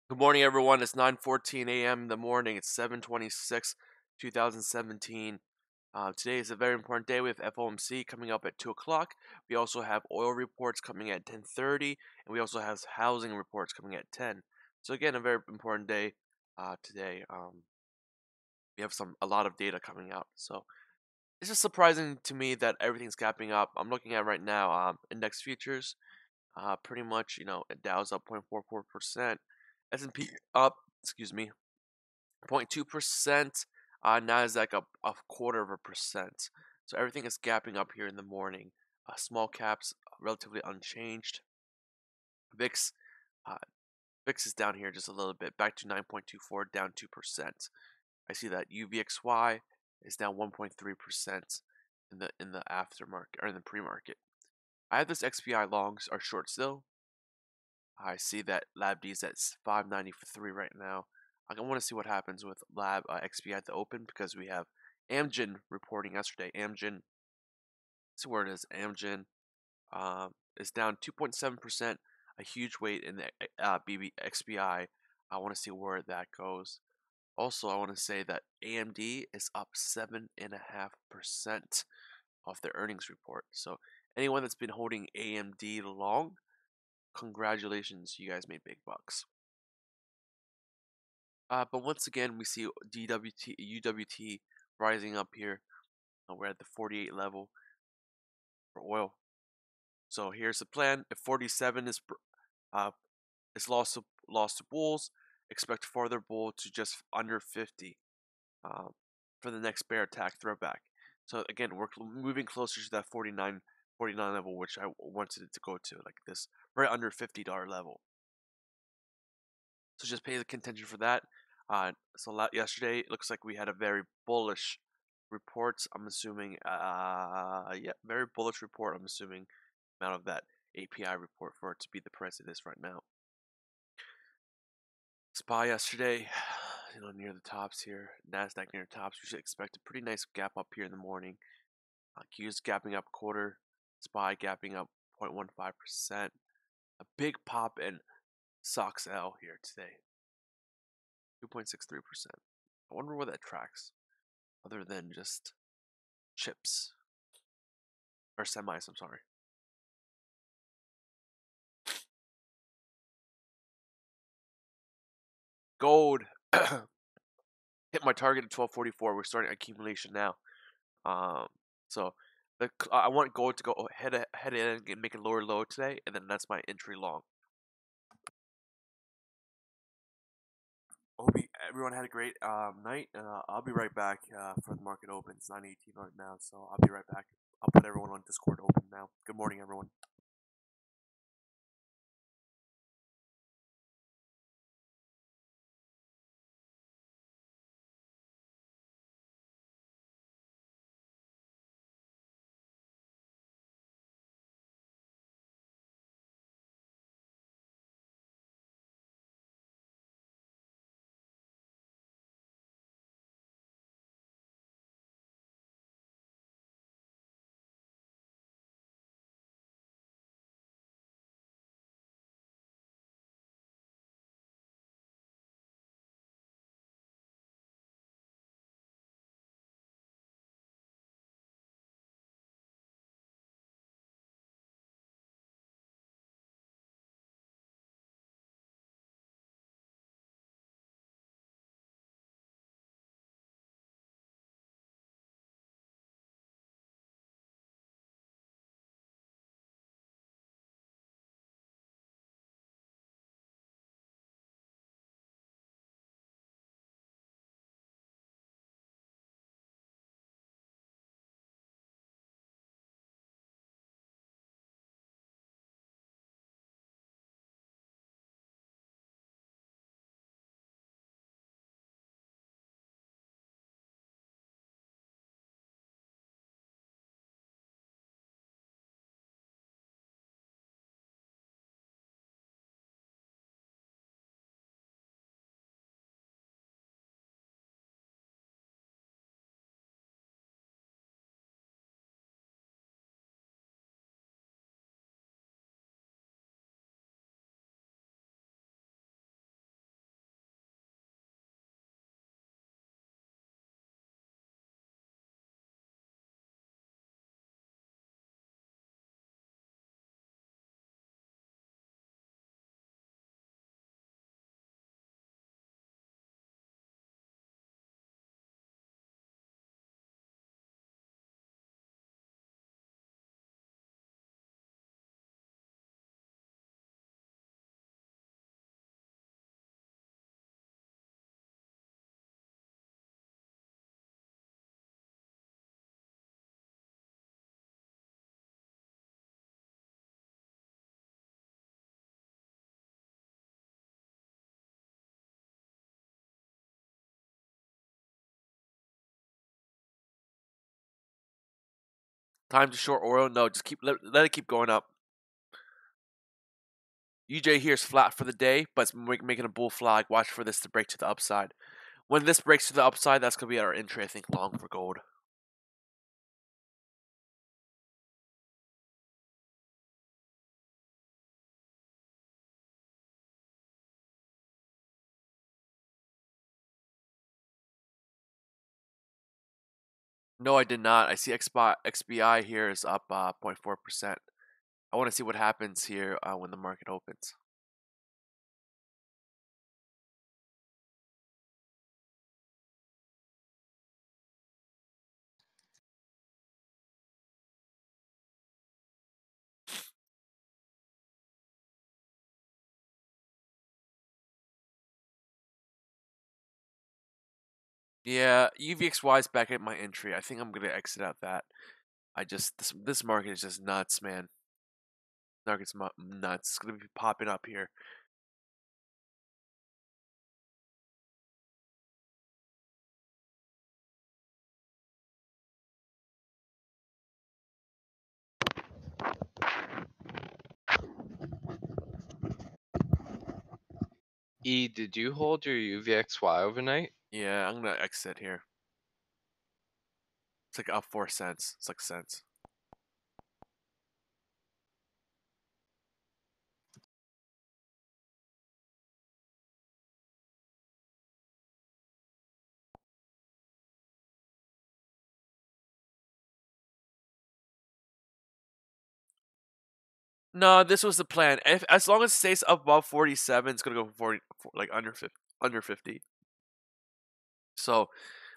Good morning, everyone. It's 9:14 a.m. in the morning. It's 7/26, 2017. Today is a very important day. We have FOMC coming up at 2 o'clock. We also have oil reports coming at 10:30, and we also have housing reports coming at 10. So again, a very important day today. We have a lot of data coming out. So it's just surprising to me that everything's gapping up. I'm looking at right now index futures. Pretty much, Dow's up 0.44%. S&P up, excuse me, 0.2%. Nasdaq up a quarter of a percent. So everything is gapping up here in the morning. Small caps relatively unchanged. VIX, uh, VIX is down here just a little bit, back to 9.24, down 2%. I see that UVXY is down 1.3% in the aftermarket or in the pre-market. I have this XPI longs are short still. I see that Lab is at 593 right now. I want to see what happens with Lab XP at the open because we have Amgen reporting yesterday. Amgen, see where it is. Amgen is down 2.7%, a huge weight in the XPI. I want to see where that goes. Also, I want to say that AMD is up 7.5% off their earnings report. So anyone that's been holding AMD long, congratulations, you guys made big bucks. But once again, we see UWT rising up here. We're at the 48 level for oil. So here's the plan. If 47 is lost to bulls, expect further bull to just under 50 for the next bear attack throwback. So again, we're moving closer to that 49 level, which I wanted it to go to, like this right under $50 level. So just pay the contention for that. Yesterday, it looks like we had a very bullish report. I'm assuming, yeah, very bullish report. I'm assuming out of that API report for it to be the price it is right now. SPY yesterday, near the tops here. Nasdaq near the tops. We should expect a pretty nice gap up here in the morning. Q's gapping up quarter. SPY gapping up 0.15%. A big pop in SOX L here today. 2.63%. I wonder where that tracks, other than just chips or semis. I'm sorry. Gold hit my target at 1244. We're starting accumulation now. So I want gold to go head in and make a lower low today, and then that's my entry long. Hope everyone had a great night, and I'll be right back for the market open. It's 9:18 right now, so I'll be right back. I'll put everyone on Discord open now. Good morning, everyone. Time to short oil? No, just let it keep going up. UJ here is flat for the day, but it's making a bull flag. Watch for this to break to the upside. When this breaks to the upside, that's going to be our entry, I think, long for gold. No, I did not. I see XBI here is up 0.4%. I want to see what happens here when the market opens. Yeah, UVXY is back at my entry. I think I'm gonna exit out that. This market is just nuts, man. Market's nuts. It's gonna be popping up here. E, did you hold your UVXY overnight? Yeah, I'm gonna exit here. It's like up 4 cents. It's like cents. No, this was the plan. As long as it stays above 47, it's gonna go 40, like under 50. So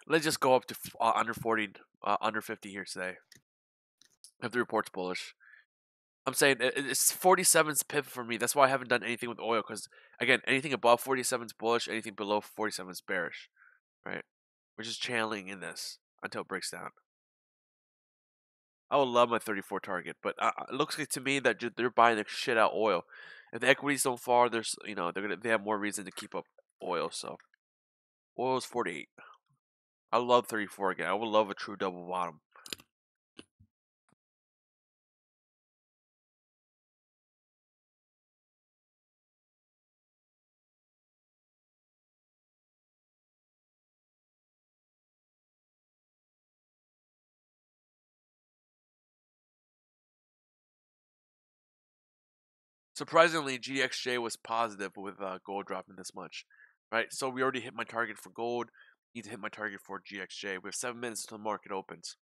let's just go up to under 40, under 50 here today. If the report's bullish, I'm saying it's 47's pivot for me. That's why I haven't done anything with oil because again, anything above 47 is bullish. Anything below 47 is bearish. Right? We're just channeling in this until it breaks down. I would love my 34 target, but it looks like to me that they're buying the shit out oil. If the equities don't fall, there's they have more reason to keep up oil. So oil is 48. I love 34 again. I would love a true double bottom. Surprisingly, GXJ was positive with gold dropping this much, right? So we already hit my target for gold. Need to hit my target for GXJ. We have 7 minutes until the market opens.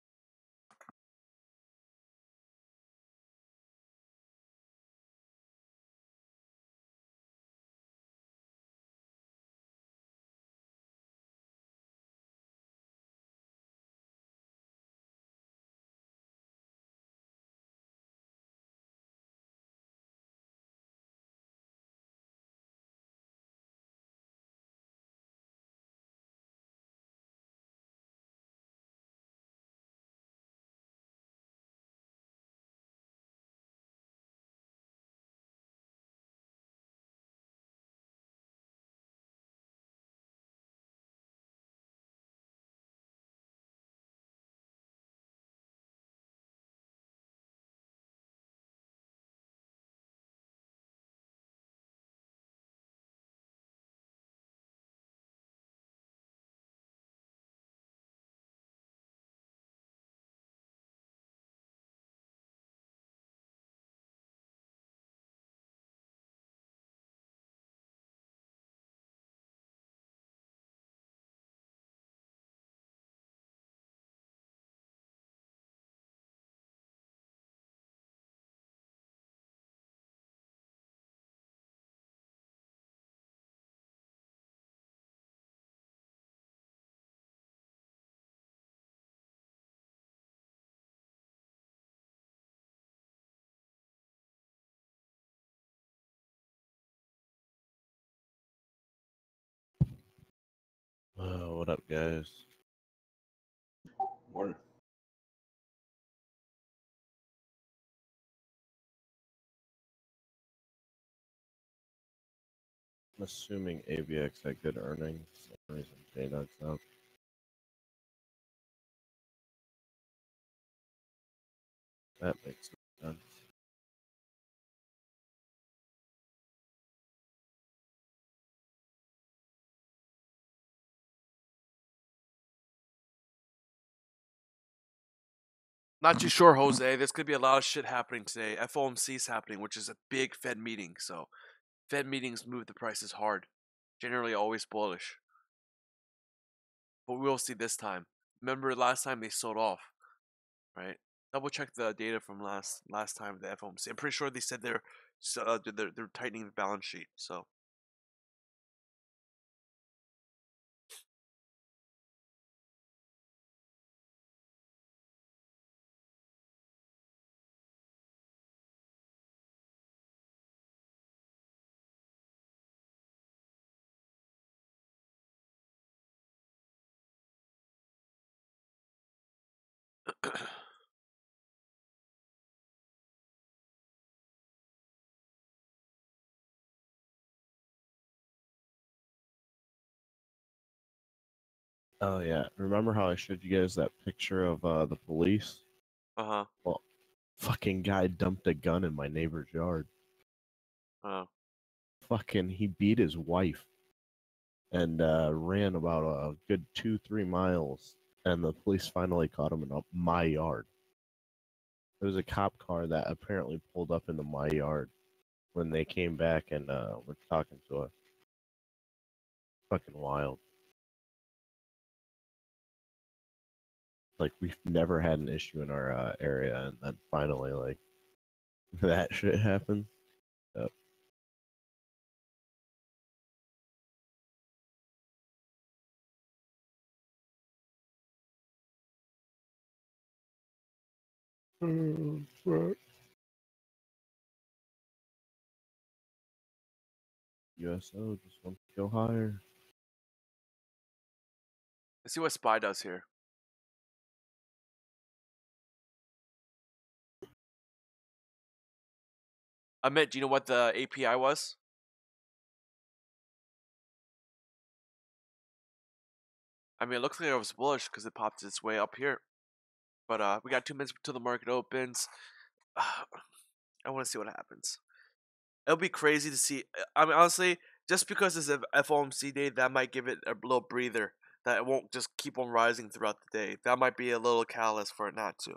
What up, guys? Morning. I'm assuming AVX had good earnings. Same reason JNUG's up. That makes sense. Not too sure, Jose. There's gonna be a lot of shit happening today. FOMC is happening, which is a big Fed meeting. So Fed meetings move the prices hard. Generally, always bullish. But we'll see this time. Remember last time they sold off, right? Double check the data from last time the FOMC. I'm pretty sure they said they're tightening the balance sheet. So Oh yeah, remember how I showed you guys that picture of the police? uh Well, fucking guy dumped a gun in my neighbor's yard. huh. Fucking, he beat his wife and ran about a good 2-3 miles, and the police finally caught him in my yard. There was a cop car that apparently pulled up into my yard when they came back and were talking to us. Fucking wild. Like, we've never had an issue in our area, and then finally, like, that shit happened. Yep. Fuck. USO just wants to go higher. Let's see what SPY does here. Amit, do you know what the API was? I mean, it looks like it was bullish because it popped its way up here. But we got 2 minutes until the market opens. I want to see what happens. It'll be crazy to see. I mean, honestly, just because it's an FOMC day, that might give it a little breather. That it won't just keep on rising throughout the day. That might be a little catalyst for it not to.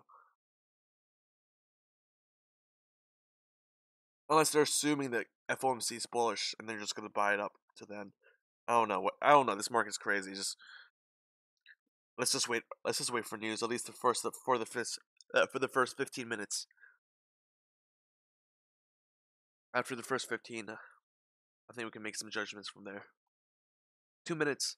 Unless they're assuming that FOMC is bullish and they're just gonna buy it up to then. I don't know. I don't know. This market's crazy. Just let's just wait. Let's just wait for news. At least for the first 15 minutes. After the first 15, I think we can make some judgments from there. 2 minutes.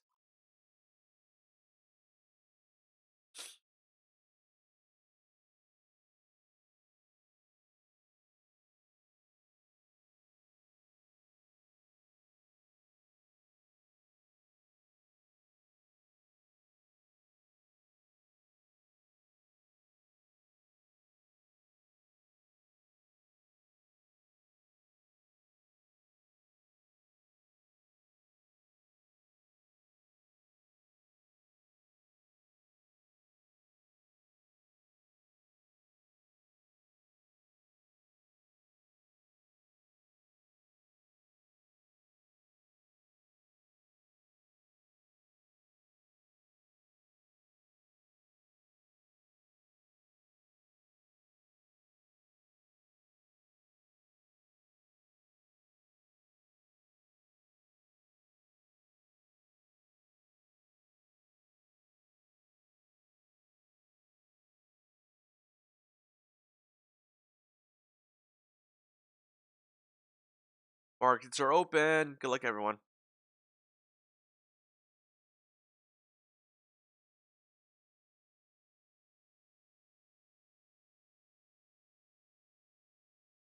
Markets are open. Good luck, everyone.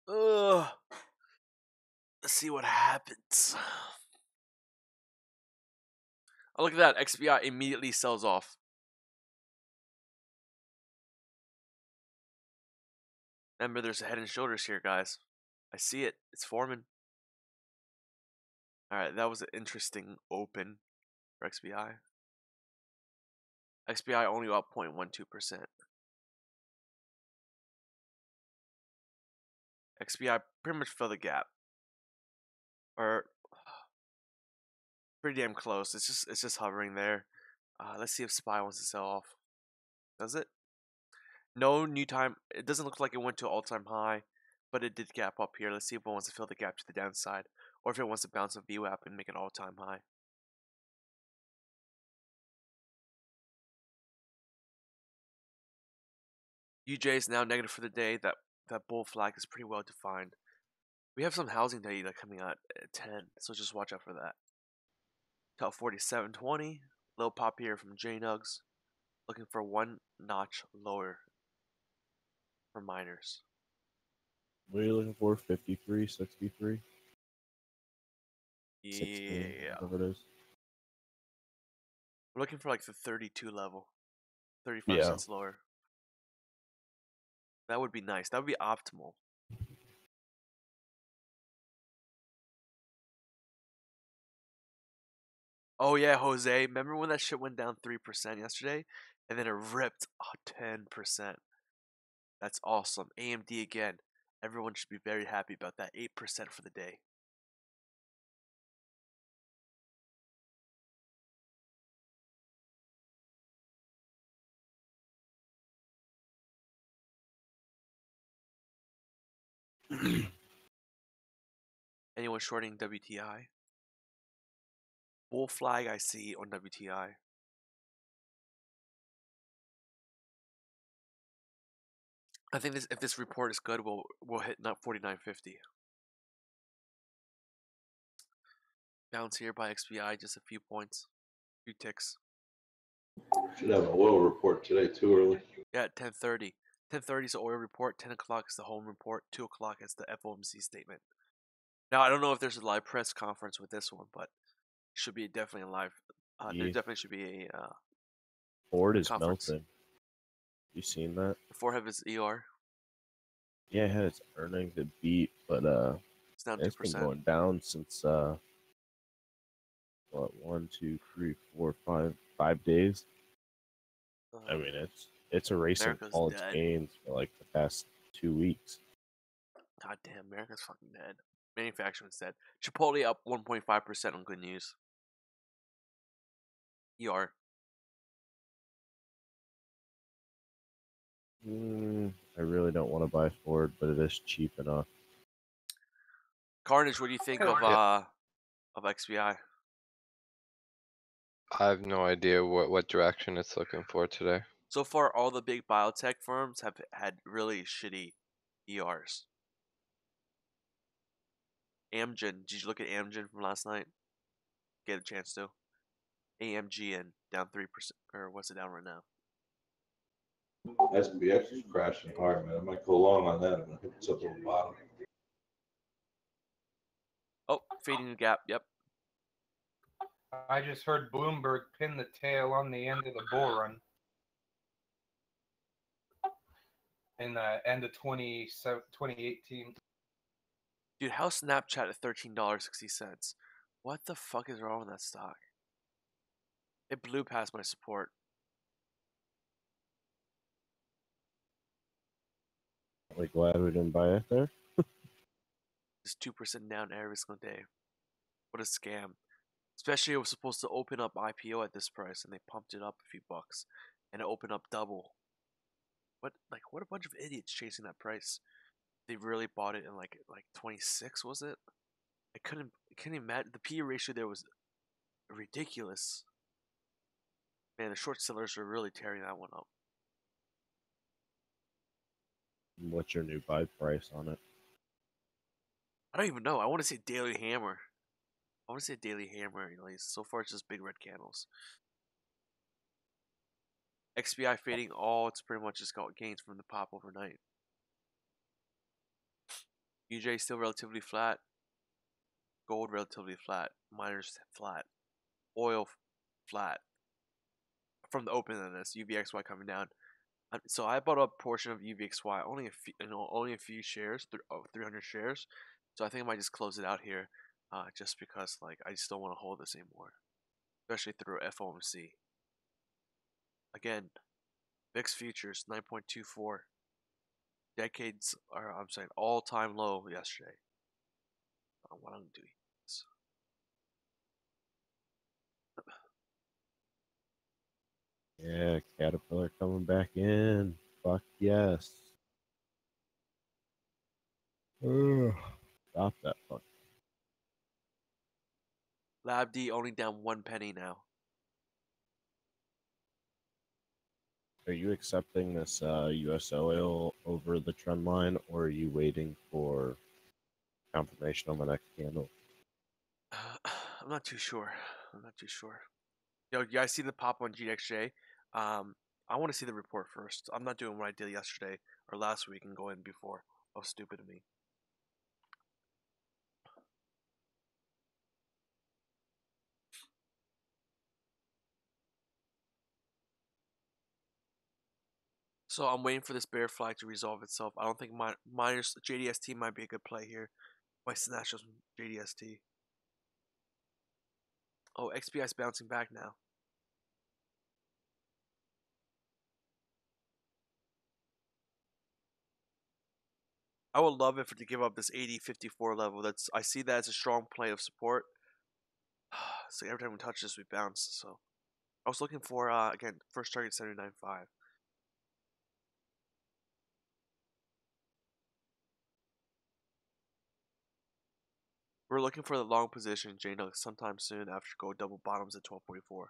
Ugh. Let's see what happens. Oh, look at that. XBI immediately sells off. Remember, there's a head and shoulders here, guys. I see it. It's forming. Alright, that was an interesting open for XBI. XBI only up 0.12%. XBI pretty much filled the gap, or pretty damn close. It's just hovering there. Let's see if SPY wants to sell off. Does it? No new time. It doesn't look like it went to all-time high, but it did gap up here. Let's see if it wants to fill the gap to the downside, or if it wants to bounce a VWAP and make it all-time high. UJ is now negative for the day. That bull flag is pretty well defined. We have some housing data coming out at 10, so just watch out for that. Top 47.20. Little pop here from JNugs. Looking for one notch lower for miners. What are you looking for? 53, 63? Yeah. 16, whatever it is. We're looking for like the 32 level. 35 Yeah. cents lower. That would be nice. That would be optimal. Oh yeah, Jose. Remember when that shit went down 3% yesterday? And then it ripped 10%. That's awesome. AMD again. Everyone should be very happy about that. 8% for the day. Anyone shorting WTI? Bull flag I see on WTI. I think if this report is good, we'll hit 49.50. Bounce here by XBI, just a few points, few ticks. Should have an oil report today too early. Yeah, at 10:30. 10:30 is the oil report. 10 o'clock is the home report. 2 o'clock is the FOMC statement. Now I don't know if there's a live press conference with this one, but it should be definitely a live. There definitely should be a Ford is conference. melting. You seen that? The forehead is ER. Yeah, it had its earnings it beat, but It's down it's been 2%. going down since what 1, 2, 3, 4, 5 days. I mean, it's erasing America's all its dead. gains for like the past 2 weeks. God damn, America's fucking dead. Manufacturing's dead. Chipotle up 1.5% on good news. ER. I really don't want to buy Ford, but it is cheap enough. Carnage, what do you think of XBI? I have no idea what direction it's looking for today. So far, all the big biotech firms have had really shitty ERs. Amgen, did you look at Amgen from last night? Get a chance to. AMGN down 3%, or what's it down right now? SPX is crashing hard, man. I might go long on that. I'm gonna hit this up on the bottom. Oh, fading the gap. Yep. I just heard Bloomberg pin the tail on the end of the bull run in the end of 2018. Dude, how Snapchat at $13.60? What the fuck is wrong with that stock? It blew past my support. Like, glad we didn't buy it there. Just 2% down every single day. What a scam. Especially it was supposed to open up IPO at this price and they pumped it up a few bucks. And it opened up double. What a bunch of idiots chasing that price. They really bought it in like 26, was it? I couldn't imagine. The PE ratio there was ridiculous. Man, the short sellers were really tearing that one up. What's your new buy price on it? I don't even know. I want to say daily hammer. I want to say daily hammer. You know, so far it's just big red candles. XBI fading all. It's pretty much just got gains from the pop overnight. UJ still relatively flat. Gold relatively flat. Miners flat. Oil flat. From the open of this, UVXY coming down. So I bought a portion of UVXY, only a few shares, 300 shares. So I think I might just close it out here, just because like I just don't want to hold this anymore, especially through FOMC. Again, VIX futures 9.24. decades, or I'm saying all-time low yesterday. What I'm doing. Yeah, Caterpillar coming back in. Fuck yes. Ugh. Stop that fuck. Lab D only down 1 penny now. Are you accepting this US oil over the trend line, or are you waiting for confirmation on the next candle? I'm not too sure. Yo, you guys see the pop on GXJ? I want to see the report first. I'm not doing what I did yesterday or last week and go in before. That was stupid of me. So I'm waiting for this bear flag to resolve itself. I don't think minus JDST might be a good play here. Might snatch us JDST. Oh, XPI is bouncing back now. I would love it for to give up this 80-54 level. I see that as a strong play of support. So every time we touch this, we bounce. So I was looking for again first target 79.5. We're looking for the long position, JNUG, sometime soon after go double bottoms at 12.44.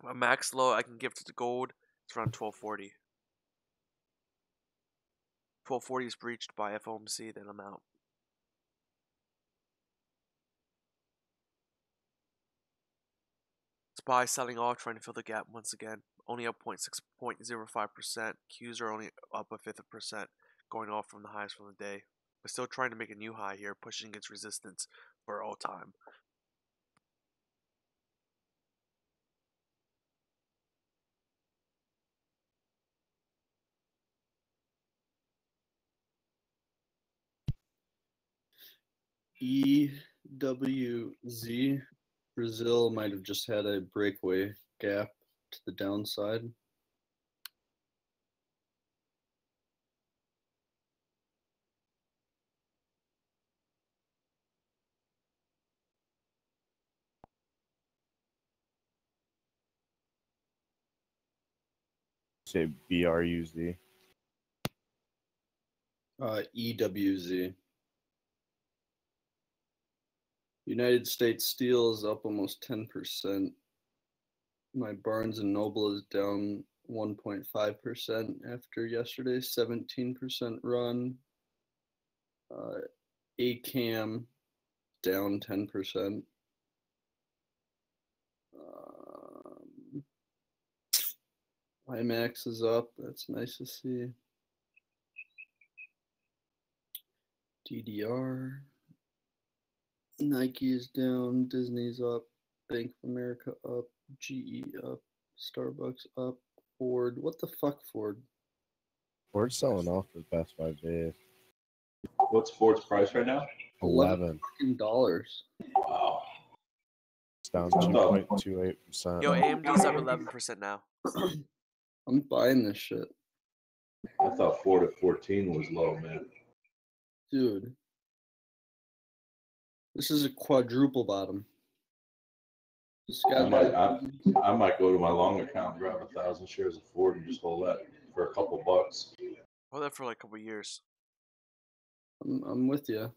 My max low I can give to the gold, it's around 12.40. 12.40 is breached by FOMC, then I'm out. SPY selling off, trying to fill the gap once again. Only up 0.05%. Qs are only up a fifth of a percent, going off from the highs from the day. We're still trying to make a new high here, pushing against resistance for all time. EWZ, Brazil might have just had a breakaway gap to the downside. Say BRUZ. EWZ. United States Steel is up almost 10%. My Barnes and Noble is down 1.5% after yesterday's 17% run. ACAM down 10%. IMAX is up. That's nice to see. DDR. Nike is down. Disney's up. Bank of America up. GE up. Starbucks up. Ford. What the fuck, Ford? Ford's selling off for the past 5 days. What's Ford's price right now? $11. $11. Wow. It's down 2.28%. Yo, AMD's up 11% now. I'm buying this shit. I thought Ford at 14 was low, man. Dude. This is a quadruple bottom. I might go to my long account, grab 1,000 shares of Ford, and just hold that for a couple bucks. Hold that for like a couple years. I'm with you.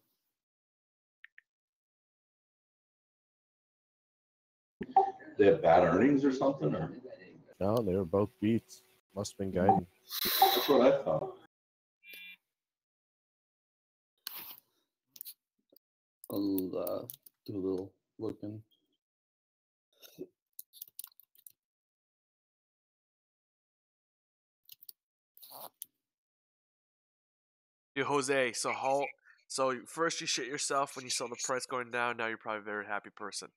They have bad earnings or something, or No, they were both beats. Must have been guiding. that's what I thought. I'll do a little looking. Yo, Jose, so first you shit yourself when you saw the price going down, now you're probably a very happy person.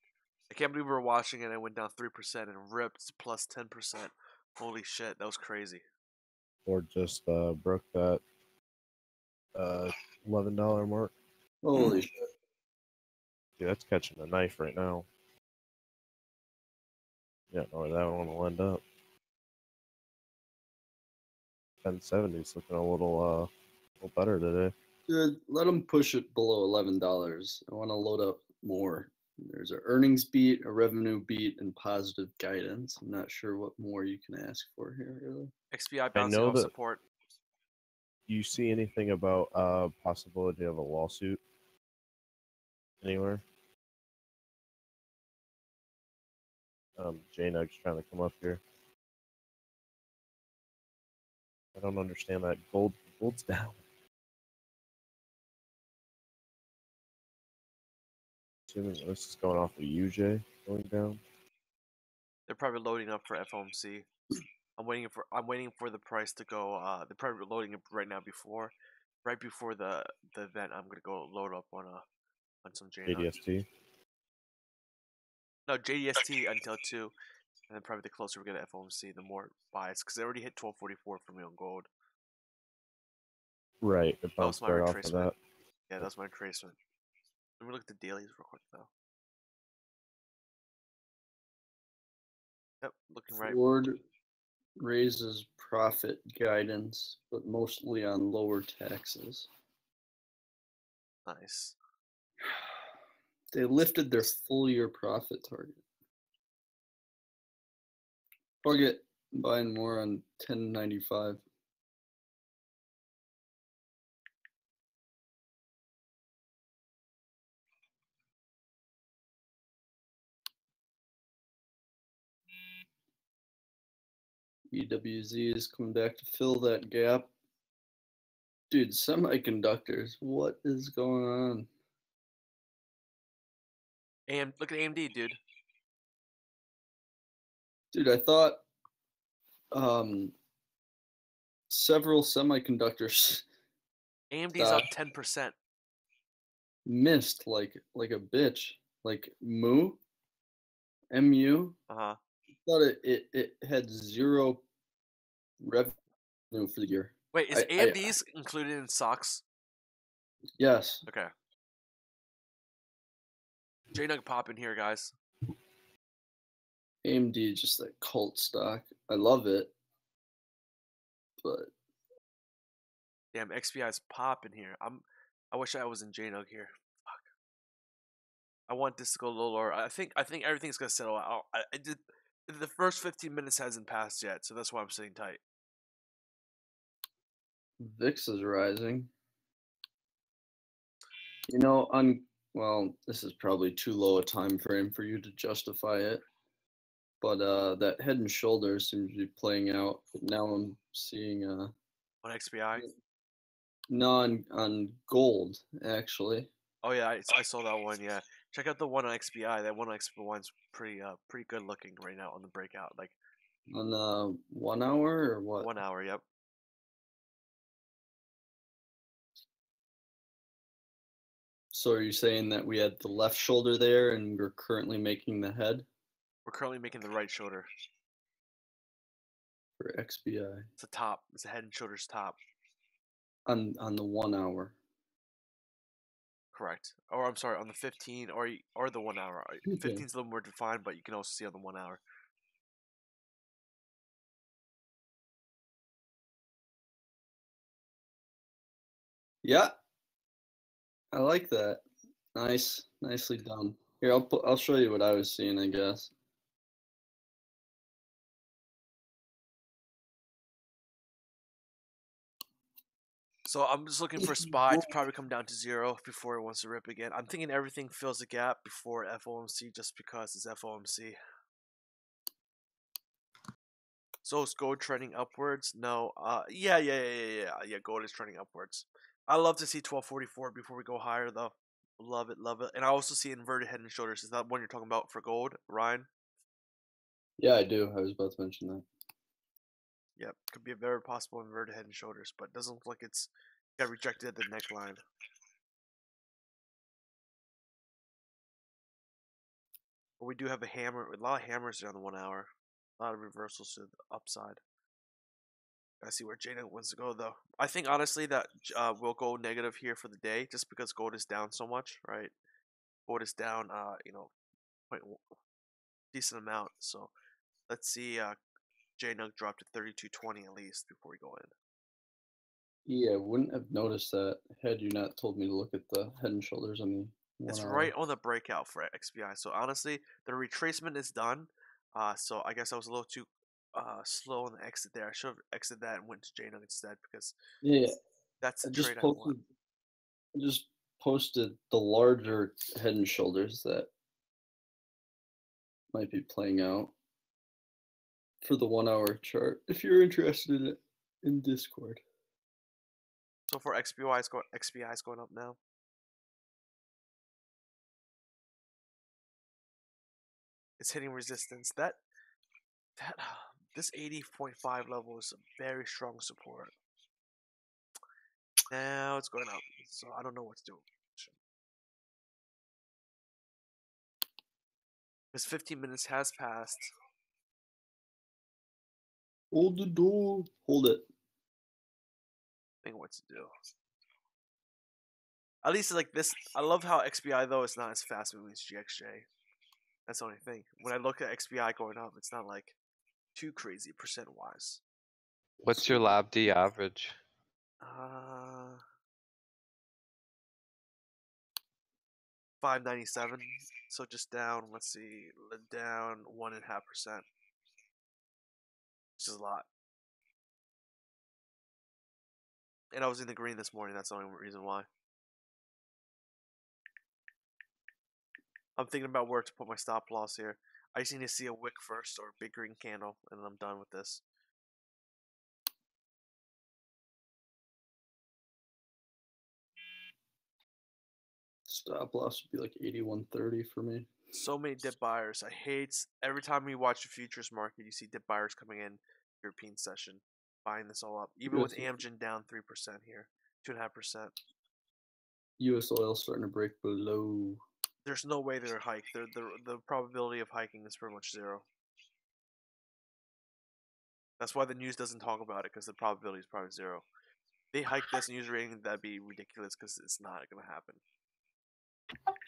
I can't believe we were watching it and it went down 3% and ripped plus 10%. Holy shit, that was crazy. Ford just broke that $11 mark. Holy shit. Dude, that's catching a knife right now. Yeah, know where that one will end up. 1070 is looking a little better today. Dude, let them push it below $11. I want to load up more. There's an earnings beat, a revenue beat, and positive guidance. I'm not sure what more you can ask for here, really. XPI bouncing know off that- support. You see anything about possibility of a lawsuit anywhere? J-Nug's trying to come up here. I don't understand that. Gold's down. Assuming this is going off of UJ going down. They're probably loading up for FOMC. I'm waiting for the price to go. They're probably loading it right now right before the event. I'm gonna go load up on some J-Nug. JDST. No, JDST until 2, and then probably the closer we get to FOMC, the more bias, because they already hit 1244 for me on gold. Right. It That was bounced my right off of retracement. that. Yeah, that's my retracement. Let me look at the dailies real quick though. Yep, looking right. Ford raises profit guidance, but mostly on lower taxes. Nice. They lifted their full year profit target. Target buying more on 1095. EWZ is coming back to fill that gap. Dude, semiconductors, what is going on? And look at AMD, dude. Dude, I thought several semiconductors AMD's up 10%. missed like a bitch. Like MU. Uh-huh. Thought it had zero revenue for the year. Wait, is AMD's included in stocks? Yes. Okay. J-Nug pop in here, guys. AMD is just that cult stock. I love it. But Damn, XPI's pop in here. I wish I was in J-Nug here. Fuck. I want this to go a little lower. I think everything's gonna settle out. The first 15 minutes hasn't passed yet, so that's why I'm sitting tight. VIX is rising. Well, this is probably too low a time frame for you to justify it. But that head and shoulders seems to be playing out. But now I'm seeing On XPI? no on gold actually. Oh yeah, I saw that one. Yeah, check out the one on XPI. That one on XPI one's pretty good looking right now on the breakout. Like On 1 hour or what? 1 hour. Yep. So are you saying that we had the left shoulder there and we're currently making the head We're currently making the right shoulder. for XBI It's a top. It's a head and shoulders top. on the 1 hour? Correct. Or I'm sorry, on the 15 or the 1 hour. Okay. 15 is a little more defined, but you can also see on the 1 hour. Yeah, I like that. Nicely done. Here, I'll show you what I was seeing, I guess. So I'm just looking for a spot to probably come down to 0 before it wants to rip again. I'm thinking everything fills a gap before FOMC just because it's FOMC. So is gold trending upwards? No. Yeah. Gold is trending upwards. I love to see 1244 before we go higher though. Love it. And I also see inverted head and shoulders. Is that one you're talking about for gold, Ryan? Yeah, I do. I was about to mention that. Yep, could be a very possible inverted head and shoulders, but it doesn't look like it's got rejected at the neckline. But we do have a lot of hammers there on the 1 hour. A lot of reversals to the upside. I see where Jada wants to go though. I think honestly that we'll go negative here for the day just because gold is down so much, right? Gold is down, quite decent amount. So let's see J-Nug drop to 32.20 at least before we go in. Yeah, I wouldn't have noticed that had you not told me to look at the head and shoulders on the 1 It's hour. right on the breakout for XBI. So honestly, the retracement is done. So I guess I was a little too slow on the exit there. I should have exited that and went to JNUG instead because Yeah, that's the I just trade I want. posted. I just posted the larger head and shoulders that might be playing out for the 1 hour chart. If you're interested in it in Discord. So for XBI is going up now. It's hitting resistance. This 80.5 level is a very strong support. Now it's going up, so I don't know what to do. This 15 minutes has passed. Hold the door. Hold it. Think what to do. At least like this. I love how XBI though it's not as fast moving as GXJ. That's the only thing. When I look at XBI going up, it's not like too crazy percent wise. What's your lab D average? 597. So just down. Let's see, down 1.5%, which is a lot. And I was in the green this morning. That's the only reason why. I'm thinking about where to put my stop loss here. I just need to see a wick first or a big green candle, and then I'm done with this. Stop loss would be like 81.30 for me. So many dip buyers. I hate every time you watch the futures market, you see dip buyers coming in European session, buying this all up. Even with Amgen down 3% here, 2.5%. U.S. oil starting to break below. There's no way they're hike. The probability of hiking is pretty much zero. That's why the news doesn't talk about it, because the probability is probably zero. If they hike this news rating, that'd be ridiculous because it's not gonna happen.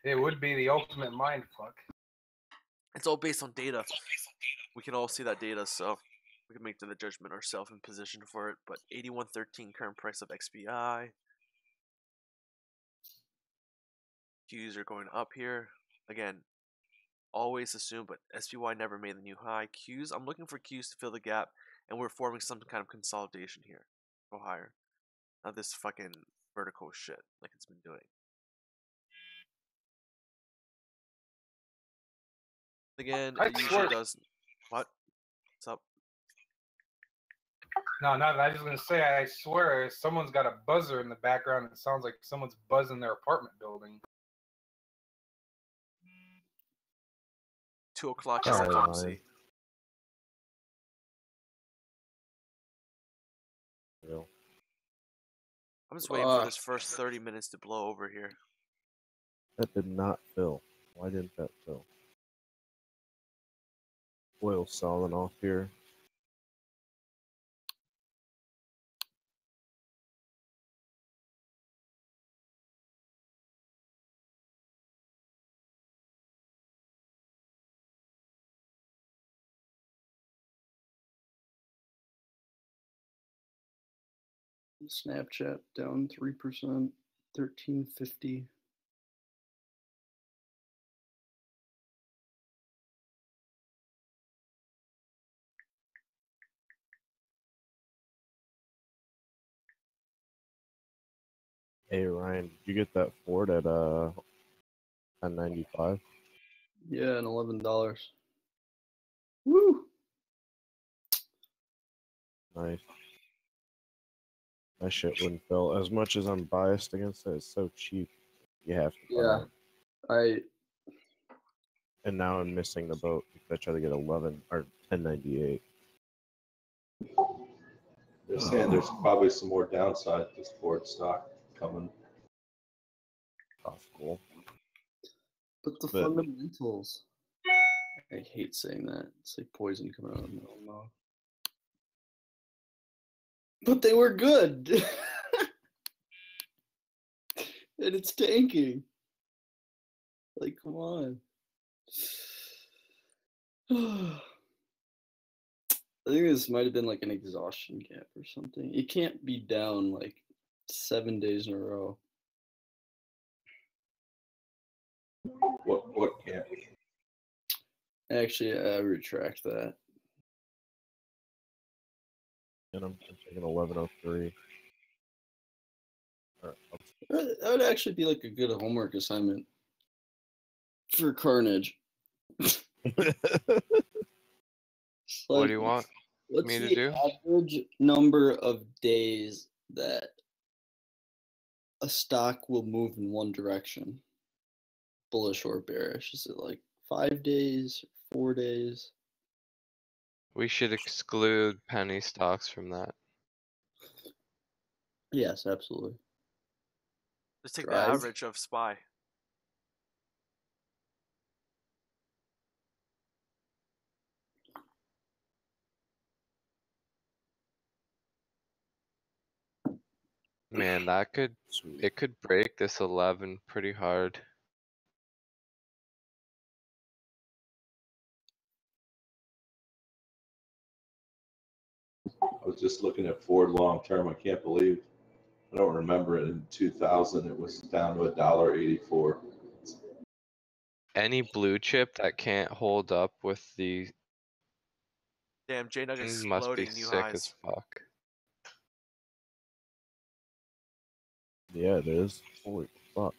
It would be the ultimate mind fuck. It's all based on data. We can all see that data, so we can make the judgment ourselves in position for it. But 81.13 current price of XBI. Qs are going up here. Again, always assume, but SPY never made the new high. Qs, I'm looking for Qs to fill the gap, and we're forming some kind of consolidation here. Go higher. Not this fucking vertical shit like it's been doing. Again, it usually does. What? What's up? No, I was just gonna say. I swear, someone's got a buzzer in the background. It sounds like someone's buzzing their apartment building. 2 o'clock is FOMC. I'm just waiting for this first 30 minutes to blow over here. That did not fill. Why didn't that fill? Oil selling off here. Snapchat down 3%, 1350. Hey Ryan, did you get that Ford at 10.95? Yeah, and $11. Woo! Nice. That shit wouldn't fill. As much as I'm biased against it, it's so cheap. You have to buy it. And now I'm missing the boat because I try to get 11 or 10.98. They're saying there's probably some more downside to this Ford stock coming. Possible. But the fundamentals. I hate saying that. It's like poison coming out of my own mouth. But they were good. And it's tanking. Like, come on. I think this might have been like an exhaustion gap or something. It can't be down like 7 days in a row. What can't? Actually, I retract that. And I'm taking 1103. All right, That would actually be like a good homework assignment for Carnage. What do you want What's me to the do? average number of days that a stock will move in one direction, bullish or bearish? Is it like 5 days, 4 days? We should exclude penny stocks from that. Yes, absolutely. Just take the Drive. average of SPY. Man, that could sweet. it could break this 11 pretty hard. I was just looking at Ford long term. I can't believe I don't remember it in 2000. It was down to $1.84. Any blue chip that can't hold up with the Damn, J-Nug is must be exploding new sick as highs. fuck. Yeah, it is. Holy fuck.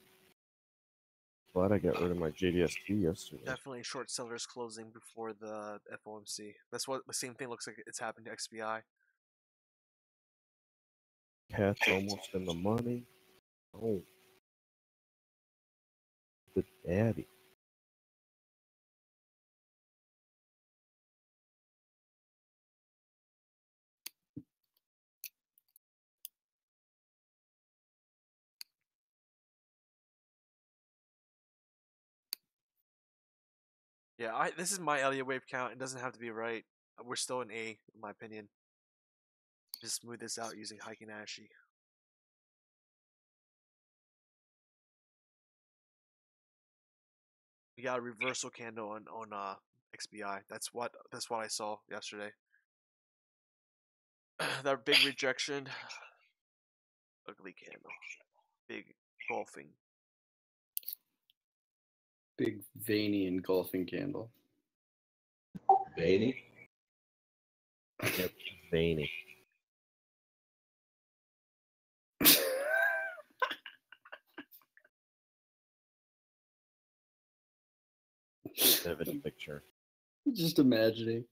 Glad I got rid of my JDST yesterday. Definitely short sellers closing before the FOMC. That's what the same thing looks like it's happened to XBI. Cat's almost in the money. Oh. The daddy. Yeah, this is my Elliott wave count. It doesn't have to be right. We're still in A, in my opinion. Just smooth this out using Heiken Ashi. We got a reversal candle on XBI. That's what I saw yesterday. That big rejection. Ugly candle. Big golfing. Big veiny engulfing candle. Veiny? Yep, veiny. Vivid picture. Just imagining.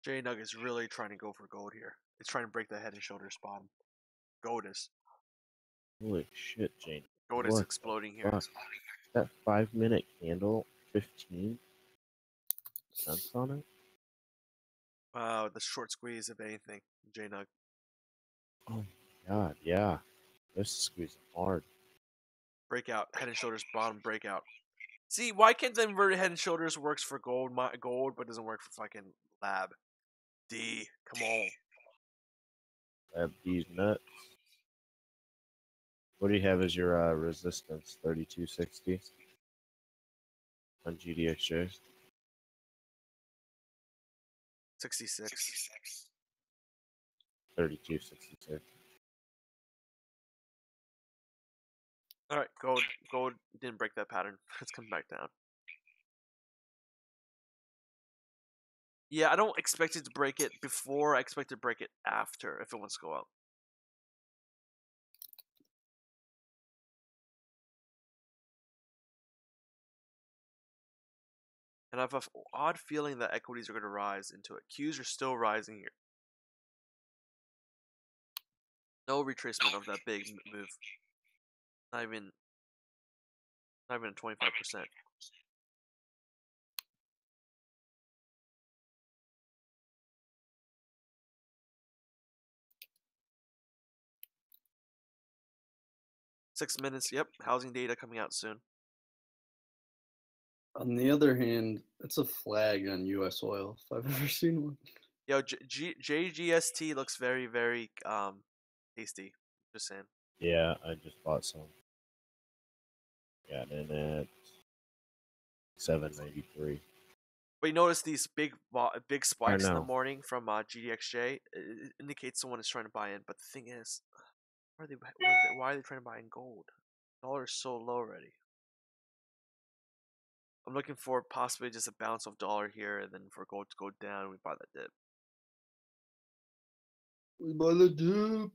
J-Nug is really trying to go for gold here. It's trying to break the head and shoulders bottom. Gold is. Holy shit, Jane. Gold is What exploding the here. fuck? That 5-minute candle, 15 cents on it? Wow, the short squeeze of anything. J-Nug. Oh my god, yeah. This is squeezing hard. Breakout. Head and shoulders bottom breakout. See, why can't the inverted head and shoulders works for gold, but doesn't work for fucking lab? D, come on. Have these nuts. What do you have as your resistance? 3260 on GDXJ? 66. 3266. All right, gold didn't break that pattern. Let's come back down. Yeah, I don't expect it to break it before. I expect it to break it after if it wants to go up. And I have an odd feeling that equities are going to rise into it. Qs are still rising here. No retracement of that big move. Not even 25%. Six minutes. Yep, housing data coming out soon. On the other hand, it's a flag on U.S. oil if I've ever seen one. Yo, JGST looks very, very tasty. Just saying. Yeah, I just bought some. Got in at 793. But you notice these big spikes in the know. morning from GDXJ. It indicates someone is trying to buy in. But the thing is, why are they trying to buy in gold? Dollar is so low already. I'm looking for possibly just a bounce of dollar here, and then for gold to go down, we buy that dip. We buy the dip.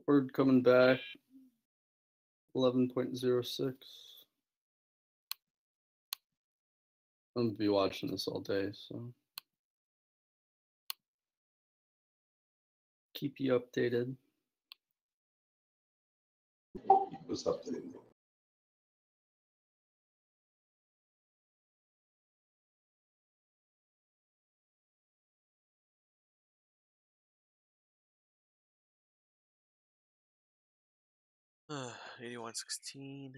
Ford coming back. 11.06. I'm gonna be watching this all day, so keep you updated. Keep us updated. Uh, 81.16,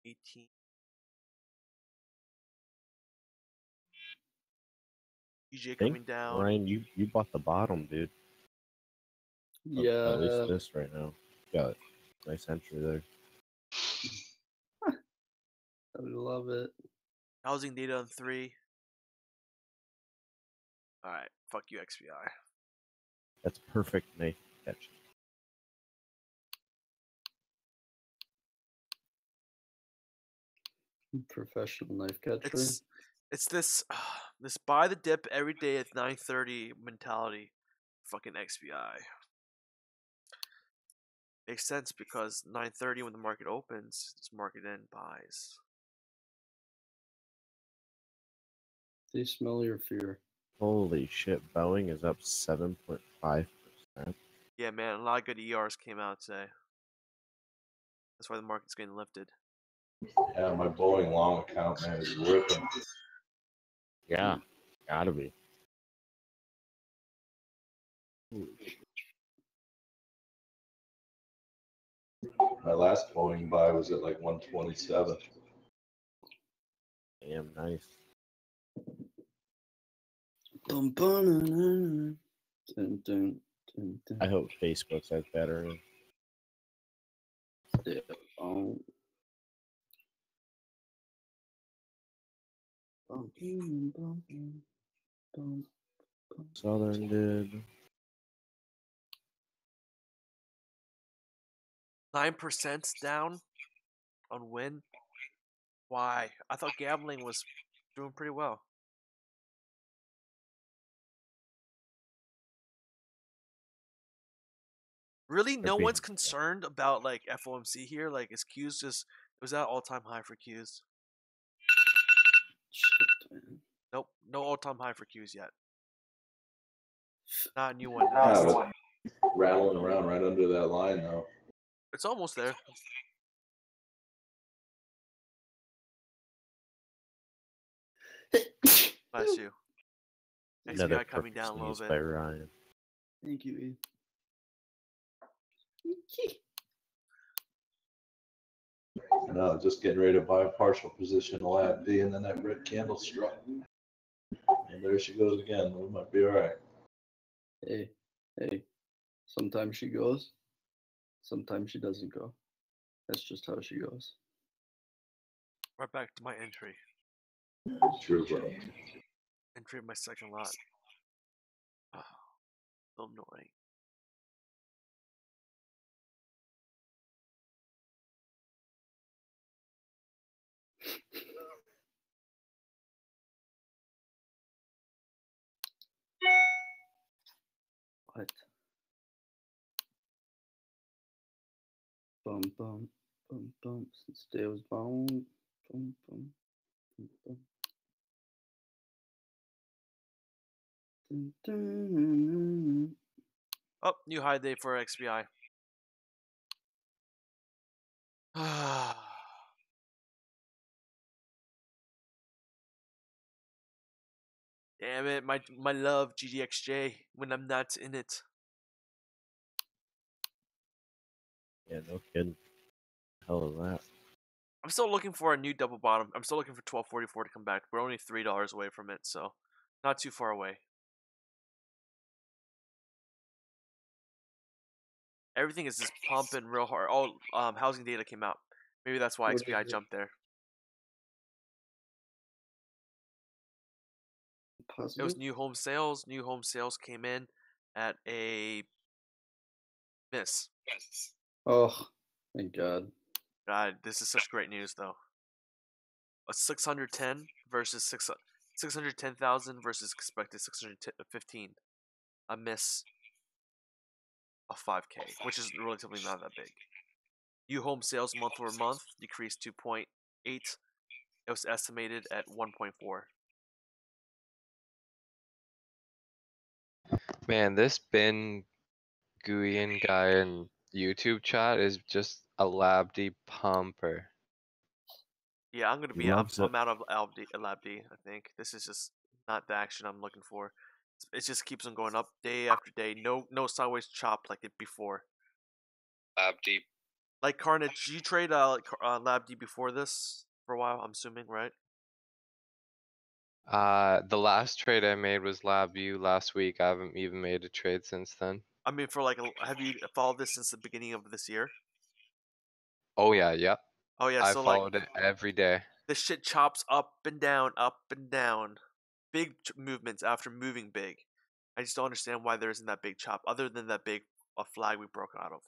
18. EJ coming down. Ryan, you bought the bottom, dude. Yeah, At least this right now. Got nice entry there. I love it. Housing data on 3. Alright, fuck you, XBI. That's perfect knife catch. Professional knife catcher. It's this this buy the dip every day at 9:30 mentality. Fucking XBI. Makes sense because 9:30 when the market opens, this market then buys. They smell your fear. Holy shit, Boeing is up 7.5%. Yeah, man, a lot of good ERs came out today. That's why the market's getting lifted. Yeah, my Boeing long account, man, is ripping. Yeah, gotta be. My last Boeing buy was at like 127. Damn, nice. Dun, dun, dun, dun, dun. I hope Facebook has better. Yeah. Southern did. 9% down on win. Why? I thought gambling was doing pretty well. Really, no Could be. one's concerned about like FOMC here. Like, is Q's just was that all time high for Q's? Shit, man. Nope, no all time high for Q's yet. Not a new one. Yeah, but rattling around right under that line now. It's almost there. Bless you. Another XBI coming down a little sneeze bit. by Ryan. Thank you, E. No, just getting ready to buy a partial position lab B, and then that red candle struck. And there she goes again. We might be all right. Hey, hey. Sometimes she goes. Sometimes she doesn't go. That's just how she goes. Right back to my entry. True, bro. Entry of my second lot. Oh, so annoying. What? Bum bum bum bum. Since day was bound. Bum bum bum bum. Dun, dun. Oh, new high day for XBI. Damn it, my love GDXJ when I'm not in it. Yeah, no kidding. Hell is that? I'm still looking for a new double bottom. I'm still looking for 1244 to come back. We're only $3 away from it, so not too far away. Everything is just pumping real hard. Oh, housing data came out. Maybe that's why What XPI is it? jumped there. It was Positive? new home sales. New home sales came in at a miss. Oh, thank God. God, this is such great news, though. A 610 versus 610,000 versus expected 615. A miss of 5K, which is relatively not that big. New home sales month over month decreased 2.8. It was estimated at 1.4. Man, this Ben Guyen guy in YouTube chat is just a lab D pumper. Yeah, I'm gonna He be. I'm, loves it. I'm out of lab D. I think this is just not the action I'm looking for. It just keeps on going up day after day. No sideways chop like it before. Lab D. Like Carnage, you trade lab D before this for a while. I'm assuming, right? The last trade I made was Lab U last week. I haven't even made a trade since then. I mean, for like, have you followed this since the beginning of this year? Oh yeah, yep. Oh yeah, I so like followed it every day. this shit chops up and down, up and down. Big movements after moving big. I just don't understand why there isn't that big chop, other than that big flag we broke out of.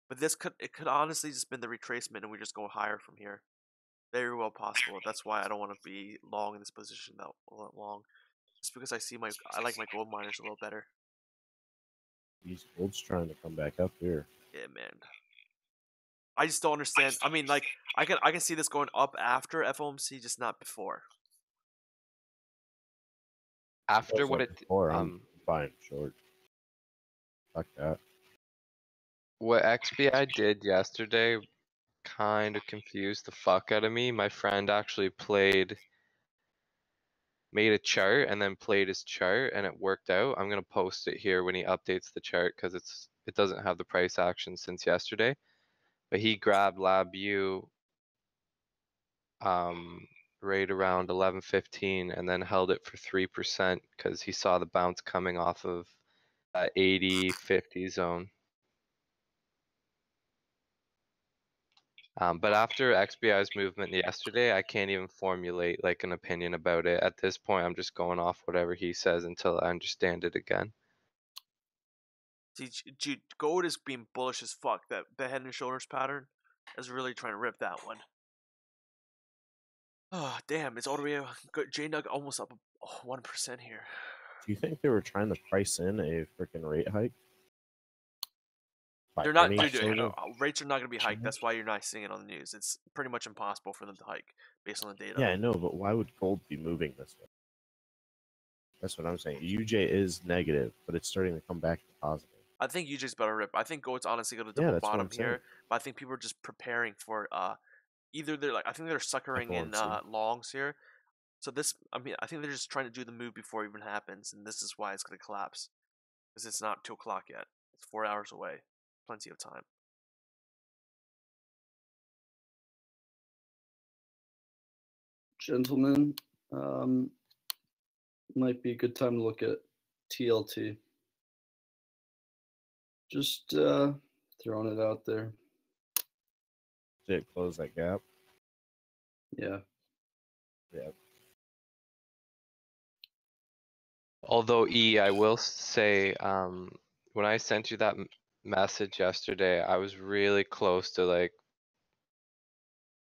But this could honestly just been the retracement, and we just go higher from here. Very well possible. That's why I don't want to be long in this position that long. Just because I like my gold miners a little better. These gold's trying to come back up here. Yeah, man. I just don't understand. I mean, like I can see this going up after FOMC, just not before. After what Also, it before I'm buying short. Fuck that. what XBI did yesterday kind of confused the fuck out of me. My friend actually made a chart and then played his chart and it worked out. I'm gonna post it here when he updates the chart because it doesn't have the price action since yesterday. But he grabbed Lab U right around 11:15 and then held it for 3% because he saw the bounce coming off of that 80-50 zone. But after XBI's movement yesterday, I can't even formulate like an opinion about it. At this point, I'm just going off whatever he says until I understand it again. See, gold is being bullish as fuck. That the head and shoulders pattern is really trying to rip that one. Oh damn! It's all the way. JNUG almost up 1% here. Do you think they were trying to price in a freaking rate hike? By They're not. any Dude, sort of rates are not going to be hiked. chance? That's why you're not seeing it on the news. It's pretty much impossible for them to hike based on the data. Yeah, I know, but why would gold be moving this way? That's what I'm saying. UJ is negative, but it's starting to come back to positive. I think UJ's better rip. I think gold's honestly going to Yeah, double that's what bottom I'm saying. here, but I think people are just preparing for either they're like I think they're suckering in FOMC. longs here. So this, I mean, I think they're just trying to do the move before it even happens, and this is why it's going to collapse because it's not 2 o'clock yet. It's 4 hours away. Plenty of time. Gentlemen, might be a good time to look at TLT. Just throwing it out there. Did it close that gap? Yeah. Yeah. Although I will say, when I sent you that message yesterday, I was really close to like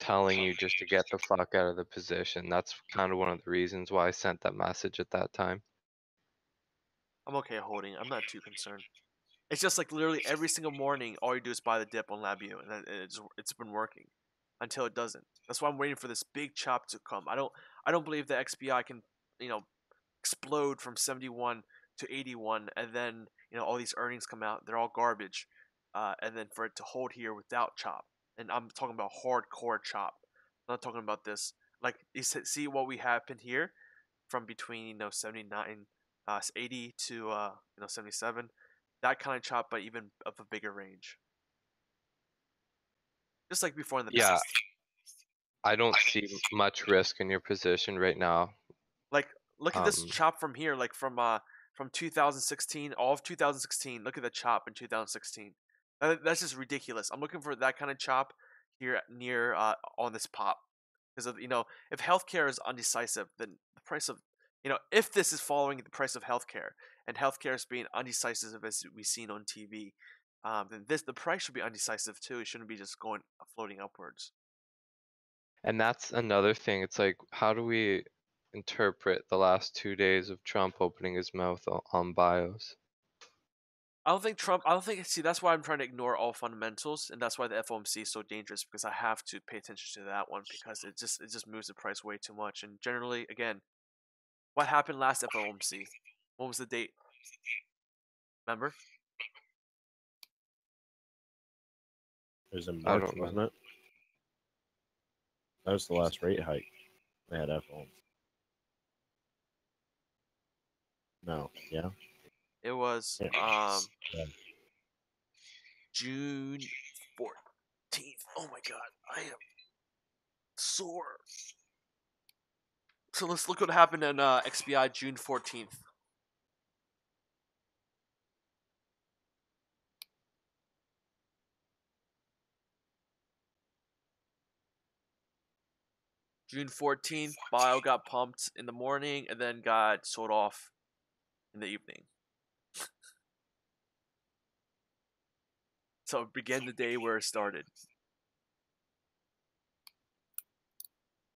telling you just to get the fuck out of the position. That's kind of one of the reasons why I sent that message at that time. I'm okay holding. I'm not too concerned. It's just like literally every single morning, all you do is buy the dip on LabU, and it's been working until it doesn't. That's why I'm waiting for this big chop to come. I don't believe the XBI can explode from 71 to 81, and then all these earnings come out. They're all garbage, and then for it to hold here without chop. And I'm talking about hardcore chop. I'm not talking about this. Like you see what we happened here. from between 79, 80 to 77. That kind of chop, but even of a bigger range. Just like before in the Yeah, past. I don't see much risk in your position right now. Like, look at this Um, chop from here, like from 2016, all of 2016. Look at the chop in 2016. That's just ridiculous. I'm looking for that kind of chop here near on this pop, because of if healthcare is undecisive, then the price of if this is following the price of healthcare, and healthcare is being undecisive as we've seen on TV, then the price should be undecisive too. It shouldn't be just going floating upwards. and that's another thing. It's like, how do we interpret the last 2 days of Trump opening his mouth on bios? I don't think. See, that's why I'm trying to ignore all fundamentals, and that's why the FOMC is so dangerous, because I have to pay attention to that one, because it just moves the price way too much. And generally, again, what happened last FOMC? What was the date? Remember? It was in I March, don't wasn't know. it? That was the last rate hike. They had FOMC. No, yeah. It was Yeah. June 14th. Oh my god, I am sore. So let's look what happened in XBI June 14th. June 14th, bio got pumped in the morning and then got sold off in the evening. So it began the day where it started.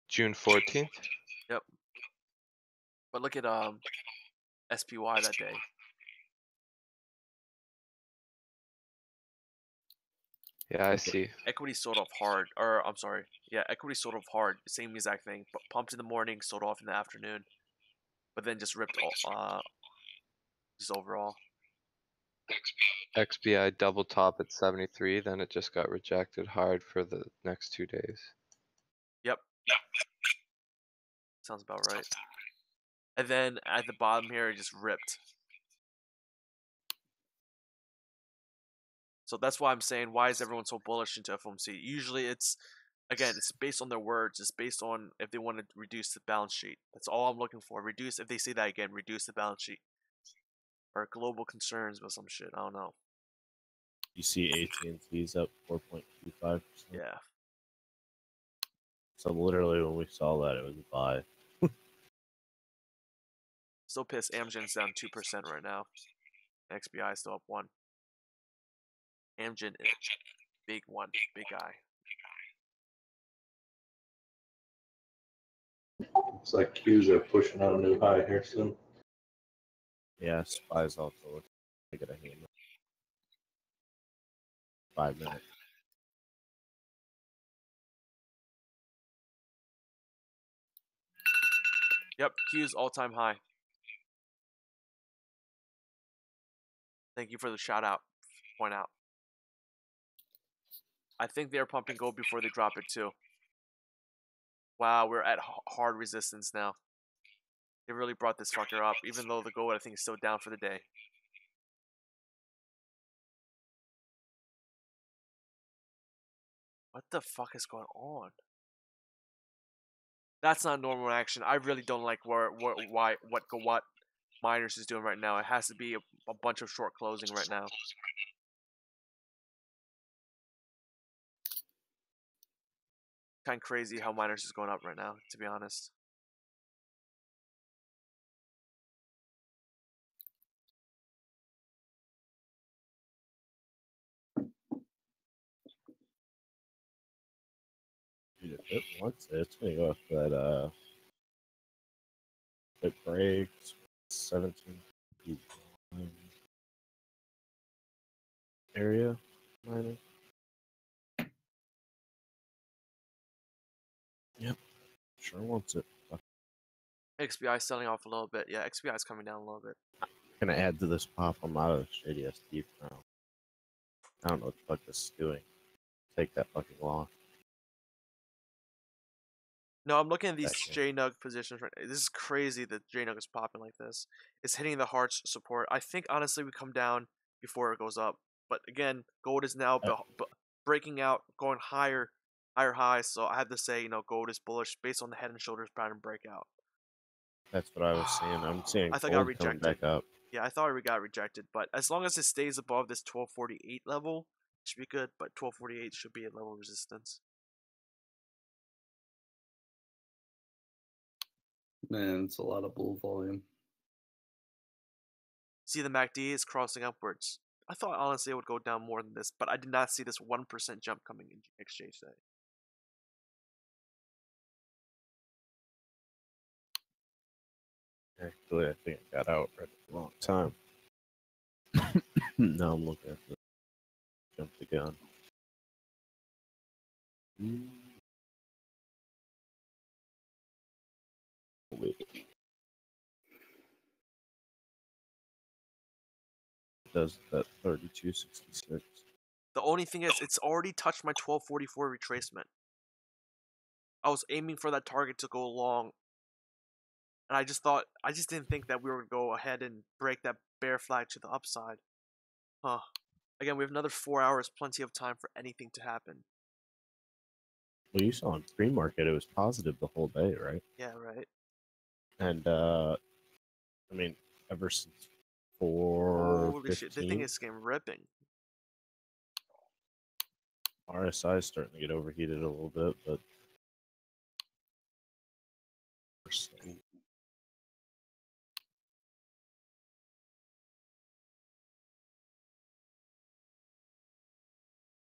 June 14th? Yep. But look at SPY that day. Yeah, I see. Equity sold off hard. Or, I'm sorry. Yeah, equity sold off hard. Same exact thing. Pumped in the morning, sold off in the afternoon. But then just ripped all, just overall. XBI double top at 73, then it just got rejected hard for the next 2 days. Yep. Sounds about right. And then at the bottom here, it just ripped. So that's why I'm saying, why is everyone so bullish into FOMC? Usually it's based on their words. It's based on if they want to reduce the balance sheet. That's all I'm looking for. Reduce, if they say that again, reduce the balance sheet. Or global concerns with some shit. I don't know. You see AT&T's up 4.25%. Yeah. So literally when we saw that, it was a buy. Still pissed. Amgen's down 2% right now. XBI is still up 1. Amgen is big one. Big guy. Looks like Qs are pushing on a new high here soon. Yeah, SPY's also looking to get a hand. 5 minutes. Yep, Q's all-time high. Thank you for the shout out. Point out. I think they're pumping gold before they drop it too. Wow, we're at hard resistance now. They really brought this fucker up, even though the gold, I think, is still down for the day. What the fuck is going on? That's not normal action. I really don't like what miners is doing right now. It has to be a bunch of short closing right now. Kind of crazy how miners is going up right now, to be honest. Dude, if it wants it, it's gonna go up that it breaks 17 area minus. Yep, sure wants it. XBI selling off a little bit. Yeah, XBI is coming down a little bit. Gonna add to this pop. I'm out of shady SD for now. I don't know what the fuck this is doing. Take that fucking loss. No, I'm looking at these Second. JNUG positions right now. This is crazy that JNUG is popping like this. It's hitting the hearts support. I think honestly we come down before it goes up. But again, gold is now breaking out, going higher highs. So I have to say, gold is bullish based on the head and shoulders pattern breakout. That's what I was seeing. I'm seeing I thought it got gold coming rejected. back up. Yeah, I thought it got rejected, but as long as it stays above this 1248 level, it should be good. But 1248 should be a level of resistance. Man, it's a lot of bull volume. See, the MACD is crossing upwards. I thought honestly it would go down more than this, but I did not see this 1% jump coming in exchange today. Actually, I think I got out right at the wrong time. Now I'm looking at the jump the gun. Wait. Does that 32.66? The only thing is, it's already touched my 1244 retracement. I was aiming for that target to go long, and I just didn't think that we were going to go ahead and break that bear flag to the upside. Huh. Again, we have another 4 hours, plenty of time for anything to happen. Well, you saw in pre-market it was positive the whole day, right? Yeah, right. And I mean, ever since 4:15, Holy shit, the thing is getting ripping. RSI is starting to get overheated a little bit, but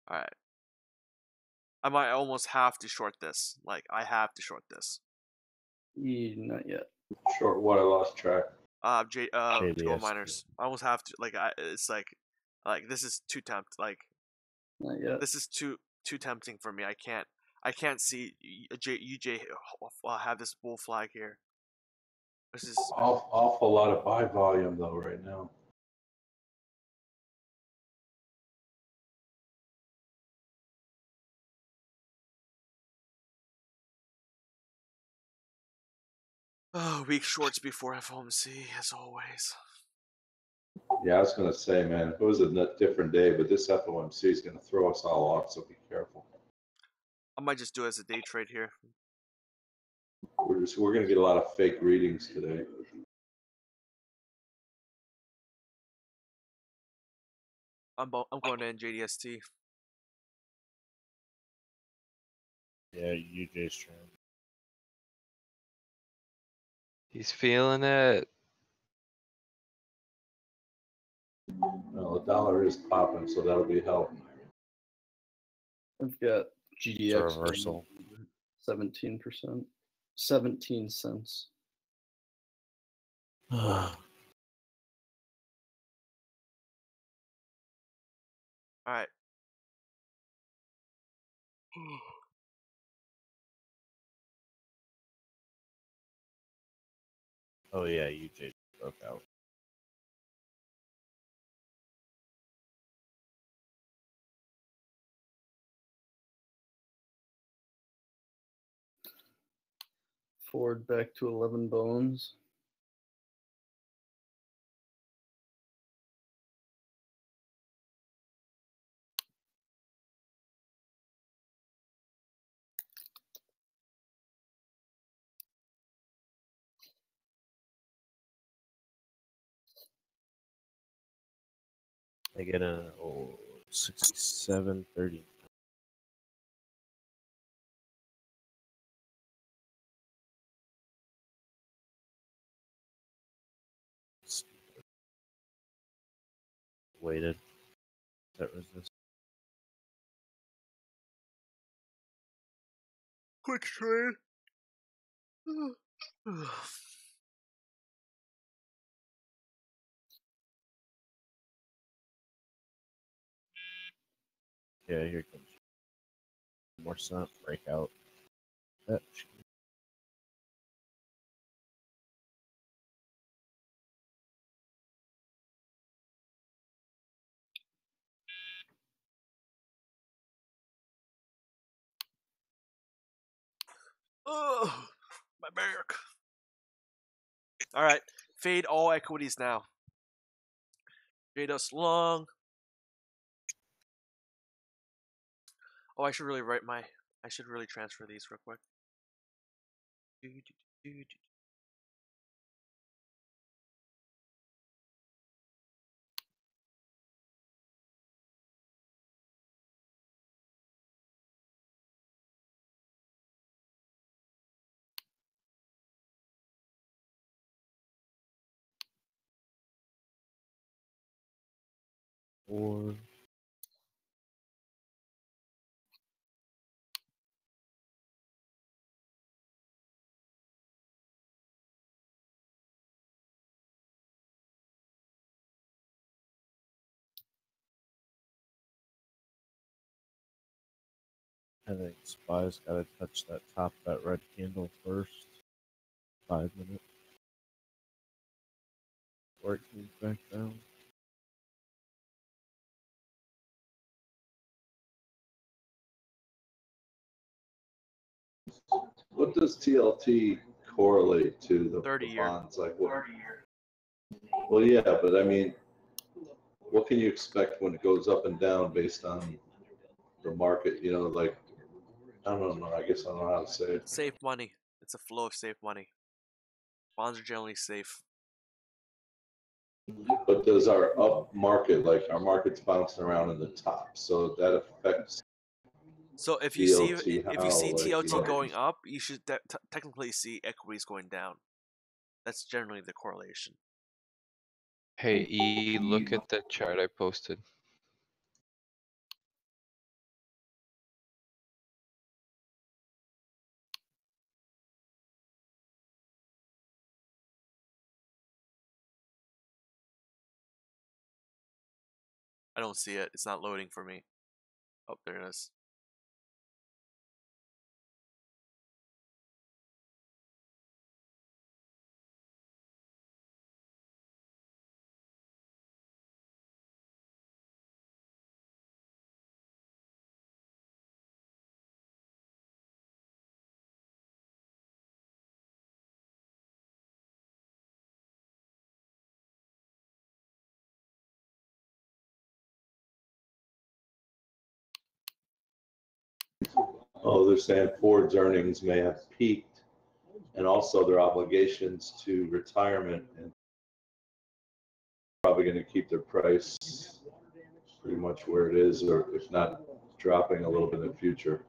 Alright. I might almost have to short this. Like, I have to short this. Not yet. Short what? I lost track. Gold JDS. miners. I almost have to. Like, it's like this is too tempt. Like, Not yet. this is too tempting for me. I can't see UJ have this bull flag here. This is Awful lot of buy volume though right now. weak shorts before FOMC as always. Yeah, I was gonna say, man, if it was a different day, but this FOMC is gonna throw us all off, so be careful. I might just do it as a day trade here. We're gonna get a lot of fake readings today. I'm going to NJDST. yeah, UJ's trying. He's feeling it. No, the dollar is popping, so that'll be helping. I've got It's a GDX reversal. 17%, 17 cents. Alright. Oh yeah, UJ broke out. Forward back to 11 bones. I get a 67.30. Waited. That was this. Quick trade. Yeah, here comes more sun breakout. That Ugh, my back. All right, fade all equities now. Fade us long. Oh, I should really write my. I should really transfer these real quick. Or I think Spy's got to touch that top of that red candle first. 5 minutes. Or it comes back down. What does TLT correlate to the 30-year. bonds? Like what? Well, yeah, but I mean, what can you expect when it goes up and down based on the market? You know, like I don't know. I guess I don't know how to say it. Safe money. It's a flow of safe money. Bonds are generally safe. But does our up market, like our market's bouncing around in the top, so that affects So if you see TLT if you see how, like, TLT you know, going up, you should technically see equities going down. That's generally the correlation. Hey, E, look at the chart I posted. I don't see it. It's not loading for me. Oh, there it is. oh, they're saying Ford's earnings may have peaked, and also their obligations to retirement, and probably going to keep their price pretty much where it is, or if not dropping a little bit in the future.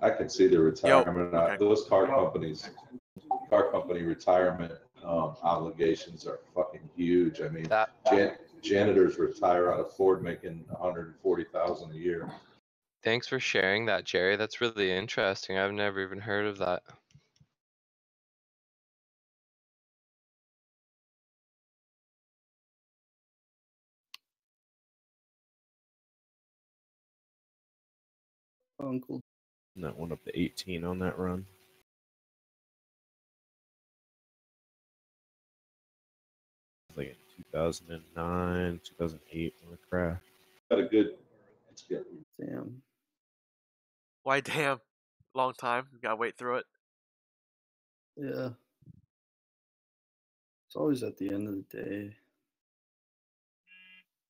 I can see the retirement. okay. Those car company retirement obligations are fucking huge. I mean, That janitors retire out of Ford making 140,000 a year. Thanks for sharing that, Jerry. That's really interesting. I've never even heard of that. Uncle. And that went up to 18 on that run. Like in 2009, 2008 when it crashed. Got a good. It's good. Damn. Why damn? Long time. You gotta wait through it. Yeah. It's always at the end of the day.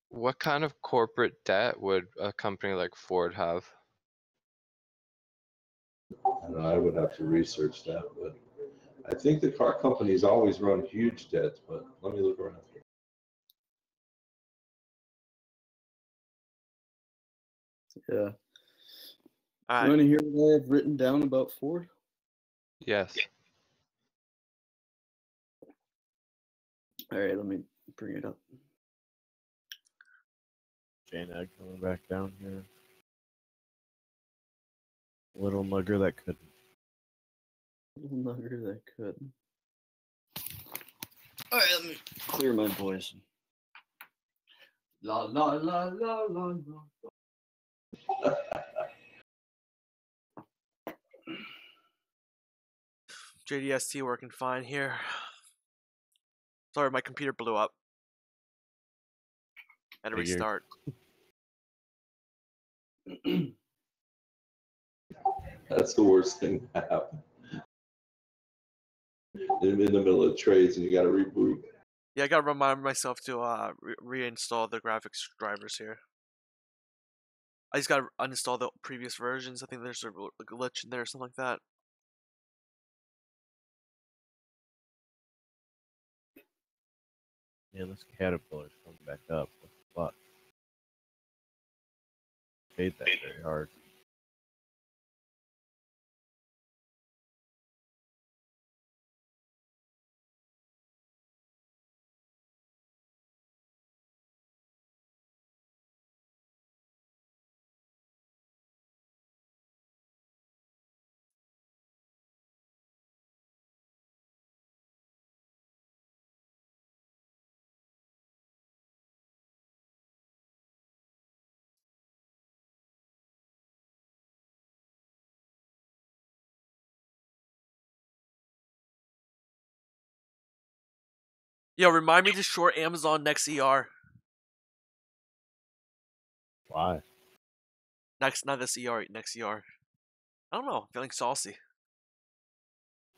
What kind of corporate debt would a company like Ford have? I don't know, I would have to research that, but I think the car companies always run huge debts. But let me look around here. Yeah. All You right. want to hear what I have written down about Ford? Yes. All right, let me bring it up. Jane Egg coming back down here. Little nugger that couldn't. Little nugger that could. All right, let me clear my voice. La la la la la la. JDST working fine here. Sorry, my computer blew up. Had to Figured. restart. That's the worst thing to happen. In the middle of trades and you got to reboot. Yeah, I gotta remind myself to reinstall the graphics drivers here. I just gotta uninstall the previous versions. I think there's a glitch in there or something like that. Yeah, this caterpillar's coming back up. What the fuck? Hate that very hard. Yo, remind me to short Amazon next ER. Why? Not this ER, next ER. I don't know. Feeling saucy.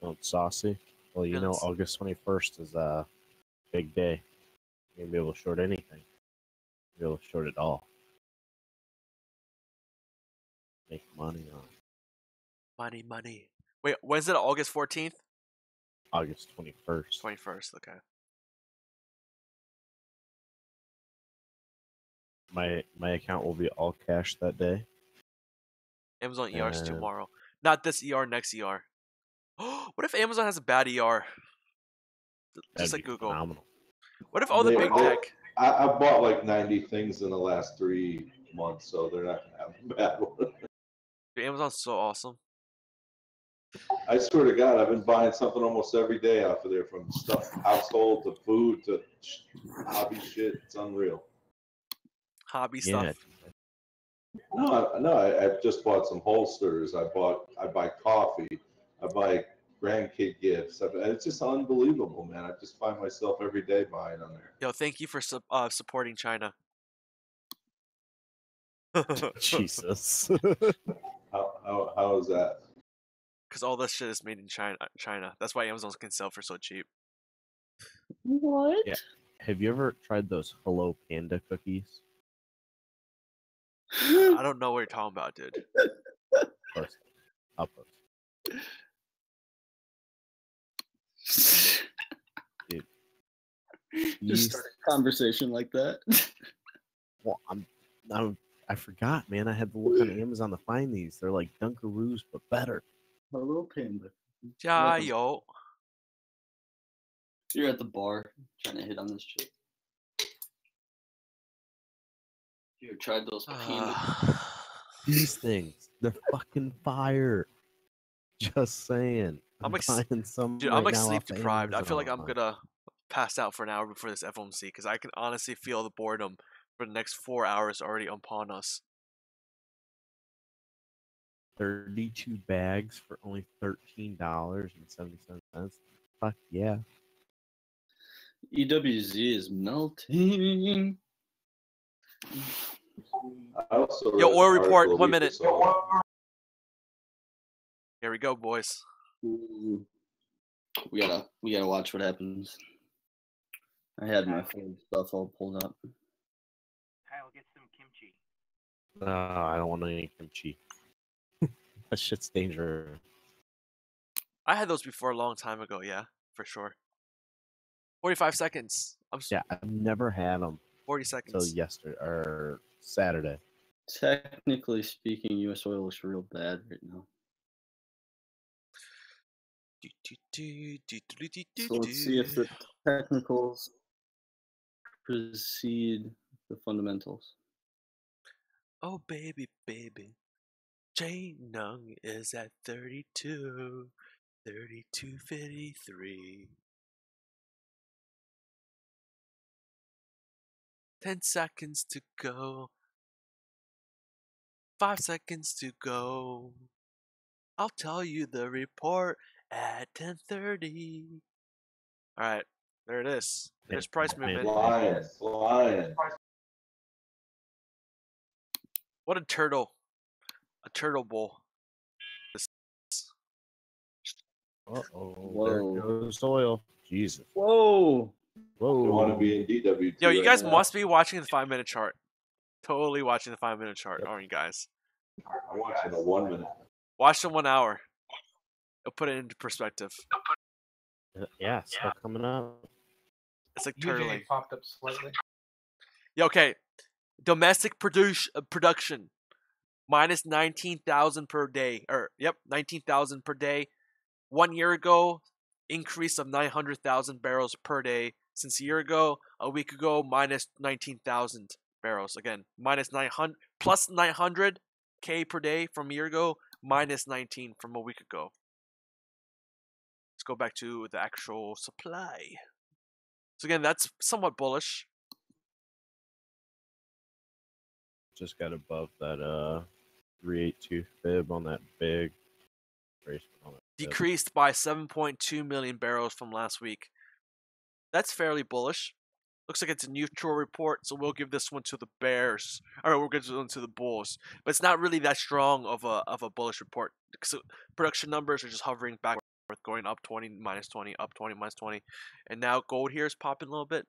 Oh, it's saucy. Well, you know, Feelings. August 21st is a big day. You're gonna be able to short anything. You'll be able to short it all. Make money on it. Money, money. Wait, when's it? August 14th? August 21st. 21st, okay. My account will be all cash that day. Amazon ER's And- tomorrow. Not this ER, next ER. What if Amazon has a bad ER? Just That'd like be Google. phenomenal. What if all the big tech? I bought like 90 things in the last 3 months, so they're not gonna have a bad one. Dude, Amazon's so awesome. I swear to God, I've been buying something almost every day off of there, from stuff, household to food to hobby shit. It's unreal. Hobby Yeah. stuff. I've just bought some holsters. I buy coffee. I buy grandkid gifts. It's just unbelievable, man. I just find myself every day buying on there. Yo, thank you for supporting China. Jesus. How is that? Because all this shit is made in China. That's why Amazon can sell for so cheap. What? Yeah. Have you ever tried those Hello Panda cookies? I don't know what you're talking about, dude. Post. I'll post. Dude. Just These- start a conversation like that. Well, I forgot, man. I had to look on Amazon to find these. They're like Dunkaroos, but better. Hello, Panda. Yeah, yo. You're at the bar trying to hit on this chick. You ever tried those panda? These things, they're fucking fire. Just saying. I'm buying some Dude, right I'm like now sleep off of deprived. I feel like I'm Amazon. gonna pass out for an hour before this FOMC because I can honestly feel the boredom for the next 4 hours already upon us. 32 bags for only $13.77. Fuck yeah. EWZ is melting. I also Yo, read oil an report, article 1 a week minute. or so. Here we go, boys. Ooh. We gotta watch what happens. I had my phone stuff all pulled up. Kyle, get some kimchi. No, I don't want any kimchi. That shit's dangerous. I had those before a long time ago, yeah, for sure. 45 seconds. Yeah, I've never had them 40 until seconds. yesterday or Saturday. Technically speaking, U.S. oil looks real bad right now. So let's see if the technicals precede the fundamentals. Oh baby, baby, Jay Nung is at 32, 32.53. 10 seconds to go. 5 seconds to go. I'll tell you the report at 10:30. All right, there it is. There's price movement. Flying. What a turtle bowl. Uh-oh, there Whoa. goes oil. Jesus. Whoa! Whoa. You want to be in DWT. Yo, you right guys now. must be watching the 5-minute chart. Totally watching the 5-minute chart, Yep. aren't you guys? I'm watching a 1 minute. Watch the 1 hour. It'll put it into perspective. Yeah, still coming up. It's like UJ turtling. popped up slightly. Yeah, okay. Domestic production minus 19,000 per day. 19,000 per day. 1 year ago, increase of 900,000 barrels per day. Since a year ago, a week ago, minus 19,000 barrels. Again, minus 900 plus 900K per day from a year ago, minus 19 from a week ago. Let's go back to the actual supply. So again, that's somewhat bullish. Just got above that 382 fib on that big race. Decreased by 7.2 million barrels from last week. That's fairly bullish. Looks like it's a neutral report, so we'll give this one to the Bears. Alright, we'll give this one to the Bulls. But it's not really that strong of a bullish report. So production numbers are just hovering back, going up 20, minus 20, up 20, minus 20. And now gold here is popping a little bit.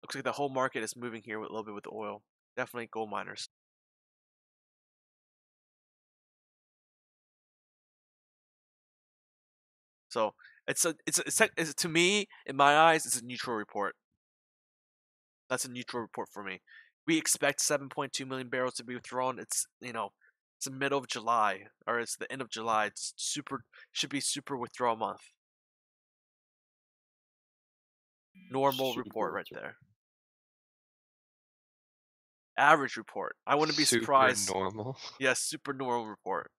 Looks like the whole market is moving here with a little bit with the oil. Definitely gold miners. So it's to me, in my eyes, it's a neutral report. That's a neutral report for me. We expect 7.2 million barrels to be withdrawn. It's it's the middle of July, or it's the end of July. It's should be super withdrawal month. Normal report right there. Average report. I wouldn't be surprised. Super normal. Yes, super normal report.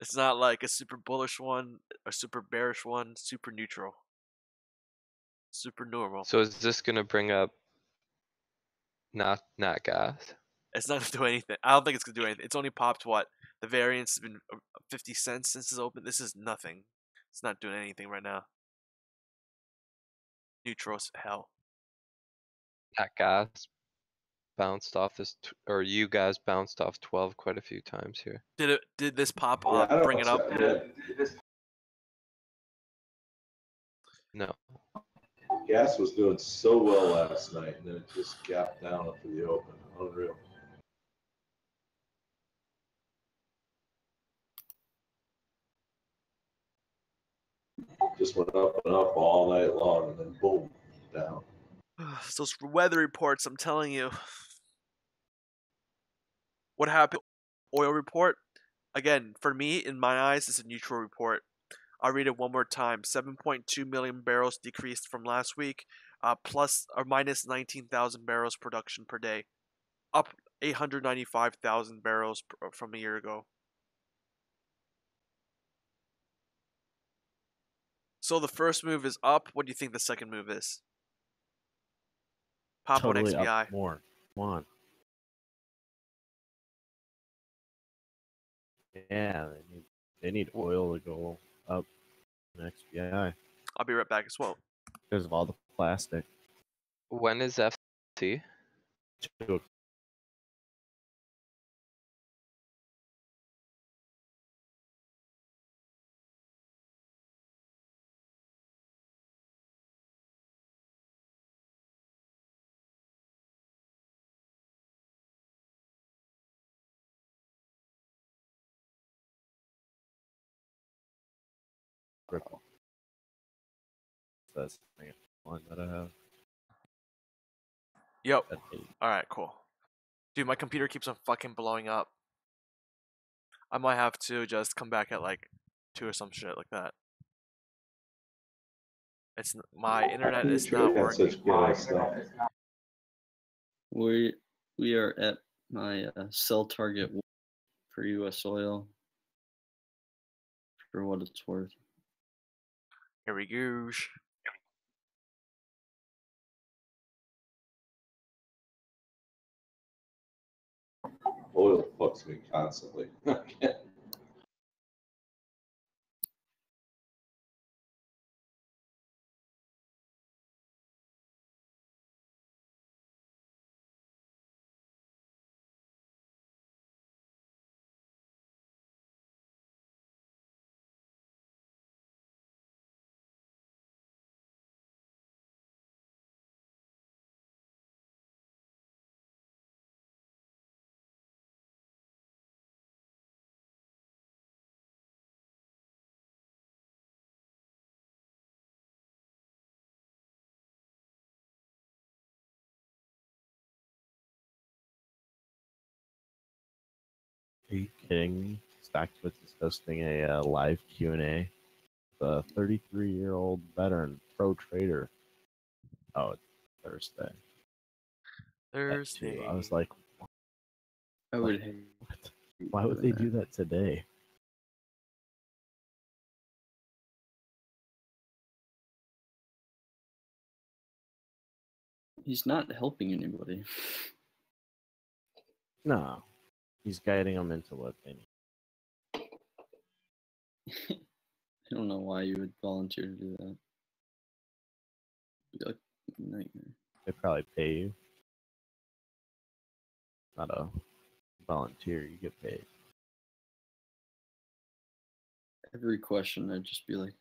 It's not like a super bullish one, a super bearish one, super neutral. Super normal. So is this gonna bring up nat gas? It's not gonna do anything. I don't think it's gonna do anything. It's only popped what? The variance has been 50 cents since it's open. This is nothing. It's not doing anything right now. Neutral as hell. Nat gas bounced off this, or you guys bounced off 12 quite a few times here. Did this pop Yeah, I don't bring it up? No. Gas was doing so well last night, and then it just gapped down up to the open. Unreal. Just went up and up all night long, and then boom, down. Those weather reports, I'm telling you. What happened? Oil report. Again, for me, in my eyes, it's a neutral report. I'll read it one more time. 7.2 million barrels decreased from last week, plus or minus 19,000 barrels production per day, up 895,000 barrels from a year ago. So the first move is up. What do you think the second move is? Pop on Totally XBI. up more. Come on. Yeah, they need oil to go up in XBI I'll be right back as well. because of all the plastic. When is FOMC? That's the one that I have. Yep. At 8. All right, cool. Dude, my computer keeps on fucking blowing up. I might have to just come back at like 2 or some shit like that. My internet You is sure not got working. such good stuff. We are at my sell target for U.S. oil. For what it's worth. Here we go. Oil fucks me constantly. Are you kidding me? Stockwitz is hosting a live Q&A. The 33-year-old veteran pro trader. Oh, it's Thursday. At 2. Thursday. I was like, I would hate. what? Why would they do that today? He's not helping anybody. No, he's guiding them into what they need. I don't know why you would volunteer to do that. Be like a nightmare. They probably pay you. Not a volunteer, you get paid. Every question, I'd just be like,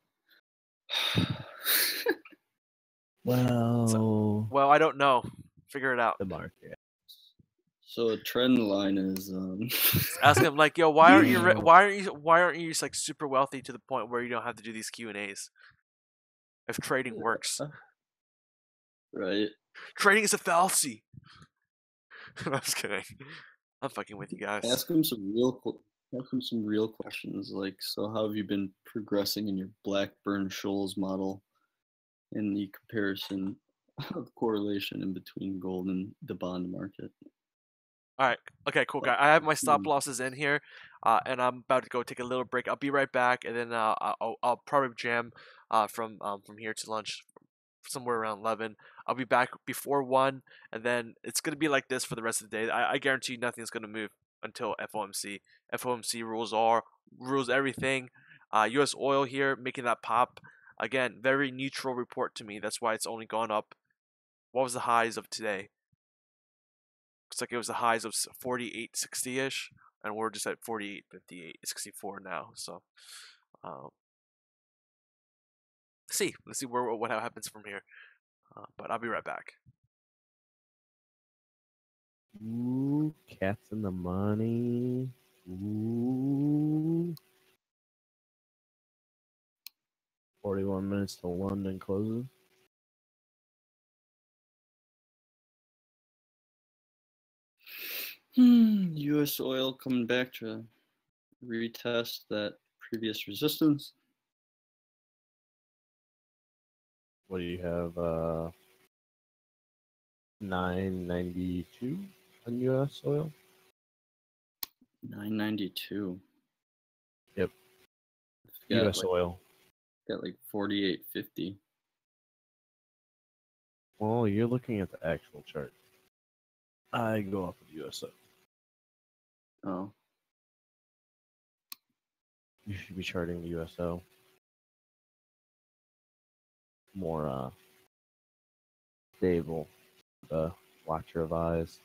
Well, Well, I don't know. Figure it out. the market. so a trend line is Ask him like, yo, why aren't you just like super wealthy to the point where you don't have to do these Q&As? If trading works, right? trading is a fallacy. I'm just kidding. I'm fucking with you guys. Ask him some real questions like, so how have you been progressing in your Blackburn Scholes model and the comparison of correlation in between gold and the bond market? All right. Okay, cool, guy. I have my stop losses in here, and I'm about to go take a little break. I'll be right back, and then I'll probably jam from here to lunch, somewhere around 11. I'll be back before 1, and then it's gonna be like this for the rest of the day. I guarantee you nothing's gonna move until FOMC. FOMC rules everything. U.S. oil here making that pop again. Very neutral report to me. That's why it's only gone up. What was the highs of today? Looks like it was the highs of 48.60ish, and we're just at 48.58, 64 now. So, let's see what happens from here. But I'll be right back. Ooh, cats in the money. Ooh. 41 minutes till London closes. U.S. oil coming back to retest that previous resistance. What do you have? 992 on U.S. oil. 992. Yep. Got U.S. oil. Got like 48.50. Well, you're looking at the actual chart. I go off of U.S. oil. Oh, You should be charting the USO. More stable. The watcher of eyes.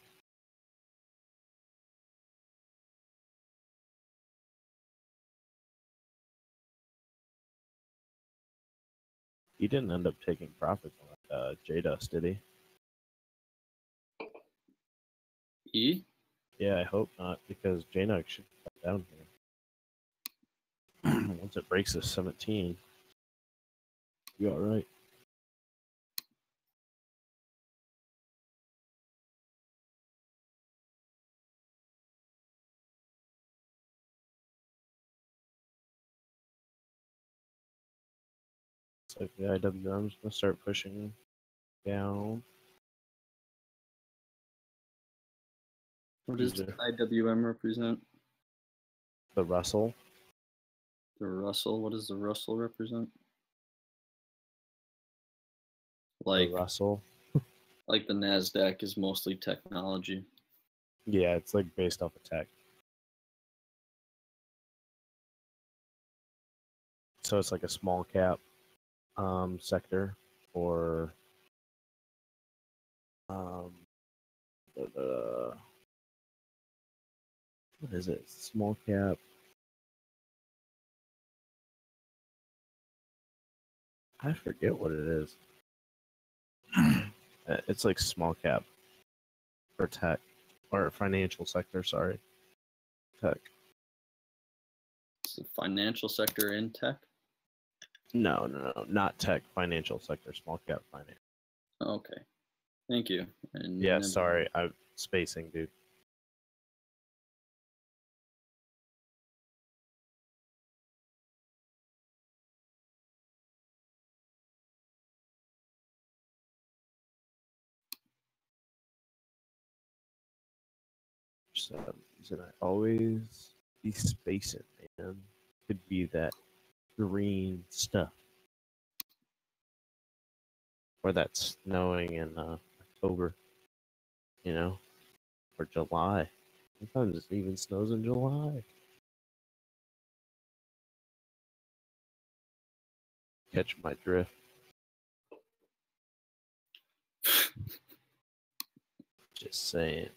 He didn't end up taking profits on J-Dust, did he? E? Yeah, I hope not, because JNUG should cut down here. Once it breaks this 17, you all right? So the IWM is gonna start pushing down. What does These the are IWM represent? the Russell. The Russell. What does the Russell represent? Like The Russell. like the Nasdaq is mostly technology. Yeah, it's like based off of tech. So it's like a small cap sector or the what is it? Small cap. I forget what it is. It's like small cap or tech or financial sector. Sorry, tech. It's the financial sector in tech. No, not tech. Financial sector. Small cap finance. Okay, thank you. And Yeah, sorry, I'm spacing, dude. So reason I always be spacing, man. Could be that green stuff. Or that snowing in October, you know, or July. Sometimes it even snows in July. Catch my drift. Just saying.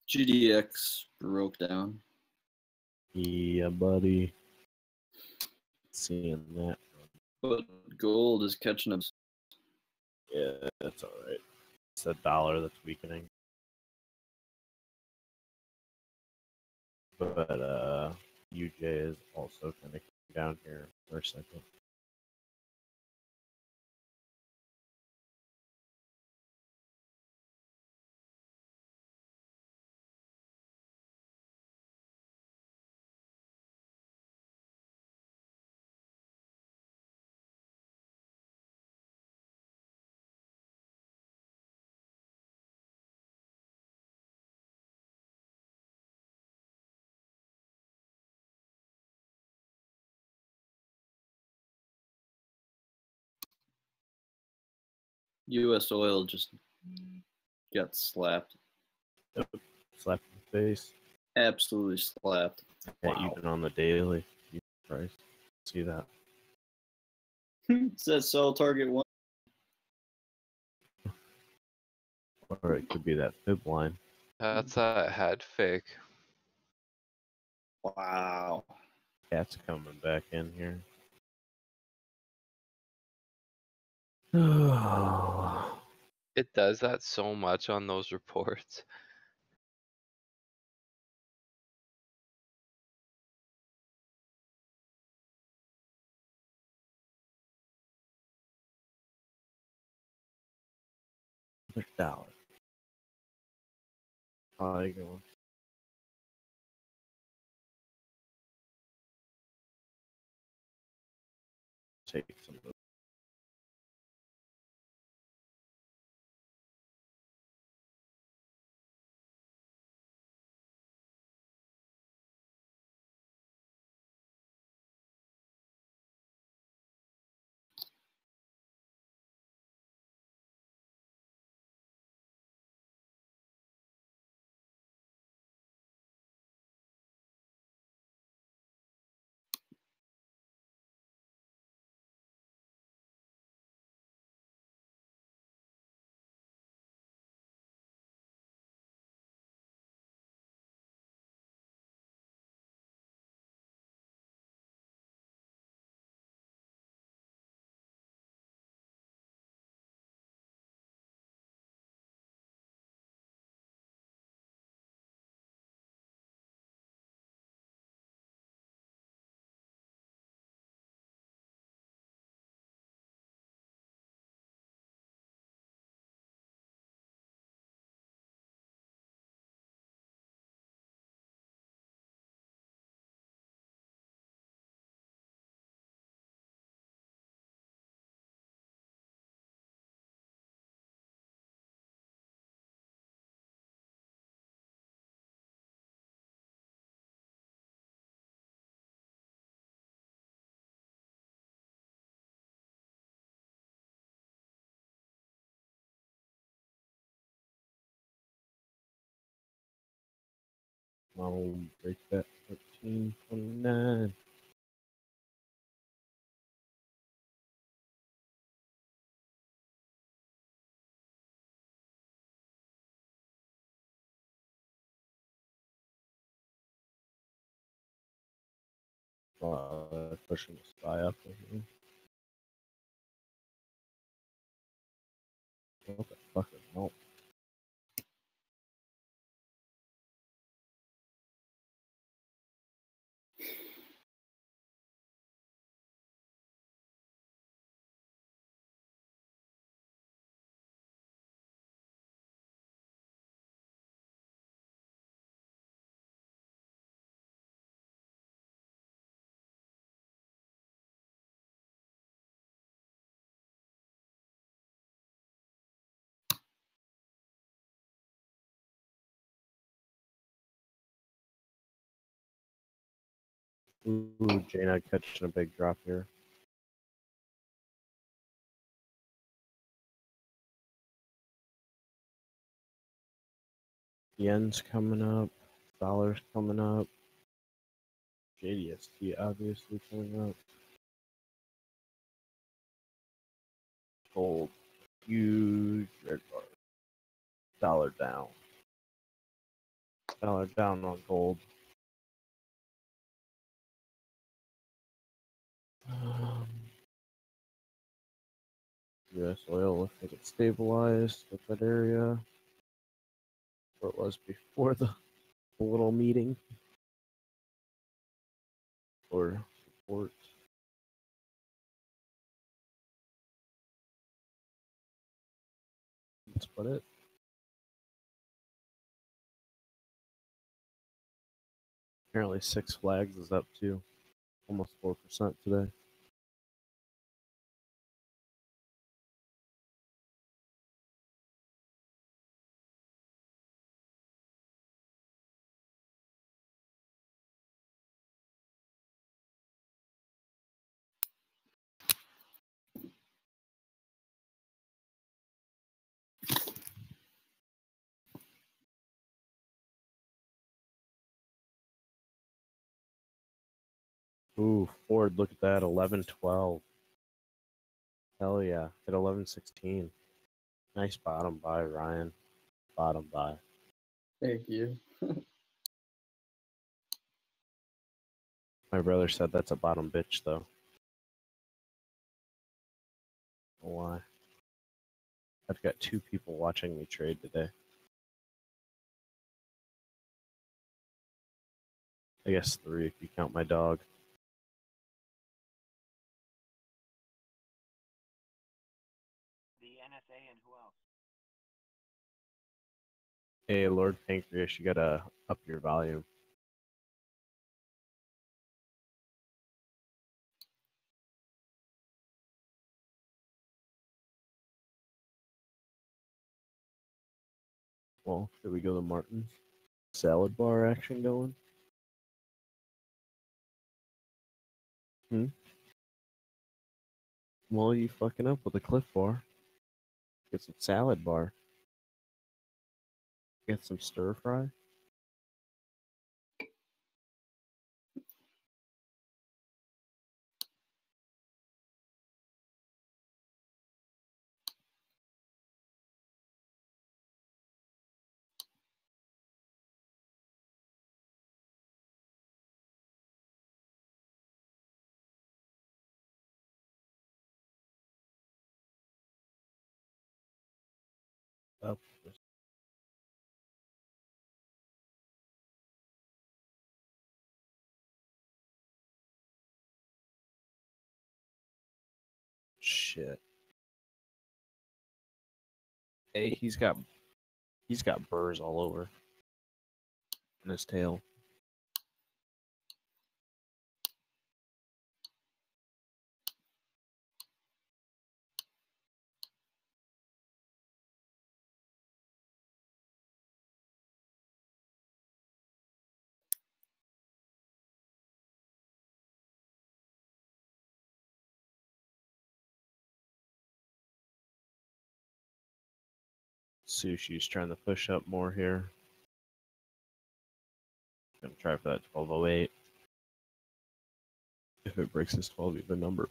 GDX broke down. Yeah, buddy. Seeing that. But gold is catching up. Yeah, that's all right. It's the dollar that's weakening. But UJ is also kind of down here for a second. U.S. oil just got slapped. Slap in the face. Absolutely slapped. Yeah, Wow. even on the daily. Jesus Christ. See that? It says sell target one. Or it could be that fib line. That's a head fake. Wow. Cat's coming back in here. It does that so much on those reports. $100. I go. Take some of those. I'll break that 13.29. Pushing the SPY up here. What the fuck is that? Ooh, Jaina catching a big drop here. Yen's coming up. Dollar's coming up. JDST obviously coming up. Gold. Huge red bar. Dollar down. Dollar down on gold. US oil looks like it's stabilized at that area where it was before the little meeting or support. That's about it. Apparently Six Flags is up too, almost 4% today. Ooh, Ford, look at that, 11.12. Hell yeah, at 11.16. Nice bottom buy, Ryan. Bottom buy. Thank you. My brother said that's a bottom bitch, though. Why? I've got 2 people watching me trade today. I guess 3 if you count my dog. The NSA and who else? Hey, Lord Pancreas, you gotta up your volume. Well, should we go to Martin's? Salad bar action going? Well, you fucking up with a Cliff Bar. Get some salad bar. Get some stir fry. Up. Shit. Hey, he's got burrs all over in his tail. Sushi's trying to push up more here. Gonna try for that 1208. If it breaks his 12 even number.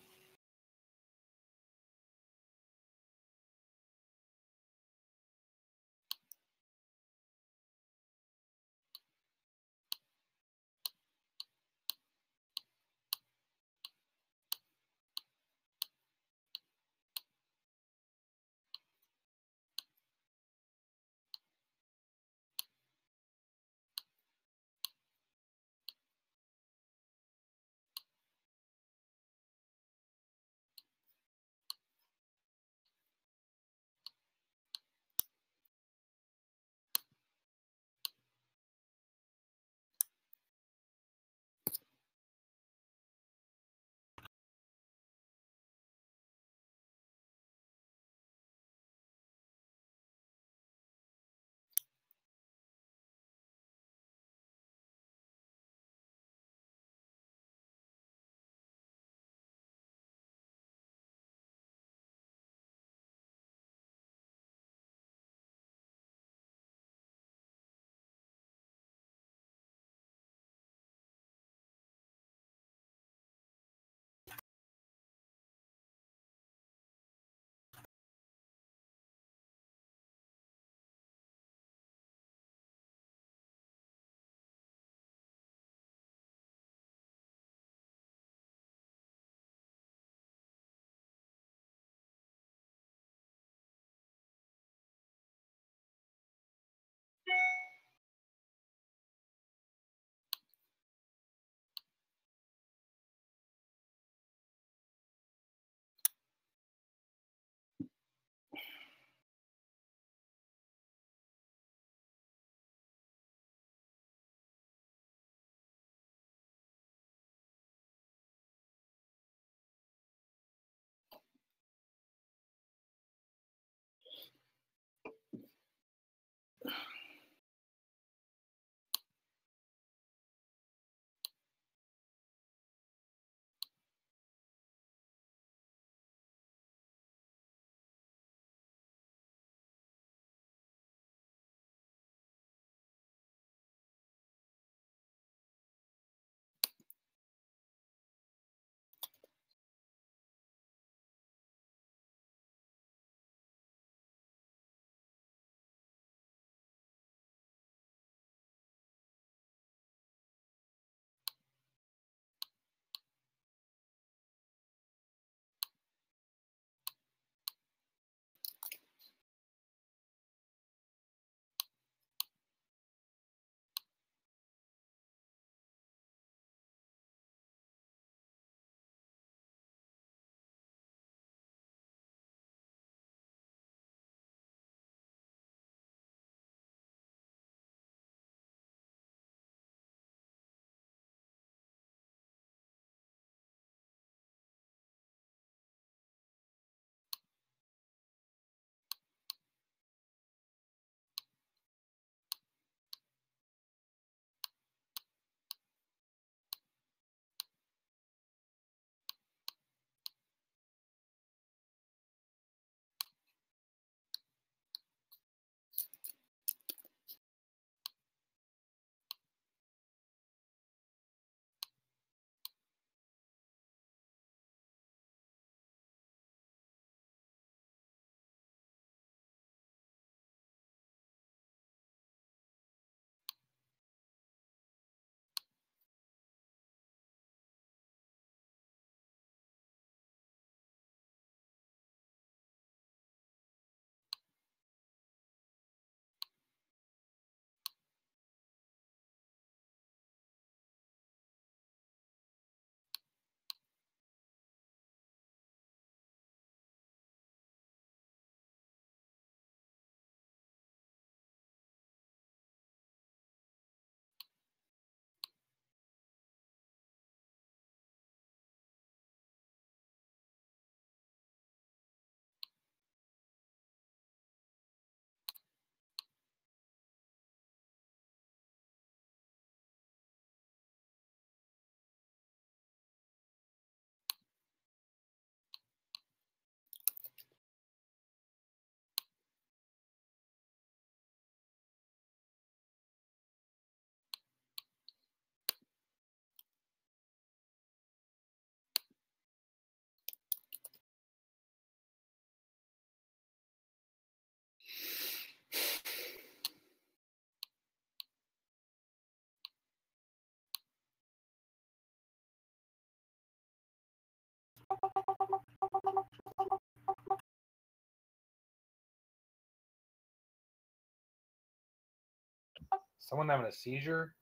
Someone having a seizure?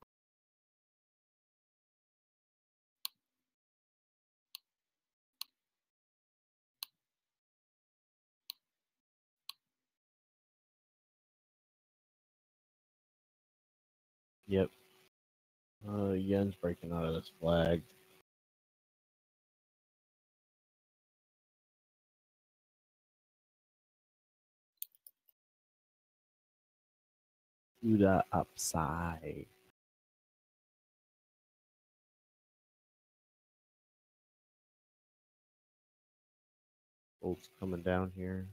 Yep. Yen's breaking out of this flag. To the upside. Bolt's coming down here.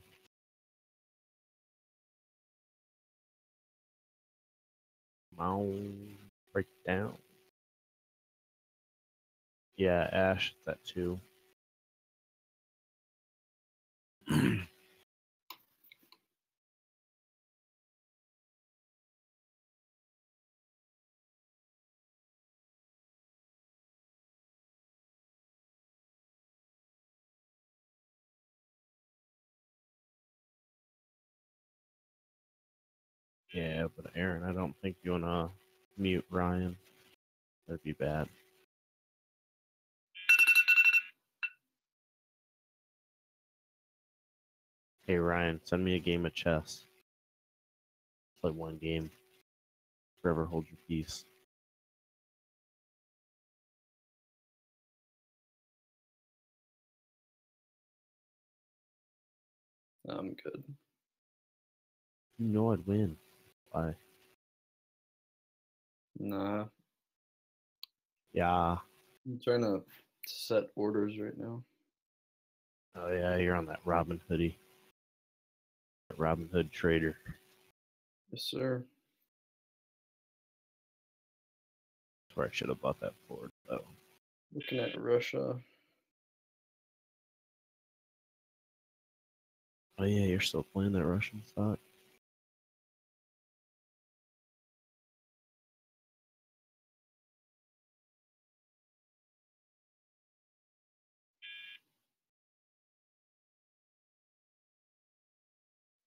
Break it down. Yeah, Ash, that too. Yeah, but Aaron, I don't think you wanna mute Ryan. That'd be bad. Hey Ryan, send me a game of chess. Play one game. Forever hold your peace. I'm good. You know I'd win. Why? Nah, Yeah. I'm trying to set orders right now. Oh yeah, you're on that Robin Hoodie. Robin Hood trader. Yes, sir. That's where I should have bought that Ford though. Looking at Russia. Oh yeah, you're still playing that Russian stock?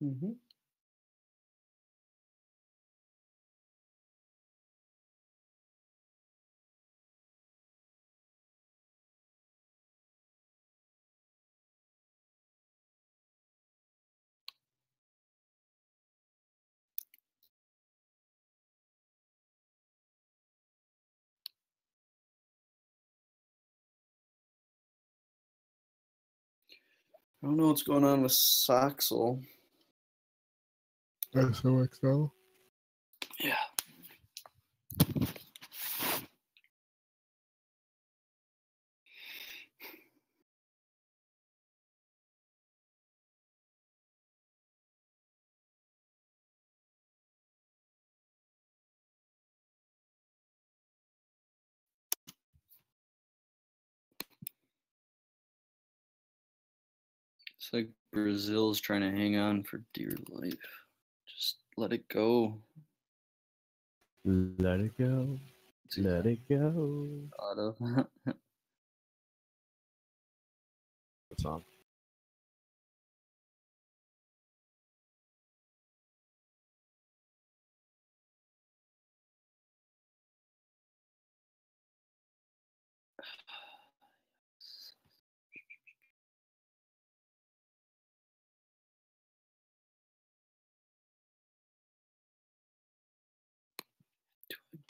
Mm-hmm. I don't know what's going on with Soxel. SOXL? Yeah. It's like Brazil's trying to hang on for dear life. Just let it go. Let it go. Let it go. Out of What's on?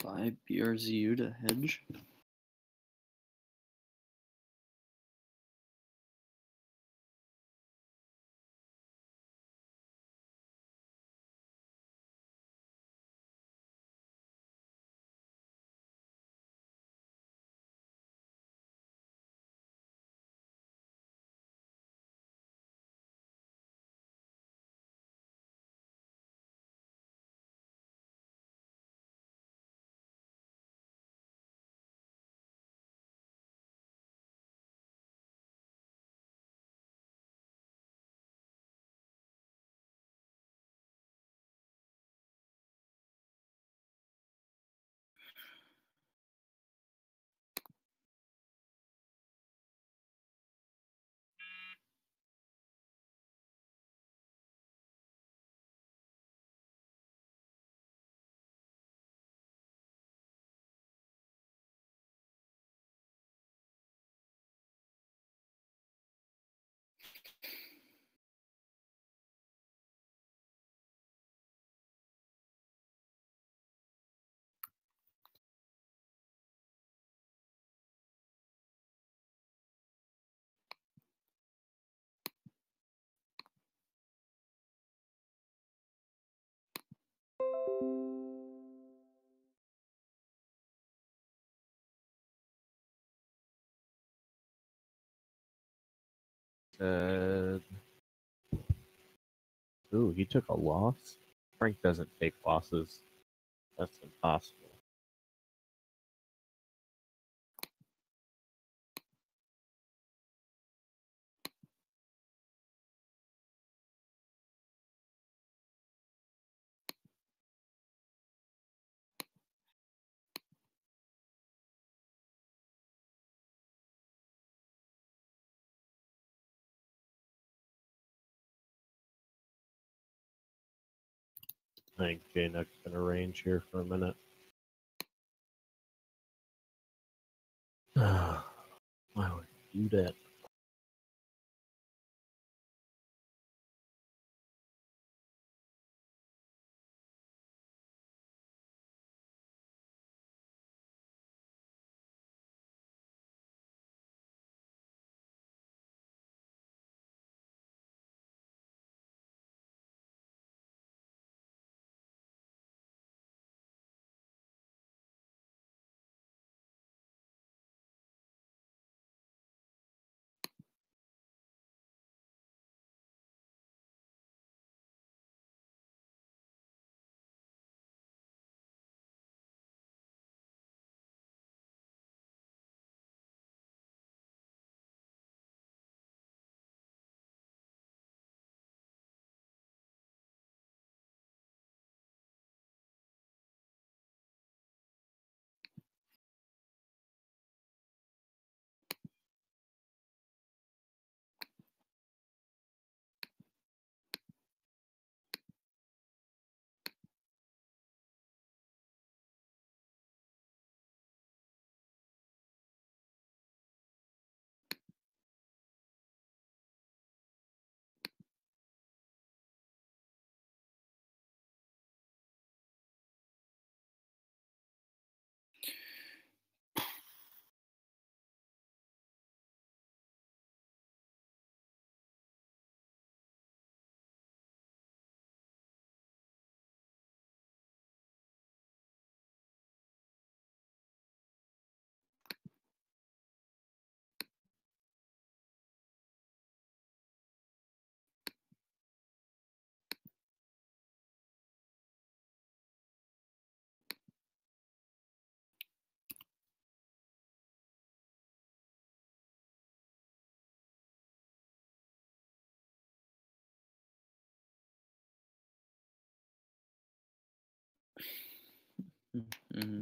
buy BRZU to hedge. Ooh, he took a loss? Frank doesn't take losses. That's impossible. I think J-Nuck's gonna range here for a minute. Why would you do that? Mm-hmm.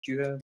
Do you have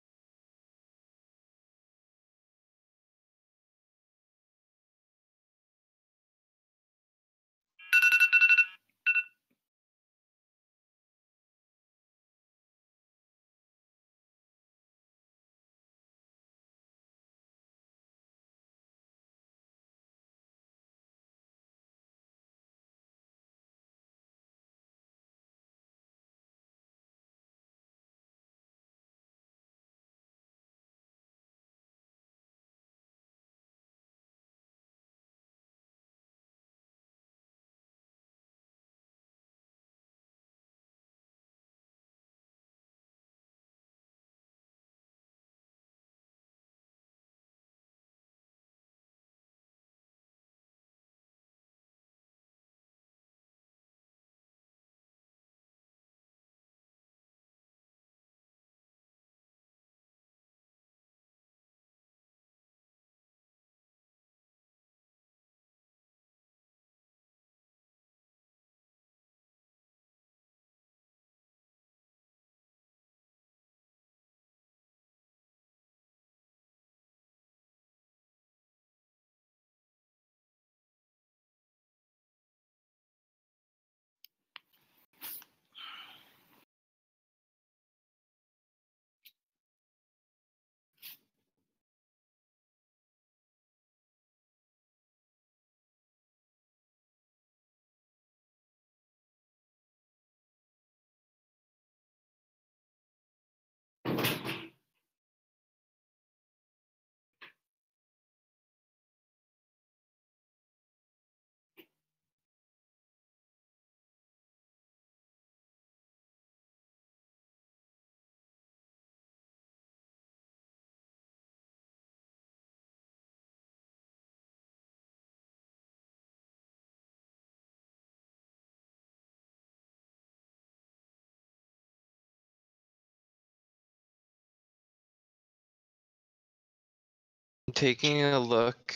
Taking a look,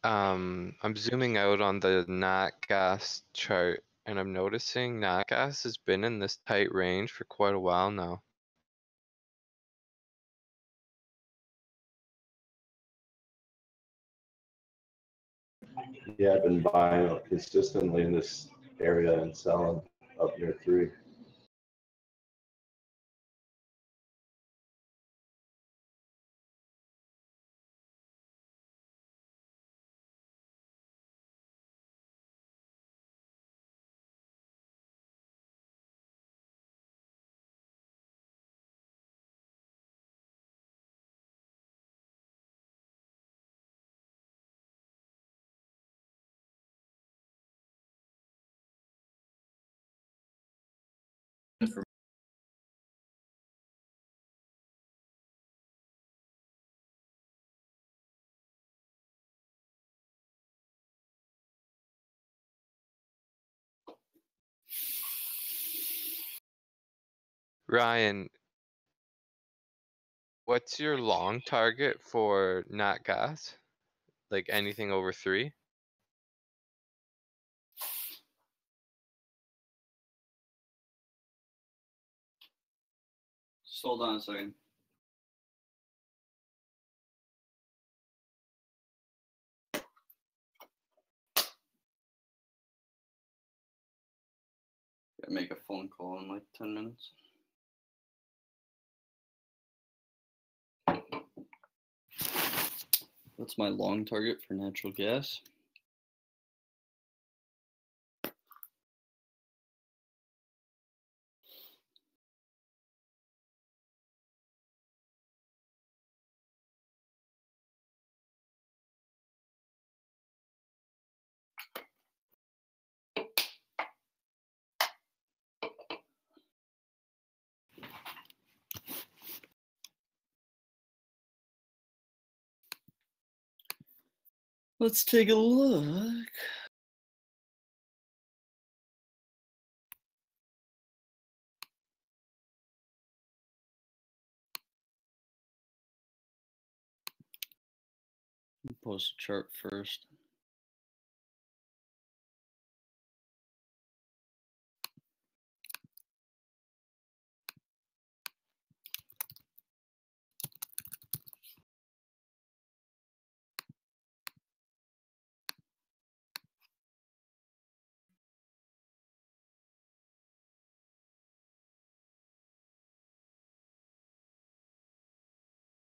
I'm zooming out on the nat gas chart, and I'm noticing nat gas has been in this tight range for quite a while now. Yeah, I've been buying consistently in this area and selling up near 3. Ryan, what's your long target for nat gas? Like anything over 3? Just hold on a second. Gotta make a phone call in like 10 minutes. That's my long target for natural gas. Let's take a look. Post a chart first.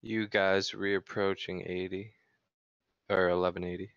You guys reapproaching 80 or 1180?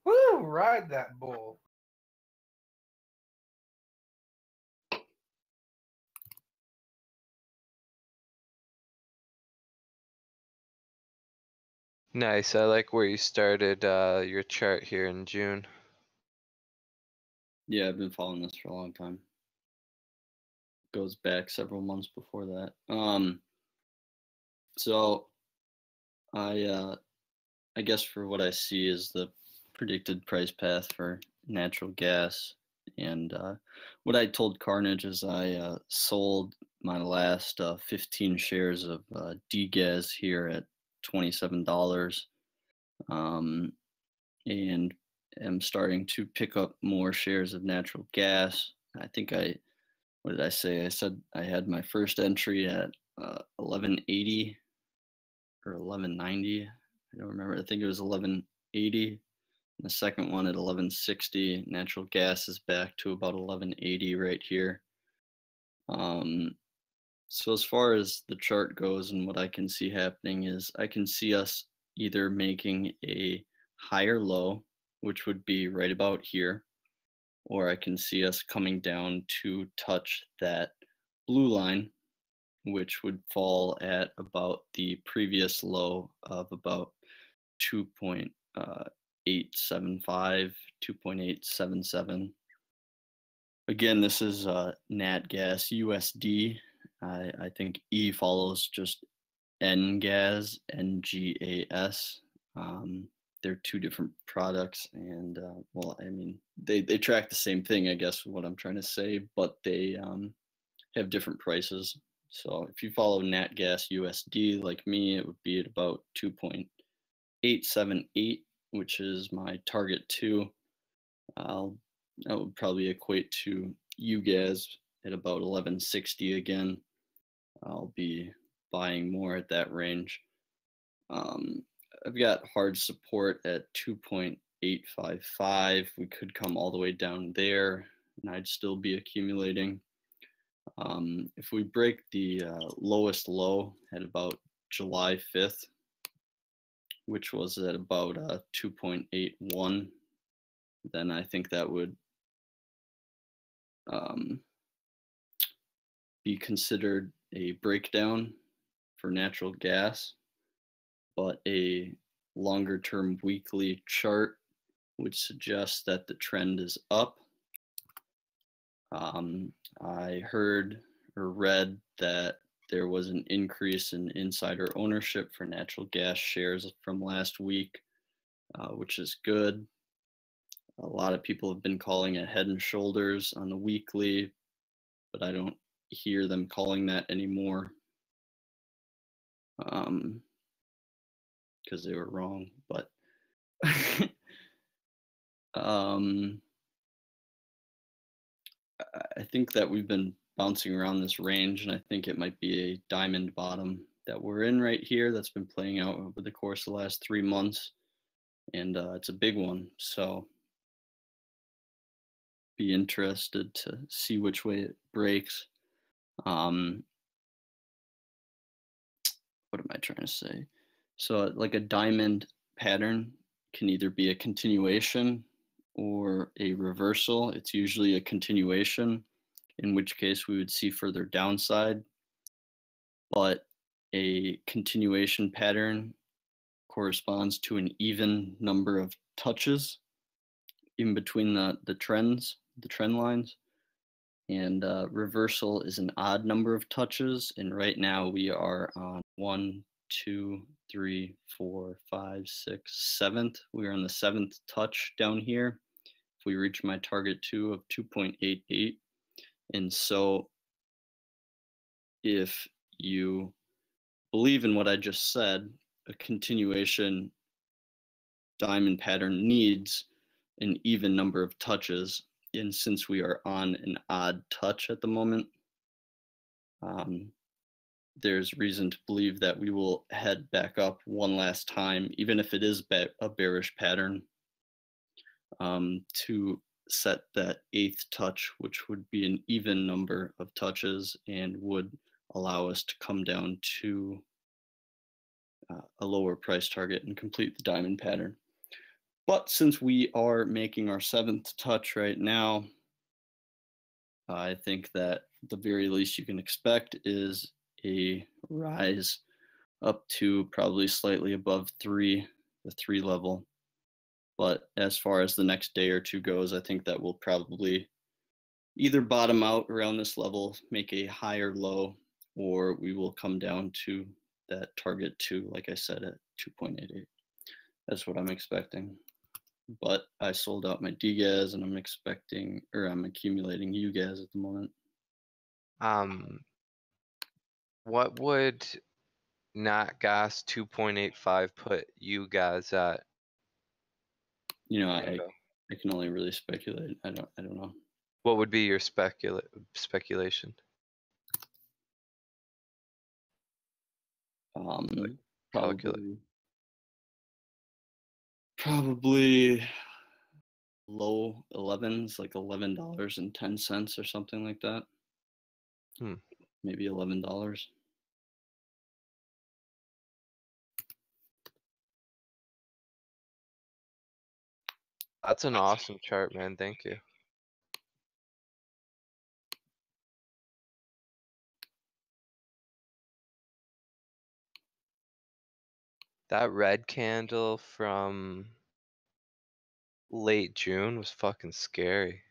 Woo! Ride that bull. Nice. I like where you started your chart here in June. Yeah, I've been following this for a long time. Goes back several months before that. So I guess for what I see is the predicted price path for natural gas. And what I told Carnage is I sold my last 15 shares of DGAS here at $27. And am starting to pick up more shares of natural gas. I think what did I say? I said I had my first entry at 1180 or 1190. I don't remember. I think it was 1180. The second one at 1160. Natural gas is back to about 1180 right here. So as far as the chart goes and what I can see happening is I can see us either making a higher low, which would be right about here, or I can see us coming down to touch that blue line, which would fall at about the previous low of about 2.875, 2.877. Again, this is Nat Gas USD. I think E follows just NGAS, NGAS. They're two different products, and well, I mean, they track the same thing, I guess, what I'm trying to say, but they have different prices. So if you follow Nat Gas USD like me, it would be at about 2.878, which is my target 2. That would probably equate to UGAS at about 1160 again. I'll be buying more at that range. I've got hard support at 2.855. We could come all the way down there, and I'd still be accumulating. If we break the lowest low at about July 5th, which was at about 2.81, then I think that would be considered a breakdown for natural gas, but a longer term weekly chart would suggest that the trend is up. I heard or read that there was an increase in insider ownership for natural gas shares from last week, which is good. A lot of people have been calling it head and shoulders on the weekly, but I don't hear them calling that anymore because they were wrong. But I think that we've been bouncing around this range, and I think it might be a diamond bottom that we're in right here that's been playing out over the course of the last 3 months, and it's a big one. So be interested to see which way it breaks. What am I trying to say? So like a diamond pattern can either be a continuation or a reversal. It's usually a continuation, in which case we would see further downside. But a continuation pattern corresponds to an even number of touches in between the trend lines. And reversal is an odd number of touches. And right now we are on 1, 2, 3, 4, 5, 6, 7th. We are on the 7th touch down here. If we reach my target 2 of 2.88. And so if you believe in what I just said, a continuation diamond pattern needs an even number of touches. And since we are on an odd touch at the moment, there's reason to believe that we will head back up one last time, even if it is a bearish pattern, to set that 8th touch, which would be an even number of touches and would allow us to come down to a lower price target and complete the diamond pattern. But since we are making our 7th touch right now, I think that the very least you can expect is a rise up to probably slightly above 3, the 3 level. But as far as the next day or two goes, I think that will probably either bottom out around this level, make a higher low, or we will come down to that target 2, like I said, at 2.88. That's what I'm expecting. But I sold out my DGAS and I'm accumulating UGAS at the moment. What would not gas 2.85 put you guys at? You know, I Rainbow? can only really speculate. I don't know. What would be your speculation? Calculate. Probably low 11s, like $11.10 or something like that. Maybe $11. That's an awesome chart, man. Thank you. That red candle from late June was fucking scary.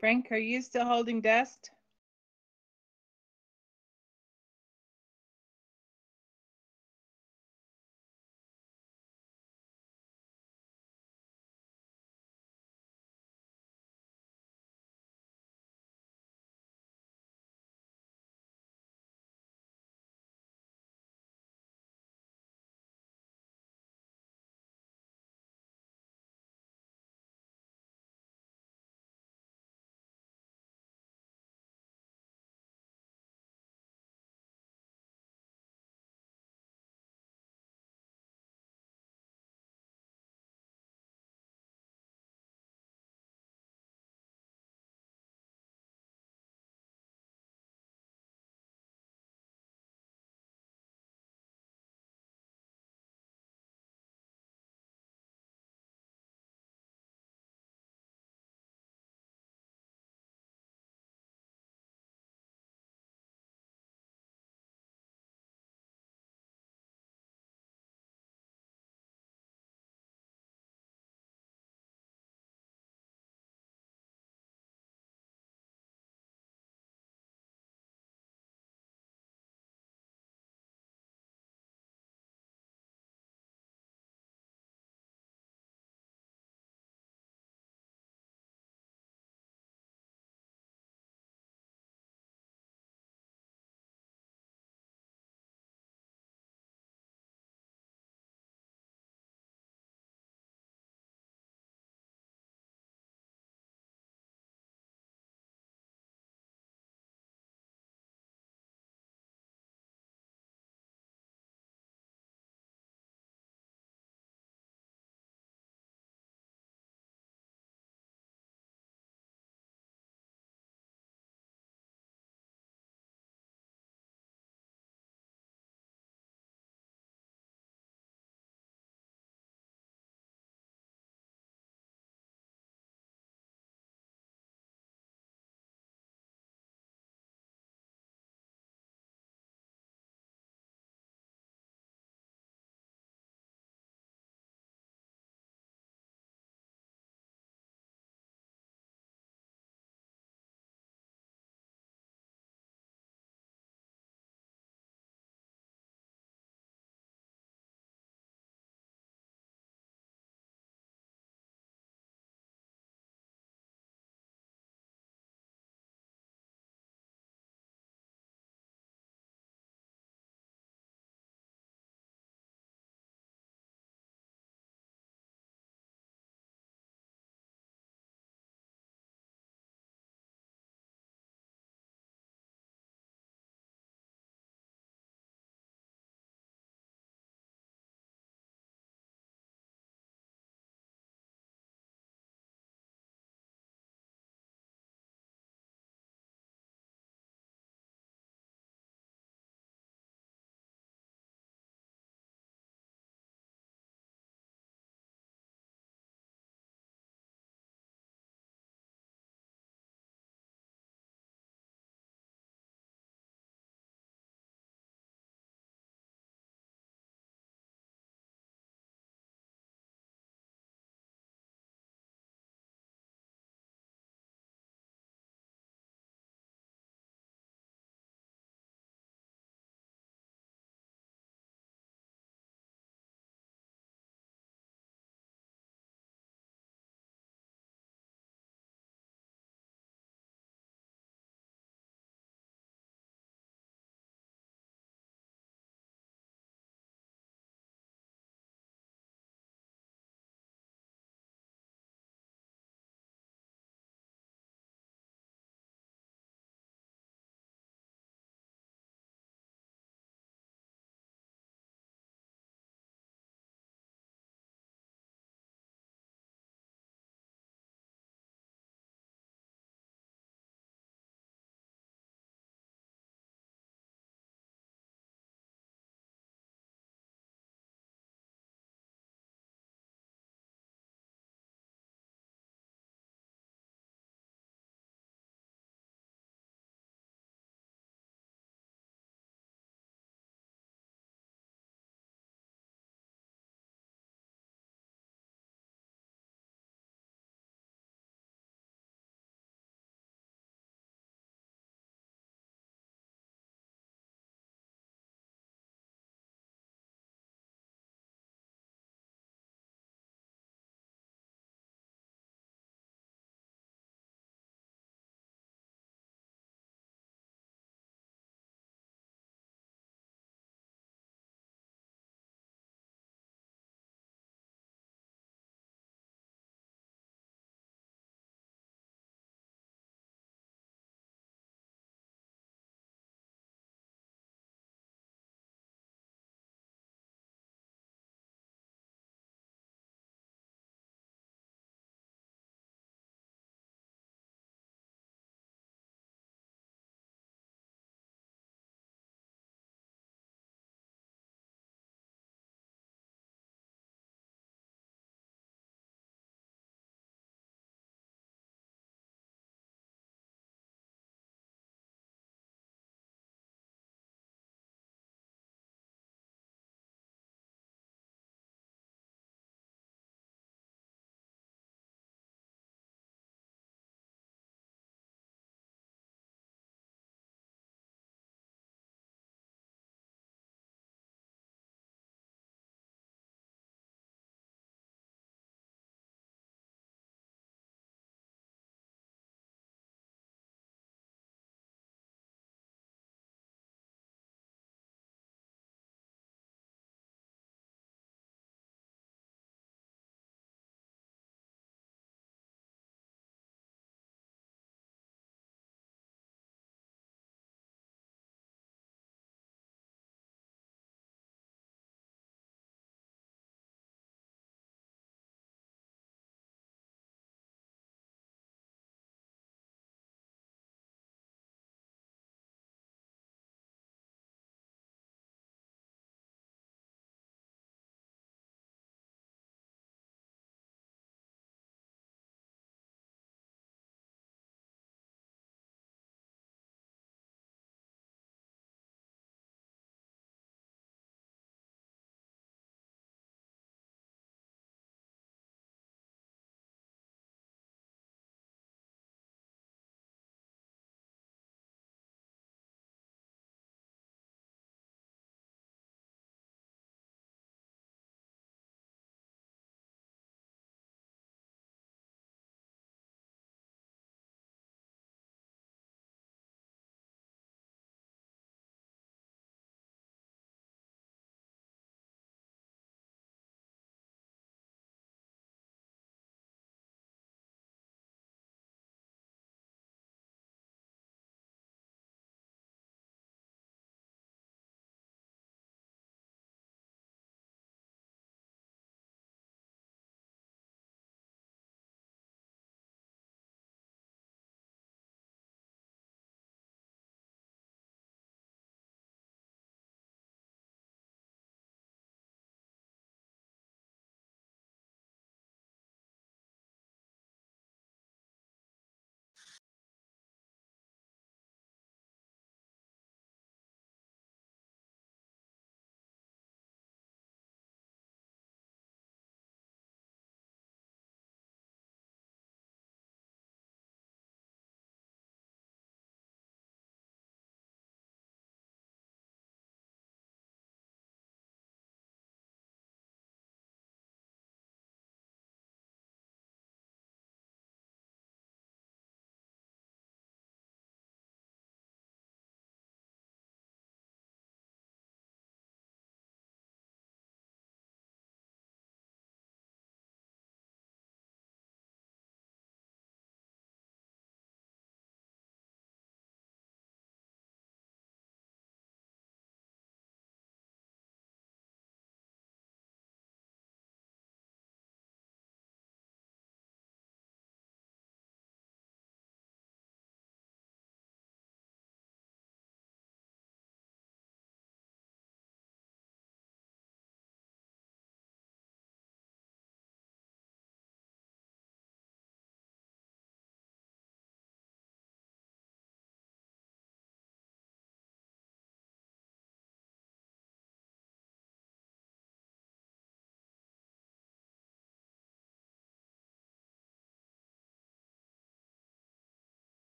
Frank, are you still holding dust?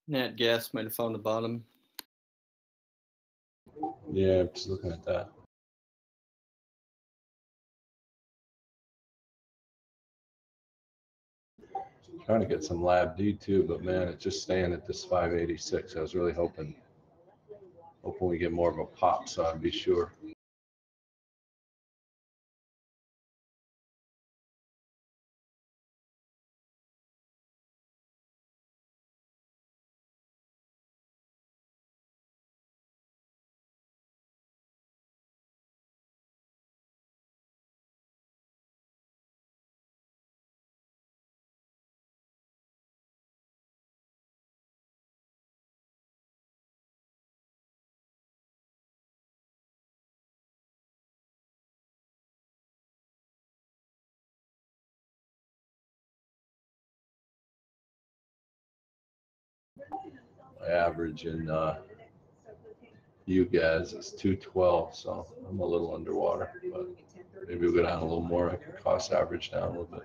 Nat gas might have found the bottom. Yeah, I'm just looking at that. Trying to get some Lab D too, but man, it's just staying at this 586. I was really hoping we get more of a pop, so I'd be sure. My average in you guys is 212, so I'm a little underwater, but maybe we'll go down a little more. I can cost average down a little bit.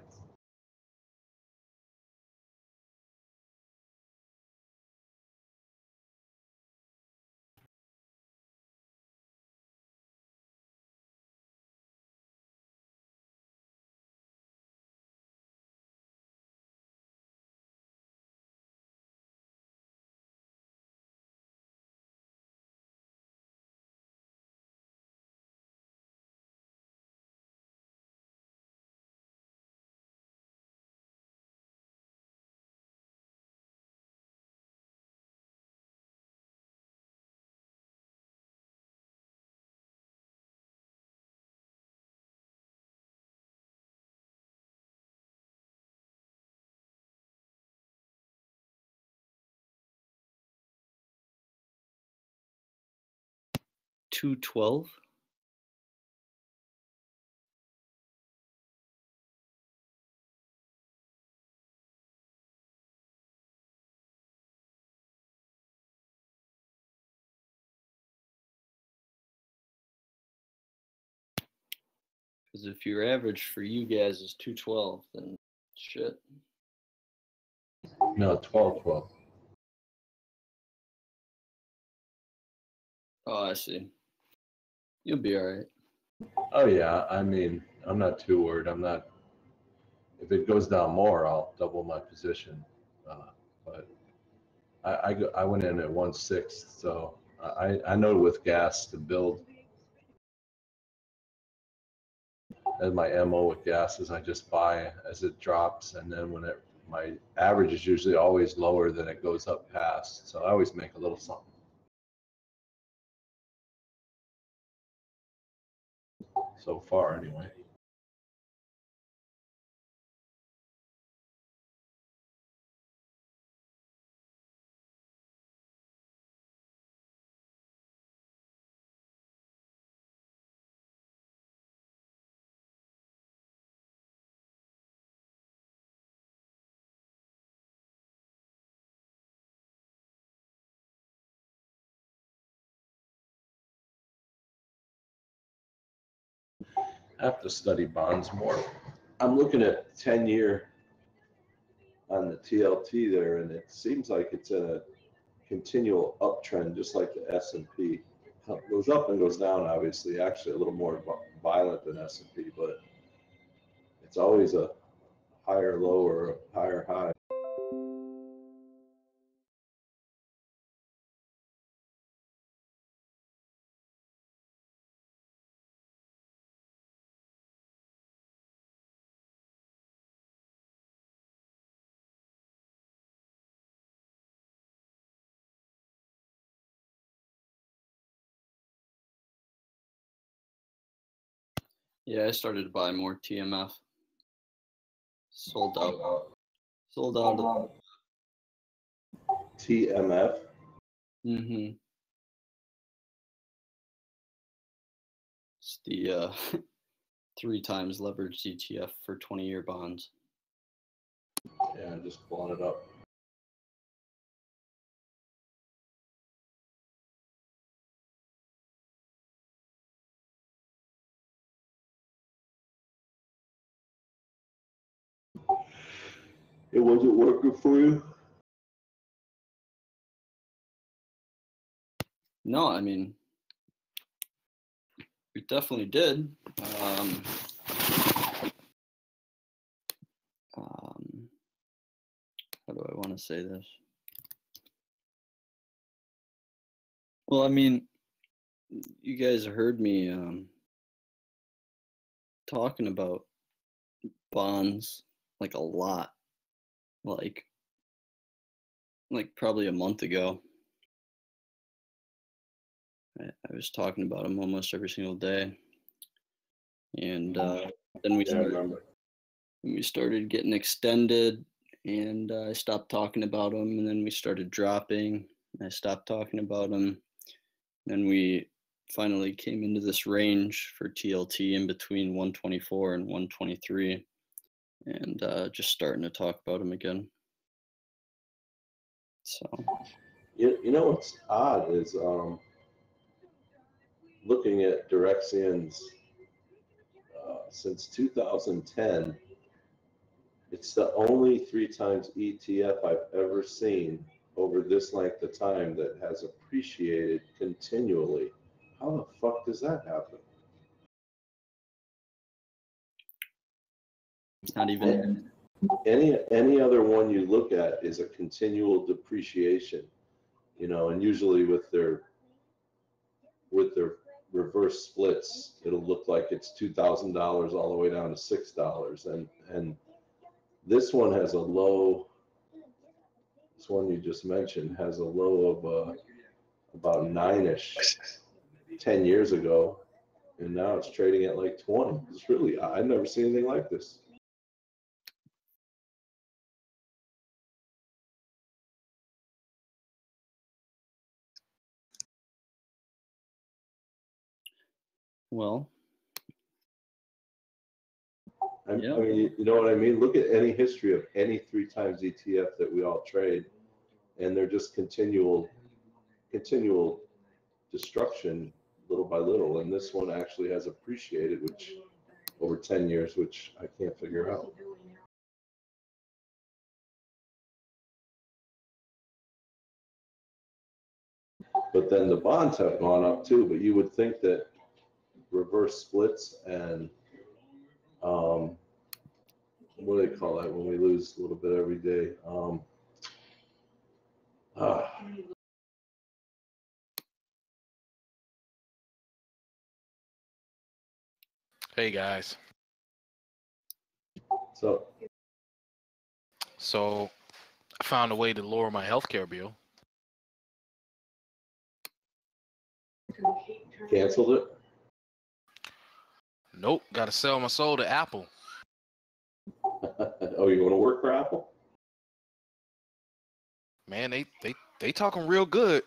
$212. Because if your average for you guys is 212, then shit. No, 1212. Oh, I see. You'll be all right. Oh yeah, I mean, I'm not too worried. I'm not. If it goes down more, I'll double my position. But I went in at 1/6, so I know with gas to build. And my MO with gas is I just buy as it drops, and then when my average is usually always lower than it goes up past, so I always make a little something. So far, anyway. I have to study bonds more. I'm looking at 10-year on the TLT there, and it seems like it's in a continual uptrend, just like the S&P. It goes up and goes down, obviously, actually a little more violent than S&P, but it's always a higher low or a higher high. Yeah, I started to buy more TMF. Sold out. Sold out. TMF. Mm-hmm. It's the 3 times leveraged ETF for 20-year bonds. Yeah, I'm just pulling it up. It wasn't working for you? No, I mean, we definitely did. How do I want to say this? Well, I mean, you guys heard me talking about bonds like a lot, like probably a month ago. I was talking about them almost every single day, and then we started getting extended, and I stopped talking about them, and then we started dropping. I stopped talking about them. Then we finally came into this range for TLT in between 124 and 123, and just starting to talk about them again. So, You know what's odd is looking at Direxian's since 2010. It's the only 3 times ETF I've ever seen over this length of time that has appreciated continually. How the fuck does that happen? not even Any other one you look at is a continual depreciation, you know, and usually with their reverse splits, it'll look like it's $2,000 all the way down to $6, and this one has a low. This one you just mentioned has a low of about 9-ish 10 years ago, and now it's trading at like 20. It's really, I've never seen anything like this. well. I mean, you know what I mean? Look at any history of any 3 times ETF that we all trade, and they're just continual destruction little by little. And this one actually has appreciated, which over 10 years, which I can't figure out. But then the bonds have gone up too. But you would think that reverse splits and what do they call that when we lose a little bit every day? Hey guys. So I found a way to lower my healthcare bill. canceled it. Nope, got to sell my soul to Apple. Oh, you want to work for Apple? Man, they talking real good.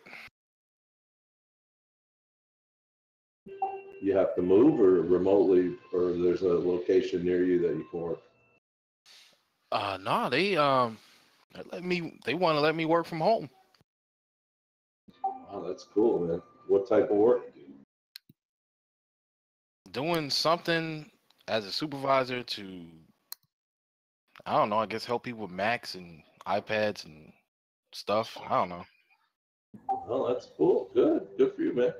You have to move or remotely, or there's a location near you that you can work. No, they want to let me work from home. Wow, that's cool, man. What type of work? Doing something as a supervisor to, I don't know, I guess help people with Macs and iPads and stuff. I don't know. Oh, that's cool. Good for you, man.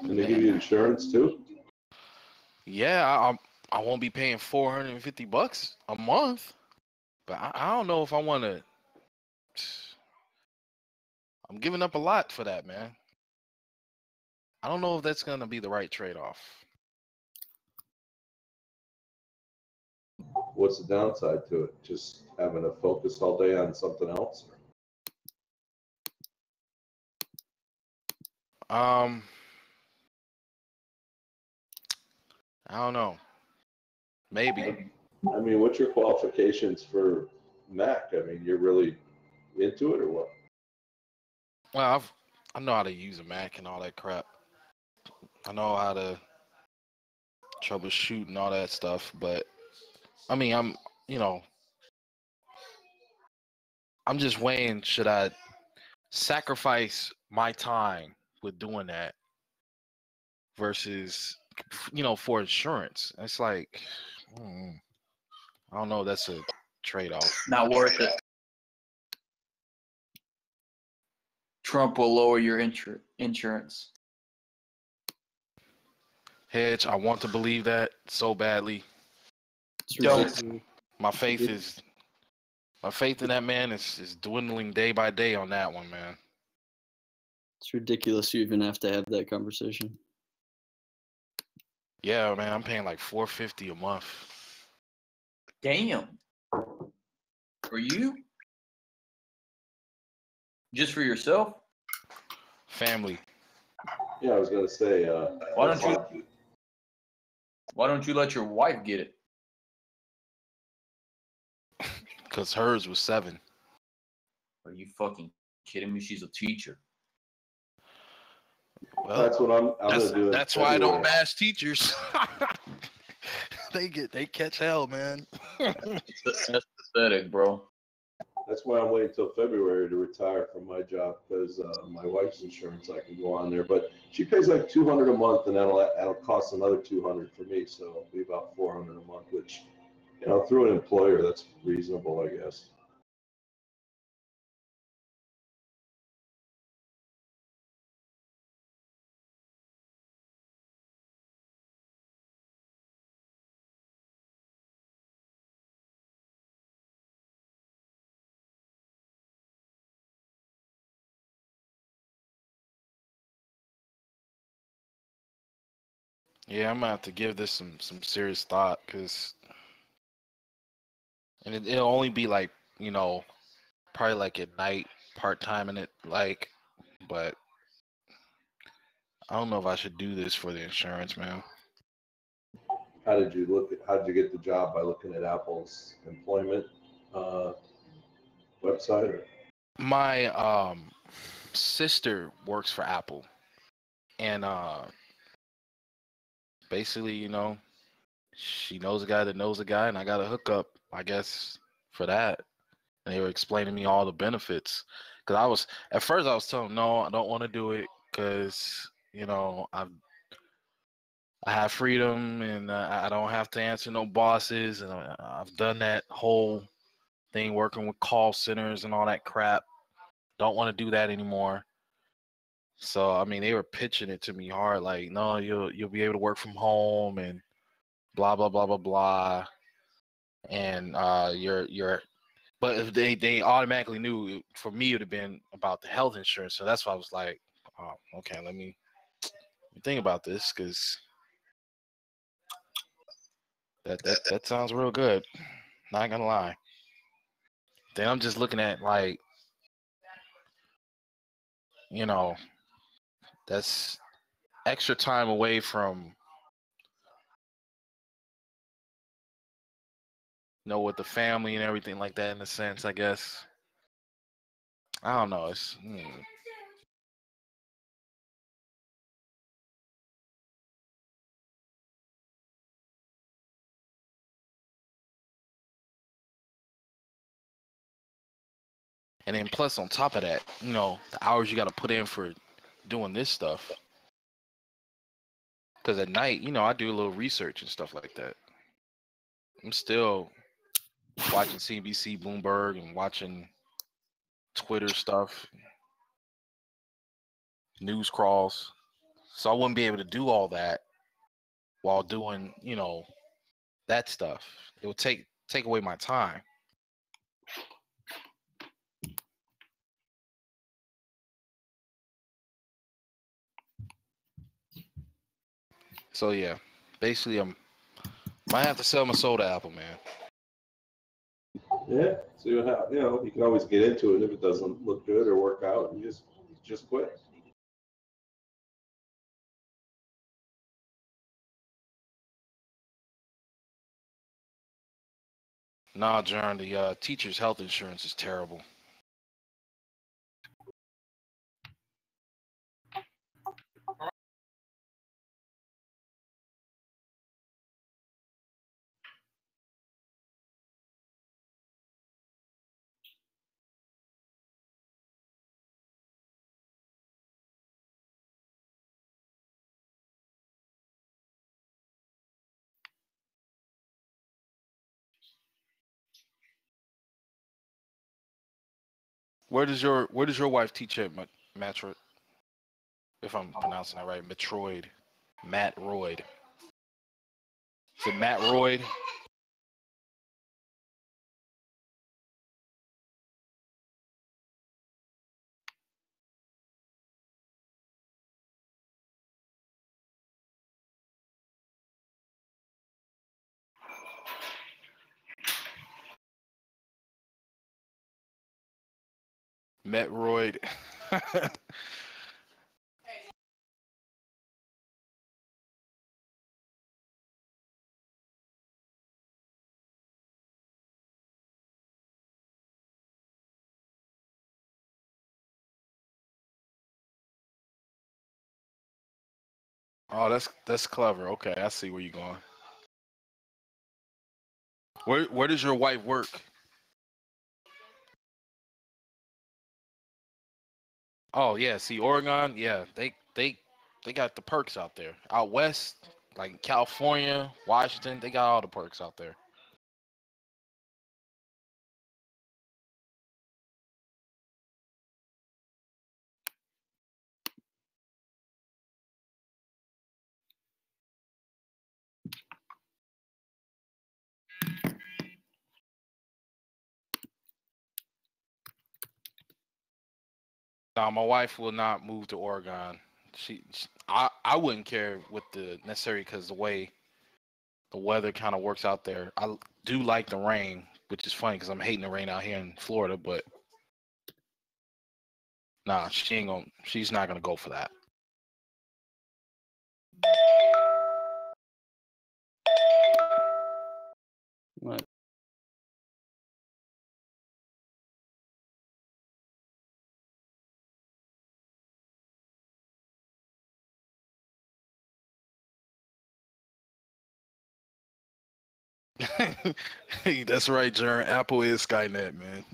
And they give you insurance too? Yeah, I won't be paying $450 a month, but I don't know if I want to. I'm giving up a lot for that, man. I don't know if that's gonna be the right trade-off. What's the downside to it? Just having to focus all day on something else? I don't know. Maybe. I mean, what's your qualifications for Mac? I mean, you're really into it or what? Well, I know how to use a Mac and all that crap. I know how to troubleshoot and all that stuff, but I mean, I'm just weighing, should I sacrifice my time with doing that versus, for insurance? It's like, I don't know, that's a trade-off. Not worth it. Trump will lower your insurance. Hedge, I want to believe that so badly. Don't. My faith in that man is dwindling day by day on that one, man. It's ridiculous you even have to have that conversation. Yeah, man, I'm paying like $450 a month. Damn. For you? Just for yourself? Family. Yeah, I was gonna say. Why don't you let your wife get it? Because hers was $7. Are you fucking kidding me? She's a teacher. Well, that's what I'm gonna do. That's why I don't bash teachers. They catch hell, man. That's pathetic, bro. That's why I'm waiting until February to retire from my job because my wife's insurance I can go on there, but she pays like $200 a month, and that'll cost another $200 for me, so it'll be about $400 a month, which through an employer that's reasonable, I guess. Yeah, I'm gonna have to give this some serious thought, because it'll only be like, probably like at night, part-time in it, like, but I don't know if I should do this for the insurance, man. How did you get the job? By looking at Apple's employment website? Or? My sister works for Apple, and basically, she knows a guy that knows a guy, and I got a hookup, I guess, for that. And they were explaining me all the benefits. Because at first I was telling them, no, I don't want to do it, because, I have freedom, and I don't have to answer no bosses, and I've done that whole thing working with call centers and all that crap. Don't want to do that anymore. So I mean, they were pitching it to me hard, like, no, you'll be able to work from home and blah blah blah blah blah, and but if they automatically knew for me it would have been about the health insurance, so that's why I was like, oh, okay, let me think about this, because that sounds real good. Not gonna lie. Then I'm just looking at, like, that's extra time away from with the family and everything like that, in a sense, I guess. I don't know. It's And then plus on top of that, the hours you got to put in for doing this stuff. Because at night, I do a little research and stuff like that. I'm still watching CNBC, Bloomberg, and watching Twitter stuff, news crawls. So I wouldn't be able to do all that while doing, that stuff. It would take away my time. So yeah, basically might have to sell my soul to Apple, man. Yeah, see what happens. You can always get into it if it doesn't look good or work out, and just quit. Nah, John, the teacher's health insurance is terrible. Where does your wife teach at, Metroid. If I'm pronouncing that right, Metroid. Matt Royd. Is it Matt Royd? Metroid. Oh, that's clever. Okay, I see where you're going. Where does your wife work? Oh yeah, see Oregon, yeah, they got the perks out there. Out west, like California, Washington, they got all the perks out there. Now, my wife will not move to Oregon. I wouldn't care with the necessary because the way the weather kind of works out there. I do like the rain, which is funny because I'm hating the rain out here in Florida. But nah, she's not gonna go for that. What? Hey, that's right, Jaron. Apple is Skynet, man.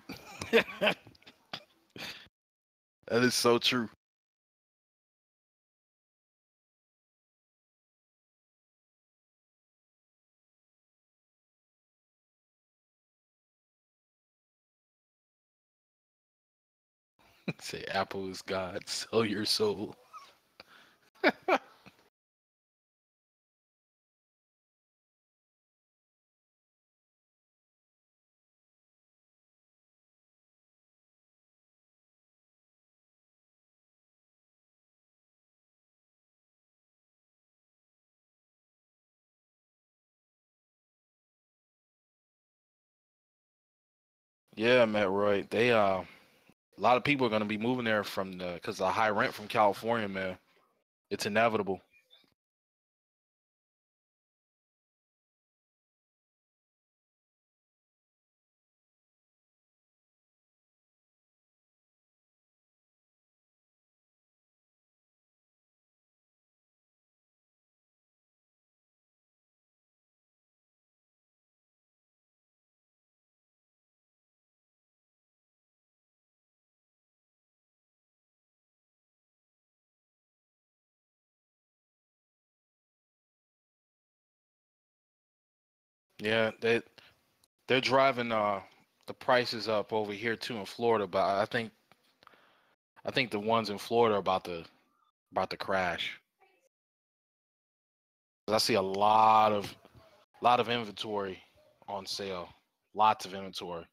That is so true. Say Apple is God, sell your soul. Yeah, Matt Roy. They a lot of people are gonna be moving there from because the high rent from California, man. It's inevitable. Yeah, they're driving the prices up over here too in Florida, but I think the ones in Florida are about to crash. I see a lot of inventory on sale. Lots of inventory.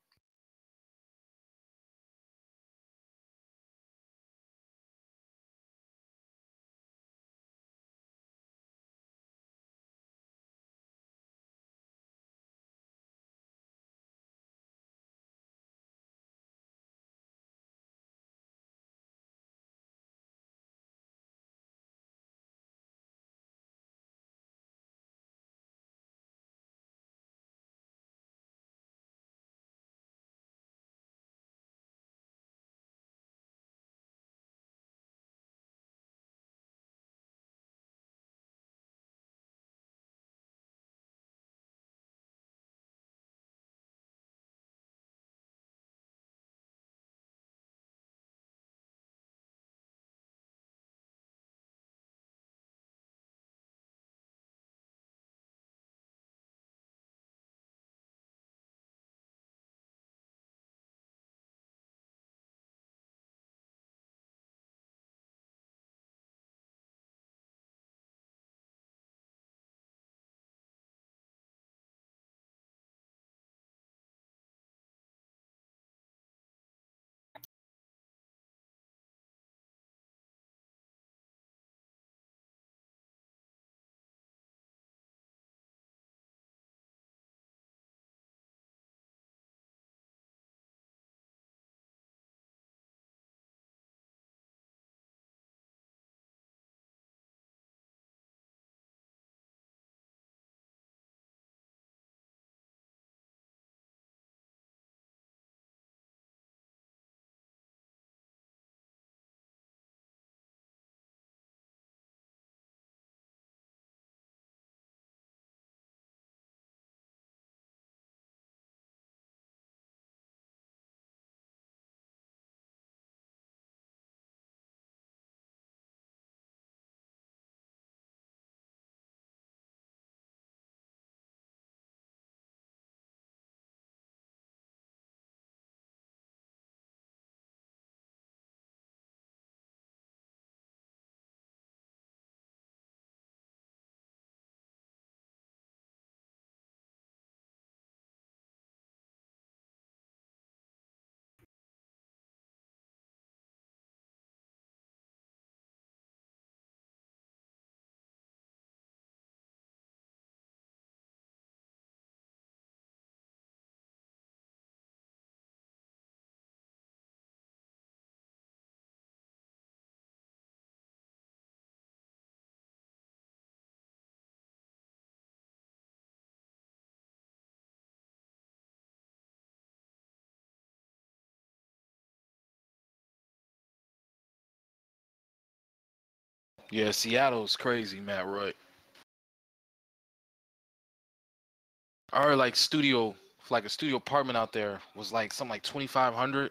Yeah, Seattle's crazy, Matt Roy. I heard like a studio apartment out there was like something like 2,500.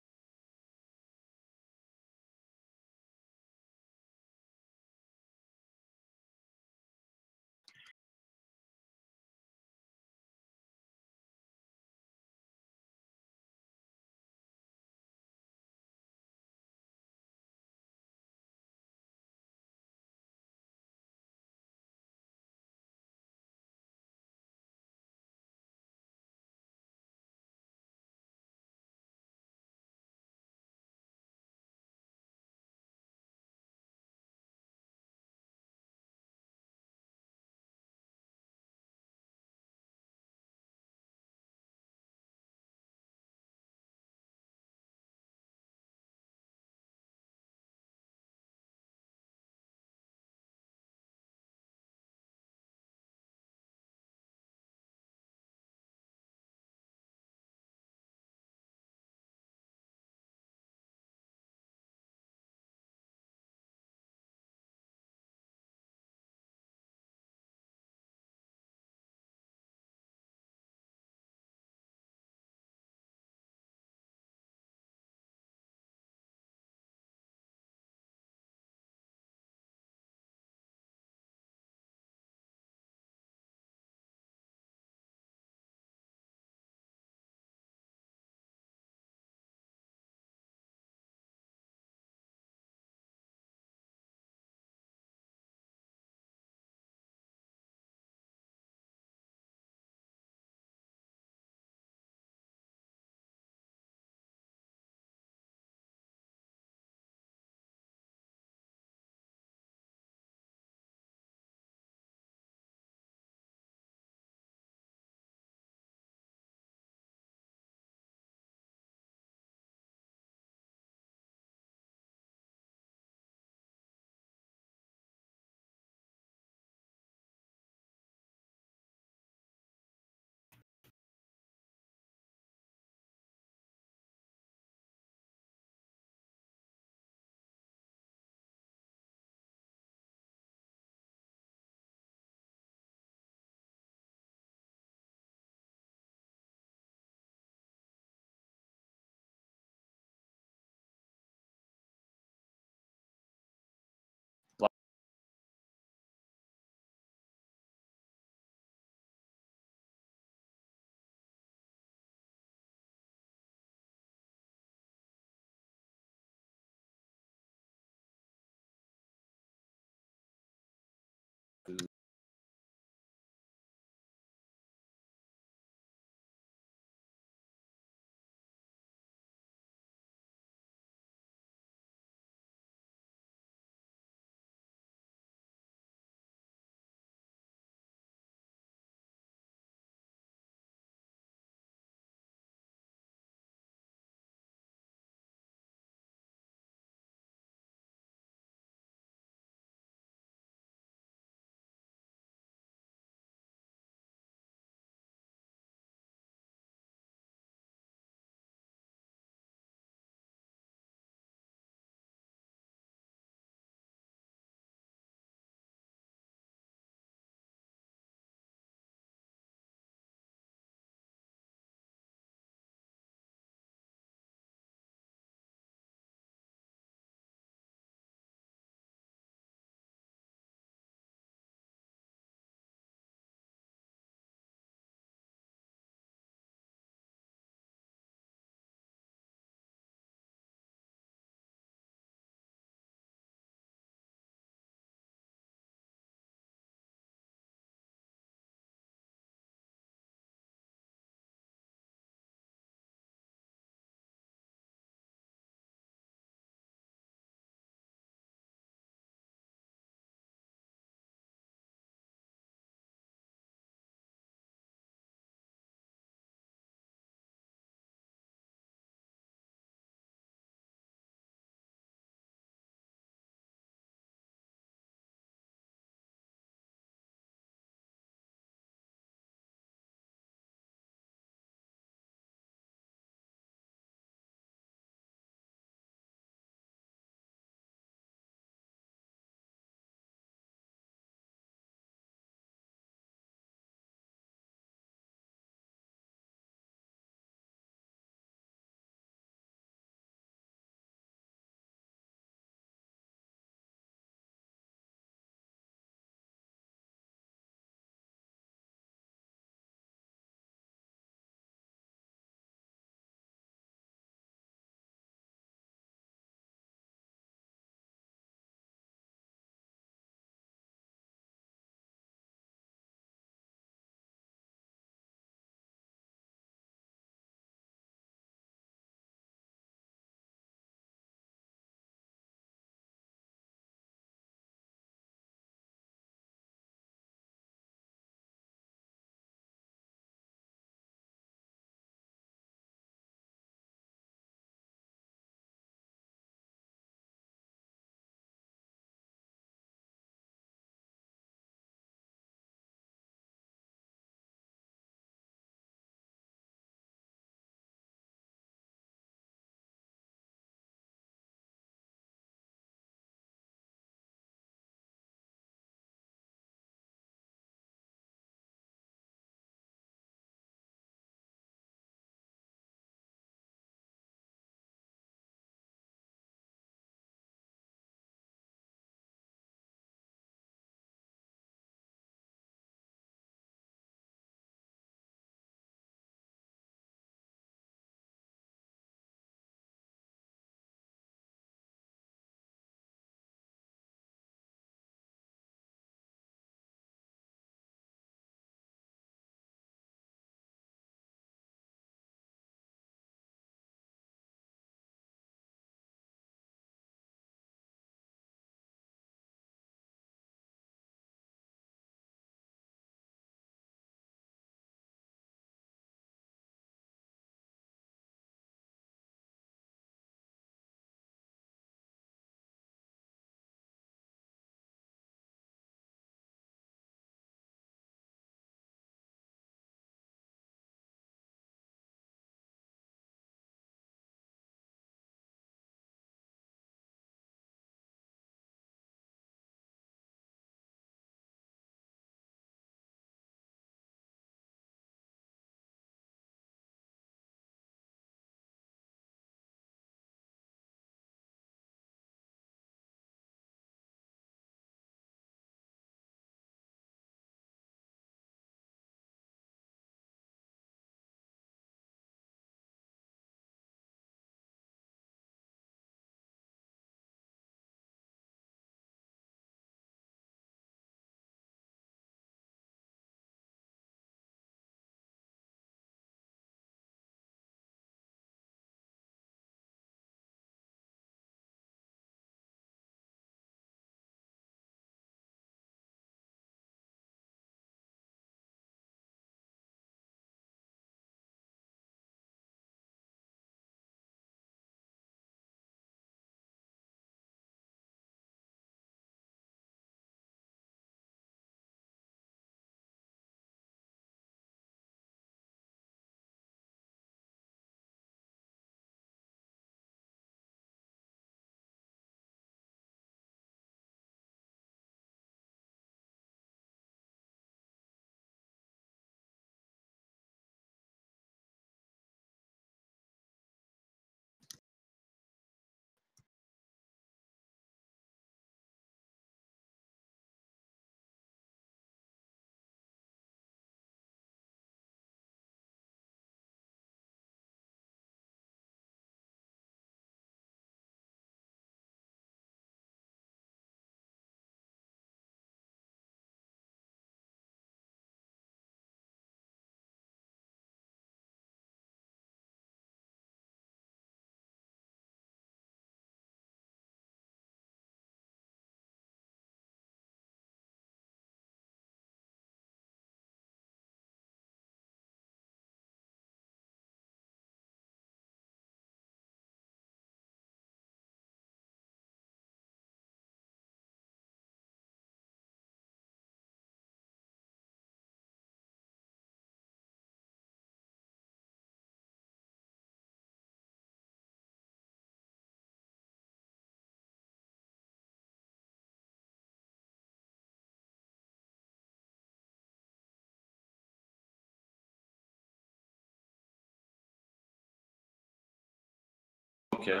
okay.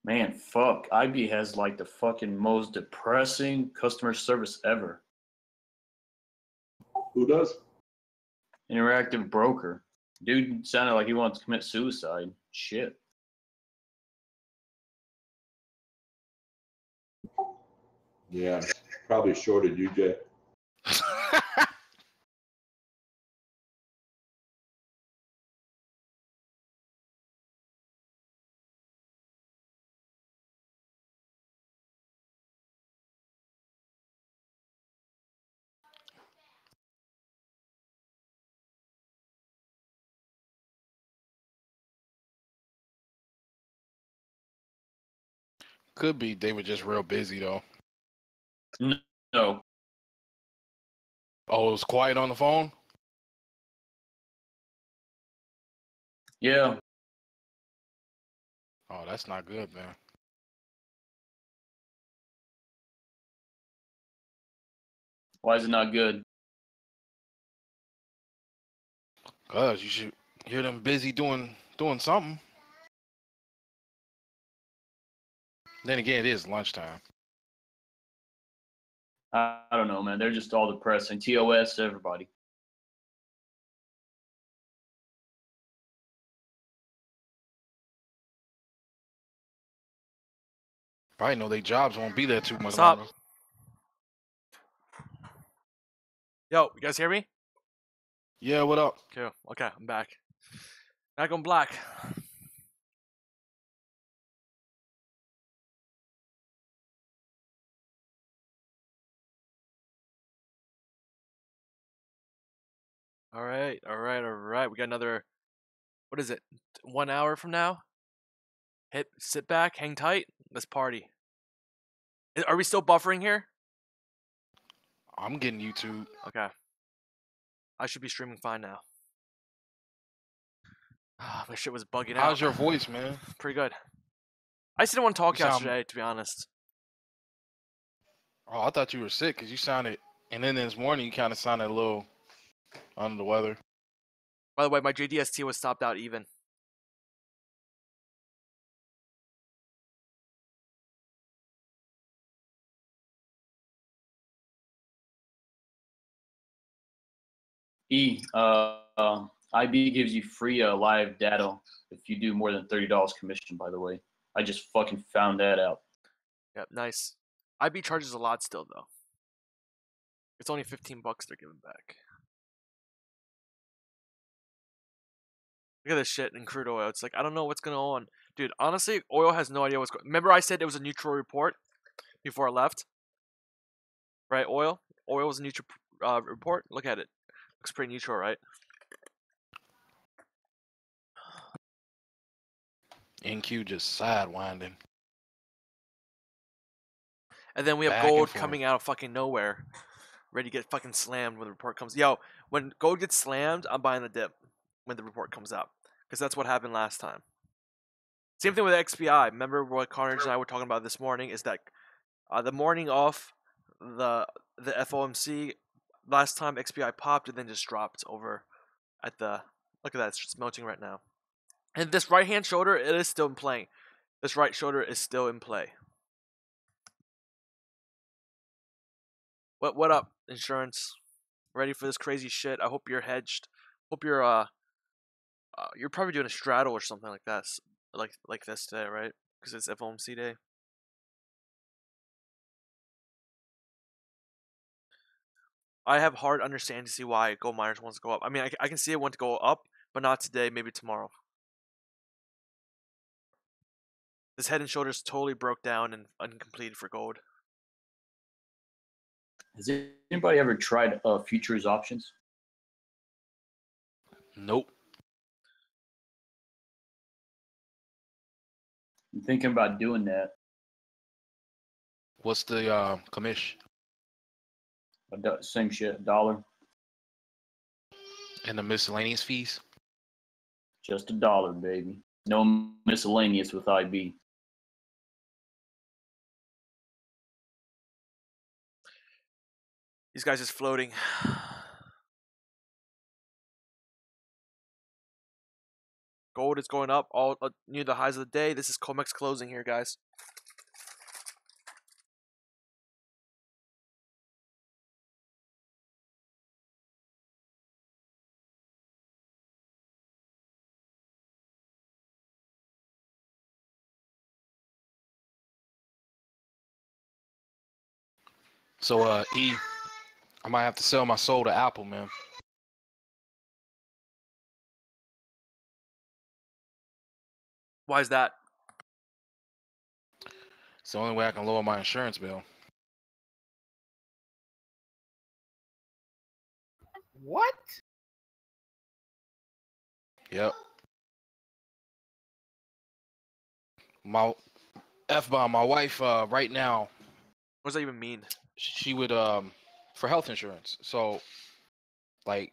Man, fuck. IB has like the fucking most depressing customer service ever. Who does? Interactive broker. Dude sounded like he wants to commit suicide. Shit. Yeah, probably shorted you, Jay. Could be they were just real busy though. No. Oh, it was quiet on the phone? Yeah. Oh, that's not good, man. Why is it not good? Cause you should hear them busy doing something. Then again, it is lunchtime. I don't know, man. They're just all depressing. TOS, everybody. Probably know their jobs won't be there too much What's up? longer. Yo, you guys hear me? Yeah, what up? Cool. Okay, I'm back. Back on black. All right, all right, all right. We got another. What is it? 1 hour from now. Sit back, hang tight. Let's party. Are we still buffering here? I'm getting YouTube. Okay. I should be streaming fine now. My shit was bugging out. How's your voice, man? Pretty good. I just didn't want to talk You sound- yesterday, to be honest. Oh, I thought you were sick because you sounded, and then this morning you kind of sounded a little under the weather. By the way, my JDST was stopped out even. IB gives you free live data if you do more than $30 commission, by the way. I just fucking found that out. Yep, nice. IB charges a lot still, though. It's only $15 they're giving back. Look at this shit in crude oil. It's like, I don't know what's going on. Dude, honestly, oil has no idea what's going on. Remember I said it was a neutral report before I left? Right, oil? Oil was a neutral report. Look at it. Looks pretty neutral, right? NQ just sidewinding. And then we have Back and gold forth. coming out of fucking nowhere, ready to get fucking slammed when the report comes. Yo, when gold gets slammed, I'm buying the dip when the report comes out, because that's what happened last time. Same thing with XPI. Remember what Carnage and I were talking about this morning? Is that the morning of the FOMC last time XPI popped and then just dropped over at the look at that, it's just melting right now. And this right hand shoulder, it is still in play. This right shoulder is still in play. What up, insurance? Ready for this crazy shit? I hope you're hedged. Hope you're probably doing a straddle or something like that, like this today, right? Because it's FOMC day. I have hard understanding to see why gold miners wants to go up. I mean, I can see it want to go up, but not today. Maybe tomorrow. This head and shoulders totally broke down and uncompleted for gold. Has anybody ever tried futures options? Nope. I'm thinking about doing that. What's the commission Same shit, $1. and the miscellaneous fees? Just $1, baby. No miscellaneous with IB. These guys just floating. Gold is going up all near the highs of the day. This is COMEX closing here, guys. So E, I might have to sell my soul to Apple, man. Why is that? It's the only way I can lower my insurance bill. What? Yep. My F-bomb, my wife right now, What does that even mean? she would for health insurance. So like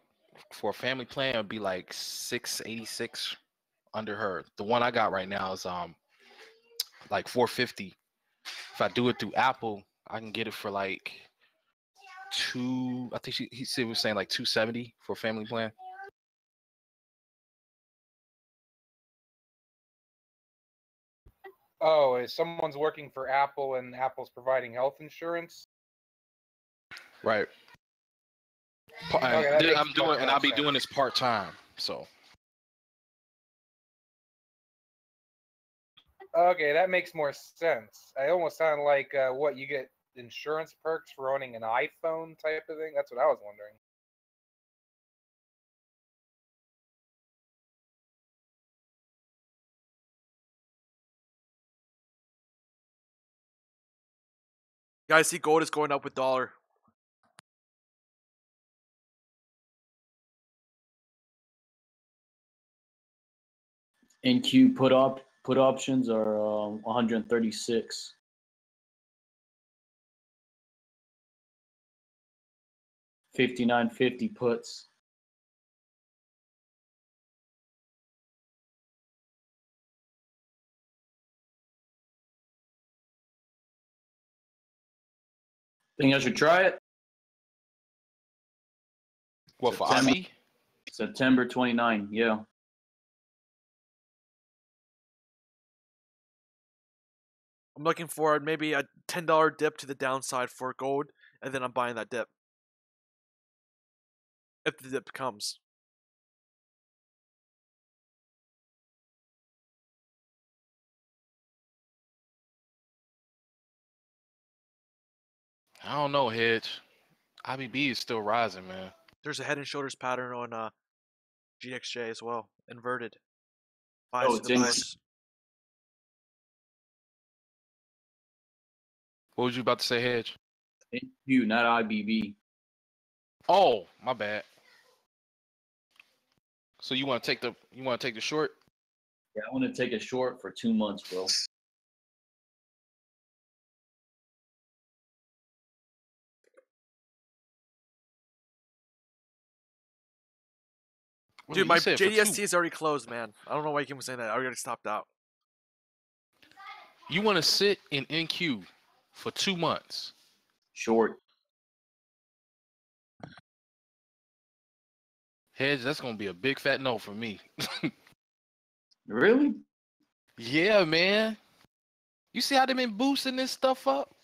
for a family plan, it would be like $686 under her. The one I got right now is like $450. If I do it through Apple, I can get it for like I think he was saying like $270 for a family plan. Oh, if someone's working for Apple and Apple's providing health insurance? Right. Okay, I'm doing, and I'll be doing this part time. So. Okay, that makes more sense. I almost sound like what you get insurance perks for owning an iPhone type of thing. That's what I was wondering. Guys, see gold is going up with dollar. NQ put options are 136. $59.50 puts. Think I should try it? What, for IB? September 29, yeah. I'm looking for maybe a $10 dip to the downside for gold, and then I'm buying that dip. If the dip comes. I don't know, Hedge. IBB is still rising, man. There's a head and shoulders pattern on GXJ as well. Inverted. Oh, it's in. What was you about to say, Hedge? NQ, not IBB. Oh, my bad. So you want to take the short? Yeah, I want to take a short for 2 months, bro. Wait a Dude, minute, my you said for JDST two. is already closed, man. I don't know why you keep saying that. I already stopped out. You want to sit in NQ for 2 months? Short. Hedge, that's gonna be a big fat no for me. Really? Yeah, man. You see how they been boosting this stuff up?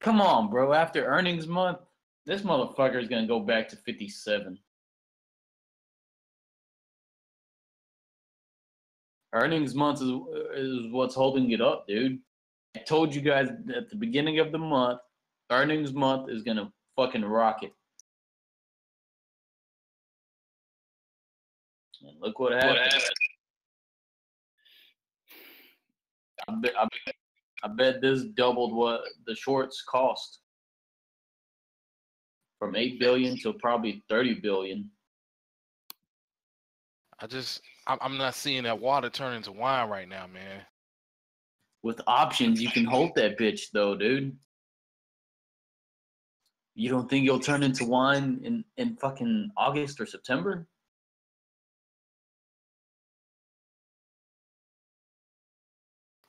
Come on, bro. After earnings month, this motherfucker is gonna go back to 57. Earnings month is what's holding it up, dude. I told you guys at the beginning of the month, earnings month is gonna fucking rocket. And look what happened. I bet this doubled what the shorts cost from 8 billion to probably 30 billion. I'm not seeing that water turn into wine right now, man. With options, you can hold that bitch though, dude. You don't think you'll turn into wine in fucking August or September?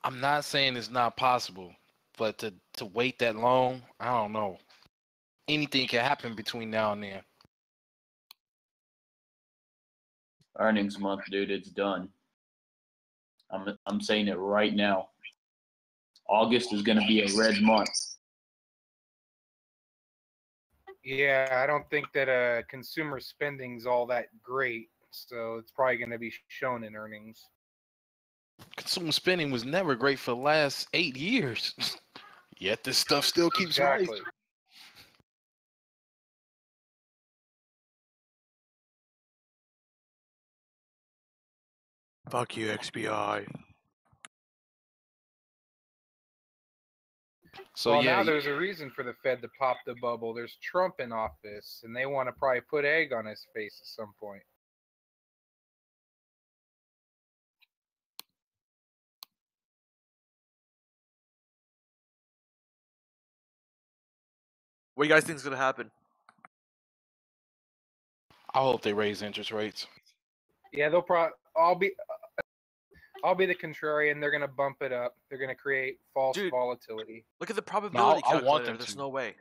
I'm not saying it's not possible, but to wait that long, I don't know. Anything can happen between now and then. Earnings month, dude, it's done. I'm saying it right now. August is gonna be a red month. Yeah, I don't think that consumer spending's all that great, so it's probably going to be shown in earnings. Consumer spending was never great for the last 8 years. Yet this stuff still keeps Exactly. rising. Fuck you, XBI. So well, yeah, now there's a reason for the Fed to pop the bubble. There's Trump in office, and they want to probably put egg on his face at some point. What do you guys think is gonna happen? I hope they raise interest rates. Yeah, they'll probably. I'll be the contrarian. They're gonna bump it up. They're gonna create false volatility. Look at the probability I want calculator. them There's to. no way.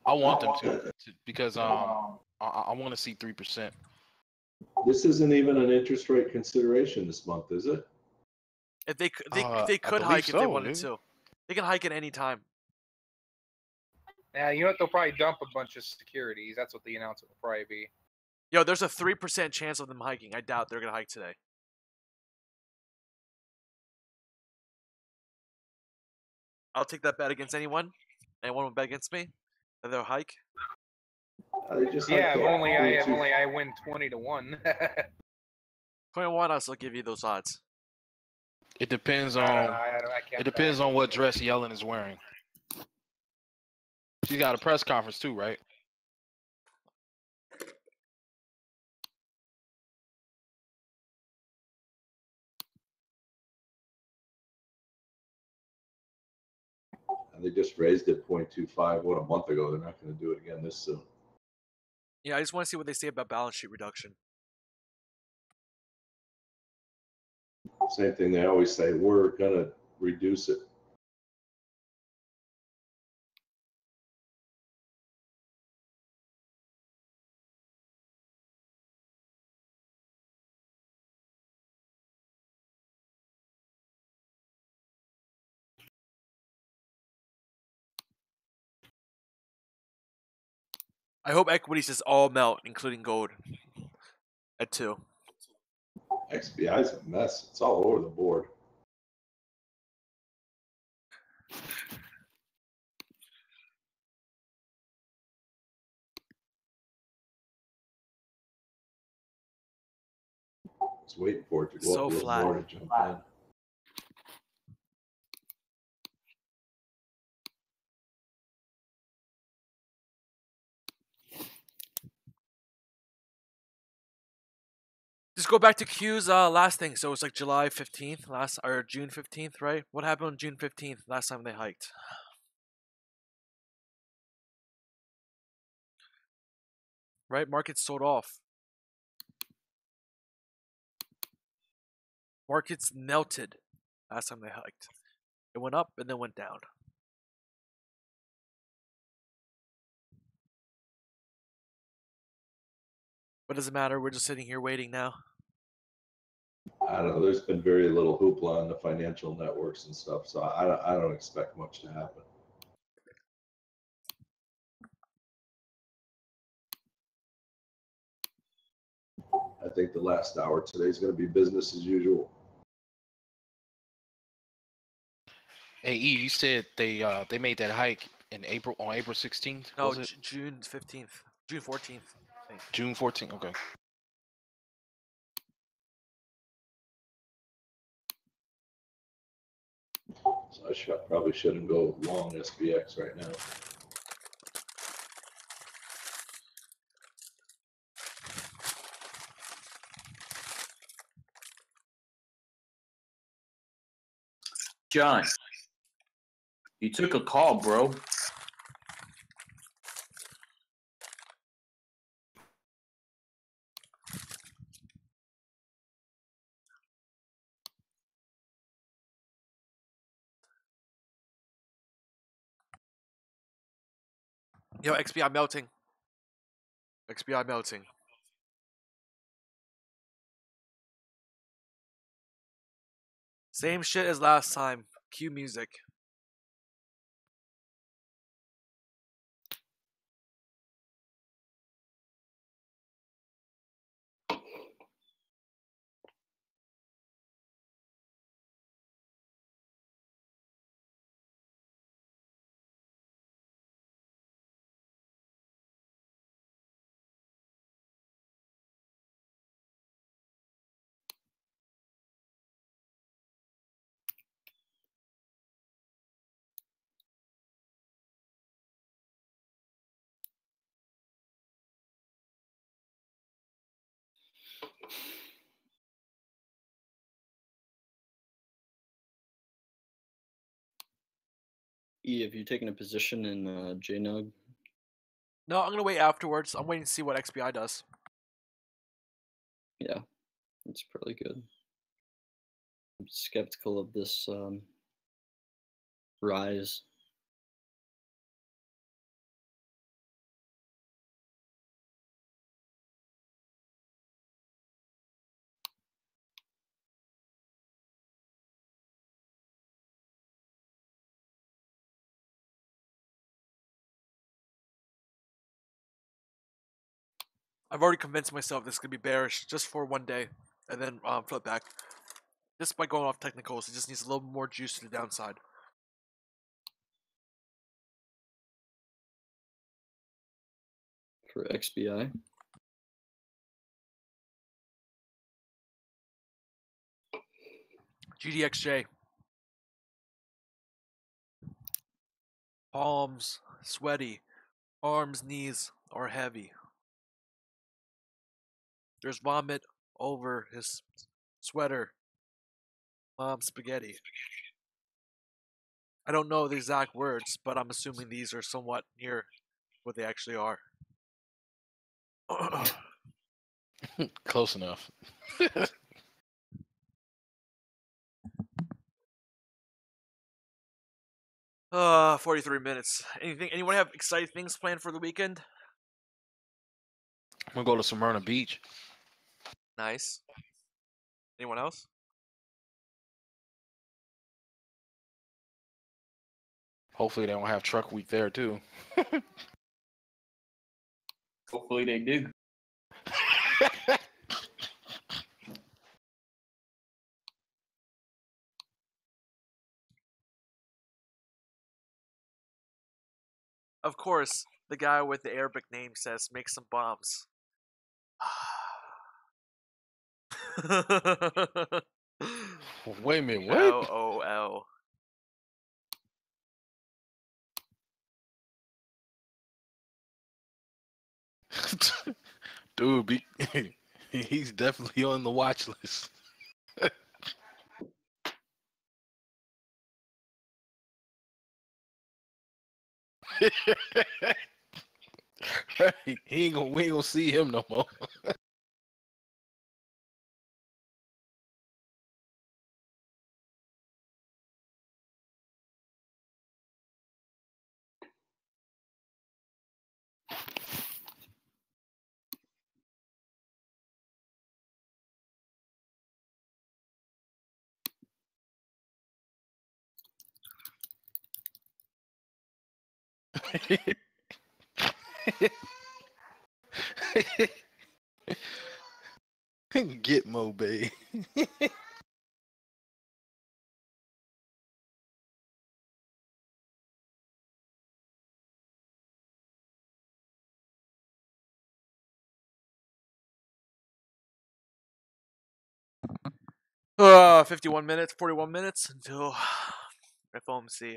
I want them to because I want to see 3%. This isn't even an interest rate consideration this month, is it? If they I could believe hike if they so, wanted dude. to. They can hike at any time. Yeah, you know what? They'll probably dump a bunch of securities. That's what the announcement will probably be. Yo, there's a 3% chance of them hiking. I doubt they're gonna hike today. I'll take that bet against anyone. Anyone will bet against me that they'll hike. They just Yeah, hiked if up only 22. I win 20-1. 21, I'll still give you those odds. It depends I on don't know, I can't it depends bet. on what dress Yellen is wearing. She's got a press conference too, right? And they just raised it 0.25 a month ago. They're not going to do it again this soon. Yeah, I just want to see what they say about balance sheet reduction. Same thing they always say, we're going to reduce it. I hope equities just all melt, including gold. At 2. XBI is a mess. It's all over the board. I was waiting for it to go So up a little flat. more to jump in. Just go back to Q's last thing. So it's like July 15th, or June 15th, right? What happened on June 15th, last time they hiked? Right? Markets sold off. Markets melted last time they hiked. It went up and then went down. What does it matter? We're just sitting here waiting now. I don't know. There's been very little hoopla on the financial networks and stuff, so I don't expect much to happen. I think the last hour today is going to be business as usual. Hey, E, you said they made that hike in April on April 16th. No, Was it June 15th, June 14th. I think. June 14th? Okay. So I probably shouldn't go long SPX right now. John, you took a call, bro. Yo, XBI melting. XBI melting. Same shit as last time. Cue music. E, have you taken a position in JNUG? No, I'm gonna wait afterwards. I'm waiting to see what XBI does. Yeah, that's probably good. I'm skeptical of this rise. I've already convinced myself this could be bearish just for one day, and then flip back. Just by going off technicals, it just needs a little more juice to the downside. For XBI. GDXJ. Palms sweaty, arms, knees are heavy. There's vomit over his sweater. Mom spaghetti. I don't know the exact words, but I'm assuming these are somewhat near what they actually are. Close enough. 43 minutes. Anyone have exciting things planned for the weekend? I'm gonna go to Smyrna Beach. Nice. Anyone else? Hopefully they don't have truck week there too. Hopefully they do. Of course, the guy with the Arabic name says, make some bombs. Wait a minute, what? LOL. Dude, he's definitely on the watch list. We ain't gonna see him no more. Gitmo Bay. Uh, 51 minutes, 41 minutes until FOMC.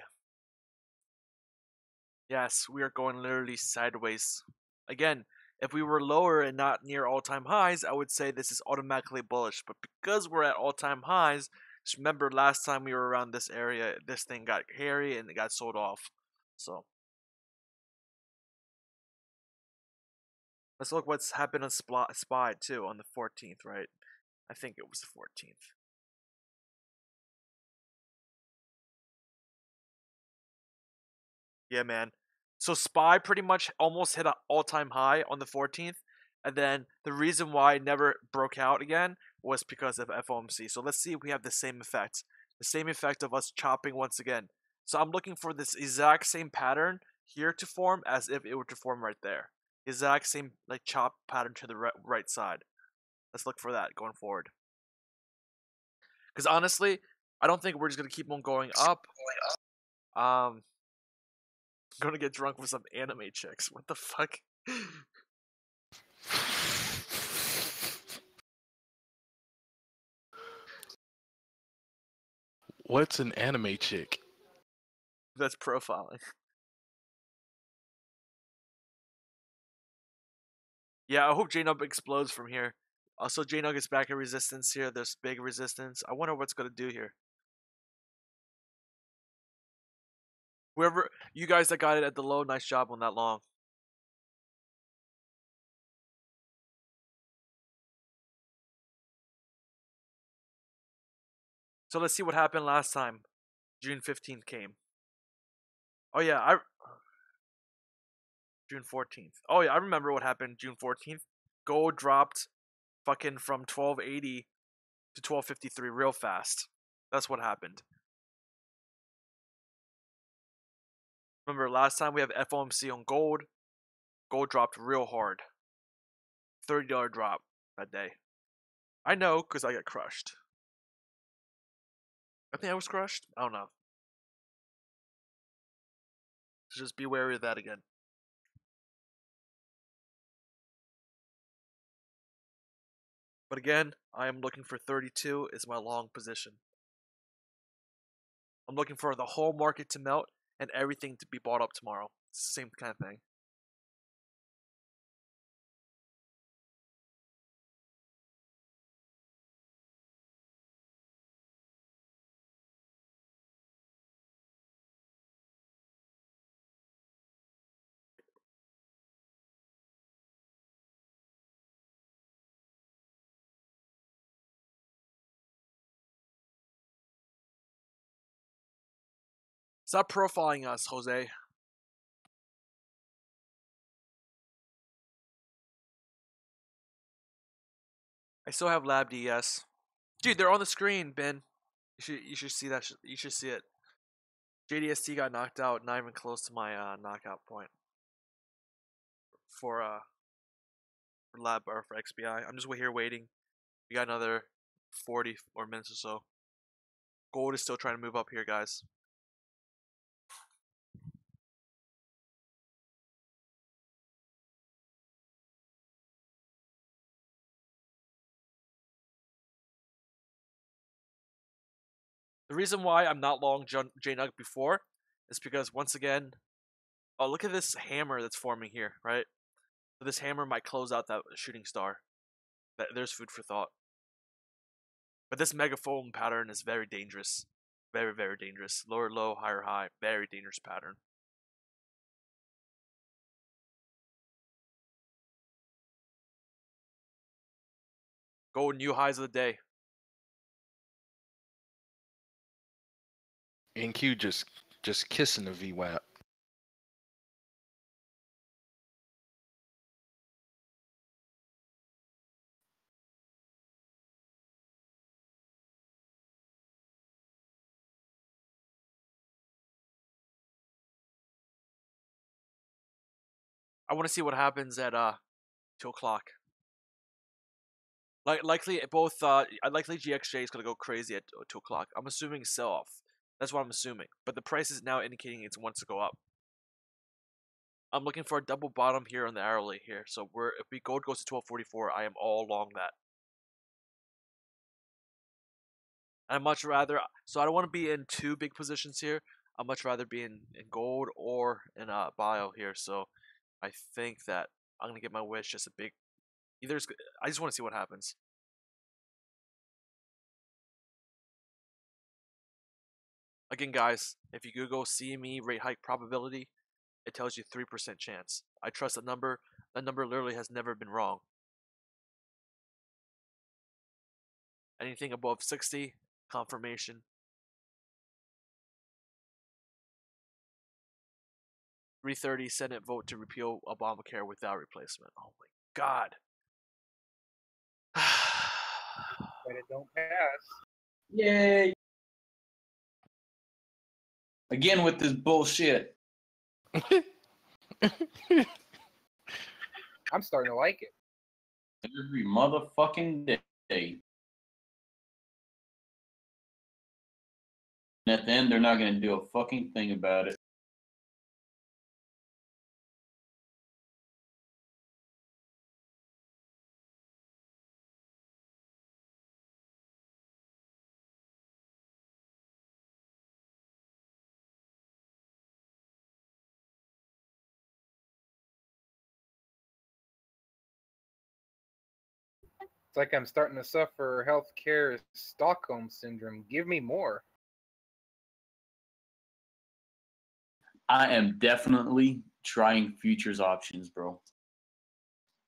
Yes, we are going literally sideways. Again, if we were lower and not near all-time highs, I would say this is automatically bullish. But because we're at all-time highs, just remember last time we were around this area, this thing got hairy and it got sold off. So let's look what's happened on SPY too on the 14th, right? I think it was the 14th. Yeah, man. So SPY pretty much almost hit an all-time high on the 14th, and then the reason why it never broke out again was because of FOMC. So let's see if we have the same effect. The same effect of us chopping once again. So I'm looking for this exact same pattern here to form as if it were to form right there. Exact same like chop pattern to the right side. Let's look for that going forward. Because honestly, I don't think we're just gonna keep on going up. Gonna get drunk with some anime chicks. What the fuck? What's an anime chick? That's profiling. Yeah, I hope J-Nub explodes from here. Also, J-Nub is back in resistance here. There's big resistance. I wonder what's gonna do here. Whoever, you guys that got it at the low, nice job on that long. So let's see what happened last time. June 15th came. Oh yeah, June 14th. Oh yeah, I remember what happened June 14th. Gold dropped fucking from 1280 to 1253 real fast. That's what happened. Remember last time we have FOMC on gold. Gold dropped real hard. $30 drop that day. I know because I got crushed. I think I was crushed. I don't know. So just be wary of that again. But again, I am looking for 32 is my long position. I'm looking for the whole market to melt and everything to be bought up tomorrow. It's the same kind of thing. Stop profiling us, Jose. I still have Lab DS. Dude, they're on the screen, Ben. You should see that. You should see it. JDST got knocked out, not even close to my knockout point for Lab or for XBI. I'm just here waiting. We got another 40 or minutes or so. Gold is still trying to move up here, guys. The reason why I'm not long JNUG before is because once again, oh look at this hammer that's forming here, right? So this hammer might close out that shooting star. There's food for thought. But this megaphone pattern is very dangerous. Very, very dangerous. Lower low, higher high. Very dangerous pattern. Go new highs of the day. NQ just kissing the VWAP. I want to see what happens at 2 o'clock. Likely both likely GXJ is gonna go crazy at 2 o'clock. I'm assuming sell off. That's what I'm assuming. But the price is now indicating it wants to go up. I'm looking for a double bottom here on the hourly here. So if gold goes to 1244, I am all along that. I'd much rather, so I don't want to be in two big positions here. I'd much rather be in gold or in bio here. So I think that I'm gonna get my wish just a big. I just want to see what happens. Again, guys, if you Google CME rate hike probability, it tells you 3% chance. I trust that number. That number literally has never been wrong. Anything above 60, confirmation. 3:30 Senate vote to repeal Obamacare without replacement. Oh my God. But it don't pass. Yay! Again with this bullshit. I'm starting to like it. Every motherfucking day. And at the end, they're not going to do a fucking thing about it. It's like I'm starting to suffer healthcare Stockholm syndrome. Give me more. I am definitely trying futures options, bro.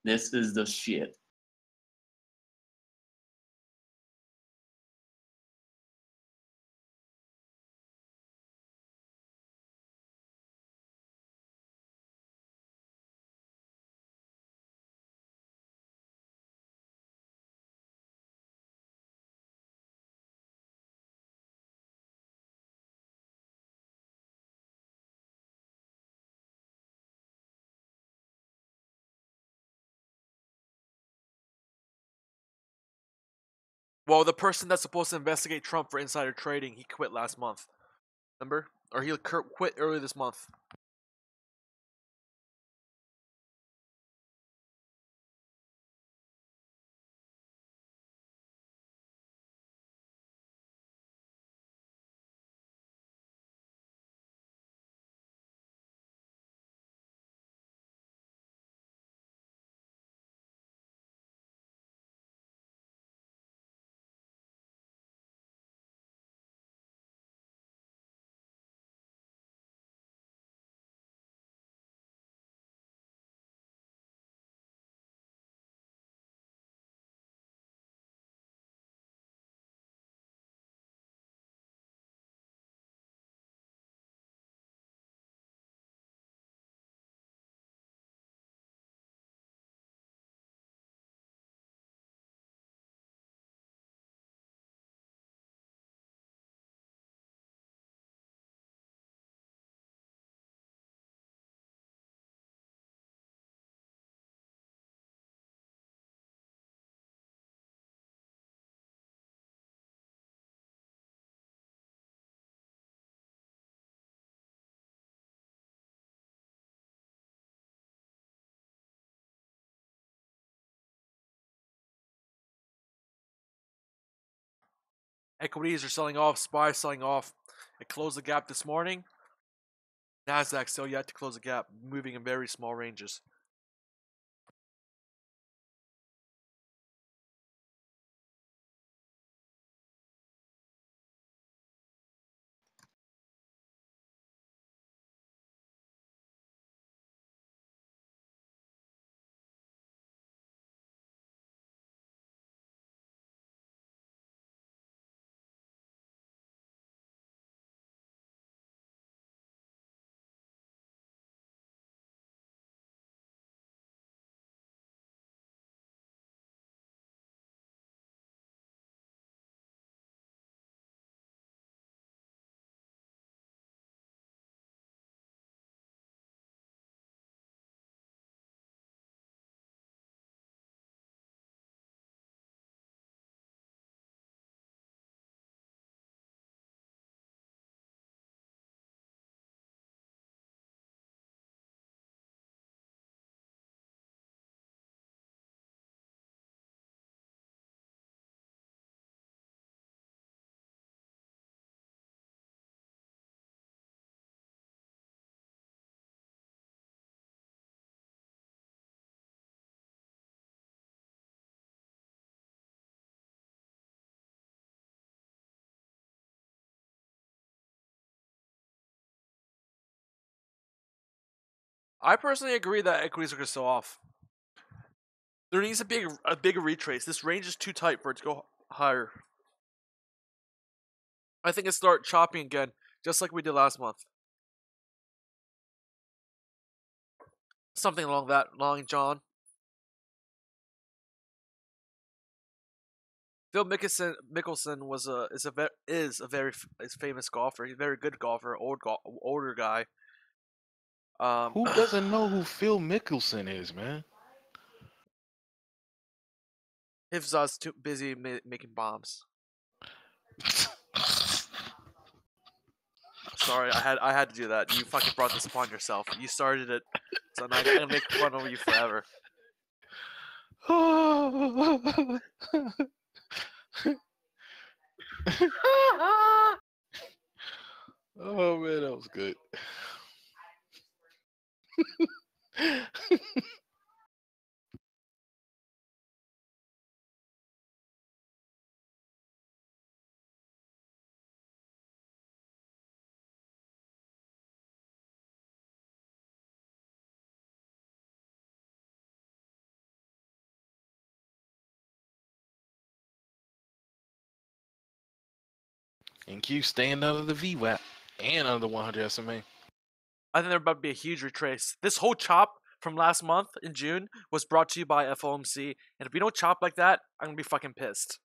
This is the shit. Well, the person that's supposed to investigate Trump for insider trading, he quit last month. Remember? Or he quit earlier this month. Equities are selling off. SPY selling off. It closed the gap this morning. Nasdaq still yet to close the gap, moving in very small ranges. I personally agree that equities are going to sell off. There needs to be a bigger retrace. This range is too tight for it to go higher. I think it start chopping again, just like we did last month. Something along that line, John. Phil Mickelson is a very famous golfer. He's a very good golfer, older guy. Who doesn't know who Phil Mickelson is, man? Hifzad's too busy making bombs. Sorry, I had to do that. You fucking brought this upon yourself. You started it, so now I'm gonna make fun of you forever. Oh man, that was good. And Q staying under the VWAP and under the 100 SMA. I think there's about to be a huge retrace. This whole chop from last month in June was brought to you by FOMC, and if we don't chop like that, I'm gonna be fucking pissed.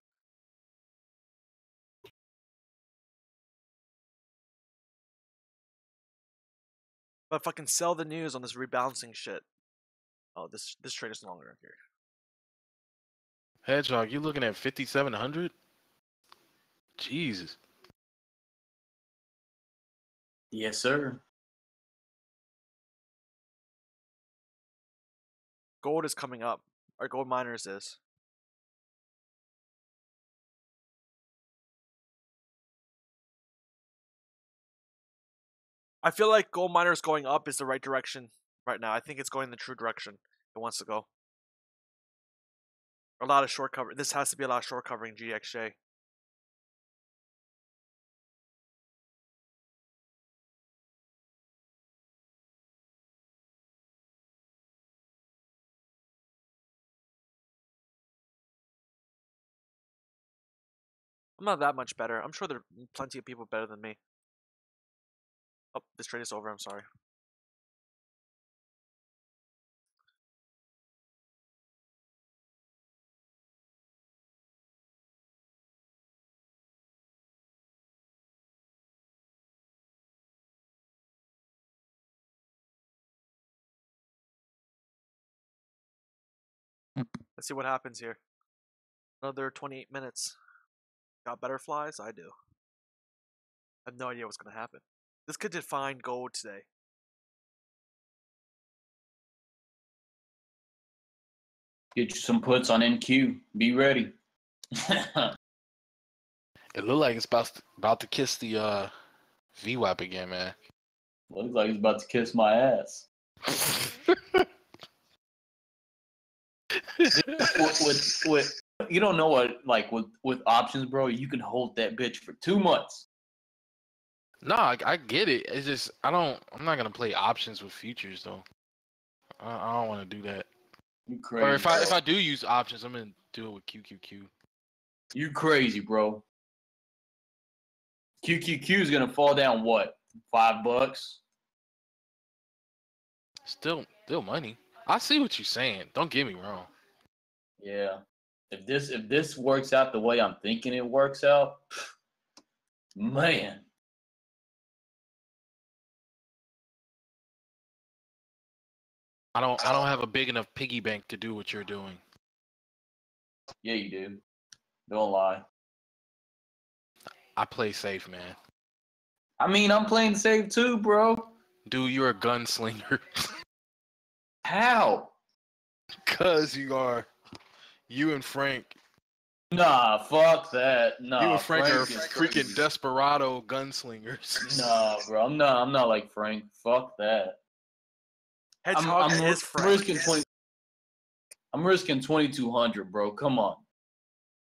But fucking sell the news on this rebalancing shit. Oh, this trade is no longer here. Hedgehog, you looking at 5,700? Jesus. Yes, sir. Gold is coming up. Our gold miners is. I feel like gold miners going up is the right direction right now. I think it's going in the true direction it wants to go. A lot of short cover. This has to be a lot of short covering GXJ. I'm not that much better. I'm sure there are plenty of people better than me. Oh, this trade is over. I'm sorry. Let's see what happens here. Another 28 minutes. Got better flies? I do. I have no idea what's going to happen. This could define gold today. Get you some puts on NQ. Be ready. It looked like it's about to kiss the VWAP again, man. Looks like it's about to kiss my ass. with you don't know what, like with options, bro, you can hold that bitch for 2 months. No, I get it. It's just I'm not gonna play options with futures though. I don't want to do that. You crazy? Or if I do use options, I'm gonna do it with QQQ. You crazy, bro? QQQ is gonna fall down what? $5? Still money. I see what you're saying. Don't get me wrong. Yeah. If this works out the way I'm thinking it works out, man. I don't have a big enough piggy bank to do what you're doing. Yeah, you do. Don't lie. I play safe, man. I mean, I'm playing safe too, bro. Dude, you're a gunslinger. How? Cause you are. You and Frank. Nah, fuck that. Nah, You and Frank are is freaking crazy. desperado gunslingers. Nah, bro, I'm not like Frank. Fuck that. Hedgehog is Frank. Risking 20. I'm risking 2,200, bro. Come on.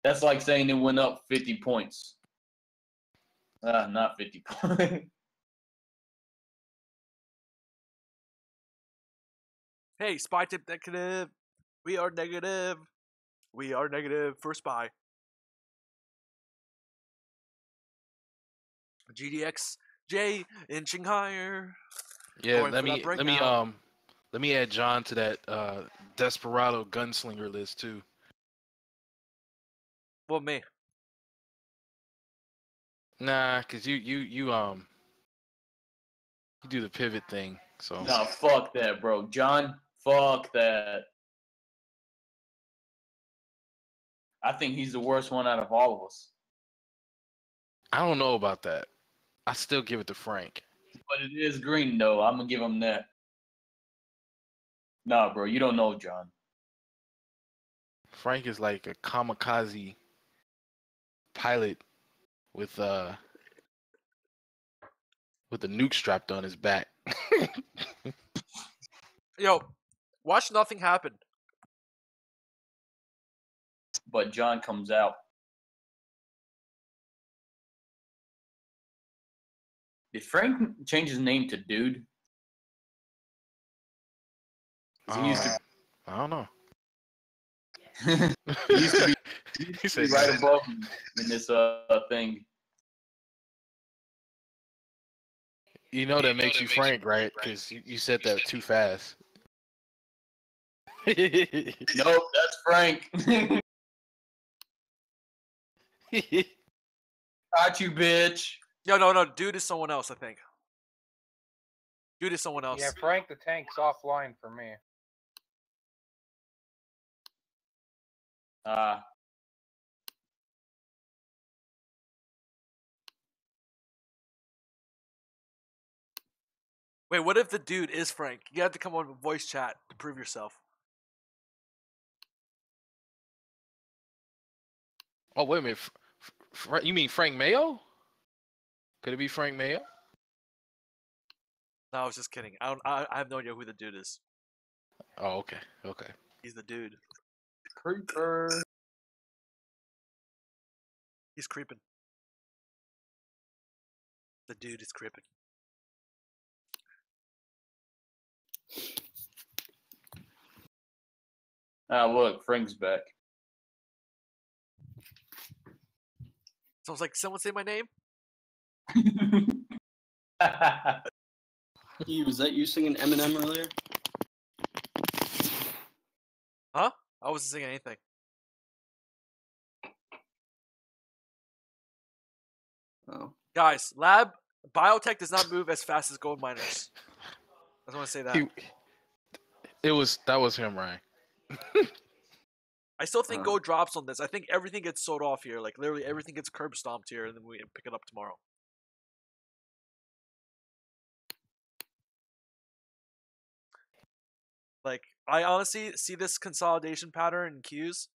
That's like saying it went up 50 points. Not 50 points. Hey, SPY tip negative. We are negative. We are negative for SPY. GDXJ inching higher. Yeah, Going for that breakout. let me add John to that Desperado gunslinger list too. Well, me. Nah, cause you do the pivot thing. So No, fuck that, bro. John, fuck that. I think he's the worst one out of all of us. I don't know about that. I still give it to Frank. But it is green, though. I'm going to give him that. Nah, bro, you don't know John. Frank is like a kamikaze pilot with a nuke strapped on his back. Yo, watch nothing happen. But John comes out. Did Frank change his name to Dude? 'Cause he used to. I don't know. He used to be right no. above me in this thing. You know that makes you Frank, right? Because you said that too fast. Nope, that's Frank. Got you, bitch. Yo, no, Dude is someone else, I think. Dude is someone else. Yeah, Frank the Tank's offline for me. Wait, what if the dude is Frank? You have to come on with voice chat to prove yourself. Oh, wait a minute. You mean Frank Mayo? Could it be Frank Mayo? No, I was just kidding. I have no idea who the dude is. Oh, okay. Okay. He's the dude. Creeper. He's creeping. The dude is creeping. Look, Frank's back. So I was like, someone say my name? Was that you singing Eminem earlier? Huh? I wasn't singing anything. Oh. Guys, lab biotech does not move as fast as gold miners. I just want to say that. That was him, Ryan. I still think gold drops on this. I think everything gets sold off here. Like literally everything gets curb stomped here, and then we pick it up tomorrow. Like I honestly see this consolidation pattern in Qs.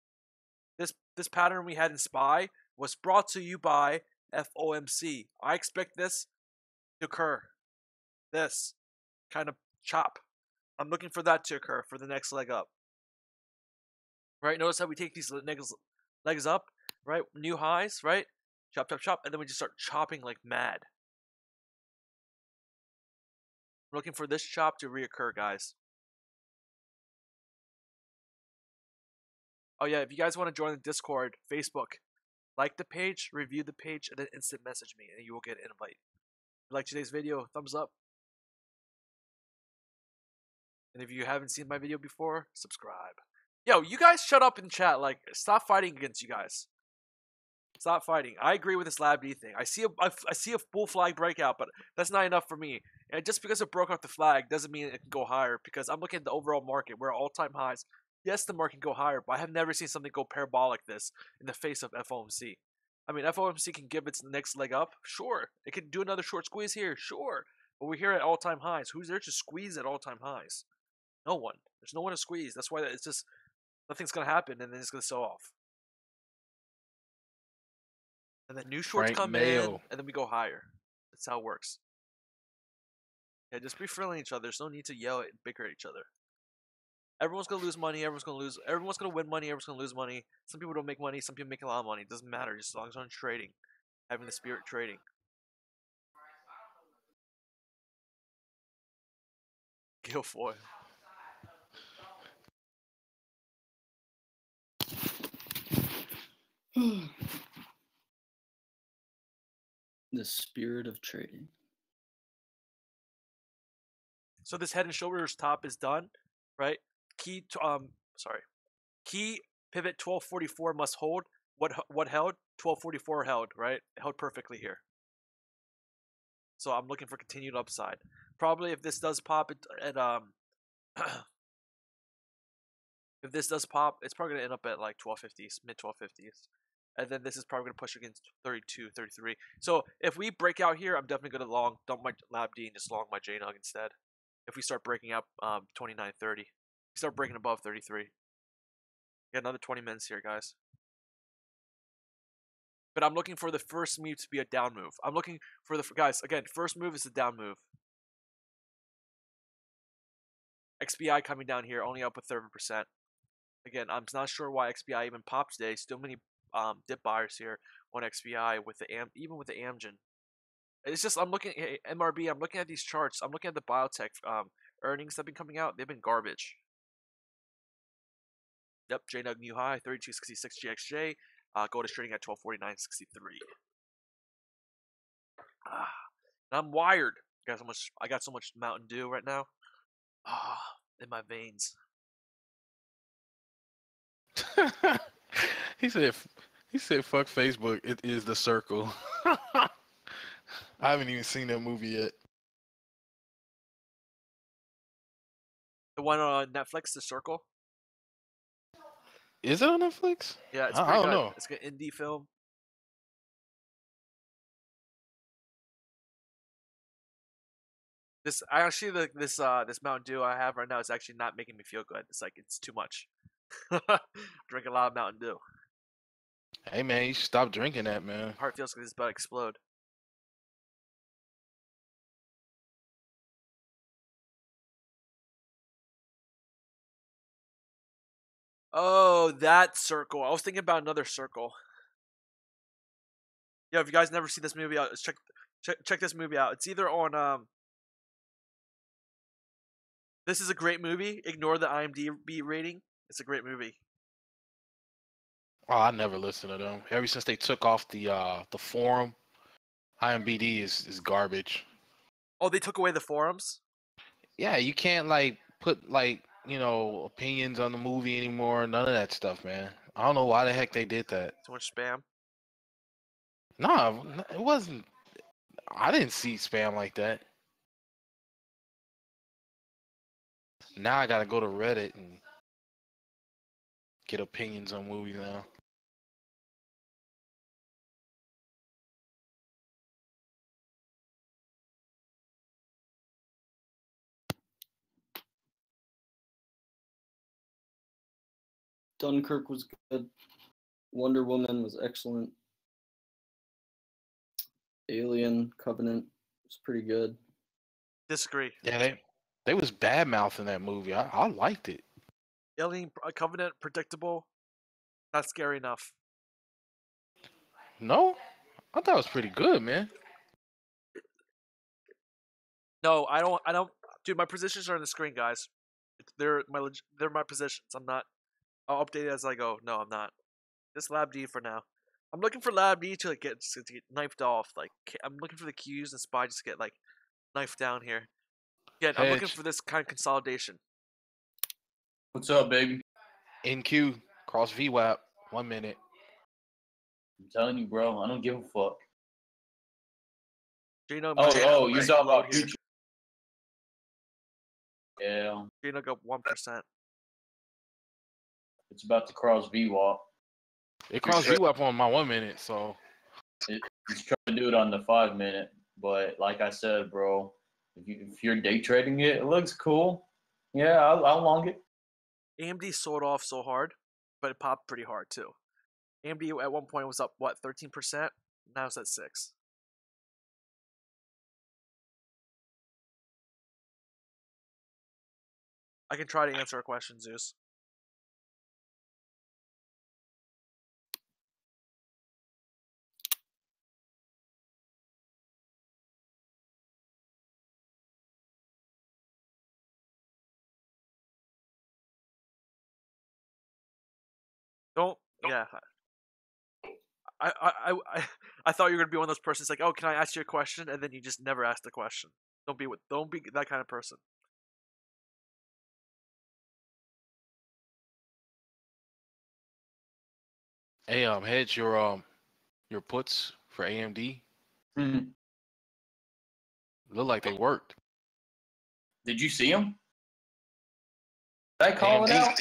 This pattern we had in SPY was brought to you by FOMC. I expect this to occur. This kind of chop. I'm looking for that to occur for the next leg up. Right? Notice how we take these legs up, right? New highs, right? Chop, chop, chop, and then we just start chopping like mad. I'm looking for this chop to reoccur, guys. Oh yeah, if you guys want to join the Discord, Facebook, like the page, review the page, and then instant message me, and you will get an invite. If you like today's video, thumbs up. And if you haven't seen my video before, subscribe. Yo, you guys shut up in chat. Like, stop fighting against you guys. Stop fighting. I agree with this Lab D thing. I see a full flag breakout, but that's not enough for me. And just because it broke off the flag doesn't mean it can go higher, because I'm looking at the overall market. We're at all-time highs. Yes, the market can go higher, but I have never seen something go parabolic this in the face of FOMC. I mean, FOMC can give its next leg up. Sure. It can do another short squeeze here. Sure. But we're here at all-time highs. Who's there to squeeze at all-time highs? No one. There's no one to squeeze. That's why it's just nothing's going to happen, and then it's going to sell off. And then new shorts come in, and then we go higher. That's how it works. Yeah, just be friendly each other. There's no need to yell and bicker at each other. Everyone's gonna lose money. Everyone's gonna lose. Everyone's gonna win money. Everyone's gonna lose money. Some people don't make money. Some people make a lot of money. It doesn't matter. Just as long as you're on trading, having the spirit trading. Guilfoyle. The spirit of trading. So this head and shoulders top is done, right? Key pivot 1244 must hold. What held? 1244 held, right? Held perfectly here. So I'm looking for continued upside. Probably if this does pop at if this does pop, it's probably gonna end up at like 1250s, mid 1250s. And then this is probably gonna push against 32, 33. So if we break out here, I'm definitely gonna dump my Lab D and just long my JNUG instead. If we start breaking up 29, 30. Start breaking above 33. Got another 20 minutes here, guys. But I'm looking for the first move to be a down move. I'm looking for guys, again, first move is a down move. XBI coming down here, only up with 30%. Again, I'm not sure why XBI even popped today. Still many dip buyers here on XBI with even with the Amgen. It's just I'm looking at MRB. I'm looking at these charts. I'm looking at the biotech earnings that have been coming out. They've been garbage. Yep, JNUG new high 32.66 GXJ. Gold is trading at 1249.63. I'm wired. I got so much Mountain Dew right now. In my veins. He said, "Fuck Facebook. It is the circle." I haven't even seen that movie yet. The one on Netflix, The Circle. Is it on Netflix? Yeah, it's I pretty don't good. know. It's an indie film. This Mountain Dew I have right now is actually not making me feel good. It's like it's too much. Drink a lot of Mountain Dew. Hey man, you should stop drinking that, man. Heart feels like it's about to explode. Oh, that circle. I was thinking about another circle. Yeah, if you guys never see this movie out, check this movie out. It's either on This is a great movie. Ignore the IMDb rating. It's a great movie. Oh, I never listened to them. Ever since they took off the forum, IMDb is garbage. Oh, they took away the forums? Yeah, you can't like put like, opinions on the movie anymore. None of that stuff, man. I don't know why the heck they did that. Too much spam. No, it wasn't. I didn't see spam like that. Now I gotta go to Reddit and get opinions on movies now. Dunkirk was good. Wonder Woman was excellent. Alien Covenant was pretty good. Disagree. Yeah, they was bad mouthing that movie. I liked it. Alien Covenant, predictable. Not scary enough. No, I thought it was pretty good, man. No, I don't. Dude, my positions are on the screen, guys. They're my positions. I'm not. I'll update it as I go. No, I'm not. Just Lab D for now. I'm looking for Lab D to get knifed off. Like I'm looking for the Qs and SPY just to get like knifed down here. Again, I'm looking for this kind of consolidation. What's up, baby? NQ cross VWAP 1 minute. I'm telling you, bro. I don't give a fuck. Gino, you're talking about future. Yeah. Gino got 1%. It's about to cross VWAP. It crossed VWAP on my 1 minute, so He's trying to do it on the 5 minute, but like I said, bro, if you're day trading it, it looks cool. Yeah, I'll long it. AMD sold off so hard, but it popped pretty hard too. AMD at one point was up, what, 13%? Now it's at 6. I can try to answer a question, Zeus. Don't, yeah. I thought you were gonna be one of those persons like, oh, can I ask you a question? And then you just never ask the question. Don't be that kind of person. Hey, Hedge, your puts for AMD Hmm. look like they worked. Did you see him? Did I call it out?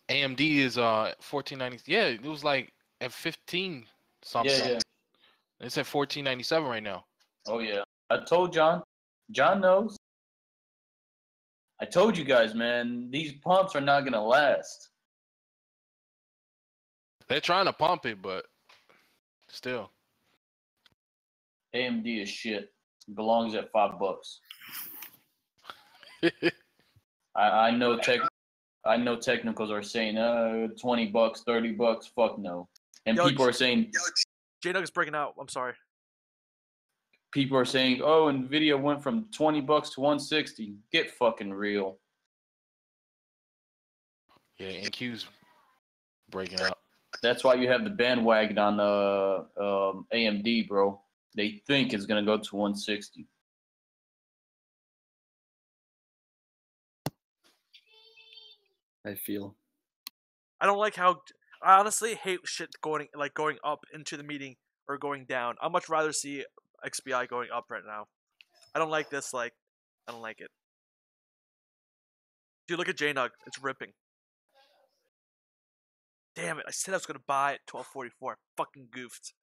AMD is 1490. Yeah, it was like at 15 something. Yeah. It's at 1497 right now. Oh yeah. I told John. John knows. I told you guys, man. These pumps are not gonna last. They're trying to pump it, but still. AMD is shit. It belongs at $5. I know technicals are saying 20 bucks, 30 bucks, fuck no. And people are saying J-Nug is breaking out. I'm sorry. people are saying, "Oh, Nvidia went from 20 bucks to 160." Get fucking real. Yeah, NQ's breaking out. That's why you have the bandwagon on AMD, bro. They think it's gonna go to 160. I feel. I don't like how. I honestly hate shit going up into the meeting or going down. I'd much rather see XBI going up right now. I don't like this. I don't like it. Dude, look at JNUG. It's ripping. Damn it! I said I was gonna buy at 1244. Fucking goofed.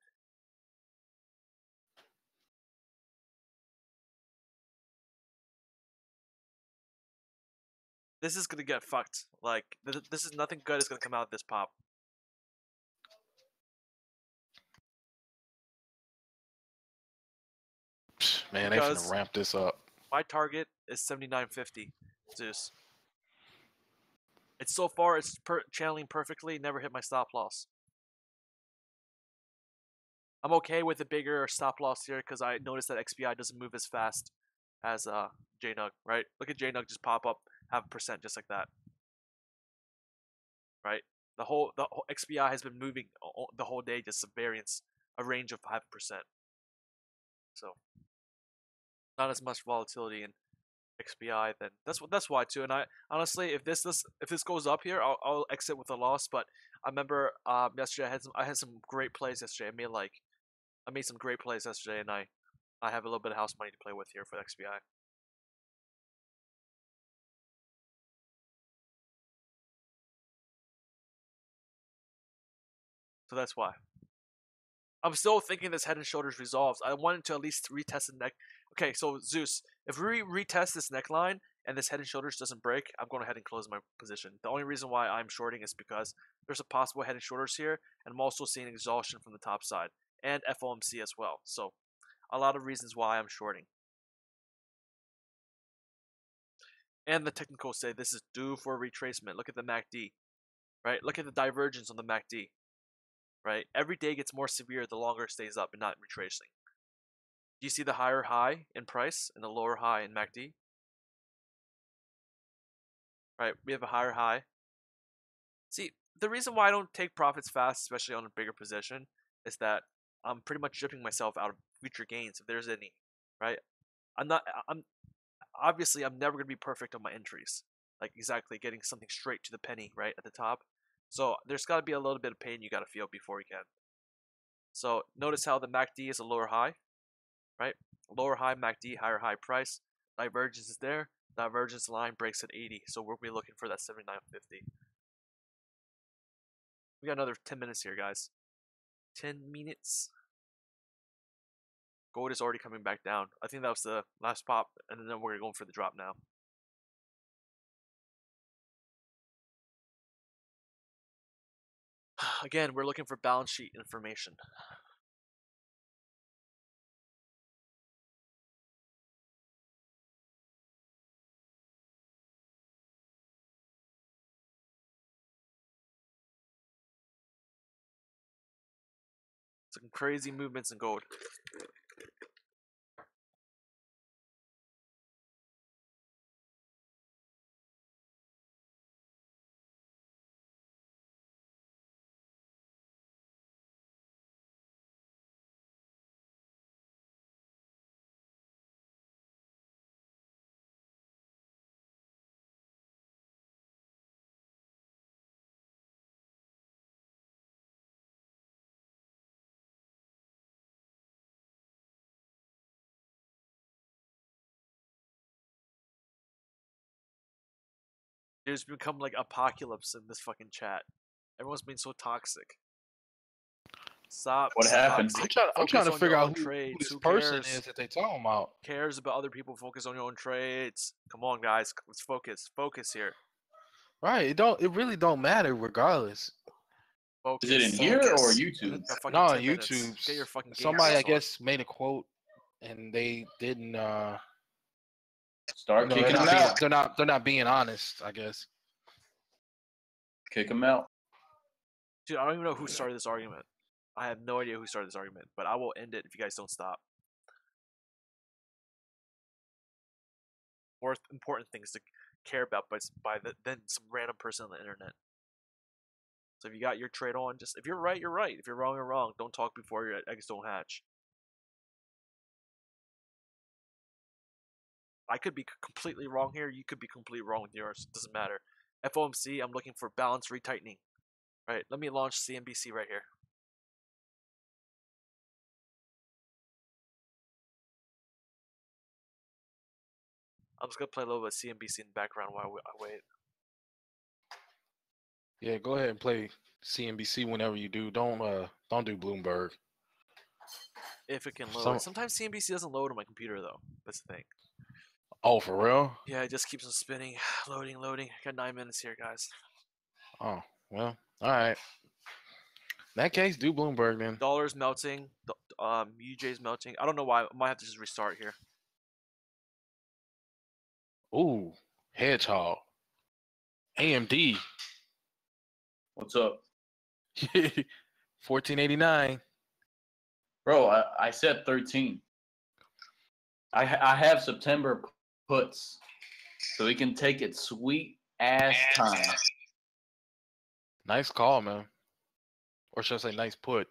This is gonna get fucked. This is nothing good is gonna come out of this pop. Man, they finna ramp this up. My target is 7950. Zeus. It's so far it's channeling perfectly. Never hit my stop loss. I'm okay with a bigger stop loss here because I noticed that XBI doesn't move as fast as JNUG. Right? Look at JNUG just pop up, have a % just like that. Right? The whole XBI has been moving the whole day, just a range of 5%. So not as much volatility in XBI. Then that's why too. And I honestly, if this goes up here, I'll exit with a loss. But I remember yesterday I had some great plays yesterday. I made some great plays yesterday, and I have a little bit of house money to play with here for XBI. So that's why. I'm still thinking this Head and Shoulders resolves. I wanted to at least retest the neck. Okay, so Zeus, if we retest this neckline and this Head and Shoulders doesn't break, I'm going ahead and close my position. The only reason why I'm shorting is because there's a possible Head and Shoulders here, and I'm also seeing exhaustion from the top side and FOMC as well. So a lot of reasons why I'm shorting. And the technicals say this is due for retracement. Look at the MACD, right? Look at the divergence on the MACD. Right? Every day gets more severe the longer it stays up and not retracing. Do you see the higher high in price and the lower high in MACD? Right? We have a higher high. See, the reason why I don't take profits fast, especially on a bigger position, is that I'm pretty much stripping myself out of future gains if there's any. Right? I'm obviously I'm never gonna be perfect on my entries. Like exactly getting something straight to the penny, right, at the top. So there's gotta be a little bit of pain you gotta feel before you can. So notice how the MACD is a lower high, right? Lower high MACD, higher high price. Divergence is there. Divergence line breaks at 80, so we'll be looking for that 79.50. We got another 10 minutes here, guys. 10 minutes. Gold is already coming back down. I think that was the last pop, and then we're going for the drop now. Again, we're looking for balance sheet information. Some crazy movements in gold. There's become like apocalypse in this fucking chat. Everyone's being so toxic. Stop. What being happened? toxic. I'm trying Focus to on figure your out own who trades. this Who person cares? is that they talking about. Cares about other people? Focus on your own trades. Come on, guys. Let's focus. Focus here. Right. It really don't matter regardless. Focus. Is it in here or Focus. YouTube? Got fucking No, 10 minutes. YouTube. Get your fucking game Somebody, I face on. guess, made a quote, and they didn't. Start They're kicking them not being. out. They're not being honest. I guess. Kick them out. Dude, I don't even know who started this argument. I have no idea who started this argument, but I will end it if you guys don't stop. More important things to care about than some random person on the internet. So if you got your trade on, just if you're right, you're right. If you're wrong, you're wrong. Don't talk before your eggs don't hatch. I could be completely wrong here. You could be completely wrong with yours. Doesn't matter. FOMC, I'm looking for balance retightening. Right, let me launch CNBC right here. I'm just gonna play a little bit of CNBC in the background while I wait. Yeah, go ahead and play CNBC whenever you do. Don't do Bloomberg. If it can load. Sometimes CNBC doesn't load on my computer though. That's the thing. Oh, for real? Yeah, it just keeps on spinning, loading. Got 9 minutes here, guys. Oh, well, all right. In that case, do Bloomberg then. Dollar's melting. UJ's melting. I don't know why. I might have to just restart here. Ooh, Hedgehog. AMD. What's up? 1489. Bro, I said 13. I have September puts, so we can take it sweet ass time. Nice call, man. Or should I say nice put?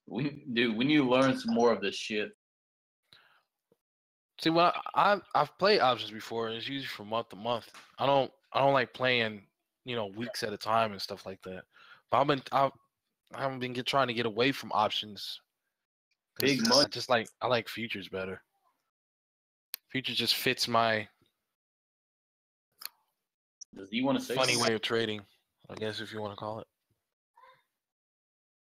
We need to learn some more of this shit. See, when I've played options before, and it's usually from month to month. I don't like playing, weeks at a time and stuff like that. But I haven't been trying to get away from options. Big money. I like futures better. Futures just fits my Does he want to say funny something? way of trading, I guess, if you want to call it.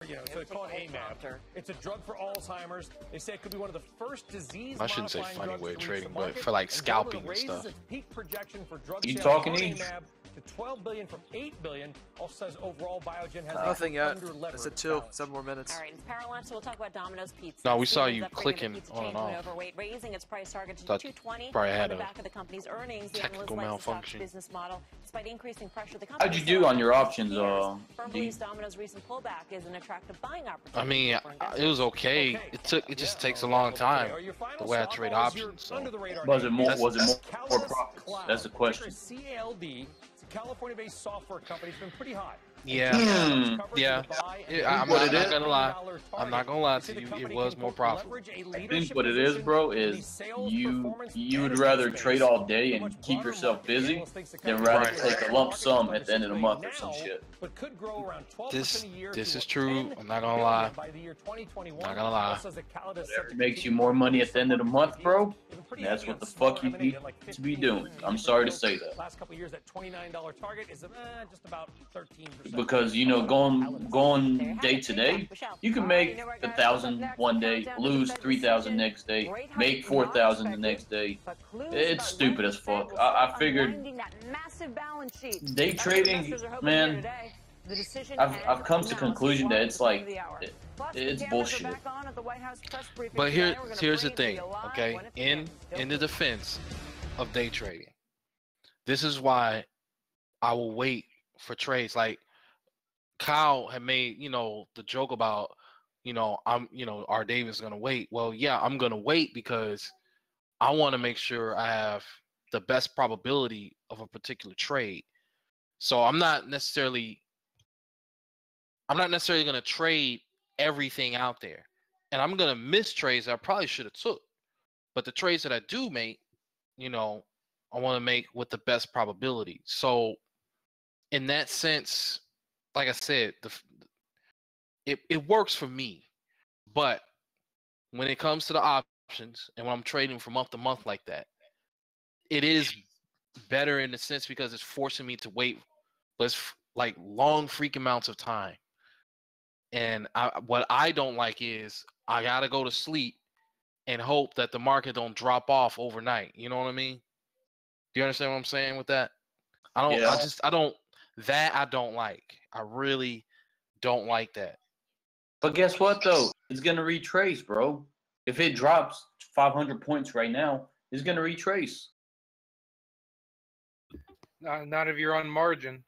Yeah, so they call it AMAB. It's a drug for Alzheimer's. They say it could be one of the first disease. I shouldn't say funny way of trading, but for like scalping and stuff. Peak projection for drug You sales talking on Eve? AMAB to 12 billion from 8 billion. Also says overall Biogen has Nothing yet. under-levered I said 2. balance. 7 more minutes. All right, it's power lunch, so we'll talk about Domino's Pizza. No, we saw Siemens you upgraded the clicking pizza on chain and to off. overweight, raising its price target to Thought $2.20 probably on had the a back of the company's earnings. The technical analyst likes the stock's malfunction. business model, despite increasing pressure. The company How'd you do on your options, Firm D? believes Domino's recent pullback is an attractive buying opportunity. I mean, it was okay. It just takes a long time. The way I trade options. So. Was it more profits? That's the question. CALD, it's a California-based software company. It's been pretty hot. Yeah, yeah. I'm not gonna lie. I'm not gonna lie to you. It was more profitable. I think what it is, bro, is you would rather trade all day and keep yourself busy than rather take a lump sum at the end of the month or some shit. This is true. I'm not gonna lie. Not gonna lie. Whatever makes you more money at the end of the month, bro, that's what the fuck you need to be doing. I'm sorry to say that. Last couple years, that $29 target is just about 13%. Because going day to day, you can make 1,000 one day, lose 3,000 next day, make 4,000 the next day. It's stupid as fuck. I figured day trading, man. I've come to the conclusion that it's like it's bullshit. But here's the thing, okay? In the defense of day trading, this is why I will wait for trades. Like Kyle had made, the joke about, R. Davis gonna wait. Well, yeah, I'm gonna wait because I want to make sure I have the best probability of a particular trade. So I'm not necessarily gonna trade everything out there, and I'm gonna miss trades that I probably should have took. But the trades that I do make, I want to make with the best probability. So in that sense, like I said, it works for me. But when it comes to the options and when I'm trading from month to month like that, it is better in a sense because it's forcing me to wait, but it's like long freak amounts of time. And what I don't like is I gotta go to sleep and hope that the market don't drop off overnight. You know what I mean? Do you understand what I'm saying with that? I don't. Yeah. I don't like. I really don't like that. But guess what though? It's gonna retrace, bro. If it drops 500 points right now, it's gonna retrace. Not if you're on margin.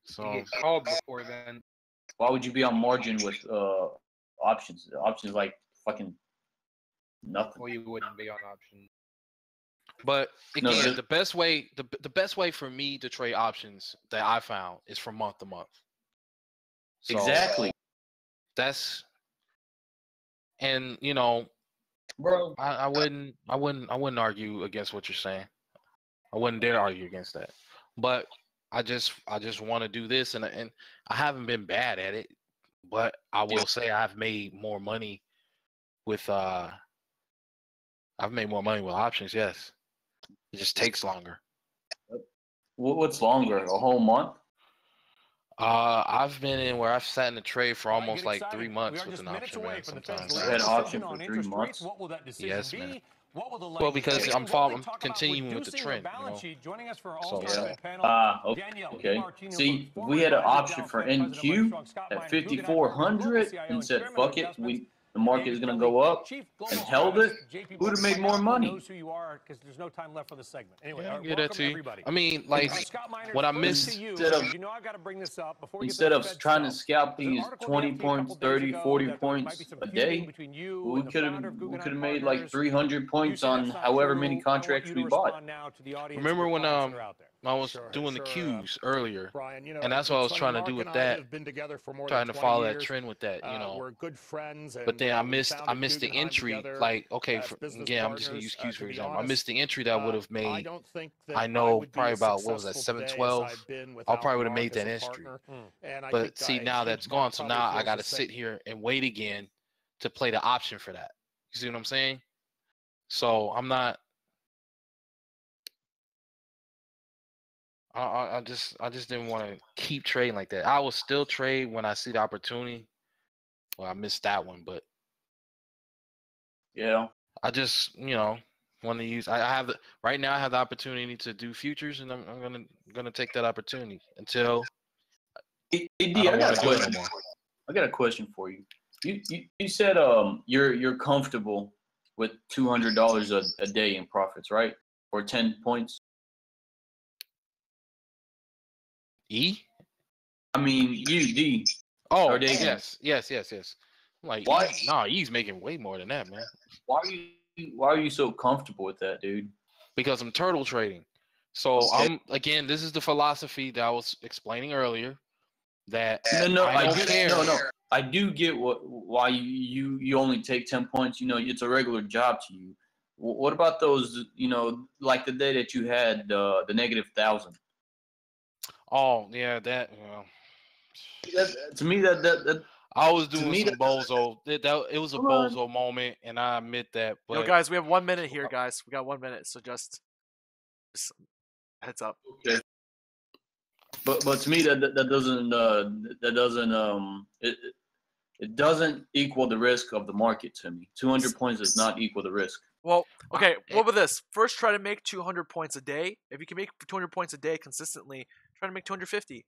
So You get called before then. Why would you be on margin with options? Options like fucking nothing. Well, you wouldn't be on option. But No, again, the best way for me to trade options that I found is from month to month. So exactly. That's, and you know, bro, I wouldn't argue against what you're saying. I wouldn't dare argue against that. But I just want to do this, and I haven't been bad at it, but I will say I've made more money with options. Yes, it just takes longer. What's longer? A whole month? I've been in where I've sat in the trade for almost like 3 months with an option, man. Sometimes. You had an option for 3 months? What will that decision Yes, be? man. What will the Well, because I'm I'm continuing with the trend, you know. Joining us for So, okay. See, if we had an option for NQ at 5,400 and said, fuck it, the market is going to go up and held it, who would have made more money? Knows who you are because there's no time left for the segment. Anyway, yeah, get that to you. everybody. I mean, like, what I missed. Instead of trying to scalp these 20 points, 30, 40 points a day, we could have made like 300 points on however many contracts we bought. Remember when I was doing the Qs earlier, and that's what I was trying to do with that, trying to follow that trend with that, you know. We're good friends. But then I missed the entry. Like, okay, again, I'm just gonna use Qs for example. I missed the entry that would have made. I know probably about what was that 712. I probably would have made that entry. But see, now that's gone. So now I got to sit here and wait again to play the option for that. You see what I'm saying? So I'm not. I just didn't want to keep trading like that. I will still trade when I see the opportunity. Well, I missed that one, but yeah, I just want to use. I have right now. I have the opportunity to do futures, and I'm gonna take that opportunity until. I got a question for you. You said you're comfortable with $200 a day in profits, right? Or 10 points. I mean D. Oh, yes. Like, why? Nah, he's making way more than that, man. Why are you so comfortable with that, dude? Because I'm turtle trading. So again, this is the philosophy that I was explaining earlier. That I do get why you only take 10 points. You know, it's a regular job to you. What about those? You know, like the day that you had the -1,000. Oh yeah, that. To me, that I was doing some bozo. It was a bozo moment, and I admit that. But yo, guys, we have 1 minute here, guys. We got 1 minute, so just heads up. Okay. But to me that doesn't it doesn't equal the risk of the market to me. 200 points does not equal the risk. Well, okay. What about this? First, try to make 200 points a day. If you can make 200 points a day consistently, try to make 250.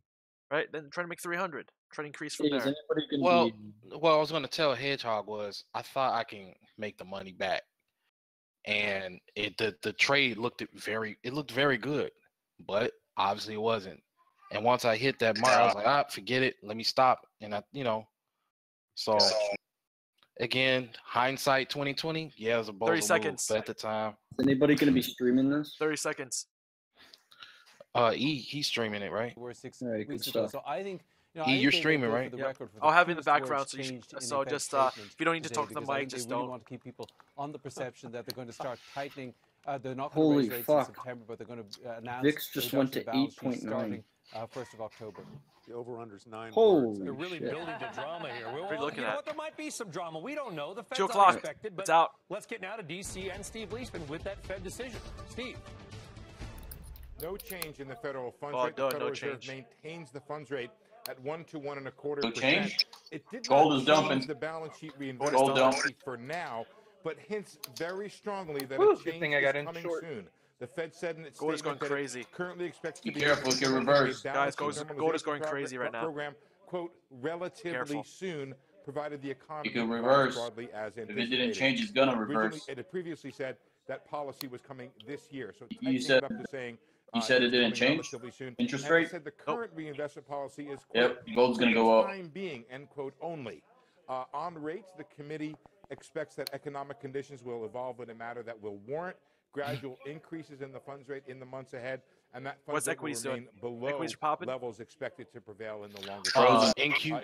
Right? Then try to make 300. Try to increase from there. Well, what I was going to tell Hedgehog was I thought I can make the money back, and the trade looked very good, but obviously it wasn't. And once I hit that mark, I was like, forget it. Let me stop. And so again, hindsight 2020. Yeah, it was a bold 30 seconds. But at the time, is anybody going to be streaming this? 30 seconds. He's streaming it, right? All right, good stuff. So I think. You're streaming, right? Yeah. I'll have it in the background, so just if you don't need to talk to the mic, just don't. Want to keep people on the perception that they're going to start tightening. They're not Holy going to raise rates fuck. in September, but they're going to announce. VIX just went to 8.9. 1st of October. The over-under's 9 Holy words. They're really shit. building the drama here. What are you looking You know at? what? There might be some drama. We don't know. The Fed's 2 o'clock. unexpected, It's but out. let's get now to D.C. and Steve Leishman with that Fed decision. Steve. No change in the federal funds Oh, rate. no, The Federal no Reserve change. maintains the funds rate at 1 to 1.25%. No change? It did Gold not is change dumping. the balance sheet Gold reinvestment is dumping. policy for now, but hints very strongly that Whew, a good change thing I is got in coming short. soon. The Fed said in its Gold is statement going that crazy. it currently expects to Be be careful, it can implementing reverse. a Guys, balance sheet gold is normalization going crazy right now. program, quote, relatively Careful. soon, provided the economy It can evolves reverse. broadly as If it anticipated. didn't change, it's gonna Originally, reverse. it had previously said that policy was coming this year, so You tightening said it up to saying you said it it's didn't coming change relatively soon. interest And it rate. said the current reinvestment policy is, quote, Yep, gold's for gonna the go up. time being, end quote, only. On rates, the committee expects that economic conditions will evolve in a manner that will warrant gradual increases in the funds rate in the months ahead, and that What's funds rate will equities remain doing? below Equities are popping? levels expected to prevail in the longer term. NQ It was a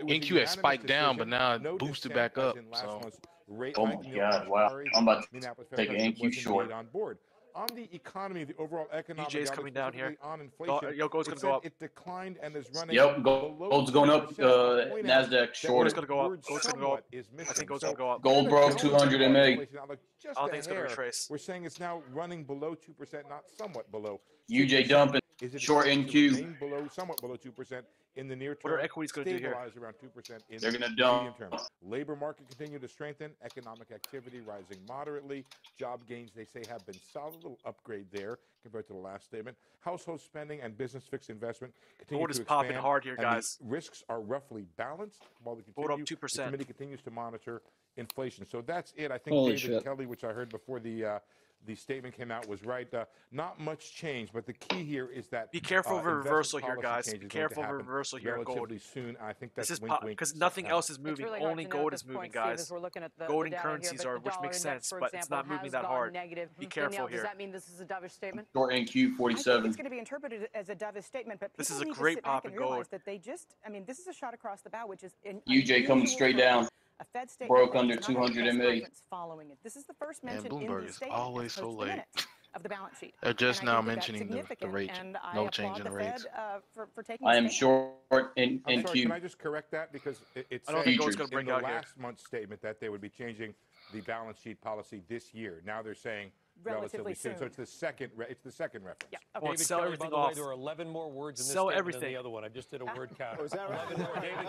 NQ has unanimous spiked down, but decision, now it no boosted dissent, back as up. in last So month's rate Oh hike. my Neil God! Wow, Kashkari, I'm about to Minneapolis Fed take an president, NQ was short. indeed on board. On the economy, the overall economic EJ's outlook, coming down here. specifically on inflation, Yo, gold's it gonna said go up. it declined and is running Yep, below gold's going up. 2%. I'll point out Nasdaq that short. Gold's it. gonna go up. word Gold's gonna go up. somewhat is I missing. think gold's So gonna go up. Gold kind of broke adjusting 200 our MA. inflation outlook just I don't a think it's gonna hair. retrace. We're saying it's now running below 2%, not somewhat below. UJ 2%. dumping. Is it Short expected to NQ. remain below, somewhat below 2% in the near What are term? equities gonna do here? Stabilize around 2% in They're the gonna medium dump. term. Labor market continue to strengthen. Economic activity rising moderately. Job gains, they say, have been solid. A little upgrade there compared to the last statement. Household spending and business fixed investment continue Gold to is expand. popping hard here, and guys. the risks are roughly balanced. While Gold up the 2%. committee continues to monitor inflation. So that's it. I think Holy David shit. Kelly, which I heard before the statement came out, was right. Not much change, but the key here is that Be careful of a investment reversal here, policy guys. change Be is going to careful of a happen reversal here in gold. relatively soon. I think that's This is wink, wink, because nothing September. else is moving. Really hard Only to know gold at is this point, moving, Steve, guys. as we're looking at Gold the and data currencies here, are, but the which dollar makes index, sense, for but it's example, not moving has that gone hard. negative. Be careful Danielle, here. does that mean this is a dovish statement? Short NQ I think 47. it's going to be interpreted as a dovish statement, but This people is a need great to sit pop back and in gold. realize that they just, I mean, this is a shot across the bow, which is UJ coming straight down. a Fed statement Broke that under does not have a 200 press MA. conference following it. This is the first man, mention in Bloomberg the is statement always as so opposed to the late. minutes of the balance sheet. They're just And I now think that that's mentioning the significant, rate. and I No applaud change in the the Fed rates. for taking I a am stand. short in I'm sorry, can NQ. I just correct that? Because it I don't said think gold's Futures. gonna break in the out here. last month's statement that they would be changing the balance sheet policy this year. Now they're saying Relatively soon. So soon. it's the second reference. Yeah. Come on, David sell Kelly, everything by the way, off. there are 11 more words in this Sell statement everything. than the other one. I just did a word count. Oh, is that right? 11 more. David Kelly,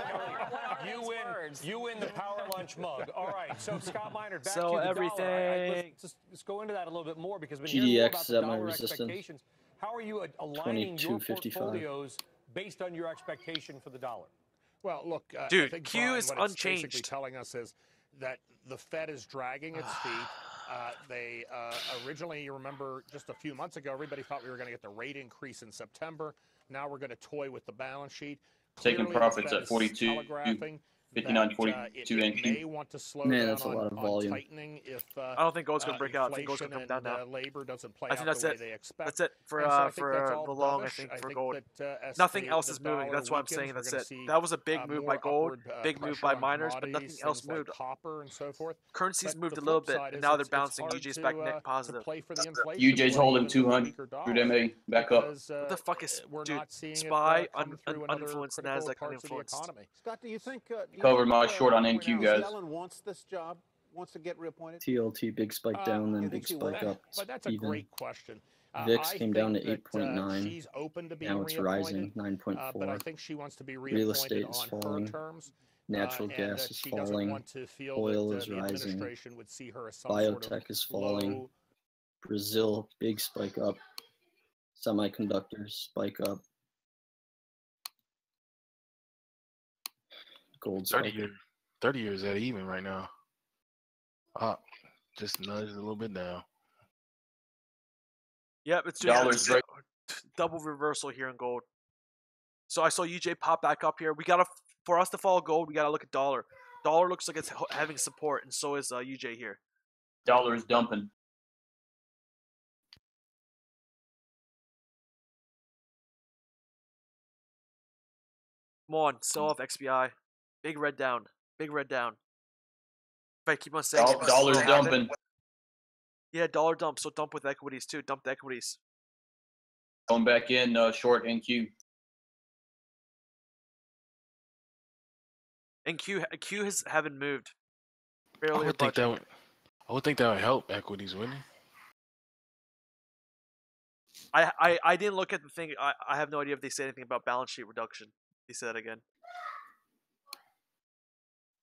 What are those words? you win the Power Lunch mug. All right, so Scott Minor, back Sell to you, the dollar. everything. Let's go into that a little bit more because we've been hearing more about GDX is the at my dollar resistance. expectations. How are you aligning your 22.55. portfolios based on your expectation for the dollar? Well, look, Dude, I think, Q Brian, is what it's basically unchanged. telling us is that the Fed is dragging its feet. They originally, you remember, just a few months ago, everybody thought we were going to get the rate increase in September. Now we're going to toy with the balance sheet. Taking Clearly, the profits Fed at is 42, telegraphing 59.42 it NQ. may want to slow Man, down that's a lot of on volume. tightening if I don't think gold's gonna break out. I think gold's gonna come inflation down now. and labor doesn't play I think out that's the way it. they expect. That's it for And so I think that's all the long. I dovish. think I for think gold. that, as Nothing the else is moving. dollar That's why I'm weakens, saying we're that's gonna it. see, That was a big move by more gold, upward, big move pressure by on miners, but commodities, nothing else things like moved. copper and so forth. Currencies But moved the a little flip bit, side and is now they're it's bouncing. hard UJ's to, back net to positive. play for the inflation UJ's play holding even with a 200 weaker dollar MA. Back up. because What the fuck is we're dude? not seeing SPY it come through in other uninfluenced, critical Nasdaq parts of the uninfluenced. economy. Scott, do you think Covered my short on NQ, guys. Yellen wants this job? Wants to get reappointed? TLT big spike down, then you big think she will? spike up. But that's a Even. great question. VIX I came down to think that, 8.9. she's open to being Now it's reappointed, rising, but I 9.4. think she wants to be Real reappointed estate is on falling. her terms. Natural and gas that is she doesn't falling. want to feel Oil that is the rising. administration would see her as some sort of Biotech is falling. low. Brazil, big spike up. Semiconductors spike up. Gold 30 spike. year, 30 years at even right now. Up, just nudged a little bit down. Yep, it's doing Dollar's break. double reversal here in gold. So I saw UJ pop back up here. We gotta, for us to follow gold, we gotta look at dollar. Dollar looks like it's having support, and so is UJ here. Dollar is dumping. Come on, sell off XBI. Big red down. Big red down. If I keep on saying it, Dollar's it'll happen. dumping. Yeah, dollar dump. So dump with equities too. Dump the equities. Going back in short NQ. And Q haven't moved. I Barely or would think budging. I would think that would help equities, wouldn't it? I didn't look at the thing. I have no idea if they say anything about balance sheet reduction. They said that again.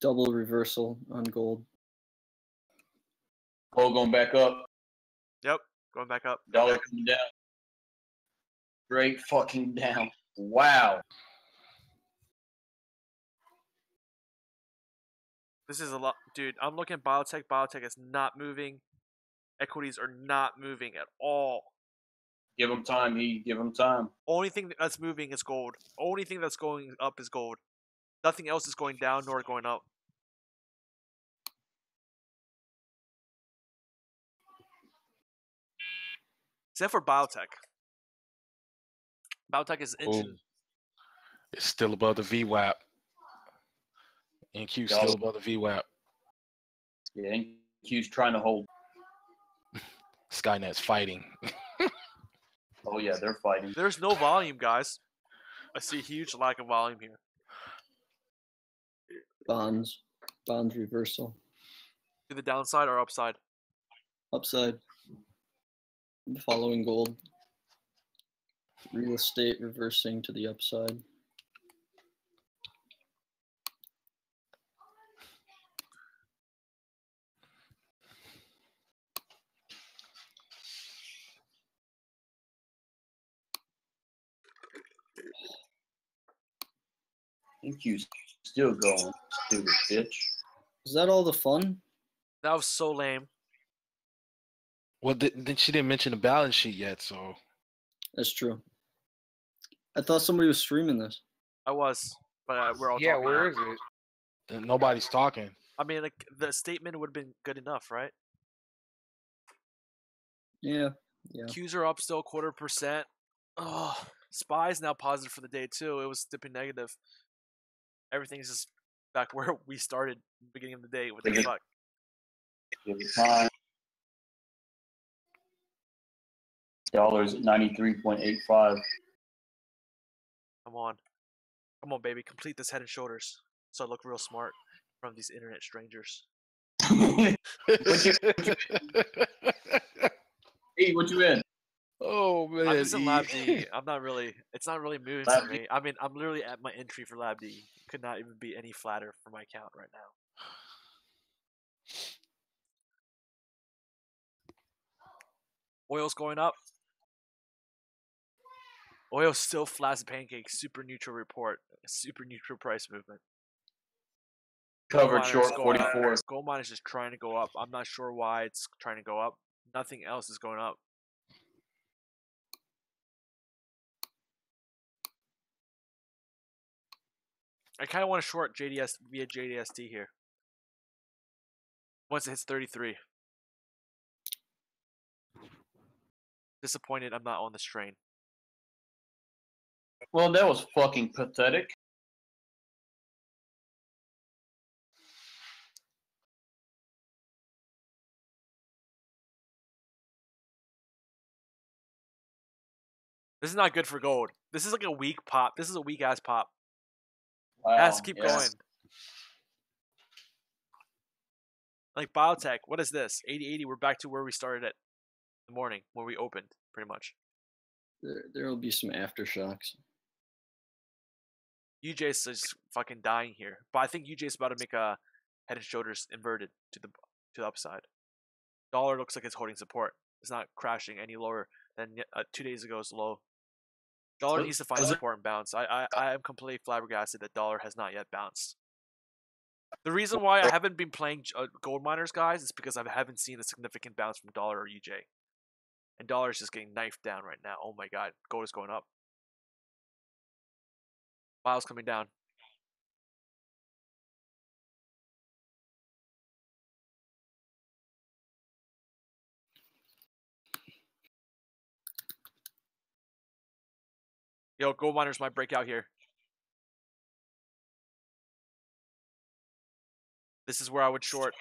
Double reversal on gold. Gold going back up. Yep, going back up. Dollar coming down. Straight fucking down. Wow. This is a lot, dude. I'm looking at biotech. Biotech is not moving. Equities are not moving at all. Give them time, give them time. Only thing that's moving is gold. Only thing that's going up is gold. Nothing else is going down nor going up. Except for biotech. Biotech is inching. It's still above the VWAP. NQ still above the VWAP. Yeah, NQ's trying to hold. Skynet's fighting. Oh yeah, they're fighting. There's no volume, guys. I see a huge lack of volume here. Bonds reversal. To the downside or upside? Upside. Following gold. Real estate reversing to the upside. NQ's still going, stupid bitch. Is that all the fun? That was so lame. Well, then she didn't mention the balance sheet yet, so. That's true. I thought somebody was streaming this. I was, but we're all Yeah, talking. where now. is it? And nobody's talking. I mean, like the statement would have been good enough, right? Yeah. Qs are up still 0.25%. Oh, SPY's now positive for the day too. It was dipping negative. Everything's just back where we started at the beginning of the day. What the fuck? Give it time. Dollars at 93.85. Come on, baby, complete this Head and Shoulders. So I look real smart from these internet strangers. Hey, what you in? Oh man, I'm just in Lab D. I'm not really. It's not really moving Lab for D. me. I mean, I'm literally at my entry for Lab D. Could not even be any flatter for my account right now. Oil's going up. Oil's still flat as a pancake. Super neutral report. Super neutral price movement. Covered short Gold 44. Gold mine is just trying to go up. I'm not sure why it's trying to go up. Nothing else is going up. I kind of want to short JDS via JDST here. Once it hits 33. Disappointed I'm not on this train. Well, that was fucking pathetic. This is not good for gold. This is like a weak pop. This is a weak ass pop. Wow, It has to keep yeah. going. Like biotech, what is this? 80-80, we're back to where we started at the morning, where we opened, pretty much. There will be some aftershocks. UJ's just fucking dying here. But I think UJ's about to make a Head and Shoulders inverted to the upside. Dollar looks like it's holding support. It's not crashing any lower than 2 days ago's low. Dollar needs to find support and bounce. I am completely flabbergasted that dollar has not yet bounced. The reason why I haven't been playing gold miners, guys, is because I haven't seen a significant bounce from dollar or UJ. And dollar is just getting knifed down right now. Oh my god, gold is going up. File's coming down. Yo, gold miners might break out here. This is where I would short.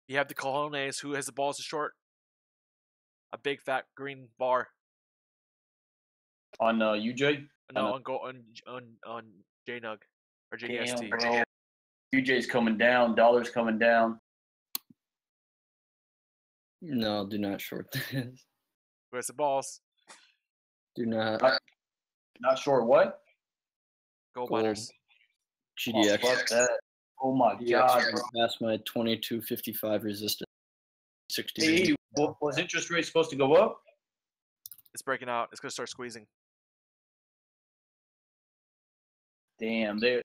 You have the cojones. Who has the balls to short? A big fat green bar. On UJ? No, on JNUG. Or Damn, JDST? bro. UJ's coming down. Dollar's coming down. No, do not short this. Where's the balls? Do not. Not sure what? Gold Gold. miners. GDX. Oh, fuck that. Oh my GDX god, went bro. past my 22.55 resistance. 60. Hey, was interest rate supposed to go up? It's breaking out. It's gonna start squeezing. Damn, they're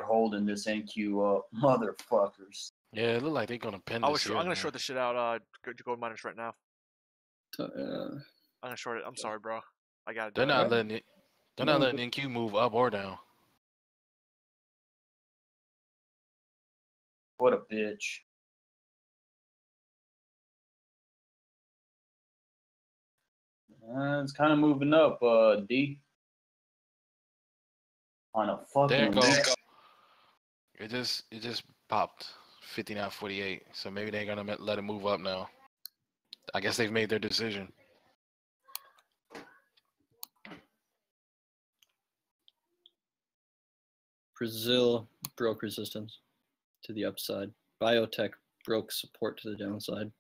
holding this NQ up, motherfuckers. Yeah, it look like they're gonna pin I'm this here, gonna man. short this shit out. Gold miners right now. Uh, I'm gonna short it. I'm sorry, bro. I gotta do They're it. not letting it. They're not letting NQ move up or down. What a bitch. It's kind of moving up, D. On a There fucking it goes. week. It just popped 59.48. So maybe they're gonna let it move up now. I guess they've made their decision. Brazil broke resistance to the upside. Biotech broke support to the downside.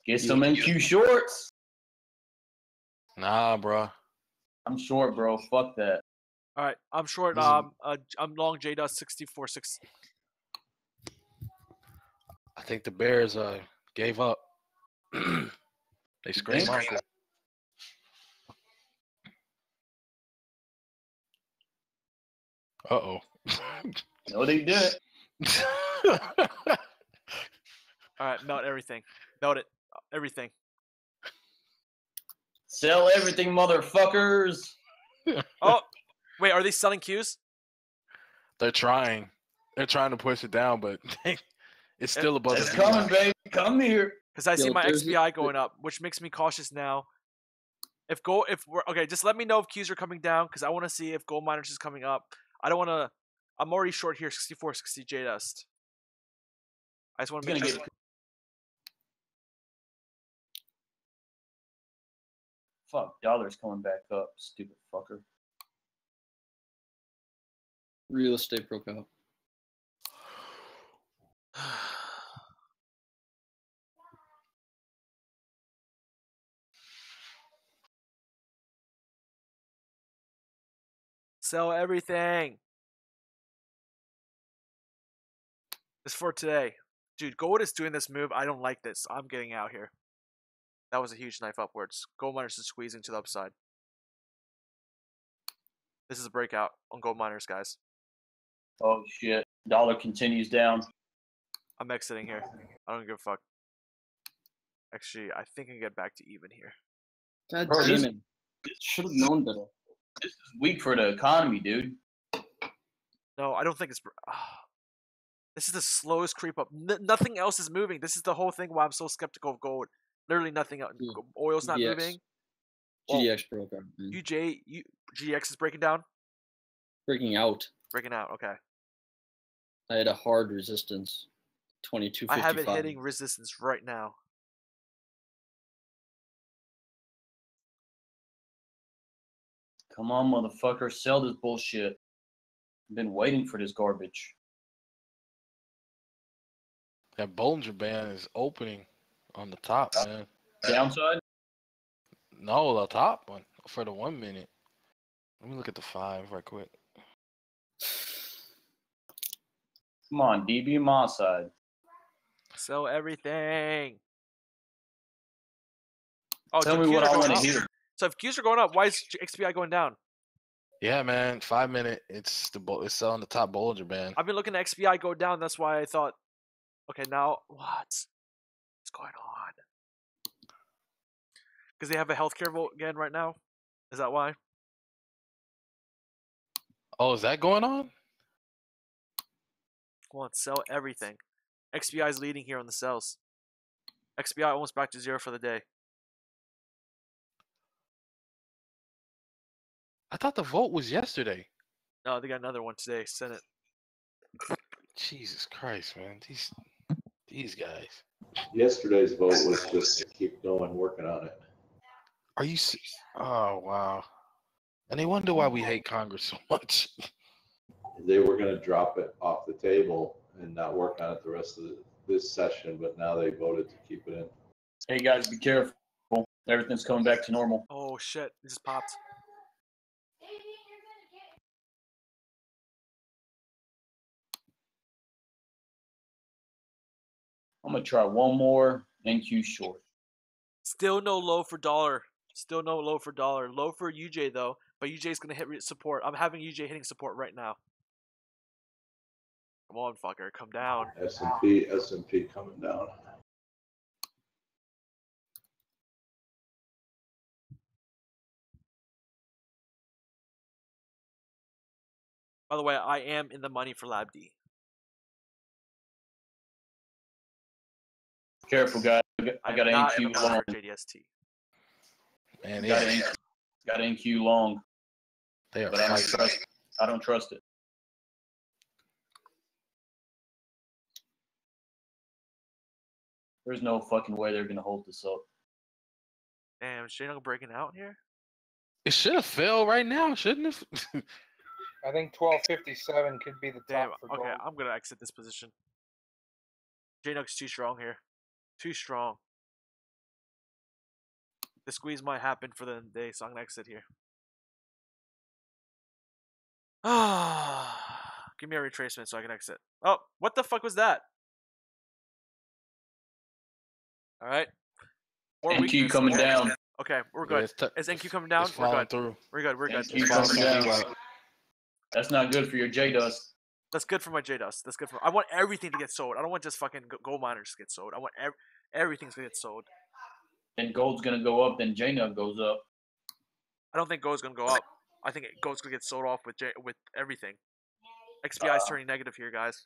Get some NQ shorts. Nah, bro. I'm short, bro. Fuck that. All right, I'm short. This is- I'm long JDOS 64.6. I think the Bears gave up. They screamed think? uncle. Uh-oh. No, they didn't. All right, melt everything. Melt it. Everything. Sell everything, motherfuckers. Oh, wait. Are they selling Qs? They're trying. They're trying to push it down, but it's still above It's the coming, baby. Come here. Because I see Yo, my there's XBI going up, which makes me cautious now. If we're okay, just let me know if Qs are coming down because I want to see if gold miners is coming up. I don't want to. I'm already short here, 64.60 J dust. I just want to make sure. Fuck, dollar's coming back up, stupid fucker. Real estate broke out. Sell everything. This for today. Dude, gold is doing this move. I don't like this. I'm getting out here. That was a huge knife upwards. Gold miners is squeezing to the upside. This is a breakout on gold miners, guys. Oh shit. Dollar continues down. I'm exiting here. I don't give a fuck. Actually, I think I can get back to even here. God Bro, damn this- it. Should have known better. This is weak for the economy, dude. No, I don't think it's. This is the slowest creep up. Nothing else is moving. This is the whole thing why I'm so skeptical of gold. Literally nothing else. Oil's not GDX. moving. GDX broke out. Man. GDX is breaking down? Breaking out. Breaking out, okay. I had a hard resistance. 22.55. I have it hitting resistance right now. Come on, motherfucker. Sell this bullshit. I've been waiting for this garbage. That Bollinger Band is opening on the top, man. Downside? No, the top one for the 1 minute. Let me look at the 5 right quick. Come on, DB my side. Sell everything. Oh, Tell so me Qs what are I going want up. to hear. So if Qs are going up, why is XPI going down? Yeah, man. 5 minute. It's selling the top Bollinger Band. I've been looking at XPI go down. That's why I thought, okay, now what's going on? Because they have a healthcare vote again right now. Is that why? Oh, is that going on? Come on, sell everything. XPI is leading here on the sells. XPI almost back to zero for the day. I thought the vote was yesterday. No, they got another one today. Senate. Jesus Christ, man. These guys. Yesterday's vote was just to keep going, working on it. Are you? Oh wow. And they wonder why we hate Congress so much. they were going to drop it off the table and not work on it the rest of this session, but now they voted to keep it in. Hey guys, be careful. Everything's coming back to normal. Oh shit! It just popped. I'm gonna try one more NQ short. Still no low for dollar. Still no low for dollar. Low for UJ though, but UJ's gonna hit support. I'm having UJ hitting support right now. Come on, fucker, come down. S&P coming down. By the way, I am in the money for Lab D. Careful, guys. I got an not in the NQ money long. for JDST. Man, got NQ long. They are But I don't trust it. There's no fucking way they're gonna hold this up. Damn, is Shane breaking out here? It should have fell right now, shouldn't it? I think 1257 could be the Damn. top for Okay, gold. I'm gonna exit this position. J-Nuck's too strong here. Too strong. The squeeze might happen for the day, so I'm gonna exit here. Give me a retracement so I can exit. Oh, what the fuck was that? All right. More NQ weakness. coming down. Okay, we're good. Is NQ coming down? It's We're falling good. through. We're good. We're good. NQ coming down. That's not good for your J Dust. That's good for my J-Dust. That's good for. I want everything to get sold. I don't want just fucking gold miners to get sold. I want everything's to get sold. And gold's gonna go up, then J Nug goes up. I don't think gold's gonna go up. I think gold's gonna get sold off with everything. XPI is turning negative here, guys.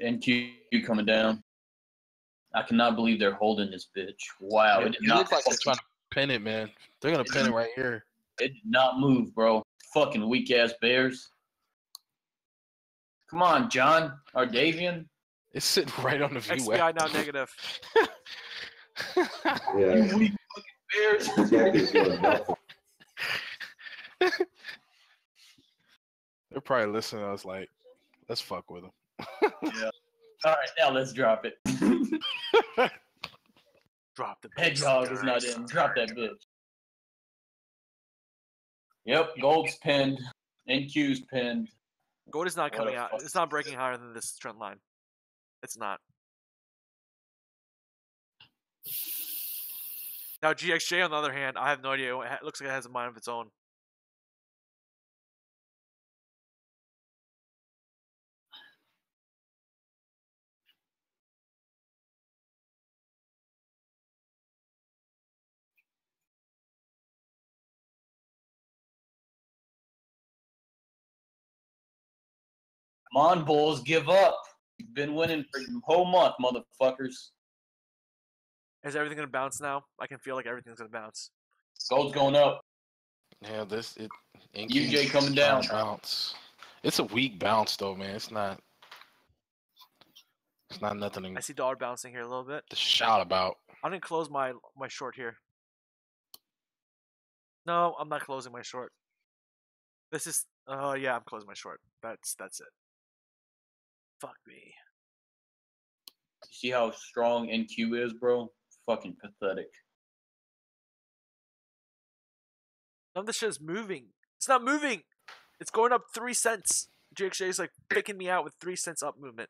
NQ coming down. I cannot believe they're holding this bitch. Wow, it did It not. looks like they're trying to pin it, man. They're gonna pin it right here. It did not move, bro. Fucking weak ass Bears. Come on, John Ardavian. It's sitting right on the view. XPI now negative. Yeah. You weak fucking Bears. Exactly, doing nothing. They're probably listening to us like, let's fuck with them. Yeah. All right, now let's drop it. Drop the Hedgehog is not in. Drop that bitch. Yep, gold's pinned. NQ's pinned. Gold is not What coming a out. fuck. It's not breaking higher than this trend line. It's not. Now GXJ on the other hand, I have no idea. It looks like it has a mind of its own. Come on, Bulls, give up. You've been winning for the whole month, motherfuckers. Is everything gonna bounce now? I can feel like everything's gonna bounce. Gold's going up. Yeah, UJ coming down. Bounce. It's a weak bounce though, man. It's not nothing I see dollar bouncing here a little bit. to shout about. I'm gonna close my short here. No, I'm not closing my short. This is yeah, I'm closing my short. That's it. Fuck me. You see how strong NQ is, bro? Fucking pathetic. None of this shit is moving. It's not moving. It's going up 3 cents. GXJ is like picking me out with 3 cents up movement.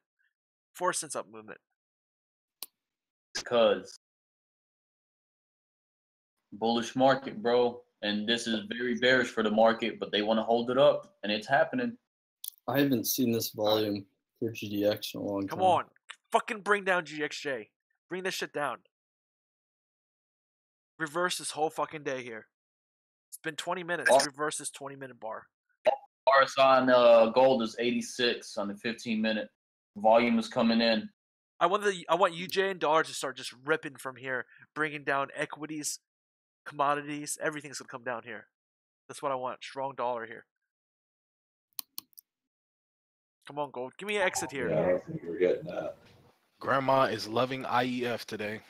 4 cents up movement. Because bullish market, bro. And this is very bearish for the market, but they want to hold it up, and it's happening. I haven't seen this volume for GDX in a long Come time. on. Fucking bring down GXJ. Bring this shit down. Reverse this whole fucking day here. It's been 20 minutes. Reverse this 20-minute bar. RSI on gold is 86 on the 15-minute. Volume is coming in. I want UJ and dollar to start just ripping from here, bringing down equities, commodities. Everything's gonna come down here. That's what I want. Strong dollar here. Come on, gold. Give me an exit here. Yeah, I don't think we're getting that. Grandma is loving IEF today.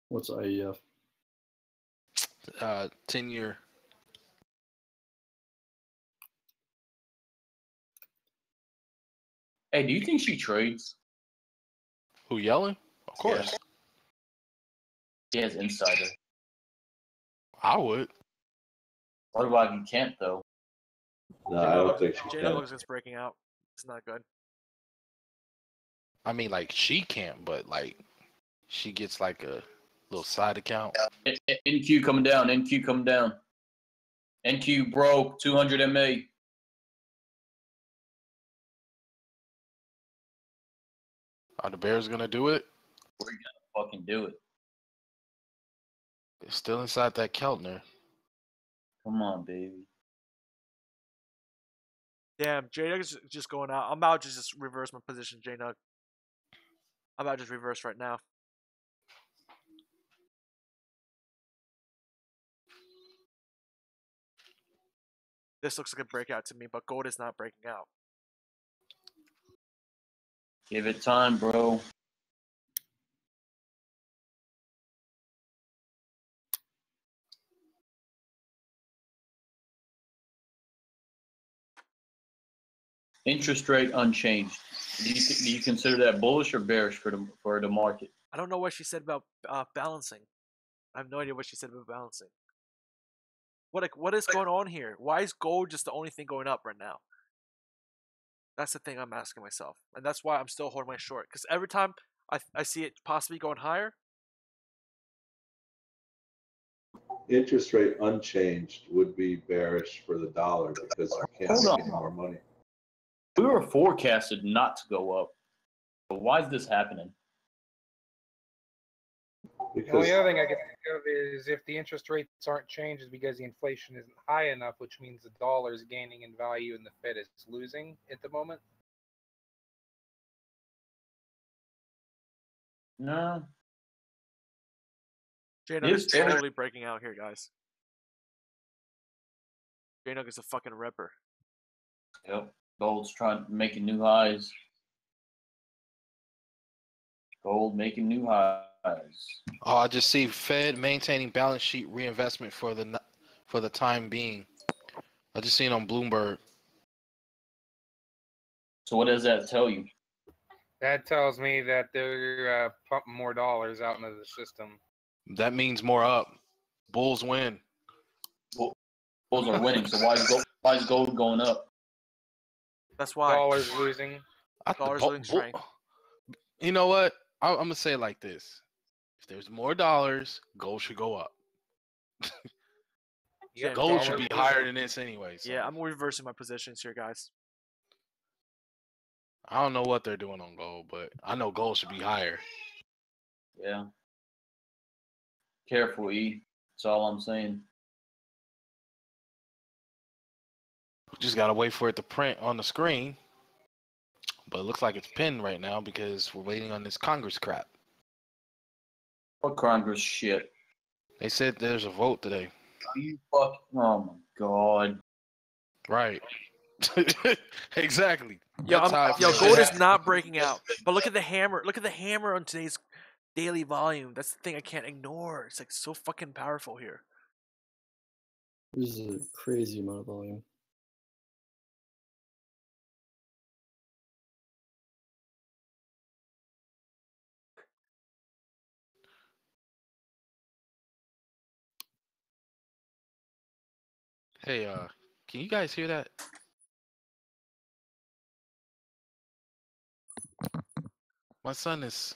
What's IEF? 10-year. Hey, do you think she trades? Who yelling? Of course. She has insider. I would. What about you can't though? No, I don't think she Jada can. looks just breaking out. It's not good. I mean, like she can't, but like she gets like a little side account. NQ coming down. NQ coming down. NQ broke 200 MA. Are the Bears gonna do it? We're gonna fucking do it. It's still inside that Keltner. Come on, baby. Damn, J-Nug is just going out. I'm about to just reverse my position, J-Nug. I'm about to just reverse right now. This looks like a breakout to me, but gold is not breaking out. Give it time, bro. Interest rate unchanged. Do you consider that bullish or bearish for the market? I don't know what she said about balancing. I have no idea what she said about balancing. What is going on here? Why is gold just the only thing going up right now? That's the thing I'm asking myself, and that's why I'm still holding my short. Because every time I see it possibly going higher. Interest rate unchanged would be bearish for the dollar because you can't make any more money. We were forecasted not to go up. But why is this happening? The only other thing I can think of is if the interest rates aren't changed is because the inflation isn't high enough, which means the dollar is gaining in value and the Fed is losing at the moment. No. J-Nug is totally breaking out here, guys. J-Nug is a fucking ripper. Yep. Gold's making new highs. Gold making new highs. Oh, I just see Fed maintaining balance sheet reinvestment for the time being. I just seen it on Bloomberg. So what does that tell you? That tells me that they're pumping more dollars out into the system. That means more up. Bulls win. Bulls are winning. So why is gold going up? That's why. Dollars losing. Dollars losing strength. You know what? I'm gonna say it like this: if there's more dollars, gold should go up. Yeah, gold should be higher than this anyway. So. Yeah, I'm reversing my positions here, guys. I don't know what they're doing on gold, but I know gold should be higher. Yeah. Careful, E. That's all I'm saying. We just gotta wait for it to print on the screen. But it looks like it's pinned right now because we're waiting on this Congress crap. What Congress shit? They said there's a vote today. You fuck. Oh my god. Right. Exactly. Yo, gold is not breaking out. But look at the hammer. Look at the hammer on today's daily volume. That's the thing I can't ignore. It's like so fucking powerful here. This is a crazy amount of volume. Hey, can you guys hear that? My son is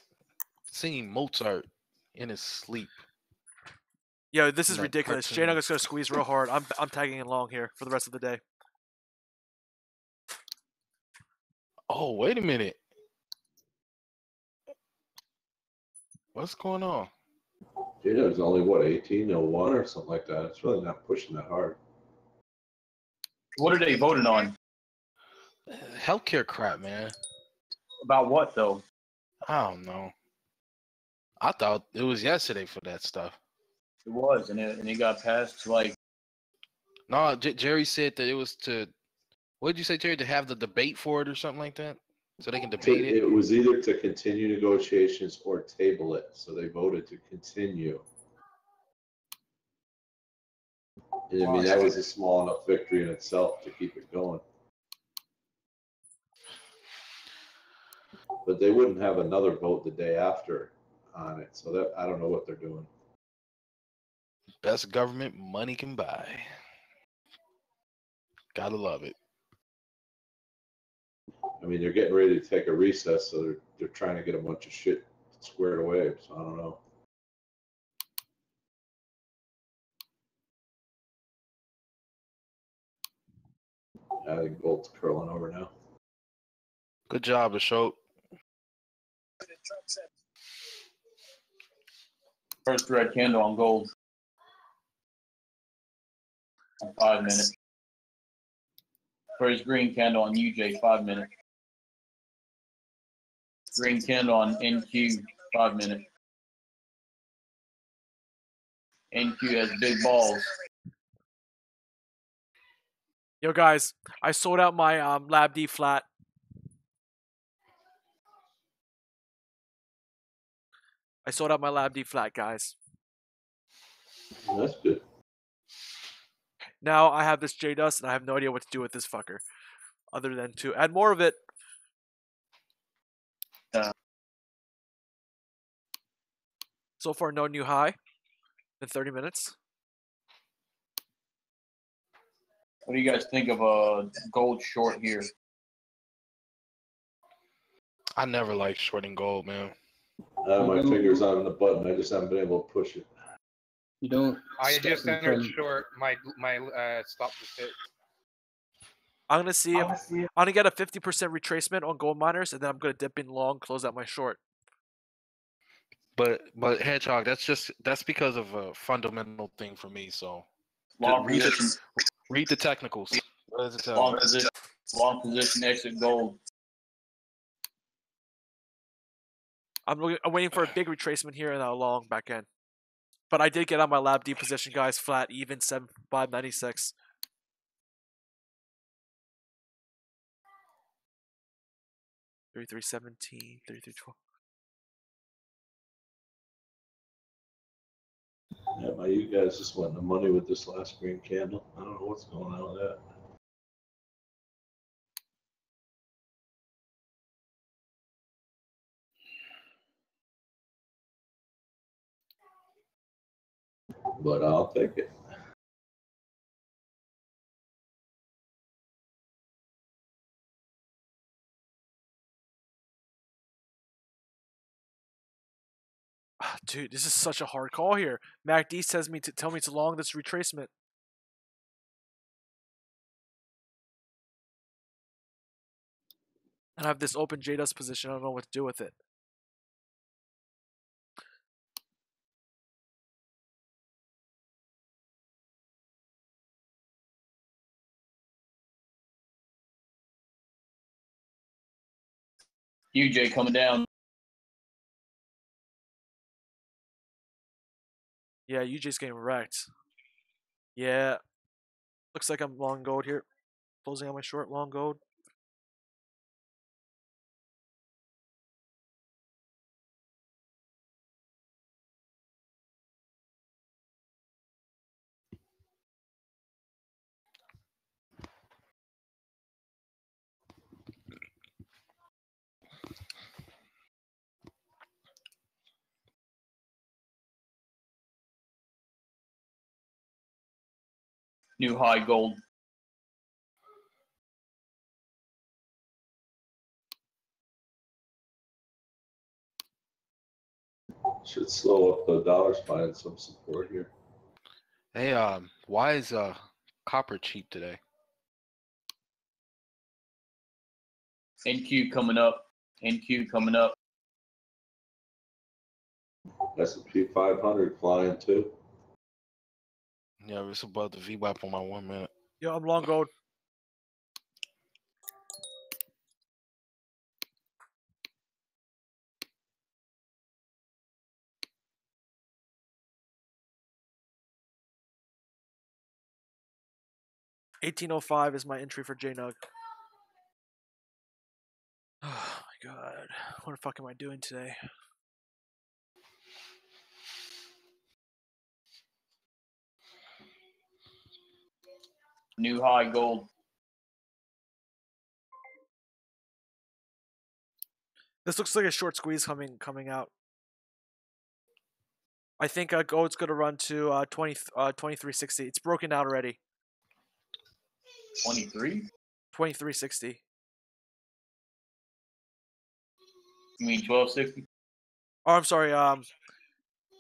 singing Mozart in his sleep. Yo, this is ridiculous. J-Nug is gonna squeeze real hard. I'm tagging along here for the rest of the day. Oh, wait a minute. What's going on? J-Nug's only, what, 1801 or something like that. It's really not pushing that hard. What are they voting on? Healthcare crap, man. About what, though? I don't know. I thought it was yesterday for that stuff. It was, and it got passed like. No, Jerry said that it was to. What did you say, Jerry? To have the debate for it or something like that, so they can debate it. It was either to continue negotiations or table it. So they voted to continue. And I mean, that was a small enough victory in itself to keep it going. but they wouldn't have another vote the day after on it. So that I don't know what they're doing. Best government money can buy. Gotta love it. I mean, they're getting ready to take a recess, so they're trying to get a bunch of shit squared away. So I don't know. I think gold's curling over now. Good job, Ashok. First red candle on gold. 5 minutes. First green candle on UJ, 5 minutes. Green candle on NQ, 5 minutes. NQ has big balls. Yo, guys, I sold out my Lab D flat. I sold out my Lab D flat, guys. That's good. Now I have this J Dust, and I have no idea what to do with this fucker, other than to add more of it. So far, no new high in 30 minutes. What do you guys think of a gold short here? I never liked shorting gold, man. My finger's on the button. I just haven't been able to push it. You don't. I just entered short. My stop was hit. I'm gonna see if I'm gonna get a 50% retracement on gold miners, and then I'm gonna dip in long, close out my short. But Hedgehog, that's because of a fundamental thing for me. So Long read position. read the technicals. What does it tell? Long position exit gold. I'm waiting for a big retracement here and a long back end. But I did get on my Lab D position, guys. Flat, even 7.596. 3317, 3312. Yeah, you guys just went the money with this last green candle. I don't know what's going on with that. But I'll take it. Dude, this is such a hard call here. MACD says tell me to long this retracement. And I have this open J-Dust position. I don't know what to do with it. UJ coming down. Yeah, UJ's getting wrecked. Yeah. Looks like I'm long gold here. Closing on my short long gold. New high gold. Should slow up the dollars, find some support here. Hey, why is copper cheap today? NQ coming up. NQ coming up. S&P 500 flying too. Yeah, it's above the VWAP on my 1 minute. Yo, I'm long gold. $18.05 is my entry for JNUG. Oh my god. What the fuck am I doing today? New high gold. This looks like a short squeeze coming out. I think gold's gonna run to 2360. It's broken out already. 23? 2360. You mean 1260? Oh, I'm sorry.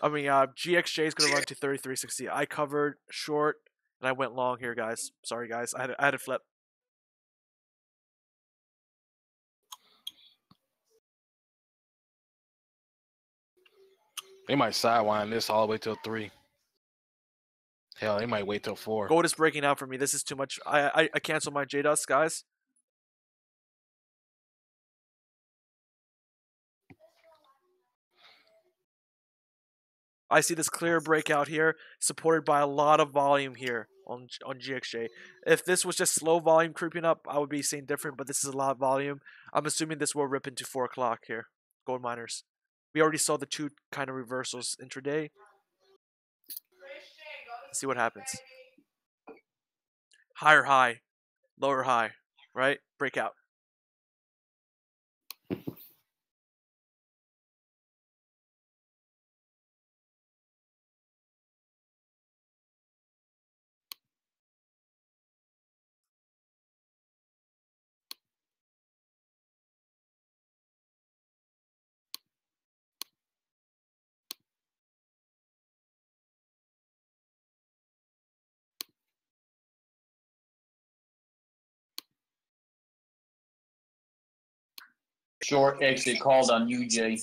GXJ is gonna run to 3360. I covered short and I went long here, guys. Sorry, guys. I had to flip. They might sidewind this all the way till 3. Hell, they might wait till 4. Gold is breaking out for me. This is too much. I cancel my JDUS, guys. I see this clear breakout here, supported by a lot of volume here on GXJ. If this was just slow volume creeping up, I would be seeing different, but this is a lot of volume. I'm assuming this will rip into 4 o'clock here, gold miners. We already saw the 2 kind of reversals intraday. Let's see what happens. Higher high, lower high, right? Breakout. Short exit called on UJ.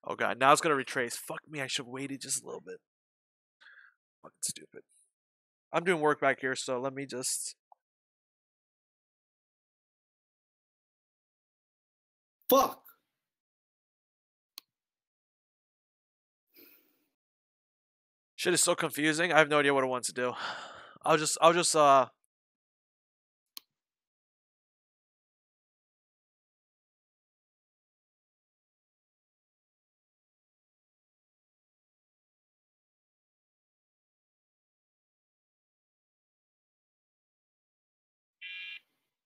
Oh god, now it's gonna retrace. Fuck me, I should have waited just a little bit. Fucking stupid. I'm doing work back here, so let me just... Fuck! Shit is so confusing. I have no idea what it wants to do. I'll just I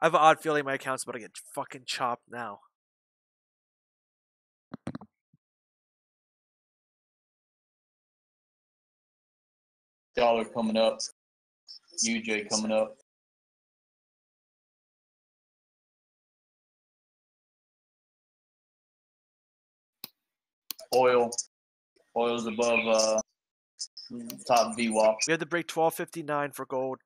have an odd feeling my account's about to get fucking chopped now. Dollar coming up. UJ coming up. Oil's above top VWAP. We had to break 1259 for gold.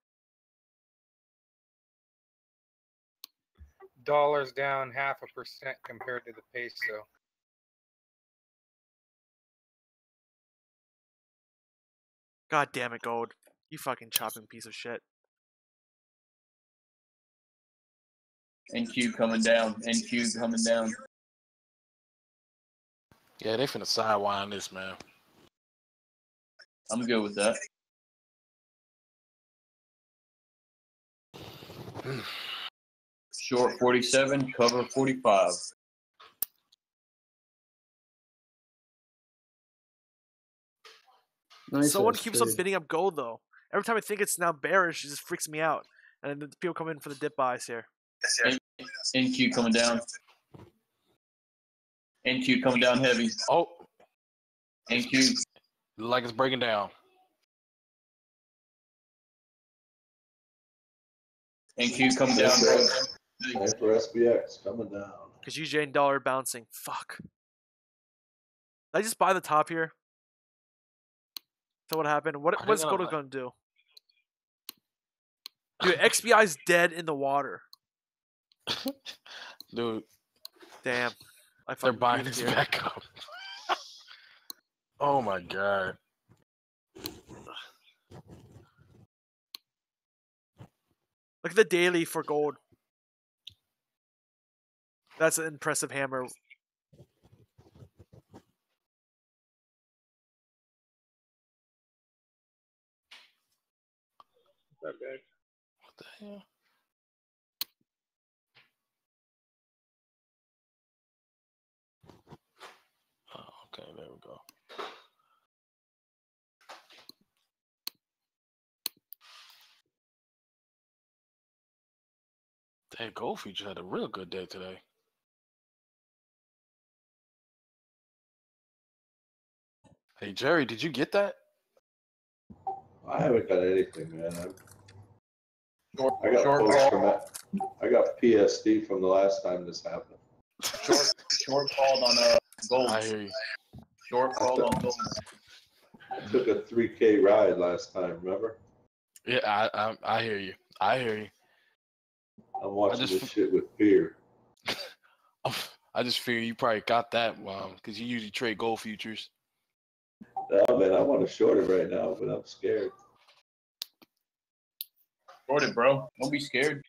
Dollar's down 0.5% compared to the peso. God damn it, gold. You fucking chopping piece of shit. NQ coming down. NQ coming down. Yeah, they finna sidewind this, man. I'm good with that. Short 47, cover 45. Nice Someone ass keeps on trade. bidding up gold though. Every time I think it's now bearish, it just freaks me out. And then the people come in for the dip buys here. NQ coming down. NQ coming down heavy. Oh. NQ. Like it's breaking down. NQ coming down. Time for SBX coming down. Because UJ and dollar bouncing. Fuck. Did I just buy the top here? So what happened? What's gold gonna do? Dude, XBI's dead in the water. Dude. Damn. They're buying this back up. Oh my god. Look at the daily for gold. That's an impressive hammer. What the hell? Oh, okay, there we go. That gold future had a real good day today. Hey Jerry, did you get that? I haven't got anything, man. I got short posts call. from that. I got PSD from the last time this happened. Short called on gold. I hear you. Short called on gold. I took a 3K ride last time, remember? Yeah, I hear you. I hear you. I'm watching this shit with fear. I just figure you probably got that because you usually trade gold futures. Oh man, I want to short it right now, but I'm scared. Short it, bro. Don't be scared.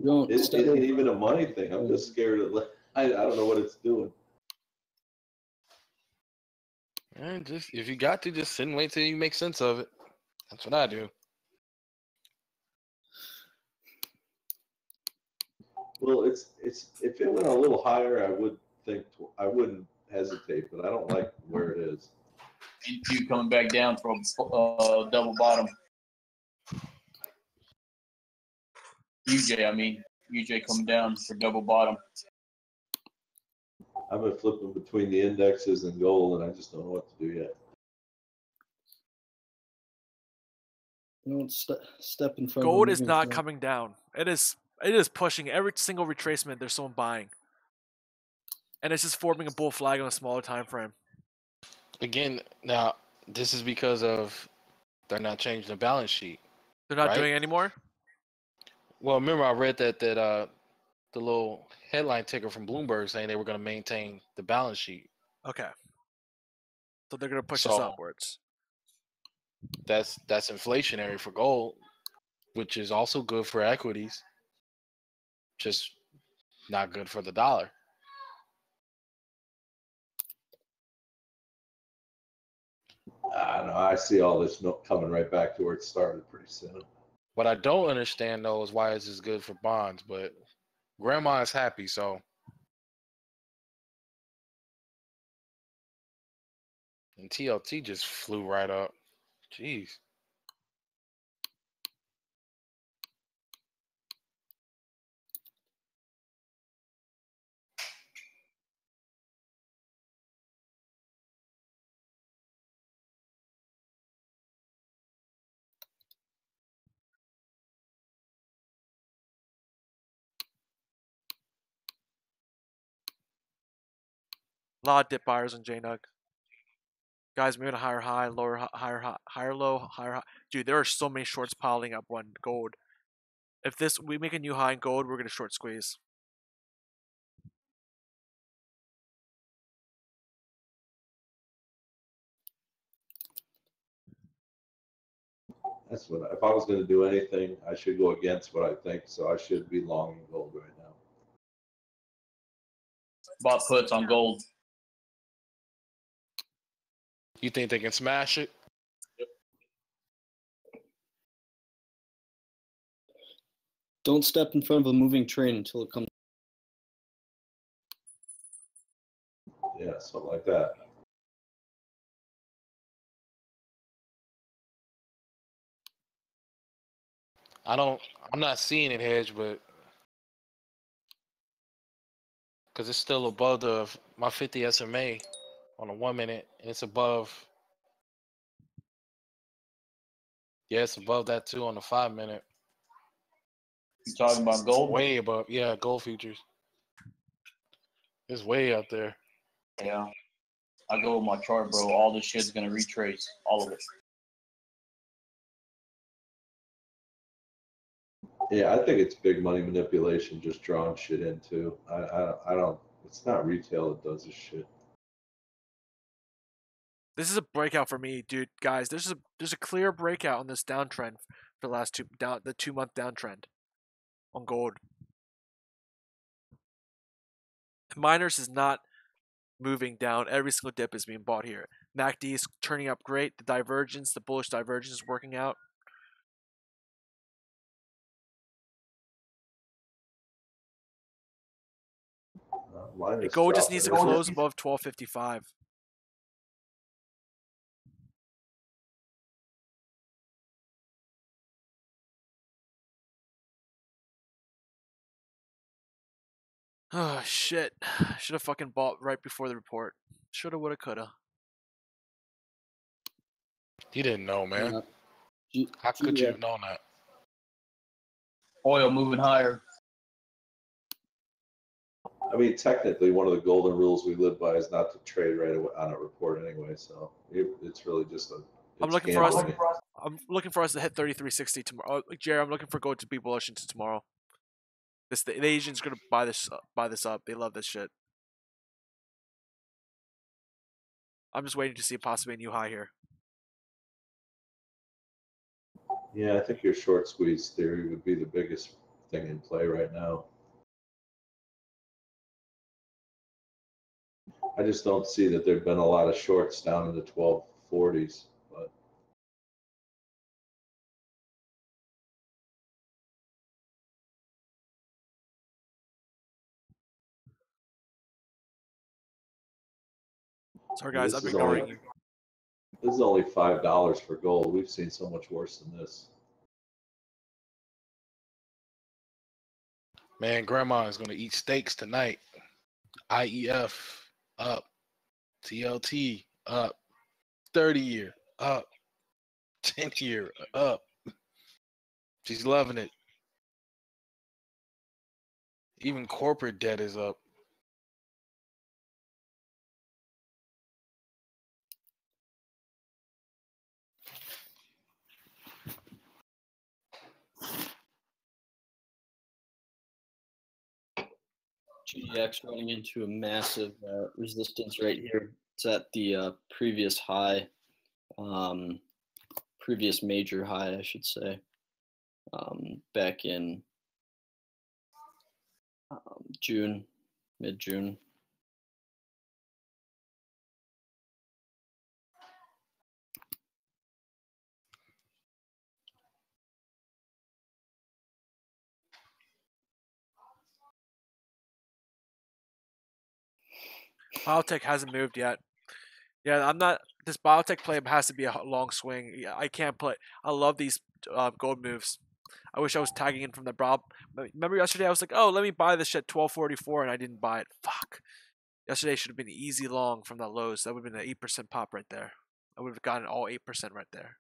It ain't even a money thing. I'm just scared of. I don't know what it's doing. And just if you got to, just sit and wait till you make sense of it. That's what I do. Well, it's if it went a little higher, I wouldn't hesitate, but I don't like where it is. You coming back down from double bottom. UJ coming down for double bottom. I've been flipping between the indexes and gold, and I just don't know what to do yet. Don't step in front Gold of a is moving not train. coming down. It is pushing every single retracement. There's someone buying, and it's just forming a bull flag on a smaller time frame. Again, now this is because of they're not changing the balance sheet. They're not right? doing it anymore. Well, remember I read that the little headline ticker from Bloomberg saying they were going to maintain the balance sheet. Okay, so they're gonna push us upwards. That's inflationary for gold, which is also good for equities. Just not good for the dollar. I don't know. I see all this coming right back to where it started pretty soon. What I don't understand though is why this is good for bonds, but grandma is happy, so. And TLT just flew right up. Jeez. A lot of dip buyers on JNUG. Guys, moving a higher high, lower higher high, higher low, higher high. Dude, there are so many shorts piling up on gold. If we make a new high in gold, we're gonna short squeeze. That's what. If I was going to do anything, I should go against what I think. So I should be long in gold right now. Bought puts on gold. You think they can smash it? Don't step in front of a moving train until it comes. Yeah, something like that. I'm not seeing it hedge, but because it's still above my 50 SMA on a 1 minute, and it's above. Yeah, it's above that too on the 5 minute. You talking about gold? Way above, yeah, gold futures. It's way up there. Yeah. I go with my chart, bro. All this shit's gonna retrace. All of it. Yeah, I think it's big money manipulation, just drawing shit into. I don't. It's not retail that does this shit. This is a breakout for me, dude. Guys, there's a clear breakout on this downtrend for the last the 2 month downtrend on gold. Miners is not moving down. Every single dip is being bought here. MACD is turning up great. The divergence, the bullish divergence is working out. Gold just needs to close above 1255. Oh shit! Should have fucking bought right before the report. Shoulda, woulda, coulda. You didn't know, man. G- How could you GX have known that? Oil moving higher. I mean, technically, one of the golden rules we live by is not to trade right away on a report anyway. So it's really just a. I'm It's looking for us. gambling. I'm looking for us to hit 33.60 tomorrow. Jerry, I'm looking for gold to be bullish into tomorrow. The Asians gonna buy this up. They love this shit. I'm just waiting to see possibly a new high here. Yeah, I think your short squeeze theory would be the biggest thing in play right now. I just don't see that there've been a lot of shorts down in the 1240s. But Sorry guys, this I'm is ignoring only you. this is only $5 for gold. We've seen so much worse than this. Man, Grandma is gonna eat steaks tonight. IEF up, TLT up, 30-year up, 10-year up. She's loving it. Even corporate debt is up. GDX running into a massive resistance right here. It's at the previous high, previous major high, I should say, back in June, mid-June. Biotech hasn't moved yet. Yeah, I'm not. This biotech play has to be a long swing. Yeah, I can't play. I love these gold moves. I wish I was tagging in from the brow. Remember yesterday I was like, oh, let me buy this shit 1244, and I didn't buy it. Fuck. Yesterday should have been easy long from the lows. That would have been an 8% pop right there. I would have gotten all 8% right there.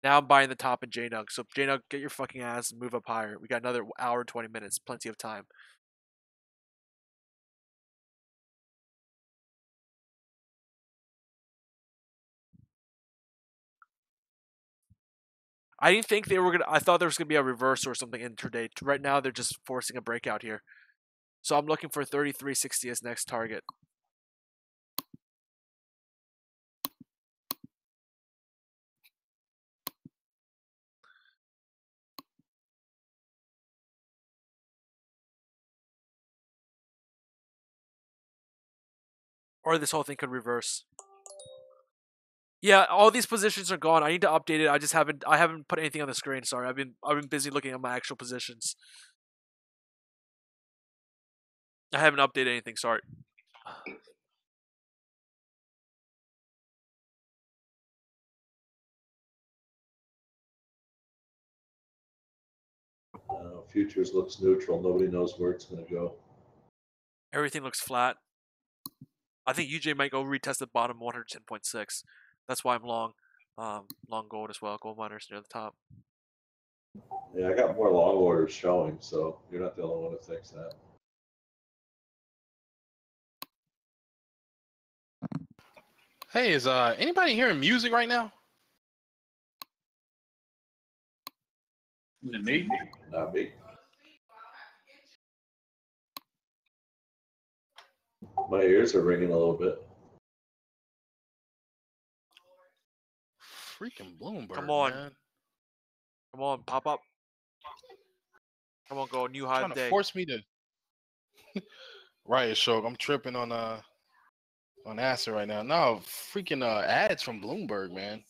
Now I'm buying the top in JNUG. So JNUG, get your fucking ass and move up higher. We got another hour, 20 minutes. Plenty of time. I didn't think they were gonna. I thought there was gonna be a reverse or something intraday. Right now, they're just forcing a breakout here. So I'm looking for 33.60 as next target. Or this whole thing could reverse. Yeah, all these positions are gone. I need to update it. I haven't put anything on the screen. Sorry, I've been busy looking at my actual positions. I haven't updated anything. Sorry. Futures looks neutral. Nobody knows where it's going to go. Everything looks flat. I think UJ might go retest the bottom 110.6. That's why I'm long. Long gold as well. Gold miners near the top. Yeah, I got more long orders showing, so you're not the only one who thinks that. Hey, is anybody hearing music right now? Is it me? Not me. My ears are ringing a little bit. Freaking Bloomberg, Come on. man. Come on, pop up. Come on, go new high Trying to day. force me to. Right, Shog. I'm tripping on acid right now. No, freaking ads from Bloomberg, man.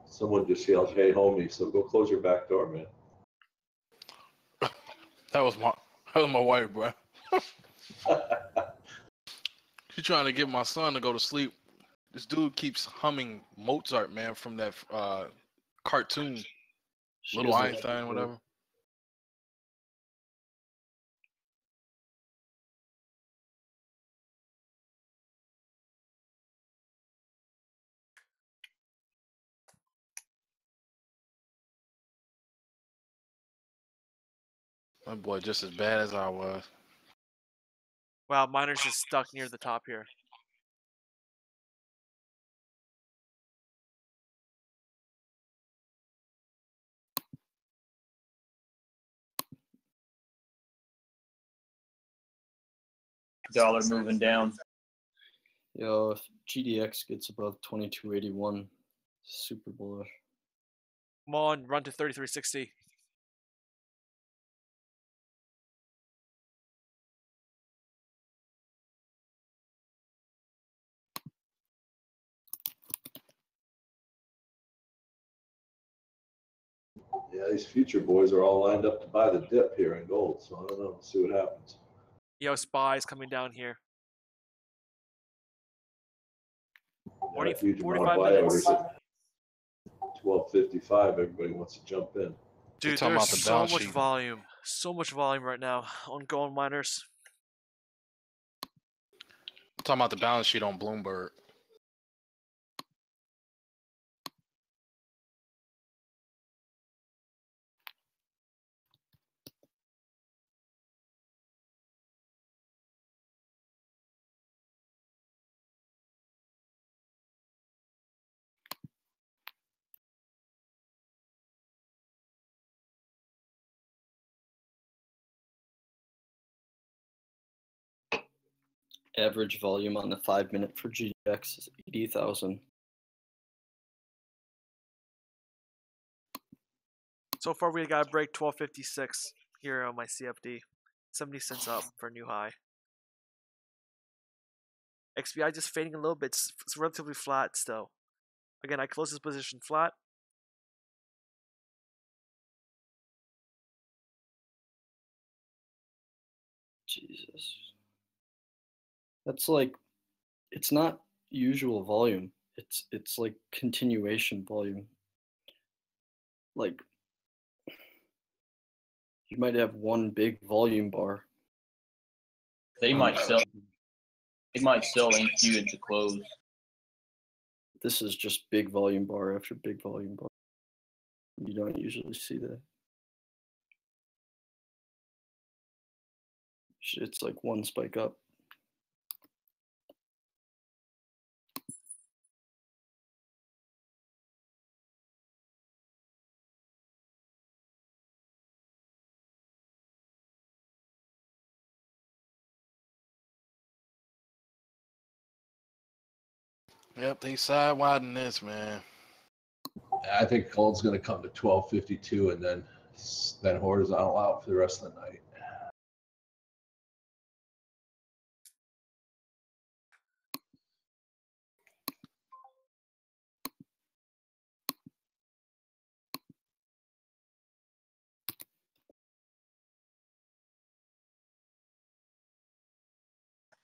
Someone just yelled, "Hey, homie!" So go close your back door, man. That was That was my wife, bro. She's trying to get my son to go to sleep. This dude keeps humming Mozart, man, from that cartoon, She Little doesn't Einstein, like whatever. My boy just as bad as I was. Wow, miners is stuck near the top here. Dollar moving down. Yo, if GDX gets above 2281, super bullish. Come on, run to 3360. Yeah, these future boys are all lined up to buy the dip here in gold. So I don't know. See what happens. Yo, SPY's coming down here. 40, Huge amount of 45 buy minutes. orders at 12:55. Everybody wants to jump in. Dude, talking there's about the so balance much sheet. volume. So much volume right now on gold miners. I'm talking about the balance sheet on Bloomberg. Average volume on the 5-minute for GDX is 80,000. So far, we got to break 1256 here on my CFD. 70 cents up for a new high. XPI just fading a little bit. It's relatively flat still. Again, I close this position flat. Jesus. That's like, it's not usual volume. It's like continuation volume. Like, you might have one big volume bar. They might sell. They might sell NQ into close. This is just big volume bar after big volume bar. You don't usually see that. It's like one spike up. Yep, they side widen this, man. I think gold's going to come to 12:52 and then horizontal out for the rest of the night.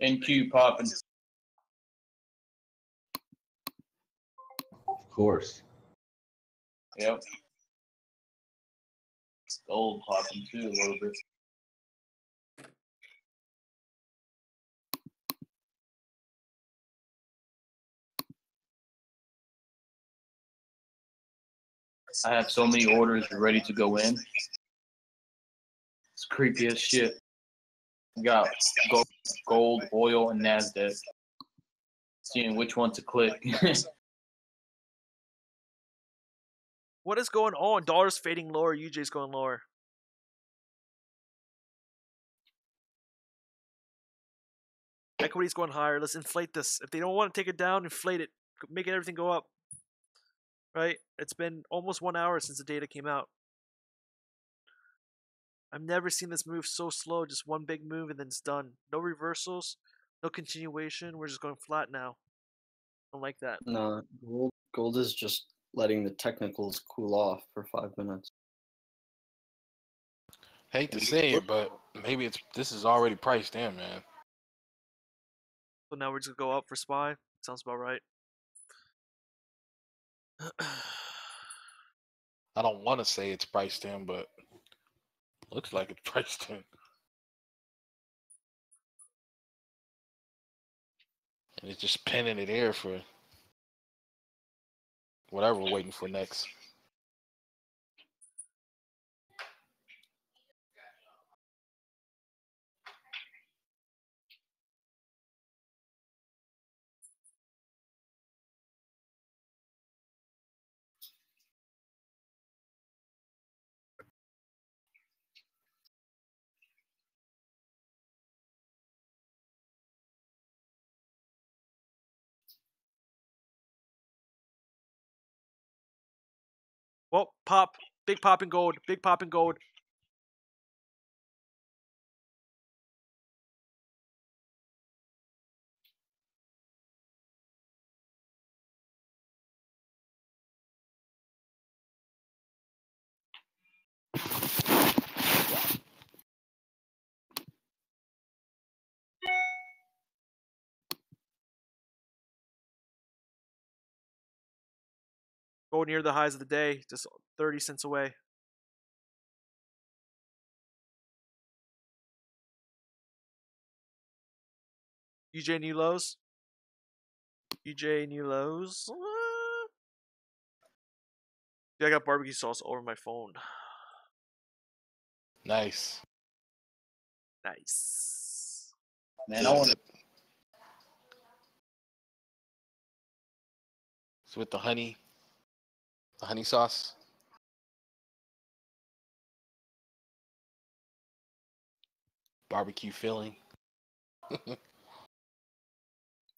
NQ popping. Of course. Yep. Gold popping too a little bit. I have so many orders ready to go in. It's creepy as shit. We got gold, oil, and NASDAQ. Seeing which one to click. What is going on? Dollar's fading lower. UJ's going lower. Equity's going higher. Let's inflate this. If they don't want to take it down, inflate it. Make everything go up. Right? It's been almost 1 hour since the data came out. I've never seen this move so slow. Just one big move and then it's done. No reversals. No continuation. We're just going flat now. I don't like that. No, gold is just letting the technicals cool off for 5 minutes. Hate to say it, but Maybe this is already priced in, man. So now we're just gonna go up for SPY. Sounds about right. I don't want to say it's priced in, but looks like it's priced in. And it's just pinning it here for whatever we're waiting for next. Well, pop. Big pop in gold. Big pop in gold. Go near the highs of the day. Just 30 cents away. EJ new lows. EJ new lows. Yeah, I got barbecue sauce over my phone. Nice. Nice. Man, I want to. It's with the honey sauce. Barbecue filling.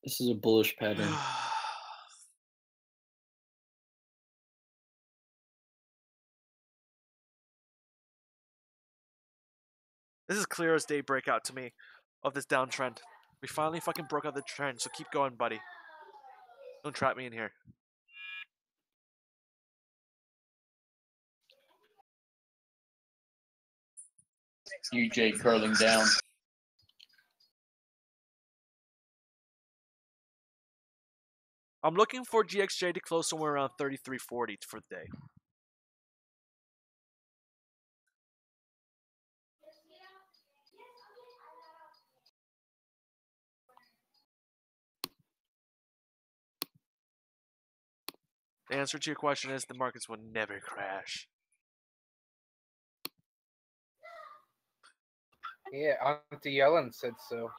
This is a bullish pattern. This is clear as day breakout to me of this downtrend. We finally fucking broke out the trend, so keep going, buddy. Don't trap me in here. UJ curling down. I'm looking for GXJ to close somewhere around 33.40 for the day. The answer to your question is the markets will never crash. Yeah, Auntie Yellen said so.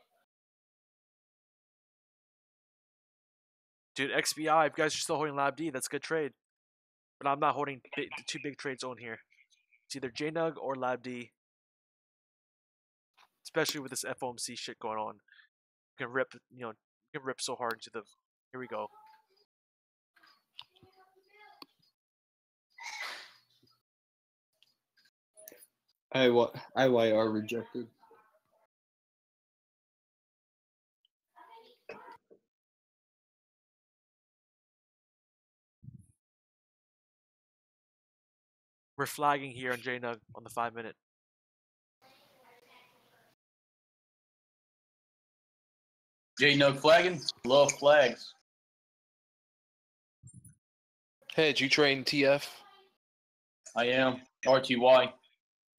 Dude, XBI, if you guys are still holding Lab D, that's a good trade. But I'm not holding two big trades on here. It's either JNUG or Lab D. Especially with this FOMC shit going on. You can rip, you can rip so hard into the. Here we go. IYR rejected. We're flagging here on JNUG on the 5-minute. J-Nug flagging? Love flags. Hey, did you train TF? I am. RTY.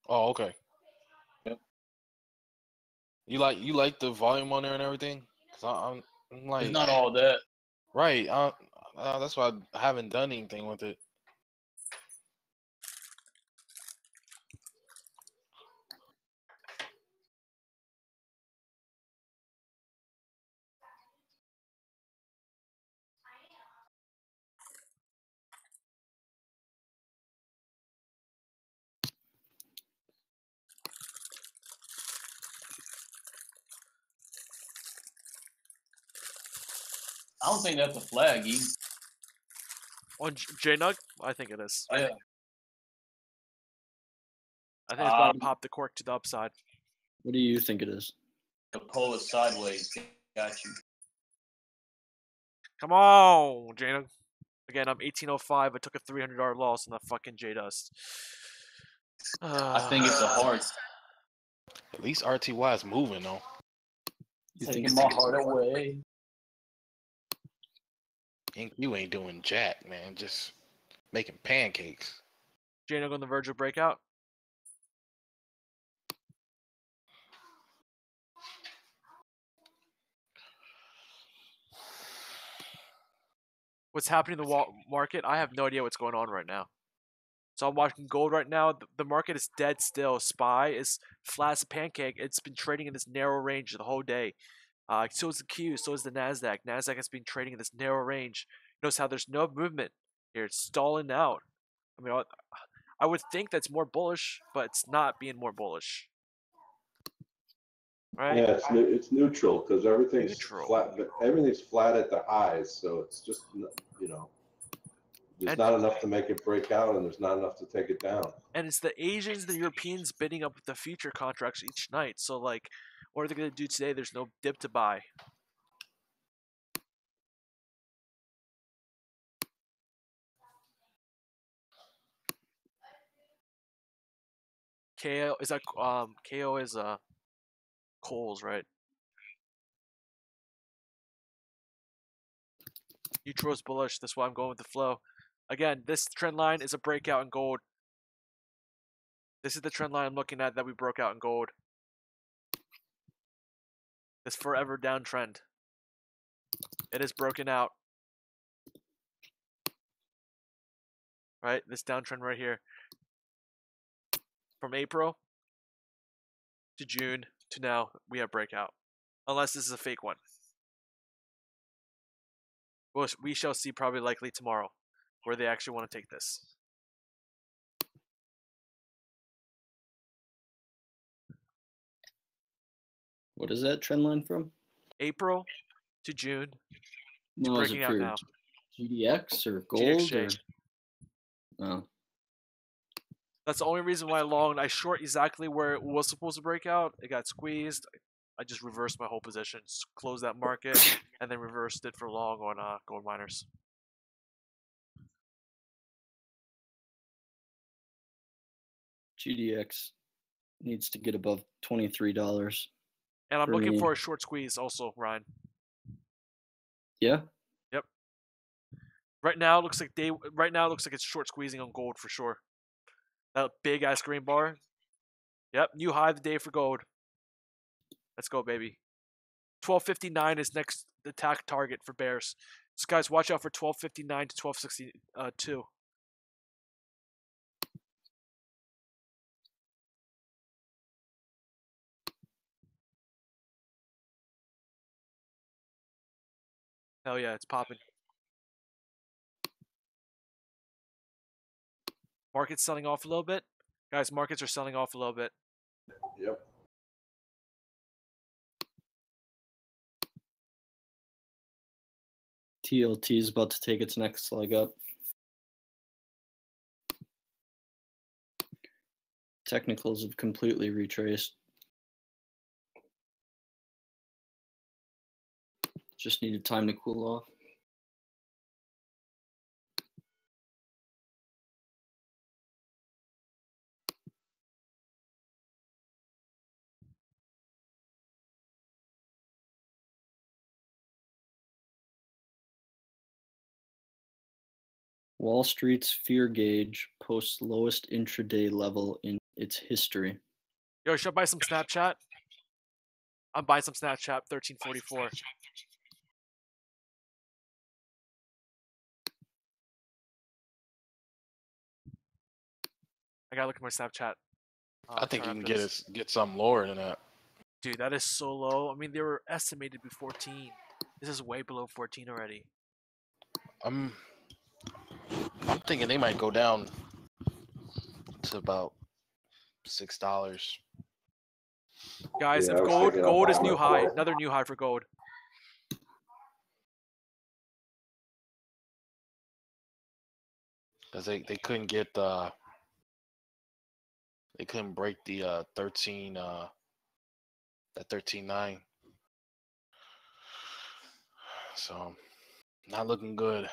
Oh, okay. Yep. You like the volume on there and everything? Cause I'm like, It's not all that. Right. That's why I haven't done anything with it. I don't think that's a flag, E. On JNUG? I think it is. Oh, yeah. I think it's about to pop the cork to the upside. What do you think it is? To pull it sideways. Got you. Come on, JNUG. Again, I'm 1805. I took a $300 loss on the fucking J Dust. I think it's a heart. At least RTY is moving though. You're taking my heart away. You ain't doing jack, man. Just making pancakes. Jano on the verge of breakout. What's happening in the market? I have no idea what's going on right now. So I'm watching gold right now. The market is dead still. SPY is flat as a pancake. It's been trading in this narrow range the whole day. So is the Q. So is the Nasdaq. Nasdaq has been trading in this narrow range. Notice how there's no movement here. It's stalling out. I mean, I would think that's more bullish, but it's not being more bullish. Right? Yeah, it's neutral because everything's flat. Everything's flat at the highs, so it's just, you know, there's not enough to make it break out, and there's not enough to take it down. And it's the Asians, the Europeans bidding up the future contracts each night. So like, what are they gonna do today? There's no dip to buy. KO is that KO is Coles, right? Neutral is bullish. That's why I'm going with the flow. Again, this trend line is a breakout in gold. This is the trend line I'm looking at that we broke out in gold. This forever downtrend. It is broken out. Right? This downtrend right here. From April to June to now, we have breakout. Unless this is a fake one. Well, we shall see probably likely tomorrow where they actually want to take this. What is that trend line from? April to June. It's No, is breaking it out for now. GDX or gold? GDXJ. Or... Oh. That's the only reason why I short exactly where it was supposed to break out. It got squeezed. I just reversed my whole position, closed that market, and then reversed it for long on gold miners. GDX needs to get above $23. And I'm looking for a short squeeze also, Ryan. Yeah. Yep. Right now it looks like it's short squeezing on gold for sure. That big ass green bar. Yep, new high of the day for gold. Let's go, baby. 1259 is next attack target for bears. So guys, watch out for 1259 to 1262. Hell yeah, it's popping. Market's selling off a little bit. Guys, markets are selling off a little bit. Yep. TLT is about to take its next leg up. Technicals have completely retraced. Just needed time to cool off. Wall Street's fear gauge posts lowest intraday level in its history. Yo, should I buy some Snapchat? I'm buying some Snapchat, 1344. I gotta look at my Snapchat. I think you can get something lower than that. Dude, that is so low. I mean, they were estimated to be 14. This is way below 14 already. I'm thinking they might go down to about $6. Guys, Yeah, if I was gold thinking of is buying new it high, for- another new high for gold. Because they couldn't get they couldn't break the 13.9. So not looking good.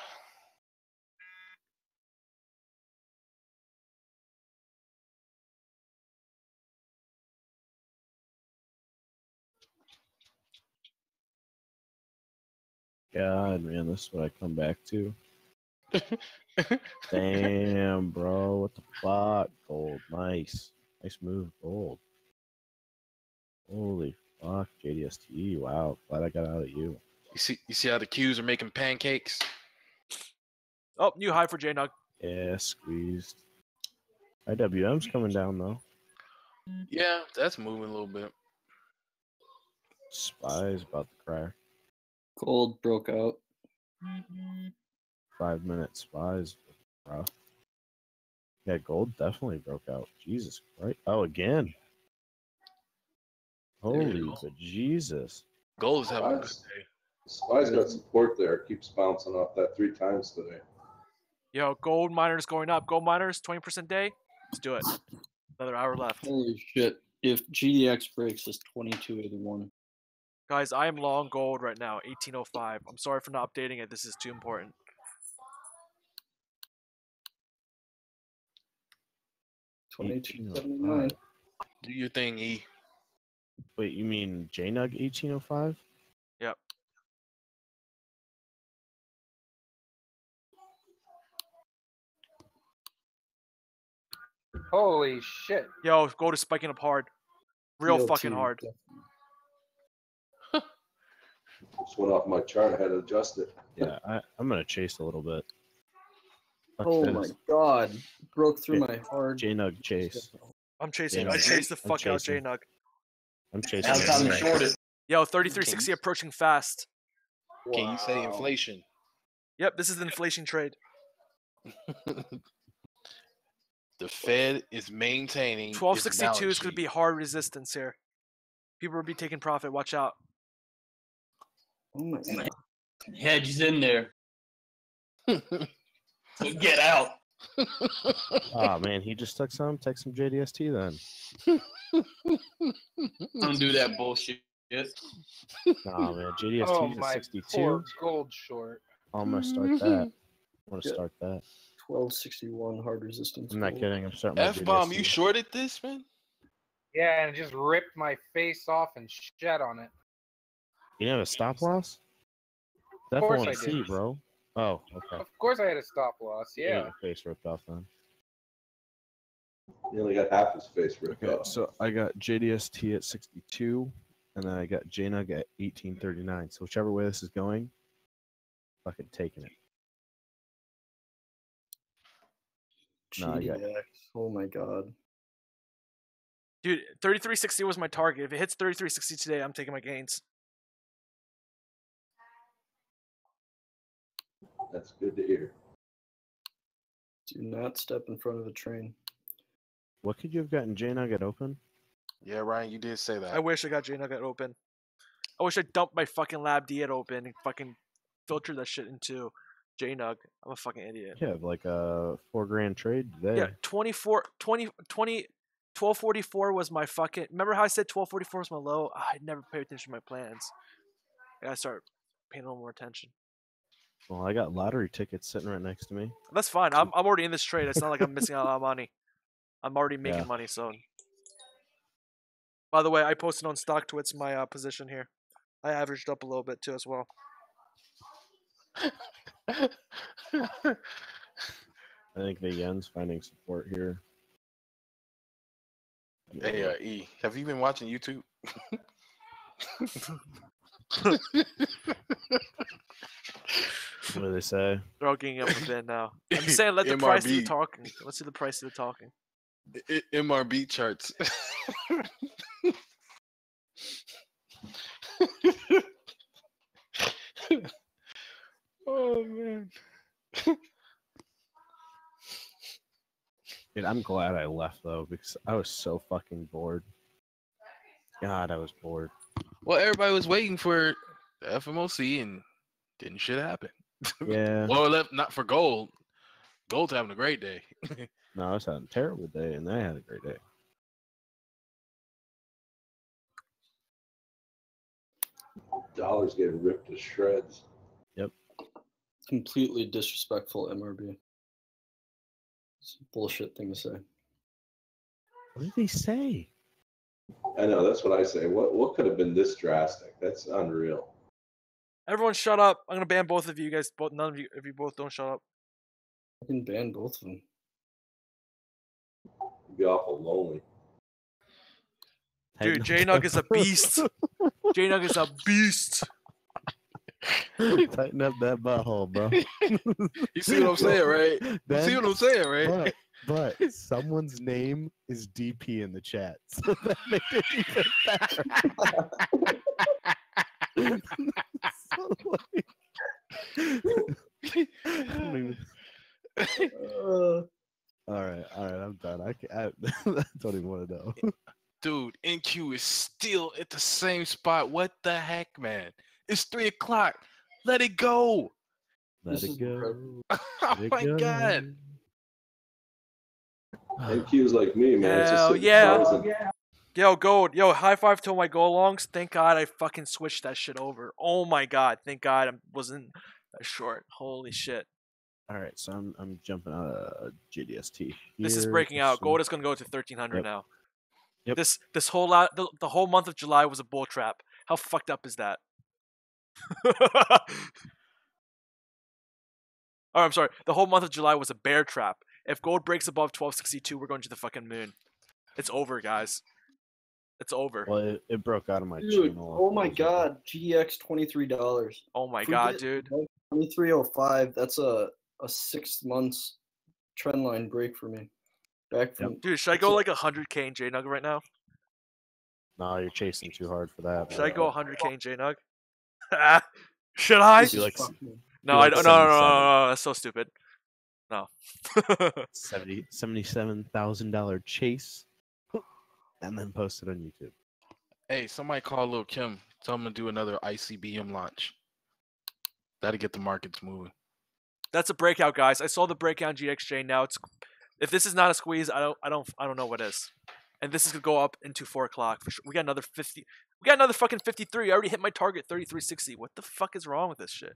God, man, this is what I come back to. Damn, bro. What the fuck? Gold. Nice. Nice move, gold. Holy fuck, JDST. Wow. Glad I got out of you. You see how the Qs are making pancakes? Oh, new high for JNug. Yeah, squeezed. IWM's coming down, though. Yeah, that's moving a little bit. Spy's about to crack. Gold broke out. 5 minute spies. Bro. Yeah, gold definitely broke out. Jesus Christ. Oh, again. Holy bejesus. Gold is having a good Spies, day. Spies got support there. Keeps bouncing off that 3 times today. Yo, gold miners going up. Gold miners, 20% day. Let's do it. Another hour left. Holy shit. If GDX breaks, it's 2281. Guys, I am long gold right now, 1805. I'm sorry for not updating it. This is too important. $22.79. Do your thing, E. Wait, you mean JNug 1805? Yep. Holy shit. Yo, gold is spiking up hard. Real DLT. fucking hard. Just went off my chart. I had to adjust it. Yeah, I'm going to chase a little bit. Fuck Oh this. my god. Broke through my hard. JNug chase. I'm chasing. JNug. I chase the I'm fuck out chasing. JNug. I'm chasing. Now it's time to short it. Yo, 3360 approaching fast. Can you say inflation? Yep, this is the inflation trade. The Fed is maintaining. its 1262 balance is going to sheet. be hard resistance here. People will be taking profit. Watch out. Oh my god. Hedges in there. So get out. Oh man, he just took some. Take some JDST then. Don't do that bullshit. Nah, man, JDST Oh is my 62. poor gold short. I'm gonna start that. I'm gonna start that. 1261 hard resistance. I'm not gold. kidding. I'm starting my F-bomb, JDST. you shorted this, man? Yeah, and it just ripped my face off and shed on it. You didn't have a stop loss? Of course I FOMC, did. bro. Oh, okay. Of course I had a stop loss. You got Yeah. your face ripped off then. He only got half his face ripped Okay, off. so I got JDST at 62, and then I got JNug at 1839. So whichever way this is going, fucking taking it. No, I got GDX. Oh my god. Dude, 3360 was my target. If it hits 3360 today, I'm taking my gains. That's good to hear. Do not step in front of a train. What could you have gotten JNug at open? Yeah, Ryan, you did say that. I wish I got JNug at open. I wish I dumped my fucking Lab D at open and fucking filtered that shit into JNug. I'm a fucking idiot. Yeah, like a $4 trade today. Yeah, 1244 was my fucking. Remember how I said 1244 was my low? I never paid attention to my plans. I gotta start paying a little more attention. Well, I got lottery tickets sitting right next to me. That's fine. I'm already in this trade. It's not like I'm missing out on money. I'm already making Yeah. money. So, by the way, I posted on StockTwits my position here. I averaged up a little bit too as well. I think the yen's finding support here. Hey, E, have you been watching YouTube? What do they say? They're all getting up a bit now. I'm just saying, let the price do the MRB. talking. Let's see the price of the talking. MRB charts. Oh man. Dude, I'm glad I left though because I was so fucking bored. God, I was bored. Well, everybody was waiting for the FOMC and didn't shit happen. Yeah. Well, not for gold. Gold's having a great day. No, I was having a terrible day, and they had a great day. Dollars getting ripped to shreds. Yep. Completely disrespectful MRB. It's a bullshit thing to say. What did they say? I know, that's what I say. What could have been this drastic? That's unreal. Everyone, shut up! I'm gonna ban both of you guys. Both none of you, if you both don't shut up. I can ban both of them. It'd be awful lonely. Dude, J-Nug is a beast. J-Nug is a beast. Tighten up that butthole, bro. You see what I'm saying, right? You see what I'm saying, right? But someone's name is DP in the chat, so that made it even better. So, like, I don't even- all right, I'm done. I don't even want to know. Dude, NQ is still at the same spot. What the heck, man? It's 3 o'clock. Let it go. Let it go. Oh my god. NQ's like me, man. It's just Hell sitting yeah. frozen. Yo, Gold. Yo, high five to my go alongs. Thank God I fucking switched that shit over. Oh my god. Thank God I wasn't that short. Holy shit. All right, so I'm jumping out of GDST. This is here, breaking out. so- Gold is gonna go to 1300 Yep. now. Yep. This whole the whole month of July was a bull trap. How fucked up is that? Oh, I'm sorry. The whole month of July was a bear trap. If gold breaks above 1262, we're going to the fucking moon. It's over, guys. It's over. Well, it broke out of my Dude, channel. oh my god, GDX $23. Oh my god, dude. 2305. That's a 6 months trend line break for me. Back from Dude, should I go like 100k in J-Nug right now? No, you're chasing too hard for that. Should I go 100k in J-Nug? Should I? Be like, No, be I like don't. 77. No. That's so stupid. No. $77,000 chase, and then post it on YouTube. Hey, somebody call Lil Kim. Tell him to do another ICBM launch. That'll get the markets moving. That's a breakout, guys. I saw the breakout in GXJ. Now it's if this is not a squeeze, I don't know what is. And this is gonna go up into 4 o'clock for sure. We got another 50. We got another fucking 53. I already hit my target 3360. What the fuck is wrong with this shit?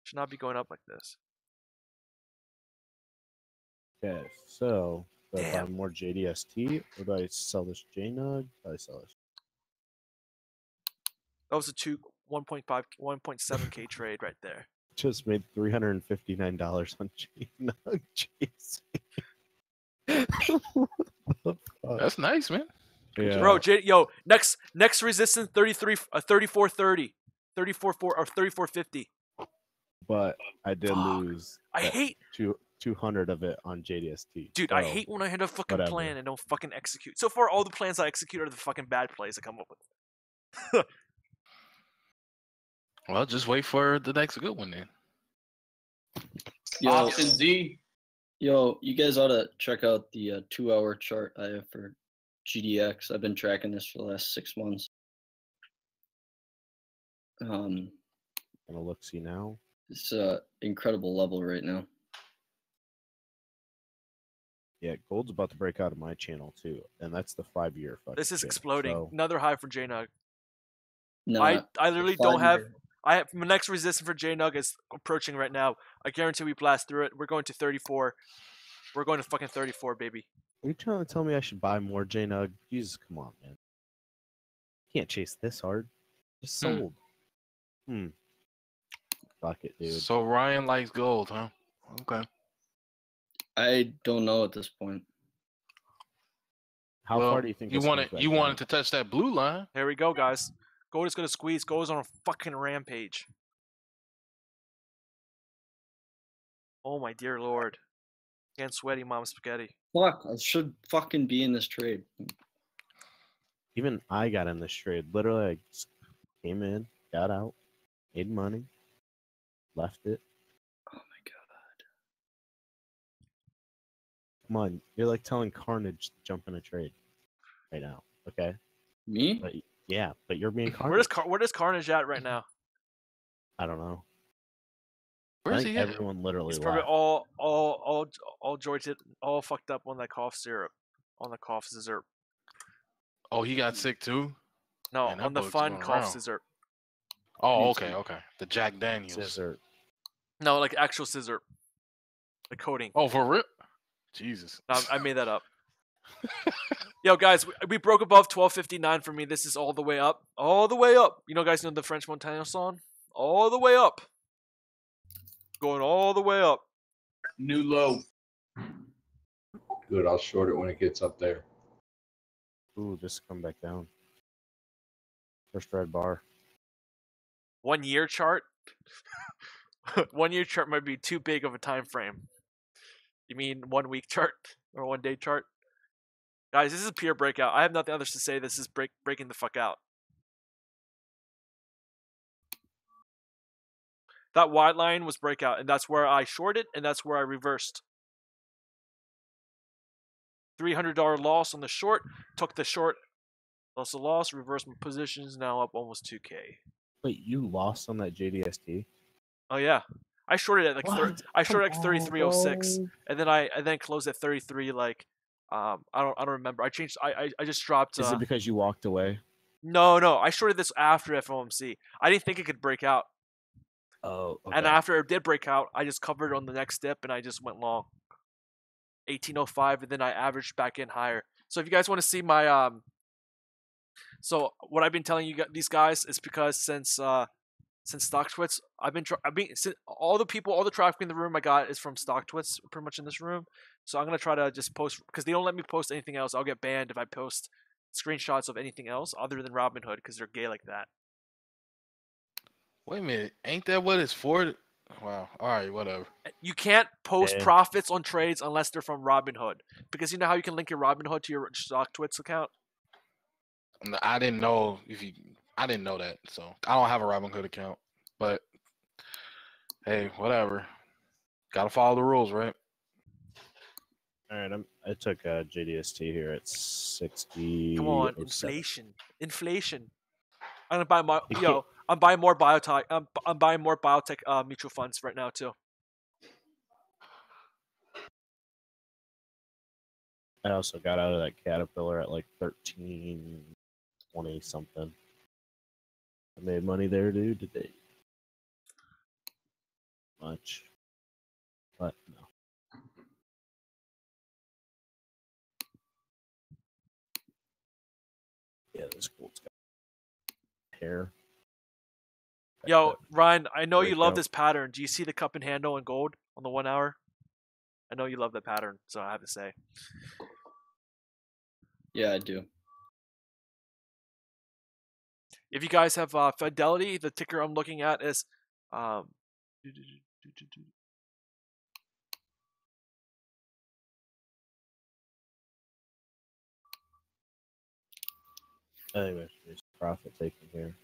Should not be going up like this. Okay, so do I buy Damn. more JDST or do I sell this JNUG? Do I sell this? That was a 1.7k trade right there. Just made $359 on JNUG chasing. That's nice, man. Yeah. Bro, next resistance 3430. 3450. But I did lose. I that hate 200 of it on JDST. Dude, I so hate when I hit a fucking whatever. plan and don't fucking execute. So far, all the plans I execute are the fucking bad plays I come up with. Well, just wait for the next good one then. Option Z. Yo, you guys ought to check out the 2-hour chart I have for GDX. I've been tracking this for the last 6 months. Gonna look see now. It's an incredible level right now. Yeah, gold's about to break out of my channel too, and that's the 5-year fucking. This is channel, exploding. so- Another high for JNUG. No, I literally don't have. 5-year. I have my next resistance for JNUG is approaching right now. I guarantee we blast through it. We're going to 34. We're going to fucking 34, baby. Are you trying to tell me I should buy more JNUG? Jesus, come on, man. Can't chase this hard. Just sold. Fuck it, dude. So Ryan likes gold, huh? Okay. I don't know at this point. How far do you think you this wanted? goes back You down? wanted to touch that blue line. Here we go, guys. Gold is gonna squeeze. Gold is on a fucking rampage. Oh my dear lord. Getting sweaty, mom spaghetti. Fuck, I should fucking be in this trade. Even I got in this trade. Literally, I just came in, got out, made money, left it. Oh my god. Come on, you're like telling Carnage to jump in a trade right now. Okay. Me? But, yeah, but you're being Carnage. Where does Carnage at right now? I don't know. Where's I think he at? everyone literally He's probably left. all jointed, all fucked up on that cough syrup, on the cough scissor. Oh, he got sick too. No, Man, that on the bug's fun going cough around. scissor. Oh, okay. The Jack Daniels. Scissor. No, like actual scissor. The coating. Oh, for real? Jesus. No, I made that up. Yo, guys, we broke above 1259 for me. This is all the way up. All the way up. You know, guys know the French Montana song? all the way up, going all the way up. New low. Good. I'll short it when it gets up there. Ooh, just come back down. First red bar. 1 year chart. 1 year chart might be too big of a time frame. You mean 1 week chart or 1 day chart? Guys, this is a pure breakout. I have nothing else to say. This is breaking the fuck out. That wide line was breakout, and that's where I shorted, and that's where I reversed. $300 loss on the short. Took the short, lost the loss, reversed my positions. Now up almost 2K. Wait, you lost on that JDST? Oh yeah, I shorted at like I shorted at 33.06, bro. and then I closed at 33. Like, I don't remember. I changed. I just dropped. Is it because you walked away? No, I shorted this after FOMC. I didn't think it could break out. Oh, okay. And after it did break out, I just covered on the next dip and I just went long. 1805, and then I averaged back in higher. So if you guys want to see my so what I've been telling you these guys is because since StockTwits, I've been since all the traffic in the room I got is from StockTwits pretty much in this room. So I'm gonna try to just post because they don't let me post anything else. I'll get banned if I post screenshots of anything else other than Robinhood because they're gay like that. Wait a minute, ain't that what it's for? Wow. All right, whatever. You can't post profits on trades unless they're from Robinhood because you know how you can link your Robinhood to your StockTwits account. I didn't know I didn't know that, so I don't have a Robinhood account. But hey, whatever. Got to follow the rules, right? All right, I took a JDST here at 60. Come on, inflation. I'm gonna buy more. I'm buying more biotech. I'm buying more biotech mutual funds right now too. I also got out of that Caterpillar at like 13.20 something. I made money there, dude, today. Much, but no. Yeah, this gold's got hair. Yo, Ryan, I know you love breakout. this pattern. Do you see the cup and handle in gold on the 1 hour? I know you love that pattern, so I have to say. Yeah, I do. If you guys have Fidelity, the ticker I'm looking at is Anyway, there's profit taking here.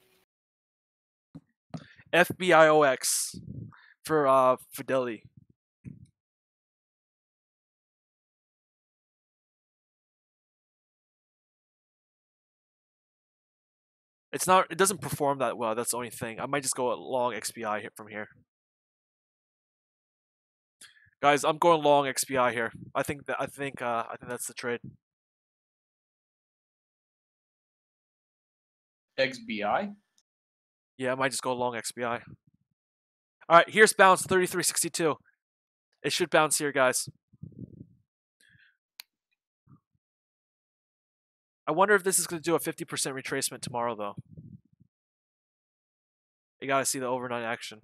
FBIOX for Fidelity. It's not. It doesn't perform that well. That's the only thing. I might just go long XBI from here. Guys, I'm going long XBI here. I think that's the trade. XBI? Yeah, I might just go long XBI. All right, here's bounce 33.62. It should bounce here, guys. I wonder if this is going to do a 50% retracement tomorrow, though. You got to see the overnight action.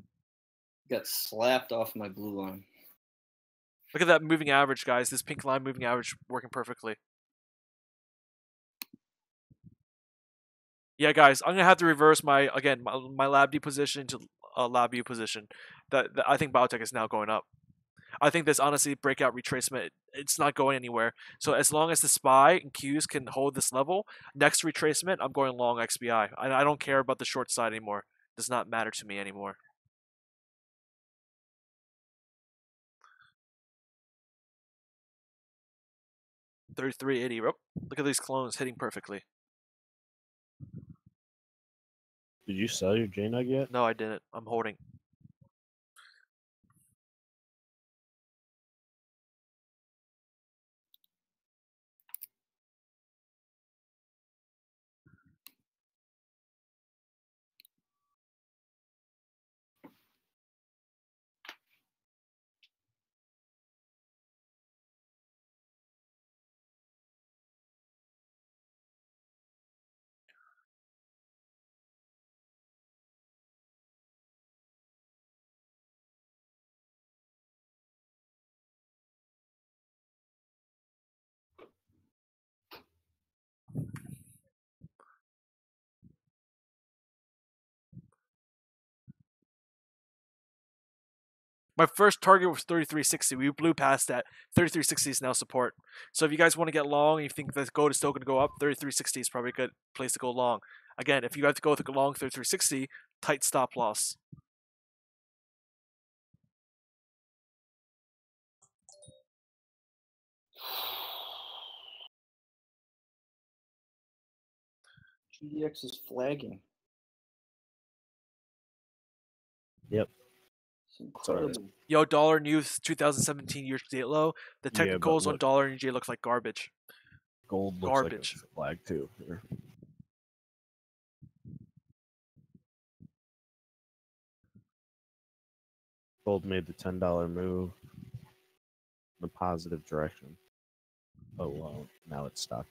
Got slapped off my blue line. Look at that moving average, guys. This pink line moving average working perfectly. Yeah, guys, I'm gonna have to reverse my Lab D position to a Lab U position. That I think biotech is now going up. I think this honestly breakout retracement. It's not going anywhere. So as long as the SPY and Qs can hold this level, next retracement, I'm going long XBI. I don't care about the short side anymore. It does not matter to me anymore. $33.80. Look at these clones hitting perfectly. Did you sell your JNUG yet? No, I didn't. I'm holding. My first target was 33.60. We blew past that. 33.60 is now support. So if you guys want to get long and you think that gold is still going to go up, 33.60 is probably a good place to go long. Again, if you have to go with a long 33.60, tight stop loss. GDX is flagging. Yep. It's incredible. Yo, dollar news 2017 year to date low. The Yeah, but technicals on look. dollar and NJ looks like garbage. Gold looks Garbage. like a flag too. Here. Gold made the $10 move in the positive direction. Oh well, now it's stuck.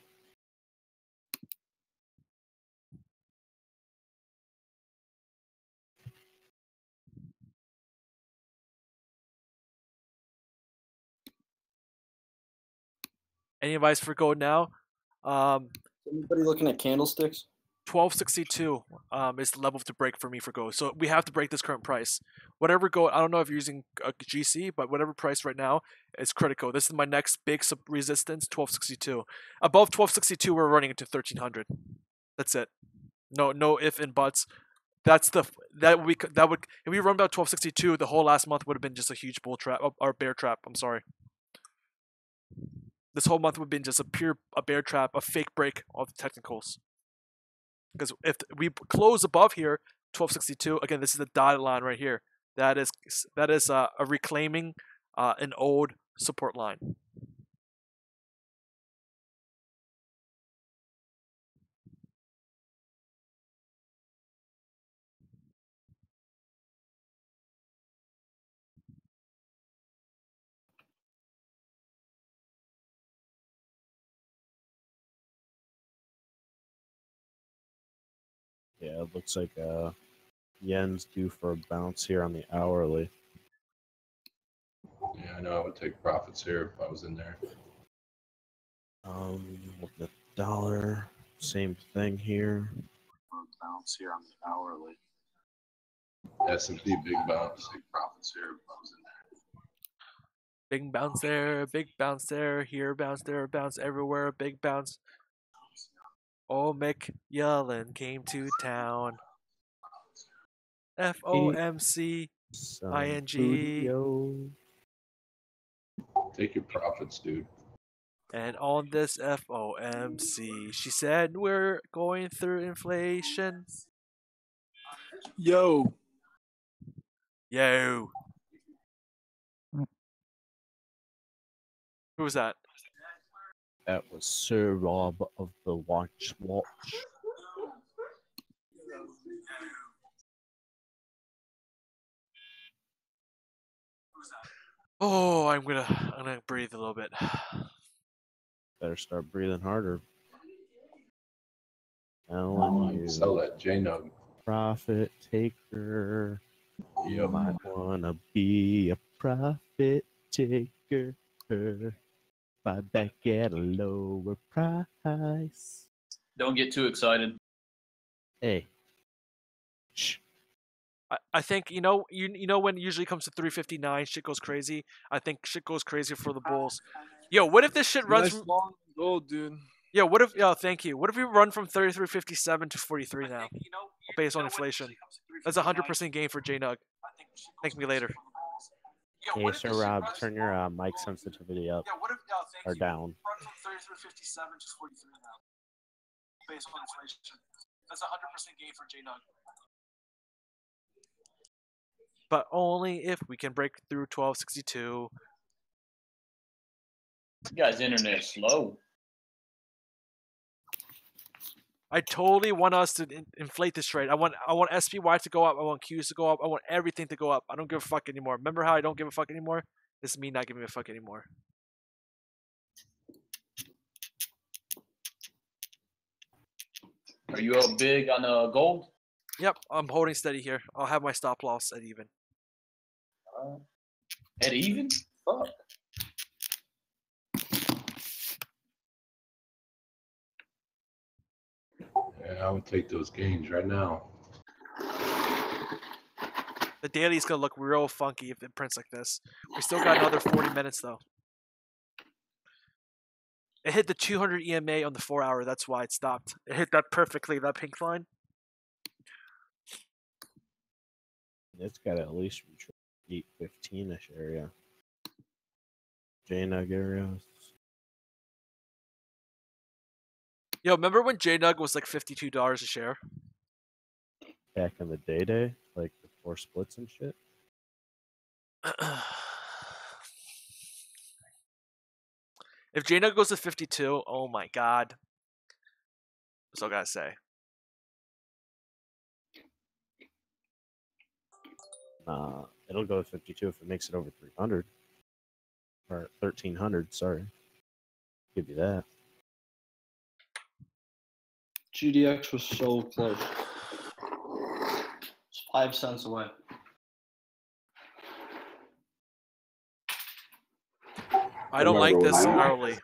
Any advice for gold now? Anybody looking at candlesticks? 1262 is the level to break for me for gold. So we have to break this current price. Whatever gold, I don't know if you're using a GC, but whatever price right now is critical. This is my next big resistance, 1262. Above 1262, we're running into 1300. That's it. No if and buts. That would if we run about 1262, the whole last month would have been just a huge bull trap or bear trap. I'm sorry. This whole month would have been just a bear trap, a fake break of the technicals. Because if we close above here, 1262, again, this is the dotted line right here. That is a reclaiming an old support line. Yeah, it looks like yen's due for a bounce here on the hourly. Yeah, I know I would take profits here if I was in there. With the dollar, same thing here. Bounce here on the hourly. S&P big bounce. Take profits here if I was in there. Big bounce there, big bounce there, here bounce, there bounce, everywhere, big bounce. Oh, Mick Yellen came to town. FOMC ING. Take your profits, dude. And on this FOMC, she said we're going through inflation. Yo. Yo. Who was that? That was Sir Rob of the Watch. Oh, I'm gonna breathe a little bit. Better start breathing harder. Telling you, sell that J-Nug. Profit taker. You Yep. might wanna be a profit taker. Buy back at a lower price. Don't get too excited. Hey. Shh. I think you know when it usually comes to 359, shit goes crazy. I think shit goes crazy for the bulls. Yo, what if this shit runs from long gold, dude. Yo, what if thank you. What if we run from 33.57 to 43 now? Based on inflation. That's a 100% gain for J-Nug. Thank me later. Hey, Sir Rob, turn your mic sensitivity up or down. Run from 33.57 to 43 now. Based on inflation. That's a 100% gain for J-Nug. But only if we can break through 1262. This guy's internet slow. I totally want us to inflate this trade. I want SPY to go up. I want Qs to go up. I want everything to go up. I don't give a fuck anymore. Remember how I don't give a fuck anymore? This is me not giving a fuck anymore. Are you up big on gold? Yep, I'm holding steady here. I'll have my stop loss at even. At even? Fuck. Yeah, I would take those gains right now. The daily's gonna look real funky if it prints like this. We still got another 40 minutes though. It hit the 200 EMA on the 4-hour. That's why it stopped. It hit that perfectly. That pink line. It's got to at least reach 815-ish area. JNUG areas. Yo, remember when JNUG was like $52 a share? Back in the day, like before splits and shit. If JNUG goes to 52, oh my god. That's all I gotta say. It'll go to 52 if it makes it over 300. Or 1300, sorry. Give you that. GDX was so close. It's 5 cents away. I don't like this hourly.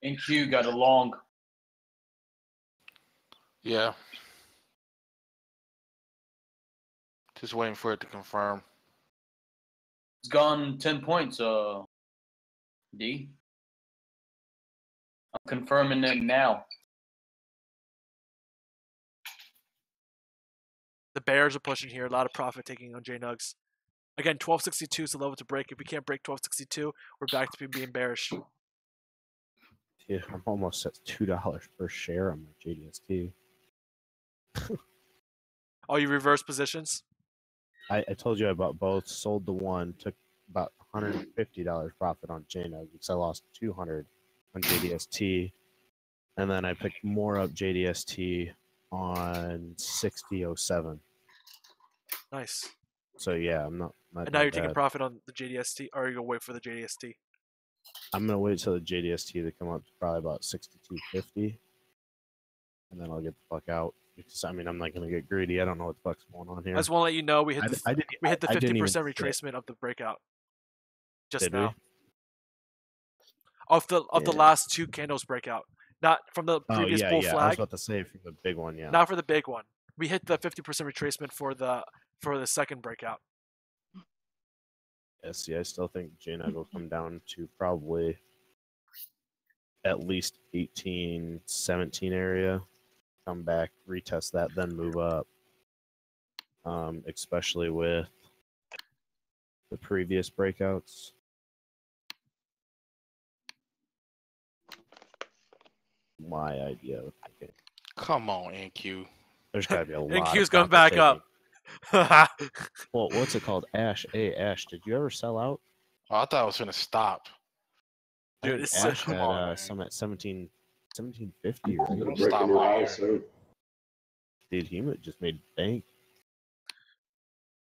NQ got a long. Yeah. Just waiting for it to confirm. It's gone 10 points, D. I'm confirming it now. The bears are pushing here. A lot of profit taking on JNugs. Again, 1262 is the level to break. If we can't break 1262, we're back to being bearish. Yeah, I'm almost at $2 per share on my JDST. Oh, you reverse positions? I told you I bought both, sold the one, took about $150 profit on JNUG because I lost 200 on JDST, and then I picked more up JDST on 6007. Nice. So yeah, I'm not And now you're taking bad. profit on the JDST, or are you gonna wait for the JDST? I'm gonna wait till the JDST to come up to probably about 6250, and then I'll get the fuck out. Because I mean, I'm not gonna get greedy. I don't know what the fuck's going on here. I just want to let you know we hit the we hit the I didn't 50% even retracement of the breakout. Just Did now. we? Of the last two candles breakout, not from the previous bull I was flag. about to say from the big one, yeah. Not for the big one. We hit the 50% retracement for the second breakout. Yeah, see, I still think JNUG will come down to probably at least 18, 17 area. Come back, retest that, then move up. Especially with the previous breakouts. My idea of thinking. Come on, NQ. There's got to be a lot. NQ's of going profit back taking. up. Well, what's it called? Ash. Hey, Ash, did you ever sell out? Oh, I thought I was gonna stop. Dude, it's it's Ash come had on, some at 1750, right? Don't stop right here. Dude, he just made bank.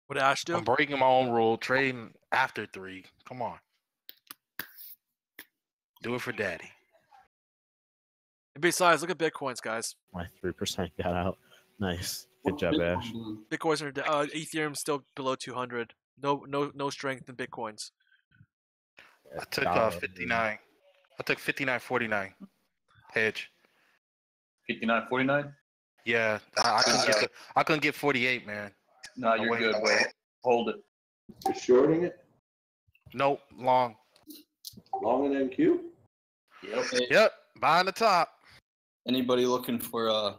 What did Ash do? I'm breaking my own rule, trading after 3. Come on. Do it for daddy. And besides, look at Bitcoins, guys. My 3% got out. Nice. Good job, Ash. Bitcoins are Ethereum's still below 200. No strength in Bitcoins. I took 59. I took 59.49 hedge. 59.49. Yeah, I couldn't get 48, man. No, you're good, bro. Hold it. You're shorting it? Nope, long. Long in NQ? Yep, buying the top. Anybody looking for a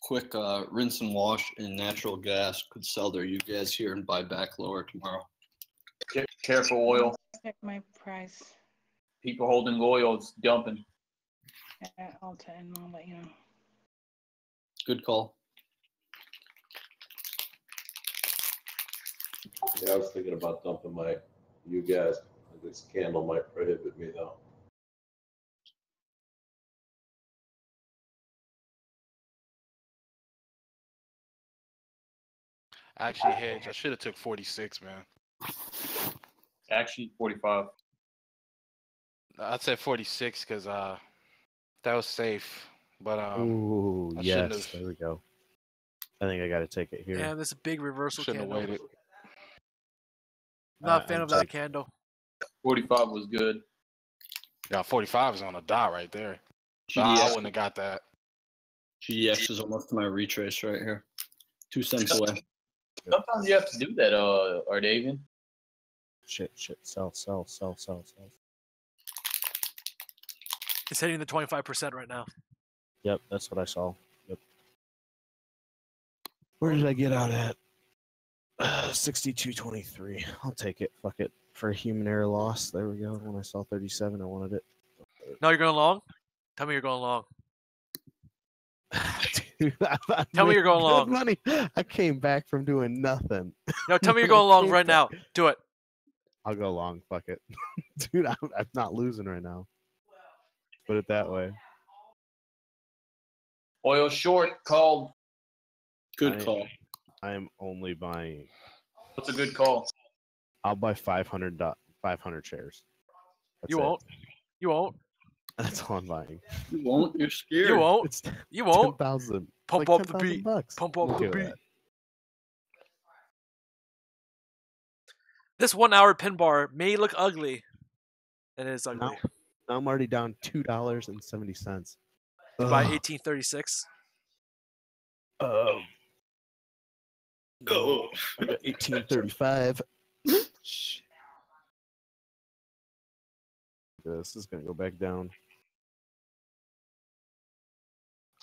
quick rinse and wash in natural gas could sell their UGAS here and buy back lower tomorrow. Careful, oil. Check my price People holding oil is dumping. at Alta, and I'll let you know. Good call. Yeah, I was thinking about dumping my UGAS. This candle might prohibit me though. Actually, hedge. I should have took 46, man. Actually, 45. I said 46 because that was safe. But Ooh, I shouldn't yes. have. There we go. I think I got to take it here. Yeah, there's a big reversal Shouldn't candle. have waited. Not a fan of that candle. 45 was good. Yeah, 45 is on the dot right there. I GDX, wouldn't have got that. GDX is almost to my retrace right here. 2 cents away. Sometimes you have to do that, Ardavian. Shit, sell. It's hitting the 25% right now. Yep, that's what I saw. Yep. Where did I get out at? 62.23. I'll take it. Fuck it. For a human error loss. There we go. When I saw 37, I wanted it. No, you're going long? Tell me you're going long. Dude, Tell me you're going good long. money. I came back from doing nothing. No, tell me you're going long right now. Do it. I'll go long. Fuck it. Dude, I'm not losing right now. Put it that way. Oil short called. Good call. I am only buying. What's a good call? I'll buy 500 shares. That's You it. won't. You won't. That's all I'm buying. You won't? You're scared. You won't. It's You won't. 10,000. Pump like up the 10,000 beat. bucks. Pump up I'm the okay with beat. that. This 1 hour pin bar may look ugly. And it is ugly. Now I'm already down $2.70. To buy Ugh. 1836. Oh. I got 1835. This is gonna go back down.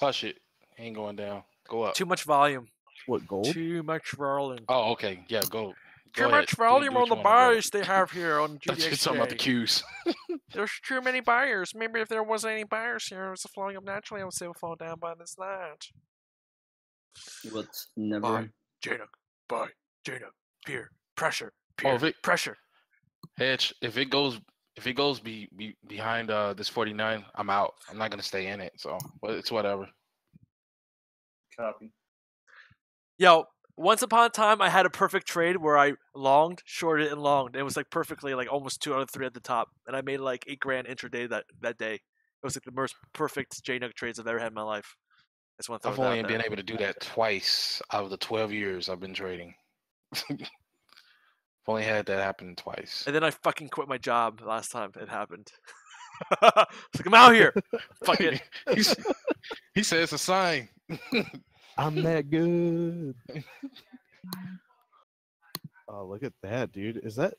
Hush it. Ain't going down. Go up. Too much volume. What, gold? Too much volume. Oh, okay. Yeah, go. Too Go much ahead. volume Do on the what you wanna do. buys they have here on You're talking about the GDXJ. Qs. There's too many buyers. Maybe if there wasn't any buyers here, it was flowing up naturally. I would say it would fall down by this that. What's never. Buy, Jada. Buy, Jada. Peer. Pressure. Oh, Peer. if it Pressure. Hedge, if it goes behind this 49, I'm out. I'm not gonna stay in it. So it's whatever. Copy. Yo, once upon a time, I had a perfect trade where I longed, shorted, and longed. It was like perfectly, like almost 2 out of 3 at the top, and I made like $8,000 intraday that day. It was like the most perfect J-Nug trades I've ever had in my life. I just want to I've throw it only out been there. able to do that twice out of the 12 years I've been trading. I've only had that happen twice. And then I fucking quit my job last time it happened. It's like, I'm out here. Fuck it. He said it's a sign. I'm that good. Oh, look at that, dude. Is that?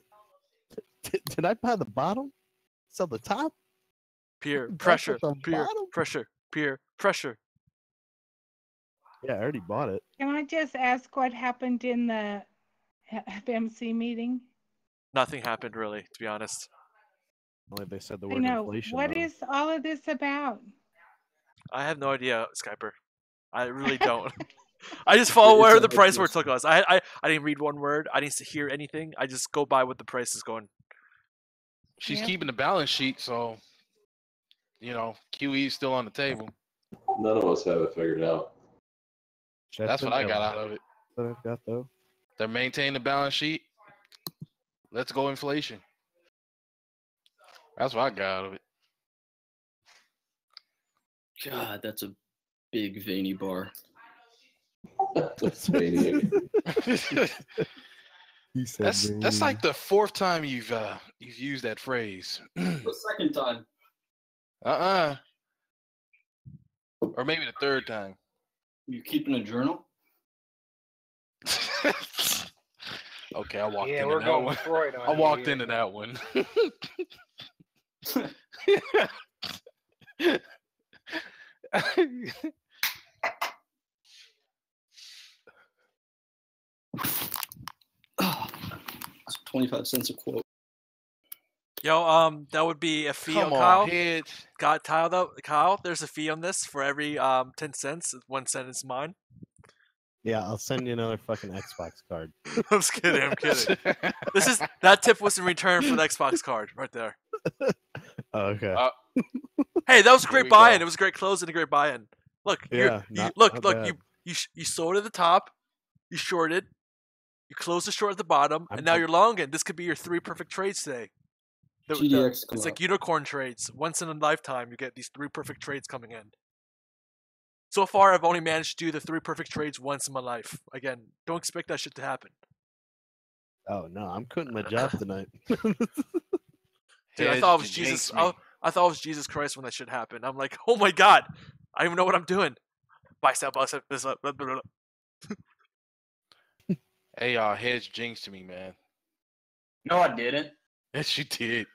Did I buy the bottom? Sell the top? Peer That's pressure. at the Peer bottom? pressure. Peer pressure. Yeah, I already bought it. Can I just ask what happened in the FMC meeting? Nothing happened really, to be honest. Only they said the I word know. inflation. What though. is all of this about? I have no idea, Skyper. I really don't. I just follow where the price word took us. I didn't read one word. I didn't hear anything. I just go by what the price is going. She's keeping the balance sheet, so QE is still on the table. None of us have it figured out. That's what I got out of it. What I've got though. They're maintaining the balance sheet. Let's go inflation. That's what I got out of it. God, that's a big veiny bar. That's veiny. He said That's veiny. like the 4th time you've used that phrase. The second time. Or maybe the 3rd time. You keeping a journal? Okay, I walked Yeah, into we're that going one. Freud on I you walked here. into that one. It's 25 cents a quote. Yo, that would be a fee Come on on, Kyle. Hedge. Kyle, there's a fee on this for every 10 cents. 1 cent is mine. Yeah, I'll send you another fucking Xbox card. I'm just kidding. I'm kidding. That tip was in return for the Xbox card right there. Oh, okay. Hey, that was a Here great we buy-in. go. It was a great close and a great buy-in. Look, Yeah, look. not bad. You sold at the top, you shorted, you closed the short at the bottom, and now I'm- you're long in. This could be your 3 perfect trades today. GDX It's like unicorn trades. Once in a lifetime, you get these 3 perfect trades coming in. So far, I've only managed to do the 3 perfect trades once in my life. Again, don't expect that shit to happen. Oh no, I'm quitting my job tonight. Dude, I Hedge, thought it was you Jesus. jinxed me. I thought it was Jesus Christ when that shit happened. I'm like, oh my god, I don't even know what I'm doing. Buy, sell, buy, sell, this up. Blah, blah, blah. Hey, hedge jinxed me, man. No, I didn't. Yes, you did.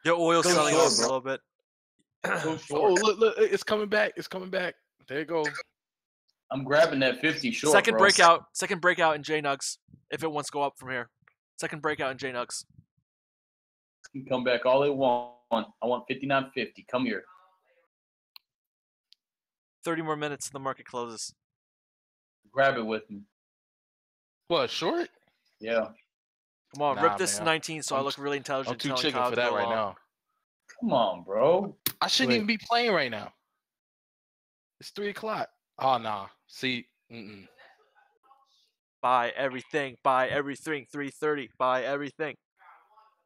Your oil's Go selling short, off a bro. little bit. Go Oh, short. look, it's coming back. It's coming back. There you go. I'm grabbing that 50 short, Second bro. breakout in J Nugs if it wants to go up from here. Second breakout in J Nugs. You can come back all they want. I want 59.50. Come here. 30 more minutes and the market closes. Grab it with me. What, short? Yeah. Come on, Nah, rip this man. 19 so I look really I'm intelligent. too telling chicken Kyle for to that go right long. now. Come on, bro. I shouldn't even be playing right now. It's 3 o'clock. Oh, nah. See, Buy everything. 330. Buy everything.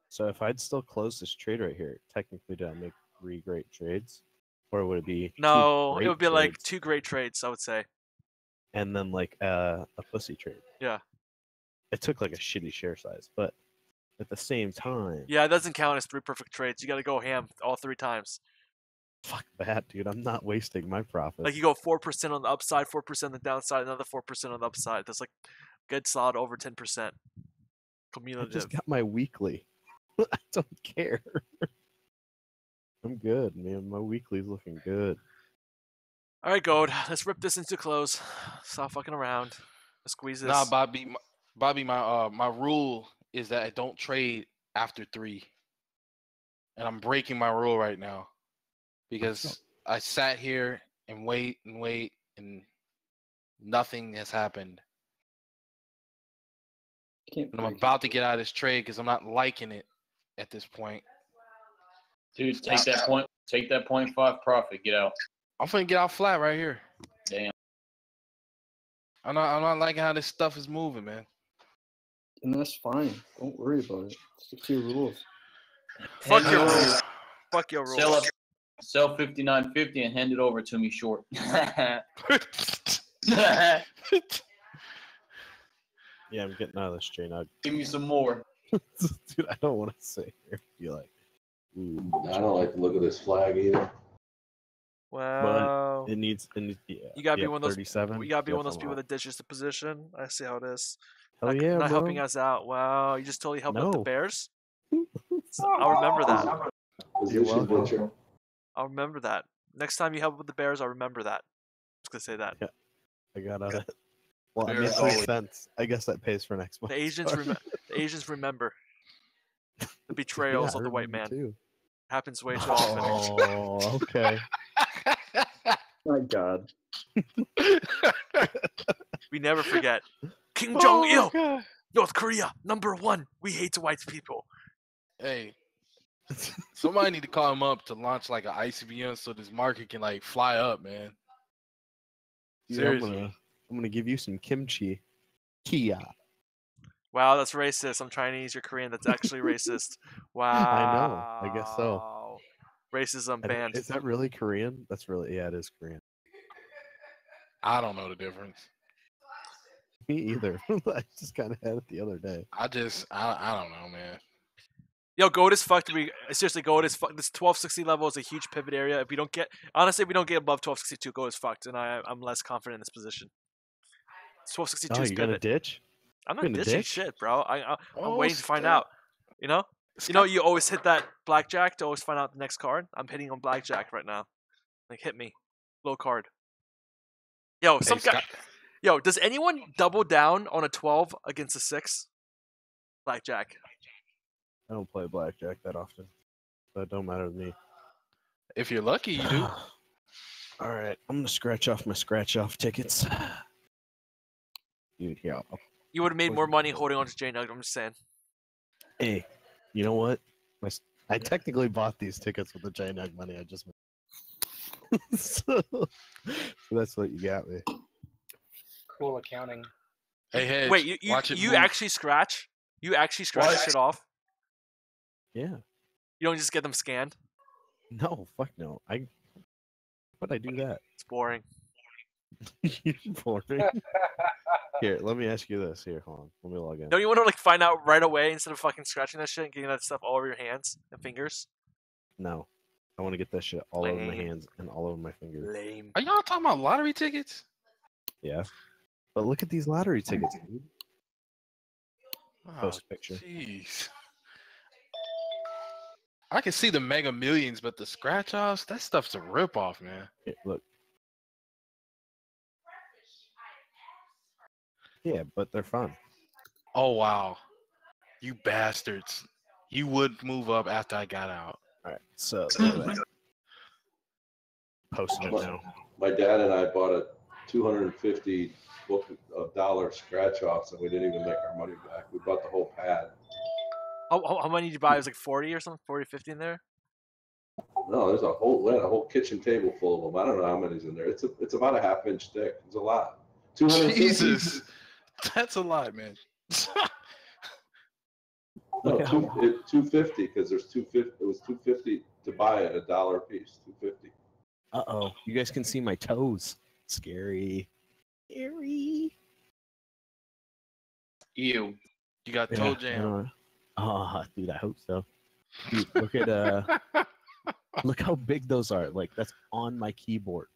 So if I'd still close this trade right here, technically, do I make 3 great trades, or would it be No, 2 it great would be like trades 2 great trades, I would say. and then like a pussy trade? Yeah. It took like a shitty share size, but at the same time, Yeah, it doesn't count as 3 perfect trades. You got to go ham all 3 times. fuck that, dude. I'm not wasting my profits. Like you go 4% on the upside, 4% on the downside, another 4% on the upside. That's like good solid over 10%. I Cumulative. just got my weekly. I don't care. I'm good, man. My weekly's looking good. All right, Gold. Let's rip this into close. Stop fucking around. Let's squeeze this. nah, Bobby. My rule is that I don't trade after 3, and I'm breaking my rule right now because I sat here and wait, and nothing has happened. And I'm about to get out of this trade because I'm not liking it at this point. Dude, take that 0.5 profit. Get out. I'm finna get out flat right here. Damn. I'm not liking how this stuff is moving, man. And that's fine. Don't worry about it. Stick to your rules. Fuck Hand your it over. rules. Fuck your rules. Sell 59.50 and hand it over to me short. Yeah, I'm getting out of this J-Nug. Give me some more. Dude, I don't want to sit here and be like, ooh. I don't like the look of this flag either. Wow. But it needs yeah. You gotta be yeah, one of those. 37. You gotta be one of those Yes, people I'm that ditches the position. I see how it is. Hell not, yeah, not bro. helping us out. Wow, you just totally helped out the No. Bears. I'll remember that. Position ditcher. I'll remember that. Next time you help with the Bears, I'll remember that. Just gonna say that. Yeah, I got out of it. Well, I made Bears 3 always- cents. I guess that pays for next month. The Asians remember the betrayals Yeah, I of the white remember man. too. Happens way too often. Oh, okay. My God. We never forget. Kim Oh Jong Il, my God. North Korea, #1. We hate white people. Hey, somebody need to call him up to launch like an ICBM so this market can like fly up, man. Dude, Seriously. I'm gonna give you some kimchi. Kia. Wow, that's racist. I'm Chinese. You're Korean. That's actually racist. Wow. I know. I guess so. Racism banned. Is that really Korean? That's really, yeah, it is Korean. I don't know the difference. Me either. I just kind of had it the other day. I don't know, man. Yo, gold is fucked. Seriously, gold is fucked. This 1260 level is a huge pivot area. If we don't get, honestly, if we don't get above 1262, gold is fucked, and I'm less confident in this position. 1262 Oh, is you're pivot. gonna ditch? I'm not You're gonna ditching ditch? shit, bro. I'm Oh, waiting to find Scott. out. You know, you always hit that blackjack to always find out the next card. I'm hitting on blackjack right now. Like, hit me, low card. Yo, some guy. Scott. Yo, does anyone double down on a 12 against a 6? Blackjack. I don't play blackjack that often. So it don't matter to me. If you're lucky, you do. All right, I'm gonna scratch off my scratch off tickets. Dude, yeah. You would have made more money holding on to J Nug. I'm just saying. Hey, you know what? I technically bought these tickets with the JNUG money I just made. so that's what you got me. Cool accounting. Hey, Hedge, Wait, watch it you move. actually scratch? You actually scratch shit off? Yeah. You don't just get them scanned? No, fuck no. Why'd I do that? It's boring. You're boring. Here, let me ask you this. Here, hold on. Let me log in. Don't you want to like find out right away instead of fucking scratching that shit and getting that stuff all over your hands and fingers? No. I want to get that shit all over my Lame. hands and all over my fingers. Lame. Are y'all talking about lottery tickets? Yeah. But look at these lottery tickets, dude. Oh, Post picture. jeez. I can see the Mega Millions, but the scratch offs, that stuff's a rip off, man. Here, look. Yeah, but they're fun. Oh wow. You bastards. You would move up after I got out. All right, so posting it now. My dad and I bought a 250 book of dollar scratch offs, and we didn't even make our money back. We bought the whole pad. How many did you buy? It was like 40 or something? 40, 50 in there? No, there's we had a whole kitchen table full of them. I don't know how many's in there. It's about a half-inch thick. It's a lot. 250. Jesus. That's a lot, man. No, 250 because there's 250. It was 250 to buy it, $1 a piece. 250. Uh-oh. You guys can see my toes. Scary. Scary. Ew. You got toe jam. Dude, I hope so. Dude, look at look how big those are. Like, that's on my keyboard.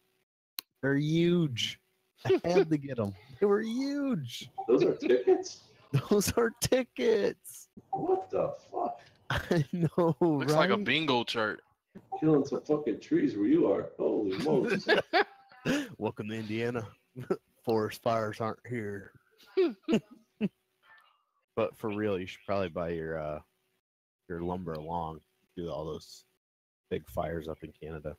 They're huge. I had to get them. They were huge. Those are tickets? Those are tickets. What the fuck? I know, Looks like a right? bingo chart. Killing some fucking trees where you are. Holy Moses. Welcome to Indiana. Forest fires aren't here. But for real, you should probably buy your lumber along. Do all those big fires up in Canada.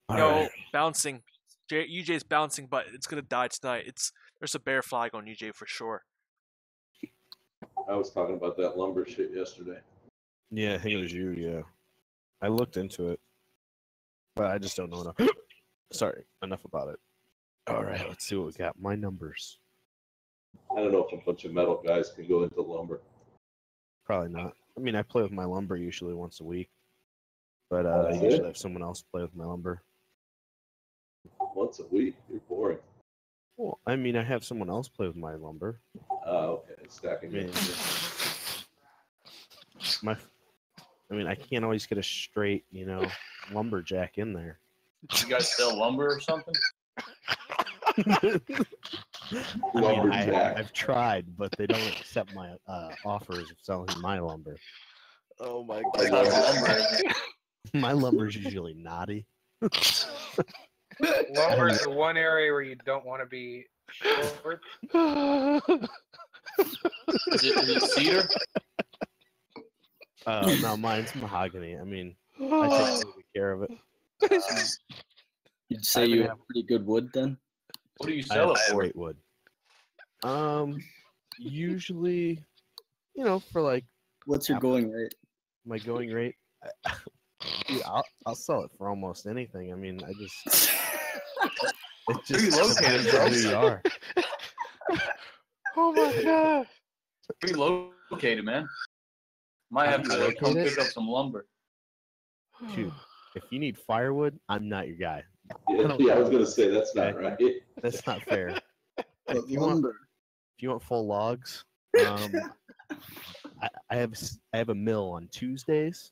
All Yo, right. bouncing. UJ's bouncing, but it's gonna die tonight. There's a bear flag on UJ for sure. I was talking about that lumber shit yesterday. Yeah, I think it was you. Yeah, I looked into it, but I just don't know enough. Sorry, enough about it. All right, let's see what we got. My numbers. I don't know if a bunch of metal guys can go into lumber. Probably not. I mean, I play with my lumber usually once a week, but I That's usually it? have someone else play with my lumber. Once a week? You're boring. Well, I mean, I have someone else play with my lumber. Okay. Stacking I mean, it. I can't always get a straight, lumberjack in there. You guys sell lumber or something? I've tried, but they don't accept my offers of selling my lumber. Oh my What type of lumber is it? My lumber's usually knotty. Lumber is the one area where you don't want to be short. Is it cedar? No, mine's mahogany. I mean, I take really good care of it. You'd say you have pretty good wood then? What do you I sell have it for? great wood. Usually, for like. What's your going rate? My going rate? Dude, I'll sell it for almost anything. I mean, I just. It just Pretty located, depends bro. on who you are. Oh my god. Pretty located, man. Might have to come Located? pick up some lumber. Dude, if you need firewood, I'm not your guy. Yeah, I was gonna say that's not right. That's not fair. But If you lumber. want full logs, I have a mill on Tuesdays,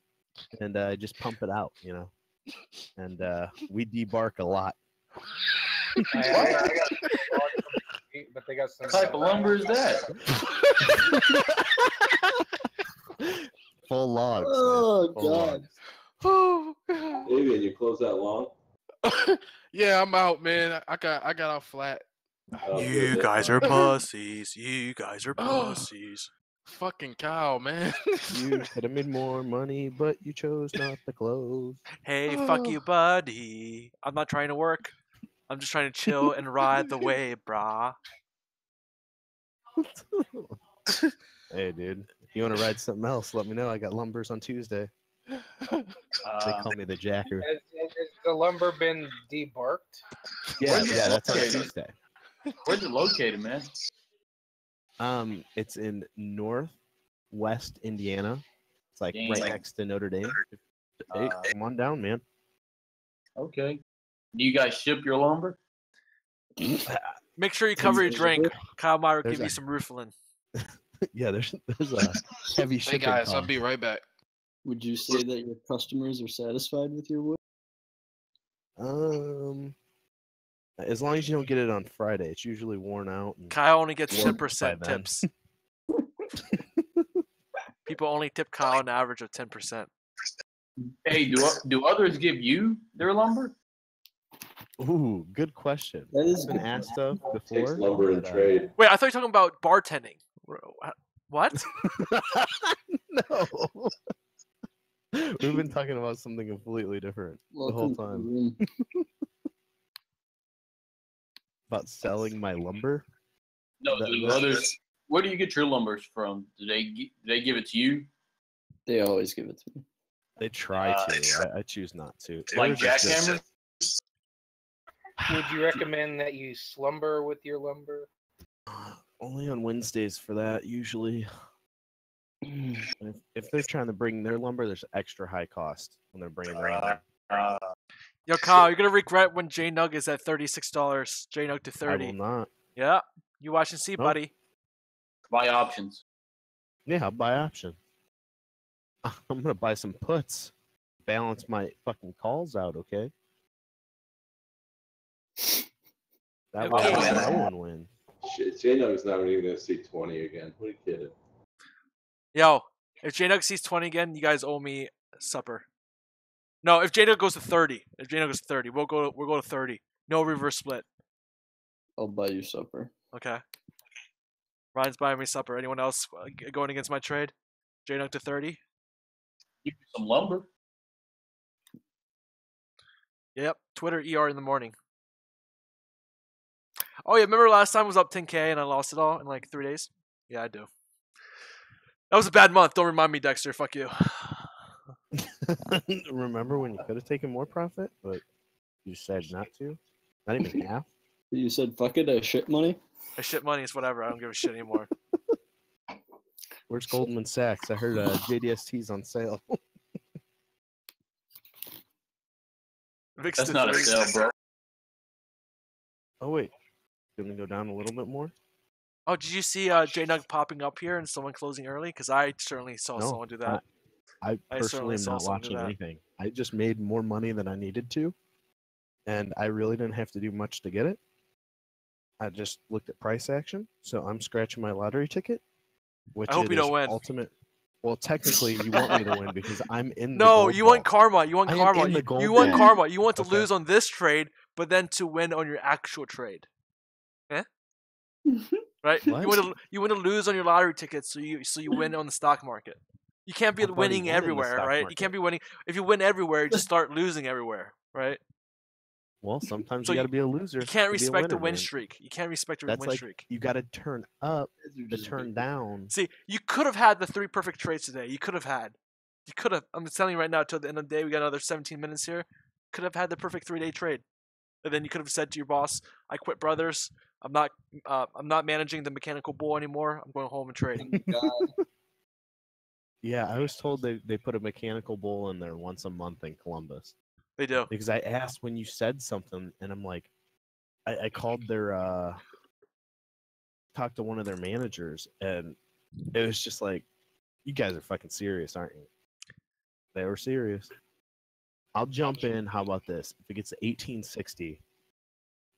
and I just pump it out, and we debark a lot. I got but they got some. What type of lumber is that? Full logs. Oh, man. Full God. logs. Oh god. David, you close that long? Yeah, I'm out, man. I got out flat. You guys are pussies. You guys are pussies. Fucking cow, man. You could have made more money, but you chose not to close. Hey, fuck you, buddy. I'm not trying to work. I'm just trying to chill and ride the wave, brah. Hey, dude, if you want to ride something else, let me know. I got lumbers on Tuesday. They call me the Jacker. Has the lumber been debarked? Yeah, Where's it that's on located? Tuesday. Where's it located, man? It's in northwest Indiana. It's like Dang. right next to Notre Dame. Hey, come on down, man. Okay. Do you guys ship your lumber? Make sure you cover your drink. Kyle Meyer will There's give you a- some Rufalin. Yeah, there's a heavy Hey shipping guys, I'll cost. be right back. Would you say that your customers are satisfied with your wood? As long as you don't get it on Friday, it's usually worn out. And Kyle only gets warped 10% by then. tips. People only tip Kyle an average of 10%. Hey, do others give you their lumber? Ooh, good question. That is been asked of before. Takes lumber and but, trade. Wait, I thought you were talking about bartending. What? No. We've been talking about something completely different the whole time. About selling my lumber? No, do others. Where do you get your lumbers from? Do they give it to you? They always give it to me. They try to. I choose not to. Like Theirs is jackhammers? Would you recommend that you slumber with your lumber? only on Wednesdays for that, usually. If they're trying to bring their lumber, there's extra high cost when they're bringing their lumber. Yo, Kyle, you're gonna regret when J Nug is at $36. J Nug to 30. I will not. Yeah, you watch and see, Nope. buddy. Buy options. Yeah, I'll buy option. I'm gonna buy some puts. Balance my fucking calls out, okay? That way no one win. Shit, J-Nug's not even going to see 20 again. What are you kidding? Yo, if J Nug sees 20 again, you guys owe me supper. No, if J Nug goes to 30, we'll go to 30. No reverse split. I'll buy you supper. Okay. Ryan's buying me supper. Anyone else going against my trade? J Nug to 30. Give you some lumber. Yep. Twitter ER in the morning. Oh yeah, remember last time I was up 10K and I lost it all in like 3 days? Yeah, I do. That was a bad month. Don't remind me, Dexter. Fuck you. Remember when you could have taken more profit, but you decided not to? Not even half? You said, fuck it, I shit money? I shit money. It's whatever. I don't give a shit anymore. Where's Goldman Sachs? I heard JDST's on sale. That's not a sale, bro. Oh, wait. Gonna go down a little bit more? Oh, did you see J-Nug popping up here and someone closing early? Because I certainly saw someone do that. I personally am saw not someone do watching that. anything. I just made more money than I needed to, and I really didn't have to do much to get it. I just looked at price action, so I'm scratching my lottery ticket, which I hope you don't win. ultimate. Well, technically, you want me to win because I'm in the No, gold you want vault. karma. You want I am karma. in the You gold want vault. karma. You want to Okay. lose on this trade, but then to win on your actual trade. Eh? Right? What? You want to lose on your lottery tickets, so you win on the stock market. You can't be I thought he winning won in the everywhere, stock right? You market. can't be winning. If you win everywhere, you just start losing everywhere, right? Well, sometimes So you got to be a loser. You can't to be a respect the winner, win man. streak. You can't respect your That's win like streak. you got to turn up to turn down. See, you could have had the 3 perfect trades today. You could have had. You could have. I'm telling you right now, till the end of the day, we got another 17 minutes here. Could have had the perfect 3-day trade, and then you could have said to your boss, "I quit, brothers. I'm not managing the mechanical bull anymore. I'm going home and trading." Yeah, I was told they put a mechanical bull in there once a month in Columbus. They do. Because I asked when you said something, and I'm like, I called their talked to one of their managers, and it was just like, you guys are fucking serious, aren't you? They were serious. I'll jump in. How about this? If it gets to 1860,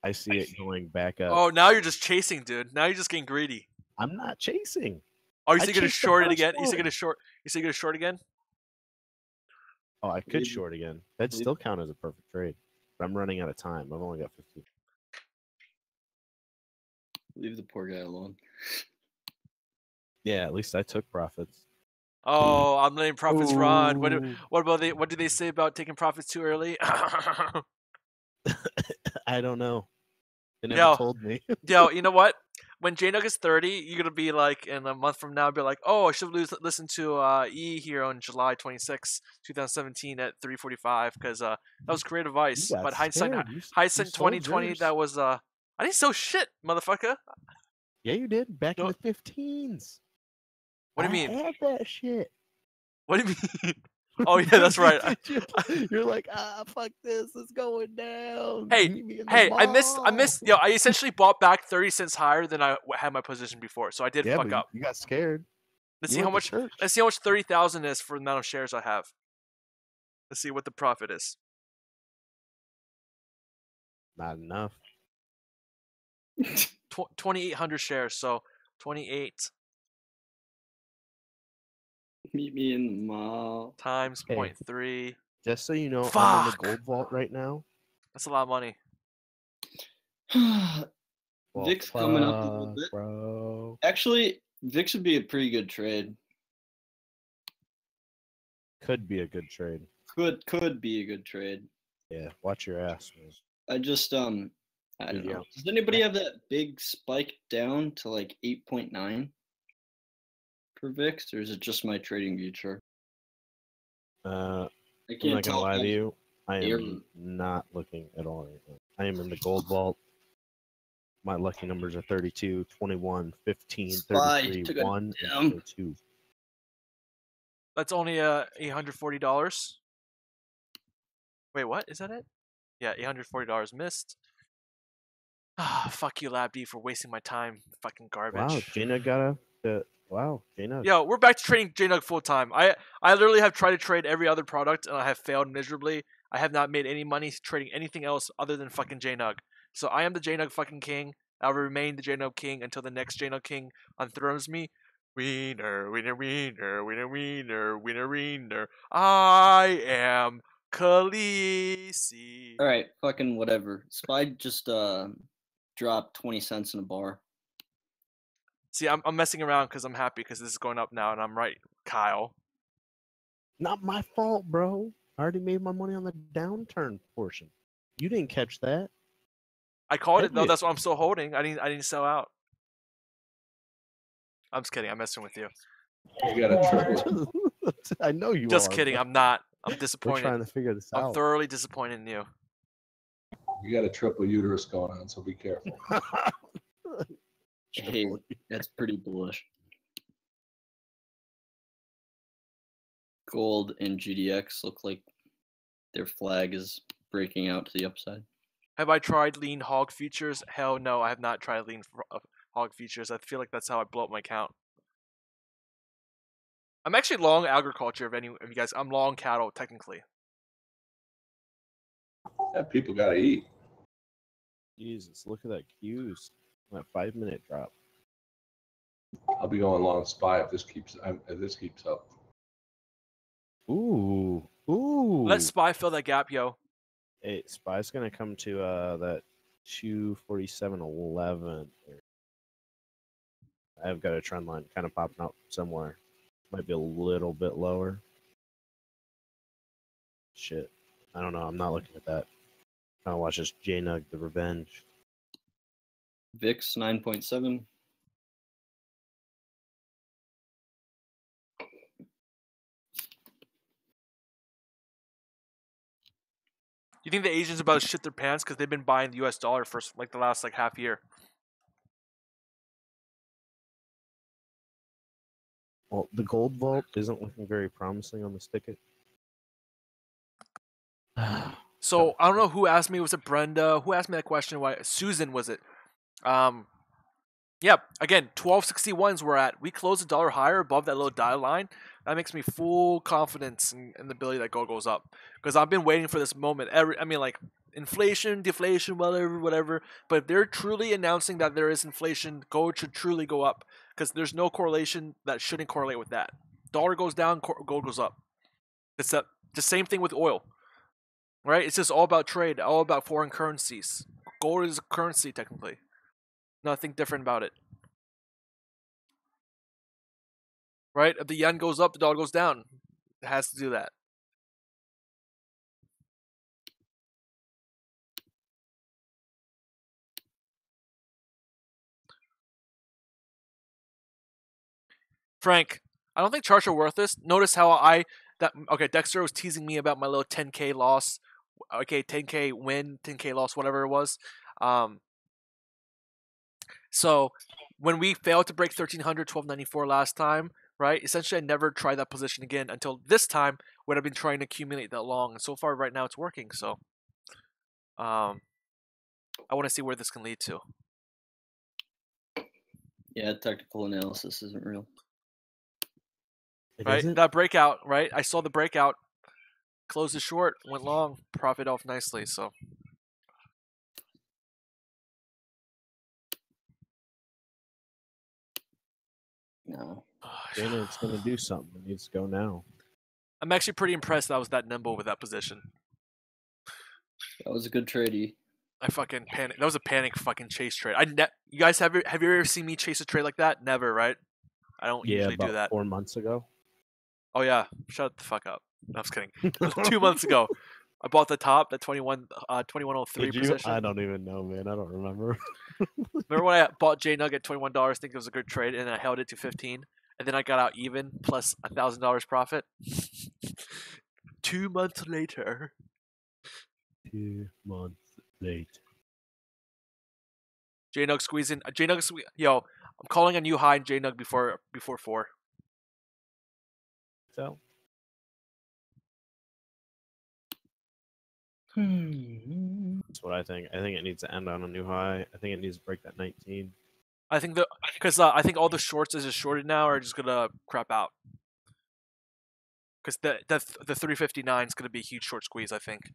I see it going back up. Oh, now you're just chasing, dude. Now you're just getting greedy. I'm not chasing. Oh, you I still gonna chased the short it first again? You still one. gonna short? You still gonna short again? Oh, I could short again. That'd still count as a perfect trade. But I'm running out of time. I've only got 15. Leave the poor guy alone. Yeah, at least I took profits. Oh, I'm letting profits run. Ooh. What do they say about taking profits too early? I don't know. They never Yo, told me. yo, you know what? When J-Nug is 30, you're gonna be like, in a month from now, be like, oh, I should have listened to E here on July 26, 2017 at 3:45 because that was great advice. got But hindsight, scared. You hindsight sold 2020, yours. that was I didn't sell shit, motherfucker. Yeah, you did. Back in the 15s. What do you mean? I had that shit. What do you mean? Oh yeah, that's right. You're like, fuck this. It's going down. Hey, Meet me in the hey, I missed. mall." Yo, I essentially bought back 30 cents higher than I had my position before, so I did Yeah, fuck but up. you got scared. Let's You see how went to much. church? Let's see how much 30,000 is for the amount of shares I have. Let's see what the profit is. Not enough. 2,800 shares. So 28 Meet me in the mall. times Hey. 0.3. Just so you know, I'm in the Fuck. gold vault right now. That's a lot of money. Well, VIX coming up a little fuck, bit. bro. Actually, VIX would be a pretty good trade. Could be a good trade. Could be a good trade. Yeah, watch your ass, man. I just I don't Yeah. know. Does anybody have that big spike down to like 8.9 per VIX, or is it just my trading view chart? I'm can't not gonna tell lie if to I'm you. I am error. not looking at all right now. I am in the gold vault. My lucky numbers are 32, 21, 15, Spy 33, took a 1, dump. and 2. That's only $840. Wait, what? Is that it? Yeah, $840 missed. Ah, fuck you, LabD, for wasting my time. Fucking garbage. Wow, Jaina got wow, Jaina. Yo, we're back to trading JNUG full time. I literally have tried to trade every other product and I have failed miserably. I have not made any money trading anything else other than fucking JNUG. So I am the JNUG fucking king. I'll remain the JNUG king until the next JNUG king unthrones me. Wiener, wiener, wiener, wiener, wiener, wiener, wiener. I am Khaleesi. All right, fucking whatever. Spy just dropped 20 cents in a bar. See, I'm messing around because I'm happy because this is going up now and I'm right, Kyle. Not my fault, bro. I already made my money on the downturn portion. You didn't catch that. I called it though. Did you? That's what I'm still holding. I didn't sell out. I'm just kidding. I'm messing with you. You got a triple. I know you Just are. kidding. bro. I'm not. I'm We're disappointed. trying to figure this I'm out. thoroughly disappointed in you. You got a triple uterus going on, so be careful. Hey, that's pretty bullish. Gold and GDX look like their flag is breaking out to the upside. Have I tried lean hog futures? Hell no, I have not tried lean hog futures. I feel like that's how I blow up my account. I'm actually long agriculture. If you guys, I'm long cattle technically. Yeah, people gotta eat. Jesus, look at that Q's. That 5-minute drop. I'll be going long SPY if this keeps up. Ooh. Ooh. Let SPY fill that gap, yo. Hey, SPY's gonna come to that 247.11. I've got a trend line kind of popping up somewhere. Might be a little bit lower. Shit. I don't know. I'm not looking at that. I'll watch this JNUG, the revenge. VIX 9.7. You think the Asians are about to shit their pants because they've been buying the U.S. dollar for like the last like half year? Well, the gold vault isn't looking very promising on this ticket. So I don't know who asked me. Was it Brenda? Who asked me that question? Why Susan was it? Yeah. Again, 1261s we're at. We closed a dollar higher above that little dotted line. That makes me full confidence in the ability that gold goes up because I've been waiting for this moment. Like inflation, deflation, whatever. But if they're truly announcing that there is inflation, gold should truly go up because there's no correlation that shouldn't correlate with that. Dollar goes down, gold goes up. It's the same thing with oil. Right? It's just all about trade, all about foreign currencies. Gold is a currency, technically. Nothing different about it. Right? If the yen goes up, the dollar goes down. It has to do that. Frank, I don't think charts are worth this. Notice how Dexter was teasing me about my little 10K loss. Okay, 10K win, 10K loss, whatever it was. So when we failed to break 1300, 1294 last time, right? Essentially, I never tried that position again until this time when I've been trying to accumulate that long. And so far, right now, it's working. So, I want to see where this can lead to. Yeah, technical analysis isn't real. right? isn't? That breakout, right? I saw the breakout, closed it short, went long, profit off nicely. So No. It's gonna do something. It needs to go now. I'm actually pretty impressed that I was that nimble with that position. That was a good trade. I fucking panic. That was a panic fucking chase trade. You guys have you ever seen me chase a trade like that? Never, right? I don't Yeah, usually about do that. 4 months ago. Oh yeah, shut the fuck up. No, I'm just kidding. It was 2 months ago. I bought the top, the 2103 Did you? position. I don't even know, man. I don't remember. Remember when I bought JNug at $21? Think it was a good trade, and I held it to 15, and then I got out even plus $1,000 profit. 2 months later. 2 months late. JNug squeezing. Yo, I'm calling a new high in JNug before 4. So. That's what I think. I think it needs to end on a new high. I think it needs to break that 19. I think I think all the shorts that is shorted now are just gonna crap out. Because the 359 is gonna be a huge short squeeze. I think.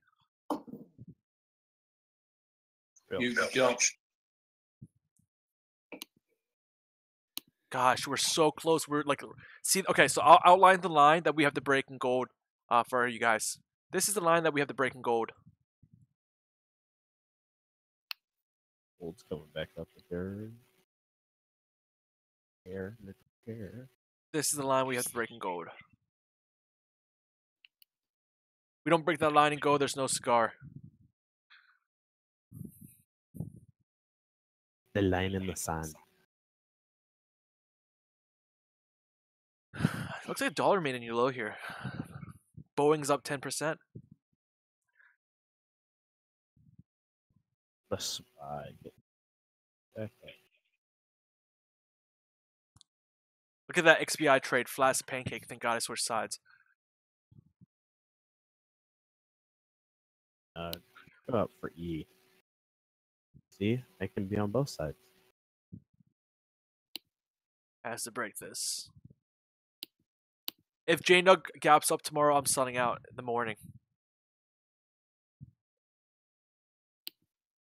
You don't. Gosh, we're so close. We're like, see, okay, so I'll outline the line that we have to break in gold for you guys. This is the line that we have to break in gold. Gold's coming back up again. Here. This is the line we have to break in gold. We don't break that line in gold, there's no cigar. The line in the sand. Looks like a dollar made a new low here. Boeing's up 10%. The spy. Okay. Look at that XBI trade, flat as a pancake. Thank God I switched sides. Go up for E. See, I can be on both sides. Has to break this. If JNug gaps up tomorrow, I'm selling out in the morning.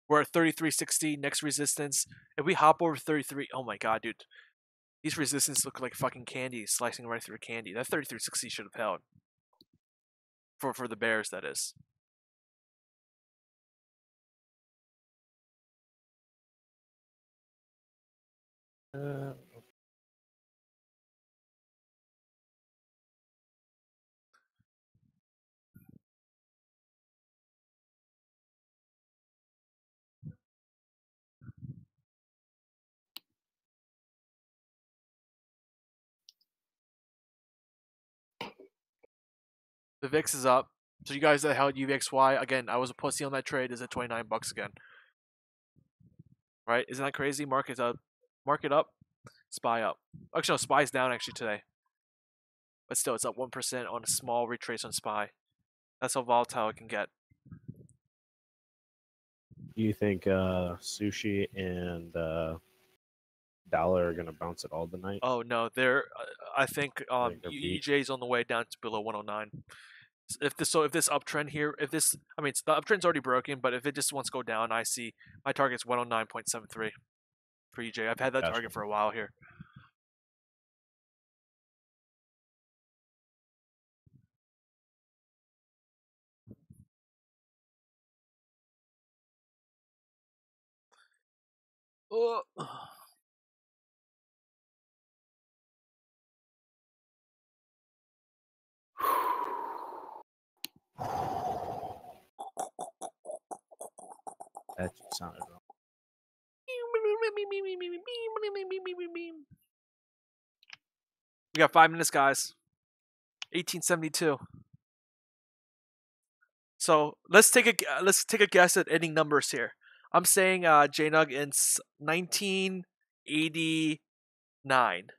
We're at 33.60, next resistance. If we hop over 33, oh my god, dude. These resistance look like fucking candy, slicing right through candy. That 33.60 should have held. For the bears, that is. The VIX is up. So you guys that held UVXY, again, I was a pussy on that trade, is at 29 bucks again. Right? Isn't that crazy? Market up. Market up. SPY up. Actually, no, SPY's down actually today. But still, it's up 1% on a small retrace on SPY. That's how volatile it can get. Do you think sushi and dollar are gonna bounce at all tonight? Oh no, they're. I think they're beat. EJ is on the way down to below 109. If this uptrend here, I mean, the uptrend's already broken, but if it just wants to go down, I see my target's 109.73 for EJ. I've had that Gotcha. target for a while here. Oh. That just sounded wrong. We got 5 minutes, guys. 1872. So let's take a guess at ending numbers here. I'm saying JNug in 1989.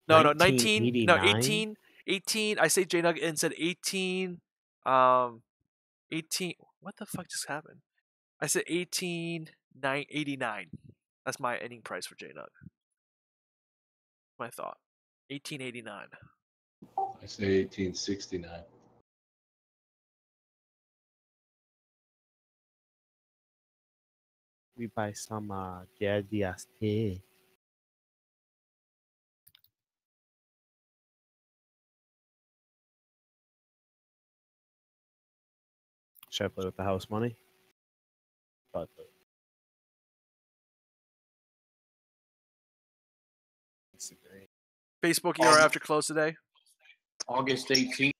No, 18. I say JNug ends at 18. 18. What the fuck just happened? I said 1889. That's my ending price for JNug. My thought. 1889. I say 1869. We buy some Gediaste. Should I play with the house money? Probably play. Facebook ER after close today. August 18th.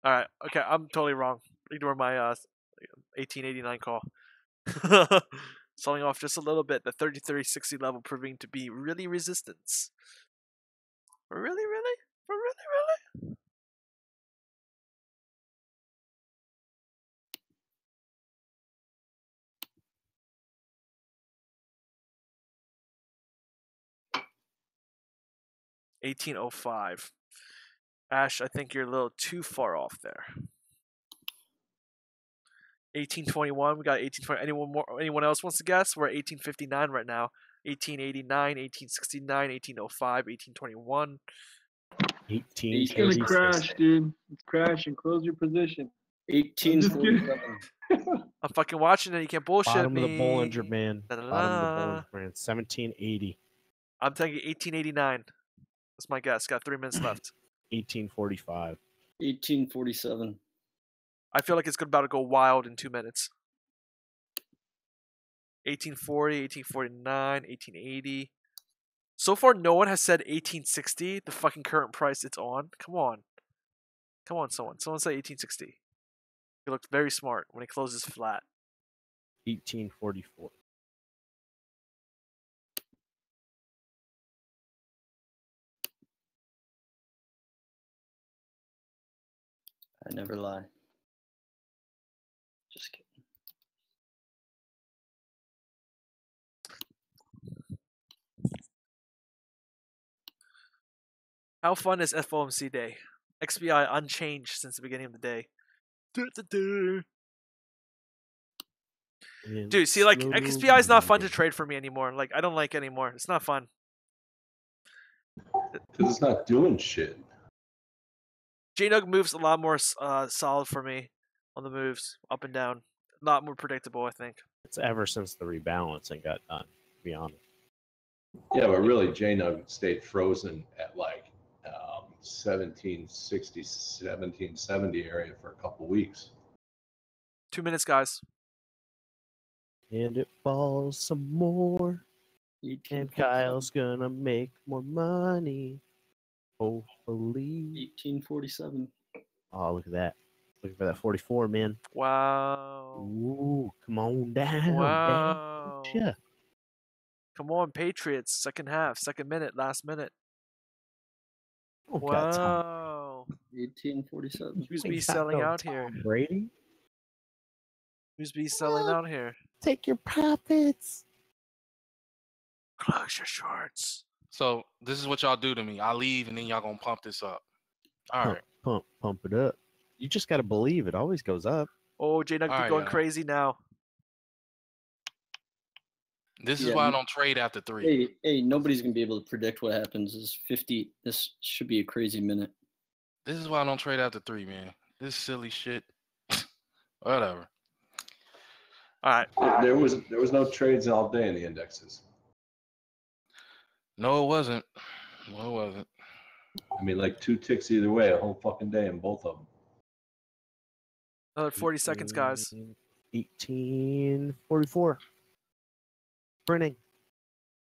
All right. Okay, I'm totally wrong. Ignore my 1889 call. Selling off just a little bit. The 30-30-60 level proving to be really resistance. Really, really? For really, really? $18.05. Ash, I think you're a little too far off there. 1821. We got 1820. Anyone else wants to guess? We're at 1859 right now. 1889, 1869, 1805, 1821. It's gonna crash, dude. It's crashing. Close your position. 1847. I'm fucking watching it. You can't bullshit Bottom me. of the Bollinger Band. Da-da-da. Bottom of the Bollinger Band. 1780. I'm taking 1889. That's my guess. Got 3 minutes left. 1845. 1847. I feel like it's about to go wild in 2 minutes. 1840, 1849, 1880. So far, no one has said 1860, the fucking current price it's on. Come on. Come on, someone. Someone say 1860. It looked very smart when it closes flat. 1844. I never lie. Just kidding. How fun is FOMC day? XBI unchanged since the beginning of the day. Dude, see, like, XBI is not fun to trade for me anymore. Like, I don't like it anymore. It's not fun. Because it's not doing shit. JNUG moves a lot more solid for me on the moves, up and down. A lot more predictable, I think. It's ever since the rebalancing got done, to be honest. Yeah, but really, JNUG stayed frozen at like 1760, 1770 area for a couple weeks. 2 minutes, guys. And it falls some more. And Kyle's gonna make more money. Hopefully. 1847. Oh, look at that. Looking for that 44, man. Wow. Ooh, come on down. Wow. Yeah. Come on, Patriots. Second half, second minute, last minute. Oh, got Tom. Wow. 1847. Who's be selling out here? Brady? Who's be selling out here? Take your profits. Close your shorts. So this is what y'all do to me. I leave and then y'all gonna pump this up. All right. Pump it up. You just gotta believe it always goes up. Oh, JNUG All right, going y'all. crazy now. This is Yeah, why I don't trade after 3. Hey, nobody's gonna be able to predict what happens. This 50. This should be a crazy minute. This is why I don't trade after 3, man. This silly shit. Whatever. All right. There was no trades all day in the indexes. No, it wasn't. No, it wasn't. I mean, like 2 ticks either way, a whole fucking day in both of them. Another 40 seconds, guys. 1844. Printing.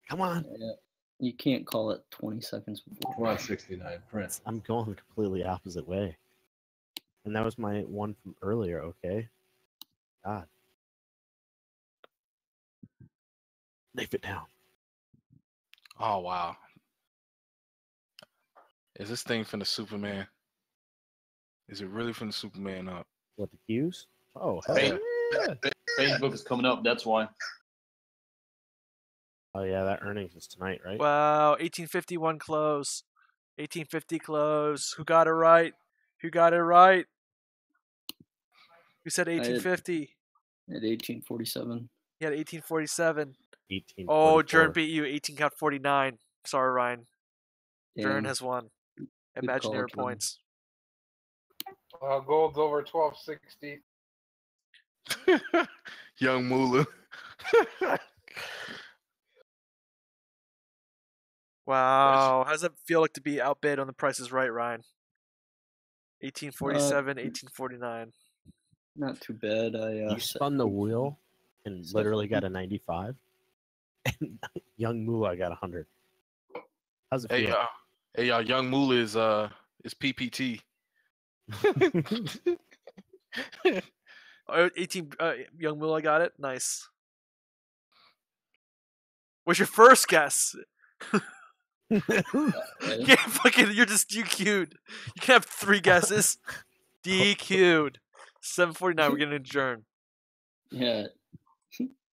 Come on. Yeah, you can't call it 20 seconds before. We're on 69 print. I'm going the completely opposite way. And that was my one from earlier, okay? God. Leave it down. Oh wow. Is this thing from the Superman? Is it really from the Superman up? What, the cues? Oh, hell Hey, yeah. Facebook is coming up. That's why. Oh, yeah, that earnings is tonight, right? Wow, 1851 close. 1850 close. Who got it right? Who got it right? Who said 1850? At 1847. He had 1847. 1844. Oh, Jern beat you. 18 count 49. Sorry, Ryan. Vern Damn. has won. Good Imaginary call, John. points. Gold's over 1260. Young Moolah. Wow. How does it feel like to be outbid on the Price is Right, Ryan? 1847, 1849. Not too bad. You spun the wheel and literally got a 95, and young Moolah got 100. How's it feel? Hey, y'all, Young Moolah is PPT. 18. Young Moolah got it. Nice. What's your first guess? You can't fucking. You're just DQ'd. You can have 3 guesses. DQ'd. 7:49. We're gonna adjourn. Yeah.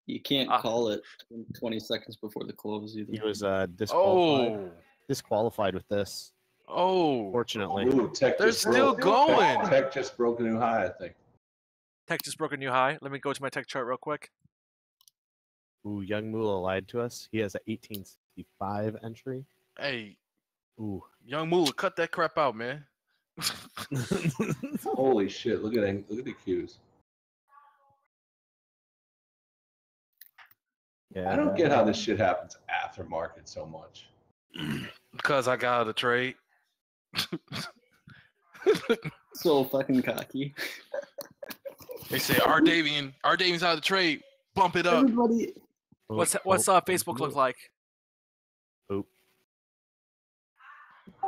You can't call it 20 seconds before the close either. He was disqualified. Oh. Disqualified with this. Oh. Fortunately. Ooh, Tech They're just still broke. going. Tech just broke a new high, I think. Tech just broke a new high. Let me go to my tech chart real quick. Ooh, young Moolah lied to us. He has an 1865 entry. Hey. Ooh. Young Moolah, cut that crap out, man. Holy shit! Look at the cues. Yeah. I don't get how this shit happens after market so much. Because I got out of the trade. So fucking cocky. They say Davian's out of the trade. Bump it up. Everybody. What's Facebook look like? Oop.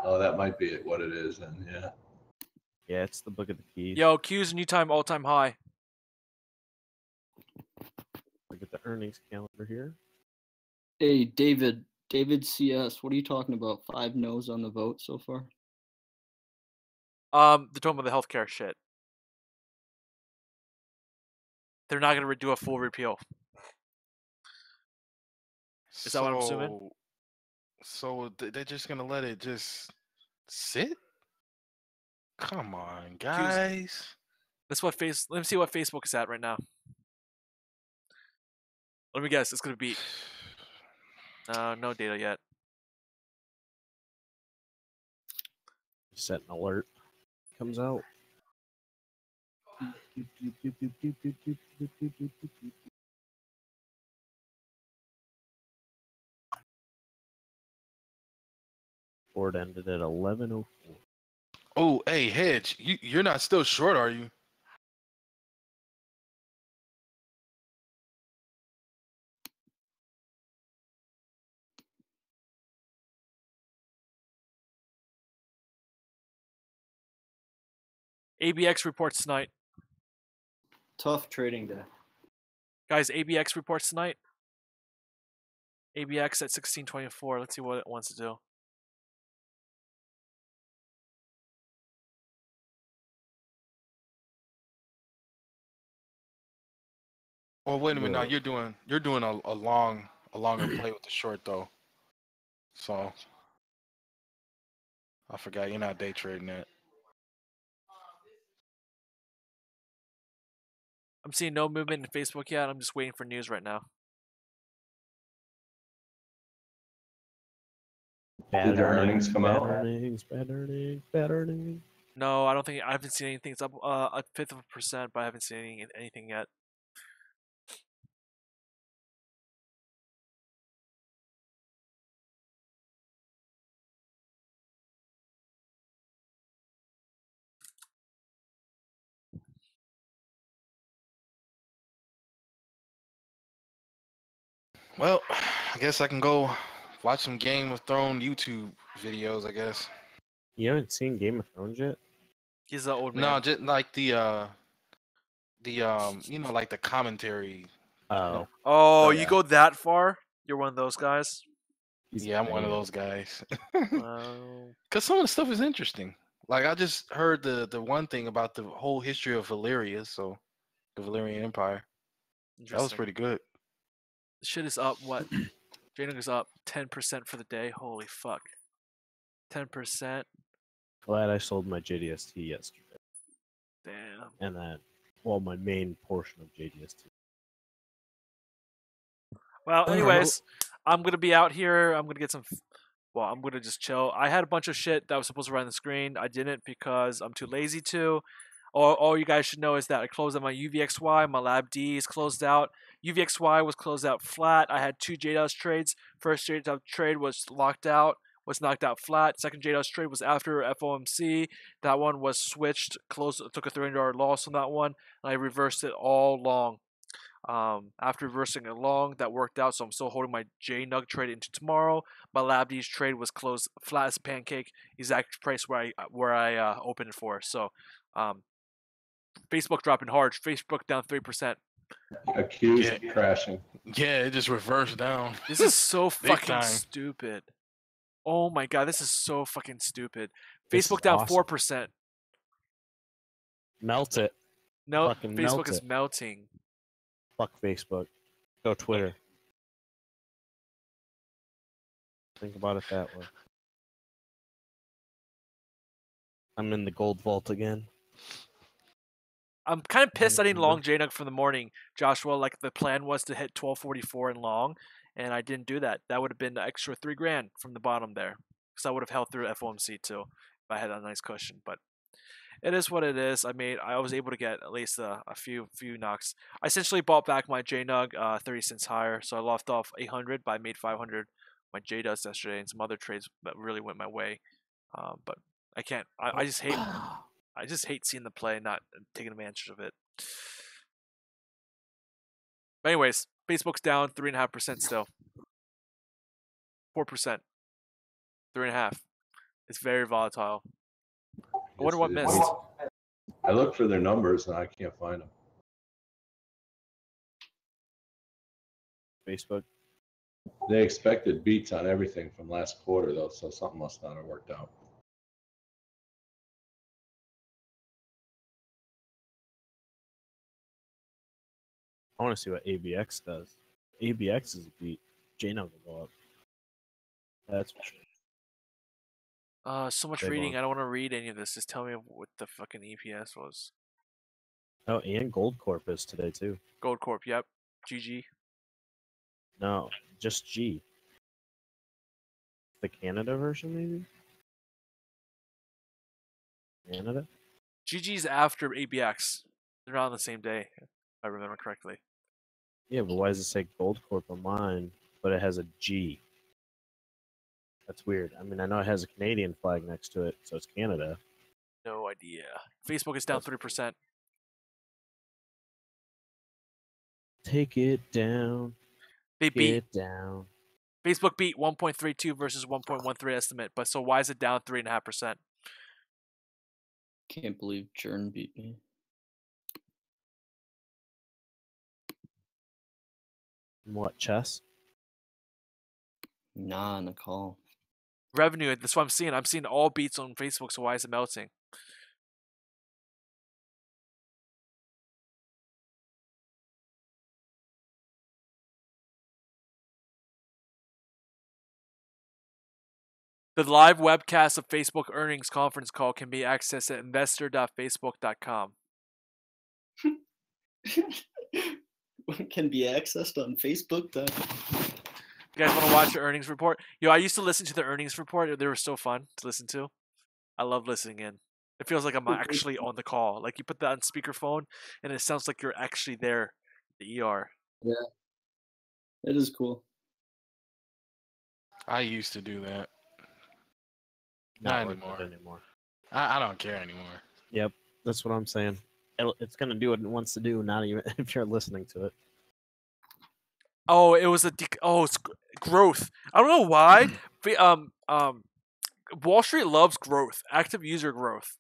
Oh, that might be what it is then. Yeah. Yeah, it's the book of the keys. Yo, Q's new time all-time high. Look at the earnings calendar here. Hey, David CS, what are you talking about? 5 no's on the vote so far? They're talking about the healthcare shit. They're not gonna do a full repeal. Is that what I'm assuming? So they're just gonna let it just sit? Come on, guys. That's what Let me see what Facebook is at right now. Let me guess. It's gonna be. No data yet. Set an alert. Comes out. Board ended at 11:04. Oh, hey, Hedge, you're not still short, are you? ABX reports tonight. Tough trading day. Guys, ABX reports tonight. ABX at 1624. Let's see what it wants to do. Oh, wait a minute. Now you're doing a longer play with the short though. So I forgot you're not day trading it. I'm seeing no movement in Facebook yet. I'm just waiting for news right now. Did the earnings come out? Bad earnings. No, I haven't seen anything. It's up a 1/5%, but I haven't seen anything yet. Well, I guess I can go watch some Game of Thrones YouTube videos, I guess. You haven't seen Game of Thrones yet? He's an old man. No, just like the like the commentary. Oh. Oh, Yeah. you go that far? You're one of those guys? Yeah, I'm one of those guys. Wow. Cause some of the stuff is interesting. Like I just heard the one thing about the whole history of Valyria, so the Valyrian Empire. That was pretty good. The shit is up. What? Jano is up 10% for the day. Holy fuck. 10%. Glad I sold my JDST yesterday. Damn. And that, well, my main portion of JDST. Well, anyways, I'm gonna be out here. I'm gonna get some well, I'm gonna just chill. I had a bunch of shit that was supposed to run the screen. I didn't because I'm too lazy to. All you guys should know is that I closed out my UVXY. My Lab D is closed out. UVXY was closed out flat. I had 2 JDOS trades. First JDOS trade was locked out, was knocked out flat. Second JDOS trade was after FOMC. That one was switched, closed, took a $300 loss on that one, and I reversed it all long. After reversing it long, that worked out, so I'm still holding my JNUG trade into tomorrow. My LabD's trade was closed flat as a pancake, exact price where I opened it for. So, Facebook dropping hard. Facebook down 3%. Accused crashing. Yeah, it just reversed down. This is so Big fucking time. stupid. Oh my god, this is so fucking stupid. This Facebook is down awesome. 4%. Melt it. No, Fucking Facebook melt is it. melting. Fuck Facebook. Go Twitter. Think about it that way. I'm in the gold vault again. I'm kind of pissed I didn't long JNUG from the morning, Joshua. Like the plan was to hit 1244 in long, and I didn't do that. That would have been the extra $3,000 from the bottom there, because I would have held through FOMC too if I had a nice cushion. But it is what it is. I was able to get at least a few knocks. I essentially bought back my JNUG 30 cents higher, so I lost off 800, but I made 500 my JDUS yesterday and some other trades that really went my way. But I can't. I just hate. I just hate seeing the play, not taking advantage of it. But anyways, Facebook's down 3.5% still. 4%. 3.5. It's very volatile. I wonder what missed. I look for their numbers and I can't find them. Facebook. They expected beats on everything from last quarter though, so something must not have worked out. I want to see what ABX does. ABX is a beat. JNUG will go up. That's for sure. So much They reading. won't. I don't want to read any of this. Just tell me what the fucking EPS was. Oh, and Gold Corp is today too. Gold Corp, yep. GG. No, just G. The Canada version, maybe? Canada? GG's after ABX. They're not on the same day, if I remember correctly. Yeah, but why does it say Gold Corp on mine, but it has a G? That's weird. I mean, I know it has a Canadian flag next to it, so it's Canada. No idea. Facebook is down 3%. Take it down. They beat. Get down. Facebook beat 1.32 versus 1.13 estimate, but so why is it down 3.5%? Can't believe Jern beat me. What, chess? Nah, on a call. Revenue, that's what I'm seeing. I'm seeing all beats on Facebook, so why is it melting? The live webcast of Facebook earnings conference call can be accessed at investor.facebook.com. Can be accessed on Facebook. You guys want to watch the earnings report? Yo, I used to listen to the earnings report. They were so fun to listen to. I love listening in. It feels like I'm actually on the call. Like you put that on speakerphone, and it sounds like you're actually there, the ER. Yeah, it is cool. I used to do that. Not Not worth anymore. it anymore. I don't care anymore. Yep, that's what I'm saying. It's gonna do what it wants to do, not even if you're listening to it. Oh, it was it's growth. I don't know why. Wall Street loves growth, active user growth.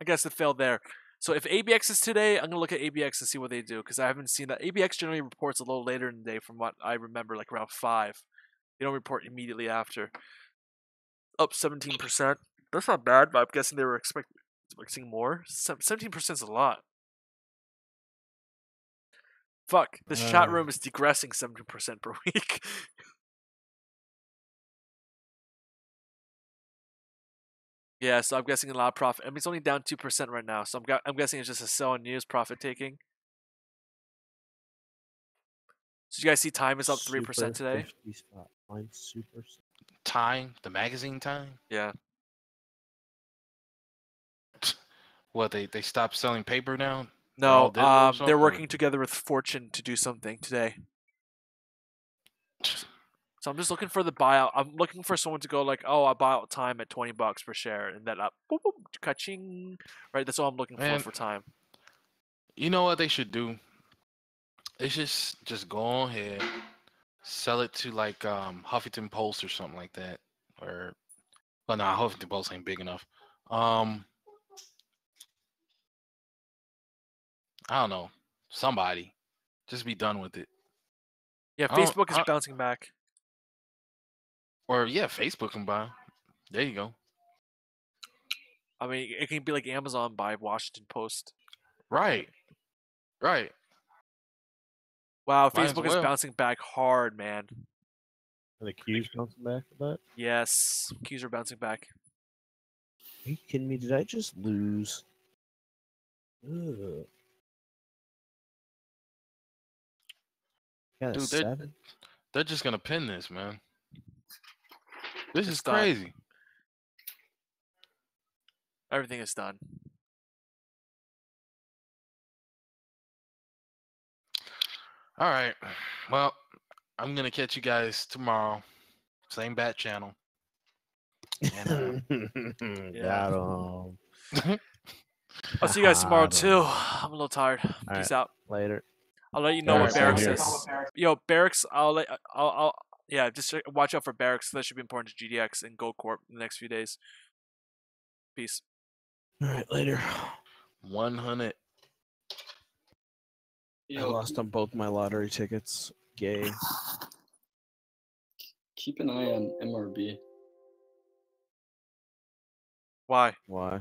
I guess it failed there. So if ABX is today, I'm gonna look at ABX and see what they do because I haven't seen that. ABX generally reports a little later in the day, from what I remember, like around 5. They don't report immediately after. Up 17%. That's not bad, but I'm guessing they were expecting more. 17% is a lot. Fuck, this chat room is degressing 17% per week. Yeah, so I'm guessing a lot of profit. I mean, it's only down 2% right now, so I'm guessing it's just a sell on news profit taking. So you guys see time is up 3% today? 50 spot. Mine's super. Time, the magazine Time. Yeah. What they stopped selling paper now? They're all No, digital or something? they're working together with Fortune to do something today. So I'm just looking for the buyout. I'm looking for someone to go like, oh, I buy out Time at $20 per share, and then up, boop, boop, ka-ching. Right, that's all I'm looking Man. for Time. You know what they should do? They should just go ahead, sell it to like Huffington Post or something like that, or well, nah, Huffington Post ain't big enough. I don't know, somebody, just be done with it. Yeah, Facebook is bouncing back. Or yeah, Facebook can buy. There you go. I mean, it can be like Amazon by Washington Post. Right. Right. Wow, Might as Facebook is well. bouncing back hard, man. Are the Qs bouncing back a bit? Yes, Qs are bouncing back. Are you kidding me? Did I just lose? Ugh. Got a Dude, 7? they're just gonna pin this, man. This is done. crazy. Everything is done. All right. Well, I'm gonna catch you guys tomorrow. Same bat channel. And, Got 'em. I'll see you guys tomorrow Got too. 'em. I'm a little tired. Peace out. Later. I'll let you know what Barracks Barracks out is. Yo, Barracks. I'll yeah. Just watch out for Barracks. That should be important to GDX and Gold Corp in the next few days. Peace. All right, later. 100. I lost on both my lottery tickets. Gay. Keep an eye on MRB. Why? Why?